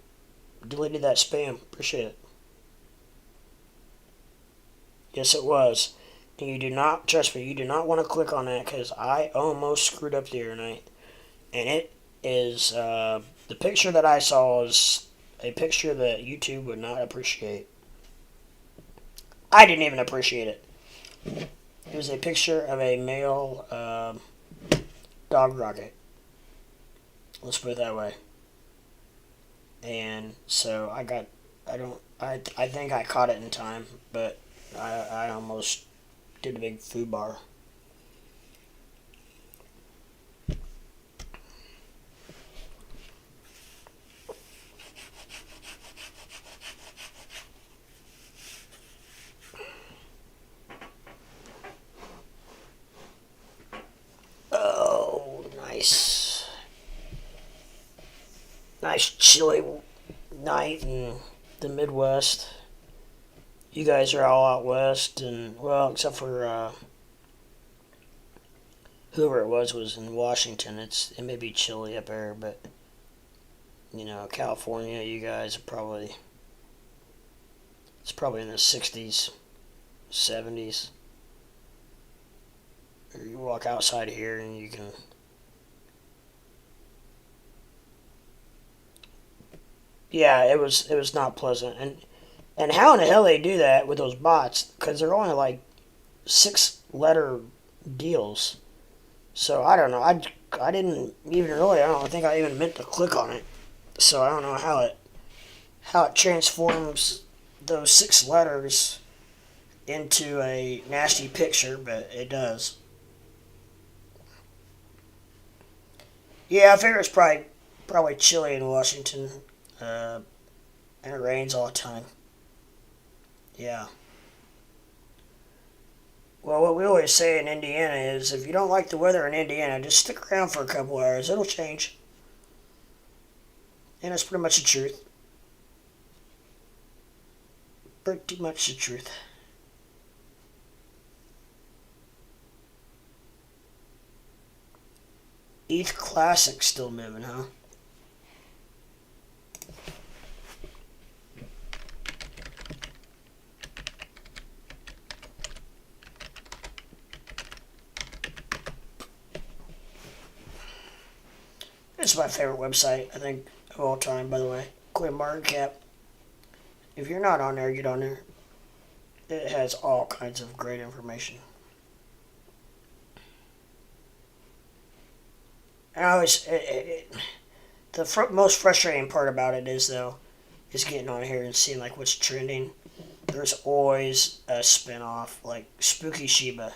deleted that spam. Appreciate it. Yes, it was. And you do not, trust me, you do not want to click on that because I almost screwed up the other night. And it is, the picture that I saw is a picture that YouTube would not appreciate. I didn't even appreciate it. It was a picture of a male dog rocket. Let's put it that way. And so I think I caught it in time, but I almost did a big foo bar. Oh, nice. Nice chilly night in the Midwest. You guys are all out west, and, well, except for whoever it was in Washington. It may be chilly up there, but, California, you guys are it's probably in the 60s, 70s. Or you walk outside here and you can... Yeah, it was not pleasant. And And how in the hell they do that with those bots? Because they're only like 6-letter deals. So I don't know. I didn't even really. I don't think I even meant to click on it. So I don't know how it transforms those 6 letters into a nasty picture, but it does. Yeah, I figure it's probably chilly in Washington, and it rains all the time. Yeah. Well, what we always say in Indiana is, if you don't like the weather in Indiana, just stick around for a couple hours. It'll change, and it's pretty much the truth. Pretty much the truth. ETH Classic still moving, huh? It's my favorite website, I think, of all time, by the way. CoinMarketCap. If you're not on there, get on there. It has all kinds of great information. And I always, the most frustrating part about it is, though, is getting on here and seeing like what's trending. There's always a spinoff, like Spooky Shiba,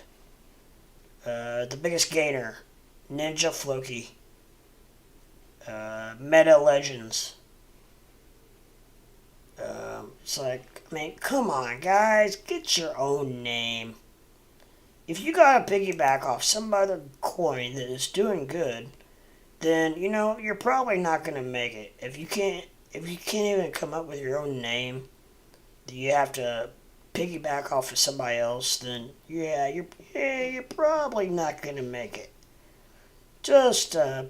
the biggest gainer, Ninja Floki, Meta Legends. It's like, I mean, come on, guys, get your own name. If you gotta piggyback off some other coin that is doing good, then you're probably not gonna make it. If you can't even come up with your own name, you have to piggyback off of somebody else, then you're probably not gonna make it. Just a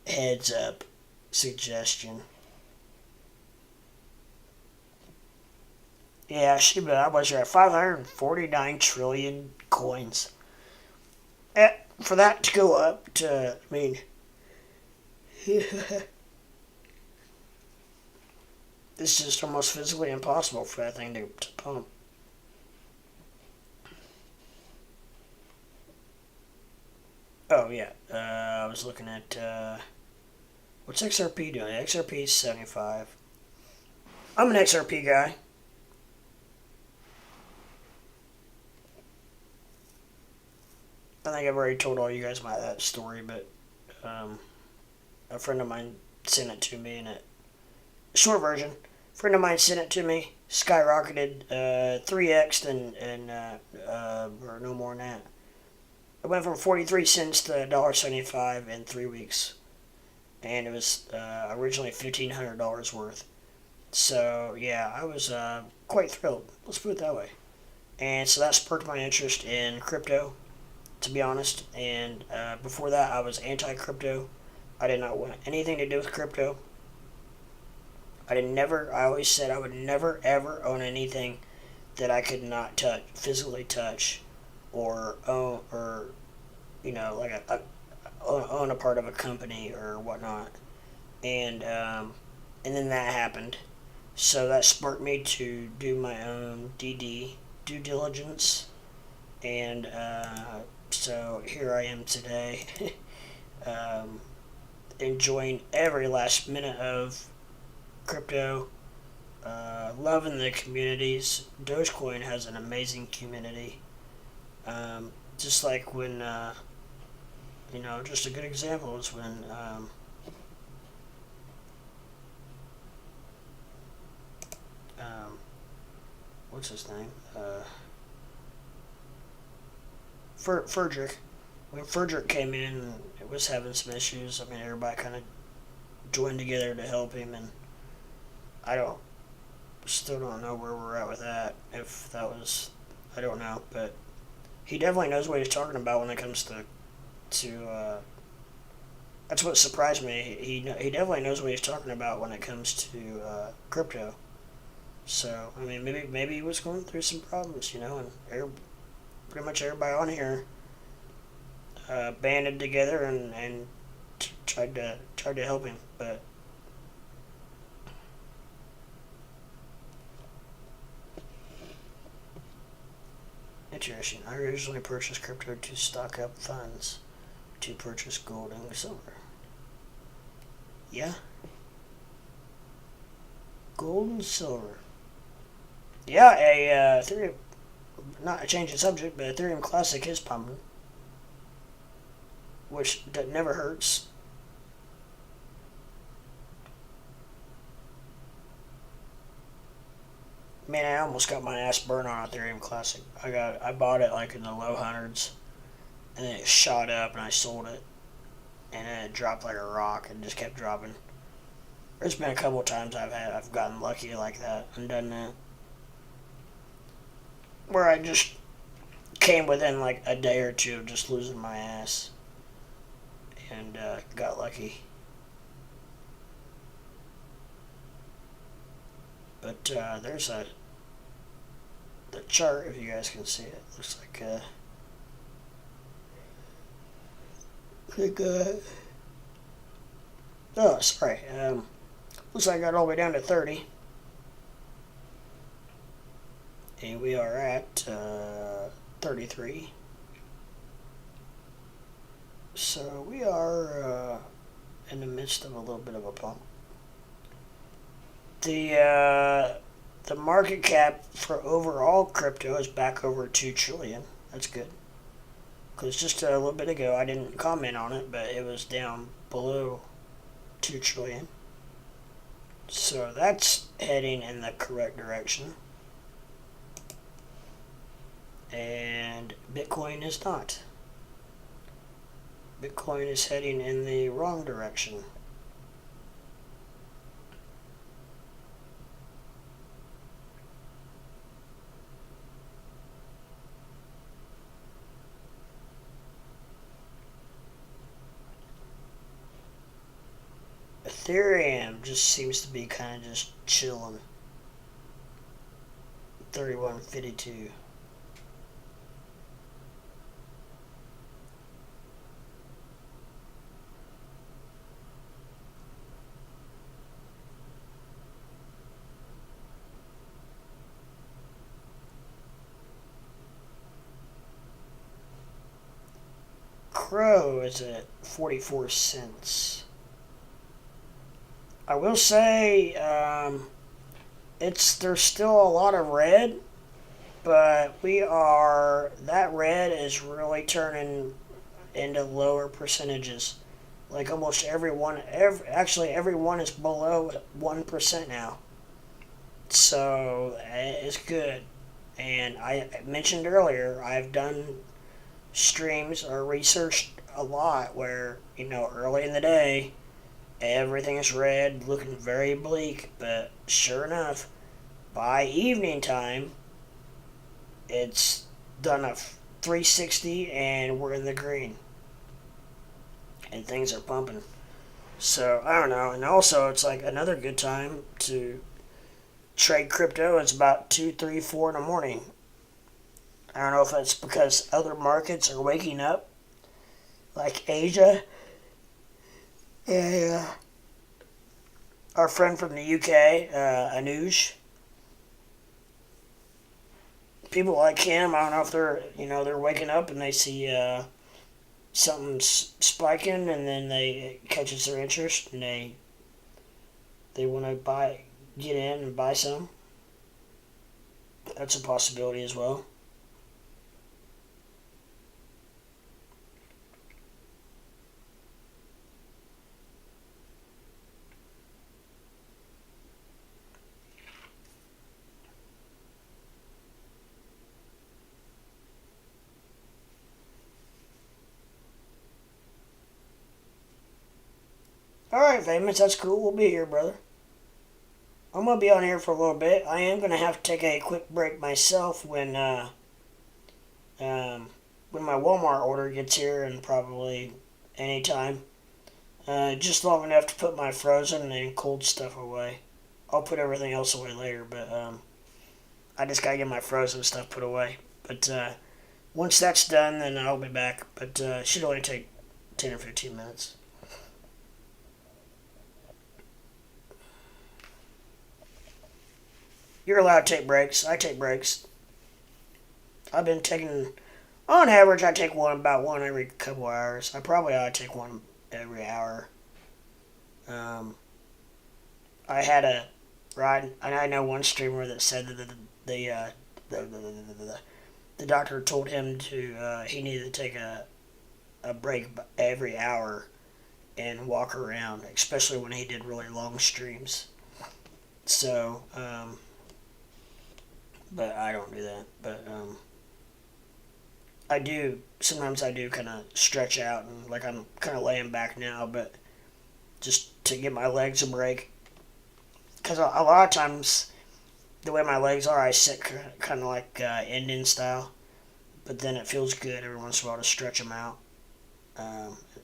heads up suggestion. Yeah, Shiba, I was right. 549 trillion coins. For that to go up to, I mean, it's just almost physically impossible for that thing to pump. Oh, yeah. I was looking at, what's XRP doing? XRP is 75. I'm an XRP guy. I think I've already told all you guys about that story, but a friend of mine sent it to me, and short version. A friend of mine sent it to me, skyrocketed 3x and or no more than that. It went from 43 cents to $1.75 in 3 weeks, and it was originally $1,500 worth. So yeah, I was quite thrilled. Let's put it that way. And so that sparked my interest in crypto, to be honest. And before that, I was anti-crypto. I did not want anything to do with crypto. I always said I would never ever own anything that I could not physically touch, or own, or like own a part of a company or whatnot. And then that happened. So that sparked me to do my own due diligence, and so here I am today, enjoying every last minute of crypto, loving the communities. Dogecoin has an amazing community. Just like when, just a good example is when, what's his name? Frederick. When Frederick came in, it was having some issues. I mean, everybody kind of joined together to help him, and still don't know where we're at with that. If that was, I don't know, but he definitely knows what he's talking about when it comes to that's what surprised me. He definitely knows what he's talking about when it comes to crypto. So I mean, maybe he was going through some problems, and pretty much everybody on here banded together and tried to help him, but Interesting. I originally purchased crypto to stock up funds to purchase gold and silver. Yeah. Gold and silver. Yeah, Ethereum, not a change of subject, but Ethereum Classic is pumping, which never hurts. Man, I almost got my ass burned on Ethereum Classic. I bought it like in the low hundreds, and then it shot up, and I sold it, and then it dropped like a rock, and just kept dropping. There's been a couple of times I've gotten lucky like that and done that, where I just came within like a day or two of just losing my ass, and got lucky. But there's the chart, if you guys can see it. Looks like oh, sorry. Looks like I got all the way down to 30. And we are at 33. So we are in the midst of a little bit of a pump. The market cap for overall crypto is back over 2 trillion. That's good. Because just a little bit ago I didn't comment on it, but it was down below 2 trillion. So that's heading in the correct direction. And Bitcoin is not. Bitcoin is heading in the wrong direction. Ethereum just seems to be kind of just chilling. 31.52. Crow is at 44 cents. I will say there's still a lot of red, but that red is really turning into lower percentages. Like almost everyone is below 1% now. So it's good. And I mentioned earlier, I've done streams or researched a lot where, early in the day, everything is red, looking very bleak, but sure enough, by evening time, it's done a 360 and we're in the green. And things are pumping. So, I don't know. And also, it's like another good time to trade crypto. It's about 2, 3, 4 in the morning. I don't know if it's because other markets are waking up, like Asia. And our friend from the UK, Anuj, people like him, I don't know if they're waking up and they see something spiking, and then it catches their interest, and they want to get in and buy some. That's a possibility as well. Alright, Famous, that's cool. We'll be here, brother. I'm going to be on here for a little bit. I am going to have to take a quick break myself when my Walmart order gets here, and probably anytime. Just long enough to put my frozen and cold stuff away. I'll put everything else away later, but I just got to get my frozen stuff put away. But once that's done, then I'll be back. But it should only take 10 or 15 minutes. You're allowed to take breaks. I take breaks. I've been taking, on average, I take about one every couple hours. I probably ought to take one every hour. Um, I had a ride, and I know one streamer that said that the doctor told him he needed to take a break every hour and walk around, especially when he did really long streams. So, but I don't do that. But sometimes I do kind of stretch out, and like I'm kind of laying back now, but just to give my legs a break. Because a lot of times, the way my legs are, I sit kind of like Indian style, but then it feels good every once in a while to stretch them out.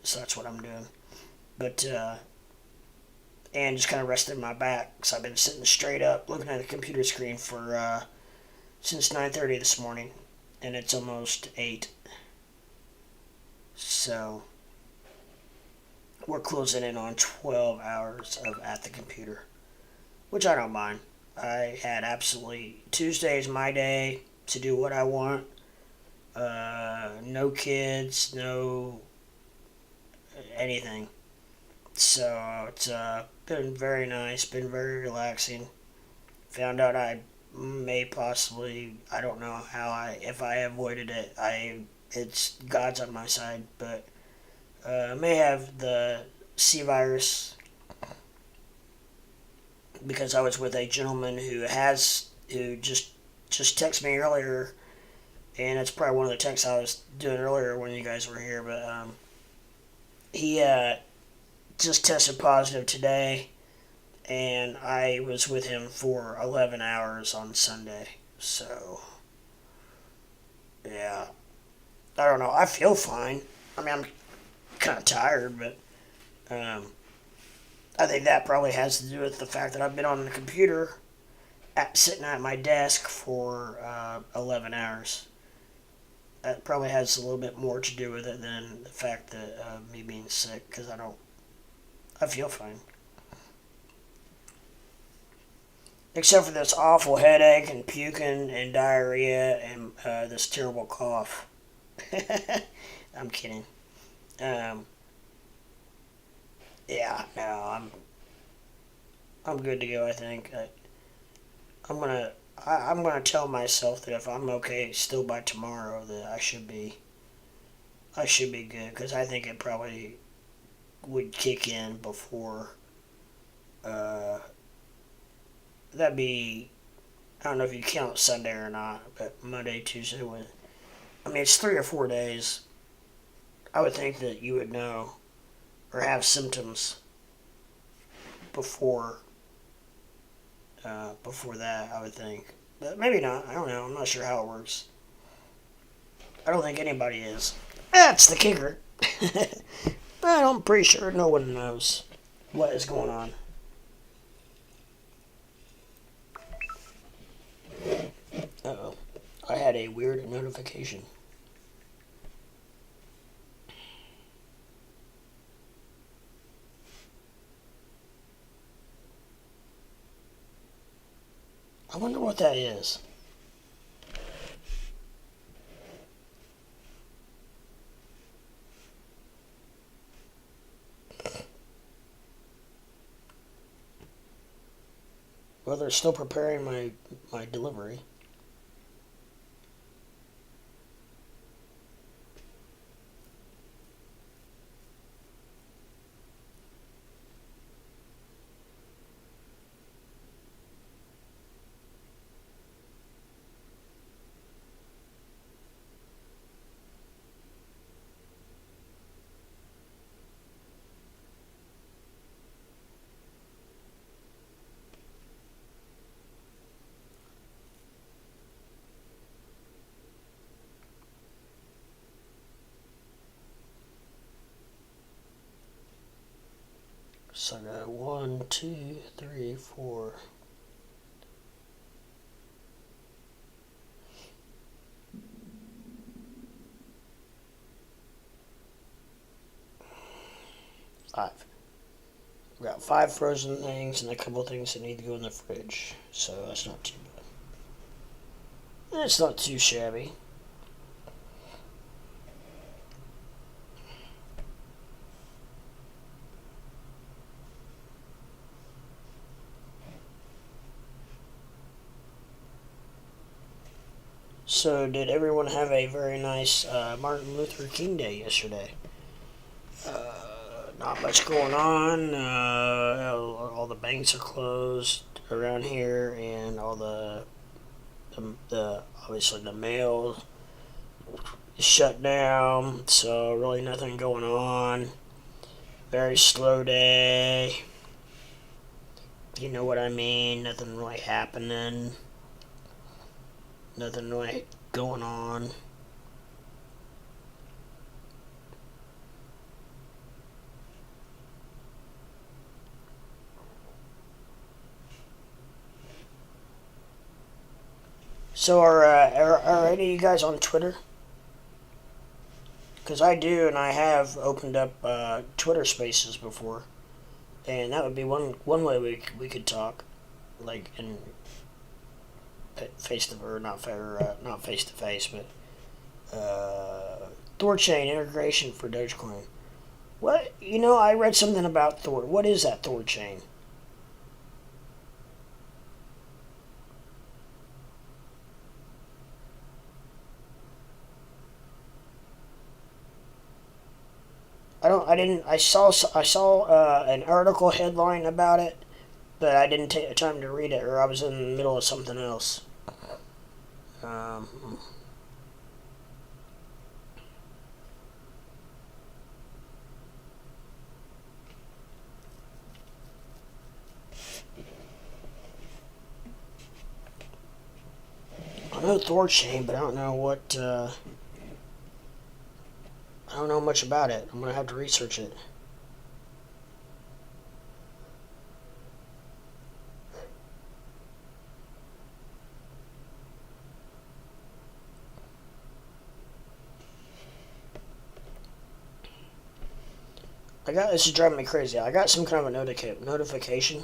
So that's what I'm doing. But, and just kind of resting my back, because I've been sitting straight up looking at the computer screen for since 9:30 this morning, and it's almost 8. So we're closing in on 12 hours of at the computer, which I don't mind. I had absolutely, Tuesday is my day to do what I want. No kids, no anything. So it's been very nice, been very relaxing. Found out I may possibly, I don't know if I avoided it, it's God's on my side, but may have the C virus because I was with a gentleman who just texted me earlier, and it's probably one of the texts I was doing earlier when you guys were here, but he just tested positive today, and I was with him for 11 hours on Sunday. So, yeah. I don't know. I feel fine. I mean, I'm kind of tired, but I think that probably has to do with the fact that I've been on the computer sitting at my desk for 11 hours. That probably has a little bit more to do with it than the fact that me being sick, because I feel fine. Except for this awful headache and puking and diarrhea and this terrible cough. I'm kidding. Yeah, no, I'm good to go. I think I'm gonna tell myself that if I'm okay still by tomorrow, that I should be good, because I think it probably would kick in before. That'd be, I don't know if you count Sunday or not, but Monday, Tuesday, Wednesday. I mean, it's 3 or 4 days. I would think that you would know or have symptoms before that, I would think. But maybe not. I don't know. I'm not sure how it works. I don't think anybody is. That's the kicker. But I'm pretty sure no one knows what is going on. Uh-oh. I had a weird notification. I wonder what that is. Well, they're still preparing my delivery. So I got 1, 2, 3, 4. Five. We got 5 frozen things and a couple things that need to go in the fridge. So that's not too bad. It's not too shabby. So, did everyone have a very nice Martin Luther King Day yesterday? Not much going on. All the banks are closed around here, and all the obviously the mail is shut down. So really nothing going on. Very slow day. You know what I mean? Nothing really happening. Nothing really going on. So are any of you guys on Twitter? Because I do, and I have opened up Twitter Spaces before, and that would be one way we could talk, like in face to or not face to face, but Thorchain integration for Dogecoin. What I read something about Thor. What is that Thorchain? I saw an article headline about it, but I didn't take the time to read it, or I was in the middle of something else. Um, I know Thorchain, but I don't know what. I don't know much about it. I'm gonna have to research it. This is driving me crazy. I got some kind of a notification,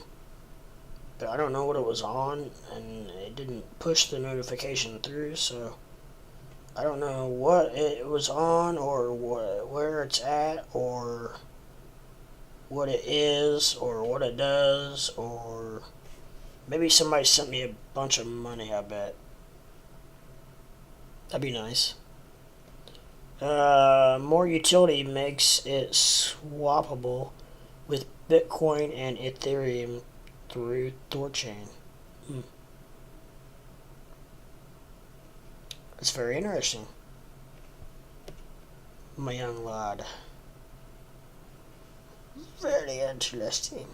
but I don't know what it was on, and it didn't push the notification through, so I don't know what it was on, or where it's at, or what it is, or what it does, or maybe somebody sent me a bunch of money, I bet. That'd be nice. More utility makes it swappable with Bitcoin and Ethereum through Thorchain. Hmm. That's very interesting, my young lad. Very interesting.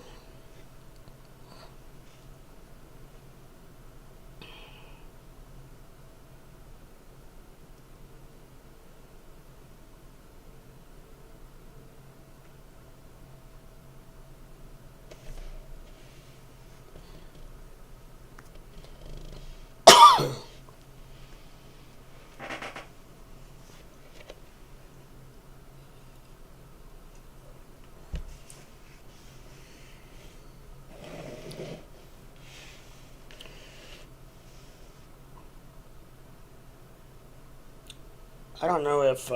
I don't know if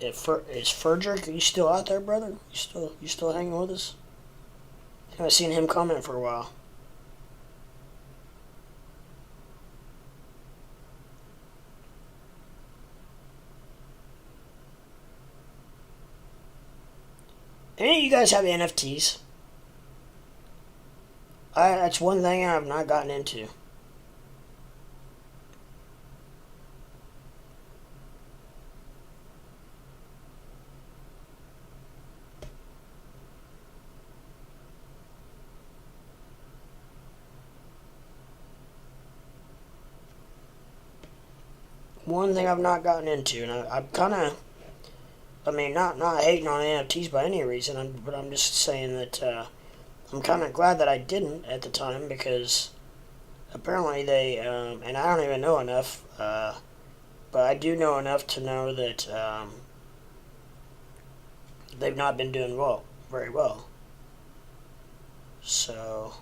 is Ferdrick. Are you still out there, brother? You still hanging with us? I haven't seen him comment for a while. Any of you guys have NFTs? That's one thing I've not gotten into. One thing I've not gotten into, and I'm kind of, I mean, not hating on NFTs by any reason, but I'm just saying that I'm kind of glad that I didn't at the time, because apparently they, and I don't even know enough, but I do know enough to know that they've not been doing very well. So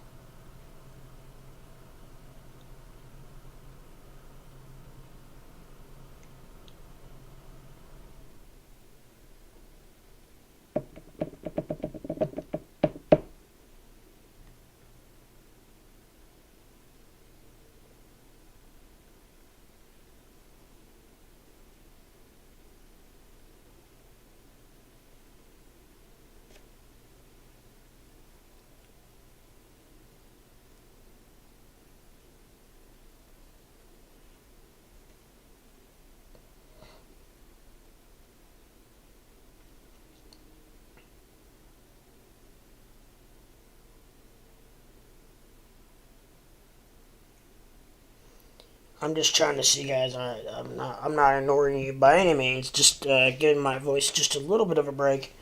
I'm just trying to see, guys. I'm not ignoring you by any means. Just giving my voice just a little bit of a break,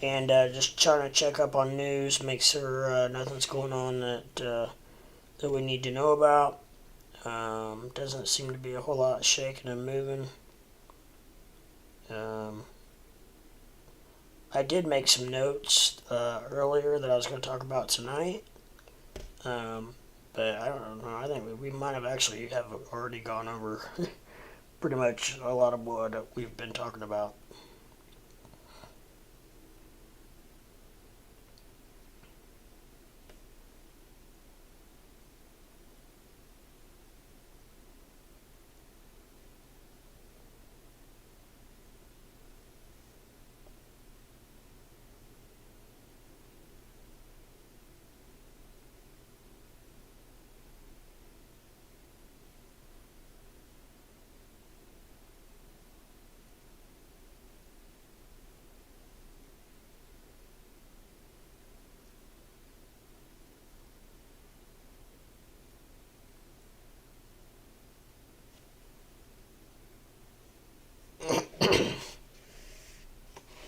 and just trying to check up on news, make sure nothing's going on that we need to know about. Doesn't seem to be a whole lot shaking and moving. I did make some notes earlier that I was going to talk about tonight. But I don't know. I think we might have actually have already gone over pretty much a lot of what we've been talking about.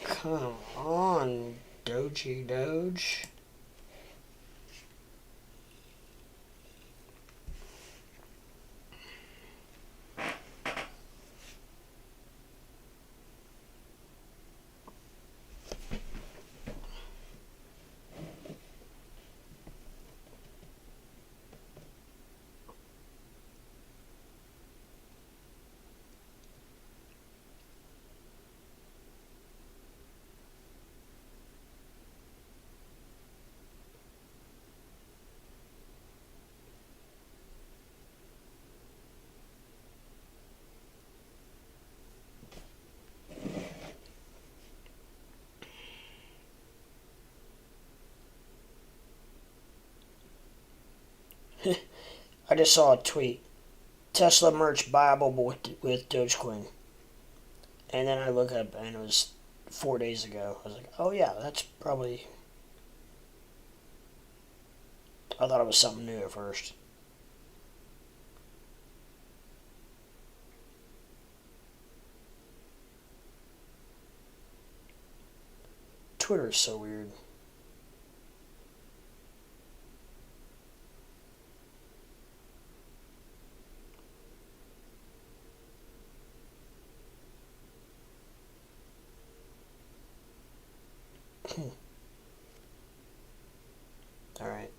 Come on, Doge. I just saw a tweet. Tesla merch buyable with Dogecoin. And then I look up and it was 4 days ago. I was like, oh yeah, that's probably... I thought it was something new at first. Twitter is so weird. Alright.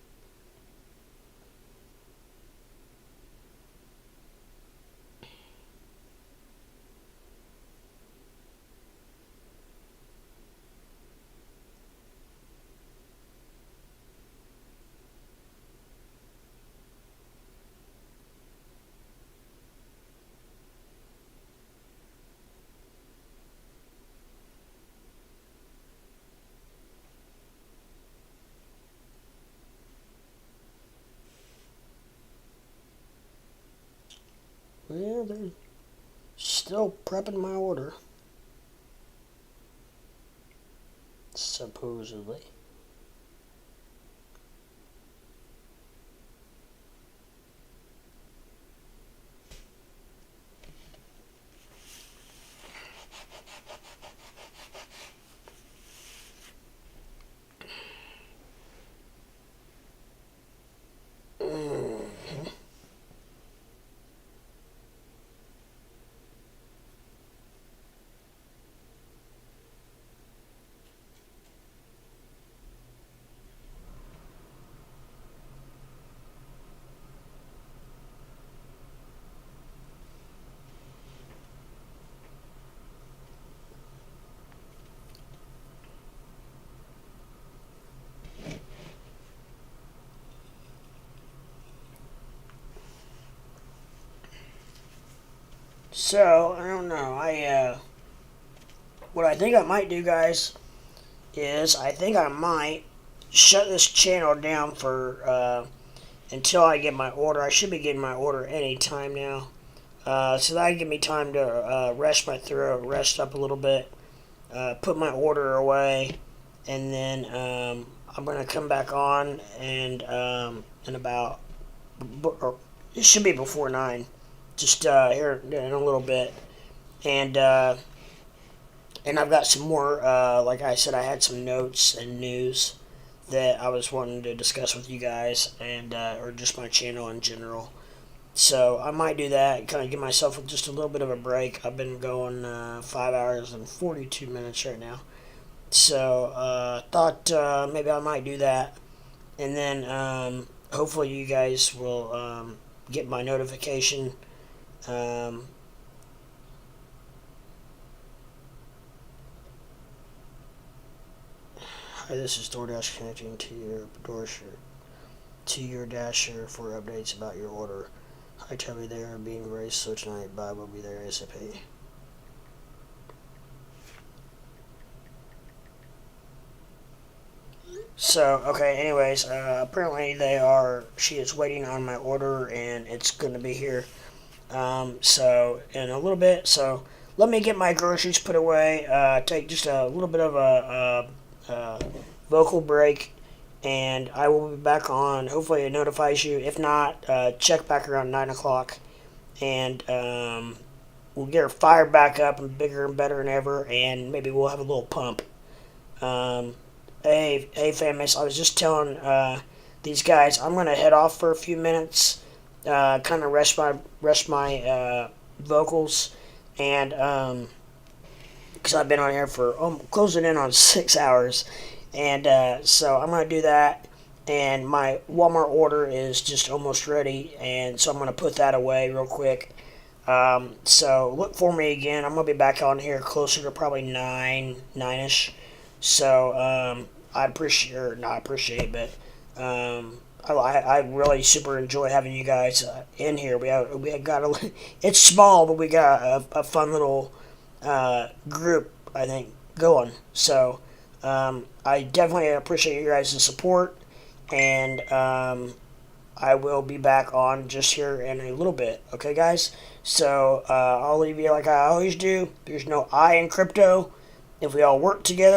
Well, they're still prepping my order. Supposedly. So, I don't know. What I think I might do, guys, is I think I might shut this channel down for until I get my order. I should be getting my order any time now. So that give me time to rest my throat, rest up a little bit, put my order away, and then I'm going to come back on and in about, or it should be before 9, just here in a little bit. And I've got some more, like I said, I had some notes and news that I was wanting to discuss with you guys, and or just my channel in general. So I might do that, kind of give myself just a little bit of a break. I've been going 5 hours and 42 minutes right now. So thought maybe I might do that. And then hopefully you guys will get my notification. Hi, this is DoorDash connecting to your Dasher for updates about your order. Hi, Toby, they are being raised, so tonight Bob will be there ASAP. So, okay, anyways, apparently she is waiting on my order, and it's going to be here, so, in a little bit. So, let me get my groceries put away, take just a little bit of a vocal break, and I will be back on. Hopefully it notifies you. If not, check back around 9 o'clock, and we'll get her fired back up and bigger and better than ever, and maybe we'll have a little pump. Hey, famous, I was just telling these guys I'm going to head off for a few minutes, kind of rest my vocals, and because I've been on here for closing in on 6 hours, and so I'm going to do that, and my Walmart order is just almost ready, and so I'm going to put that away real quick. So look for me again. I'm going to be back on here closer to probably 9-ish. So I appreciate, but I really super enjoy having you guys in here. It's small, but we got a fun little group, I think, going. So I definitely appreciate you guys' support, and I will be back on just here in a little bit. Okay, guys? So I'll leave you like I always do. There's no I in crypto. If we all work together,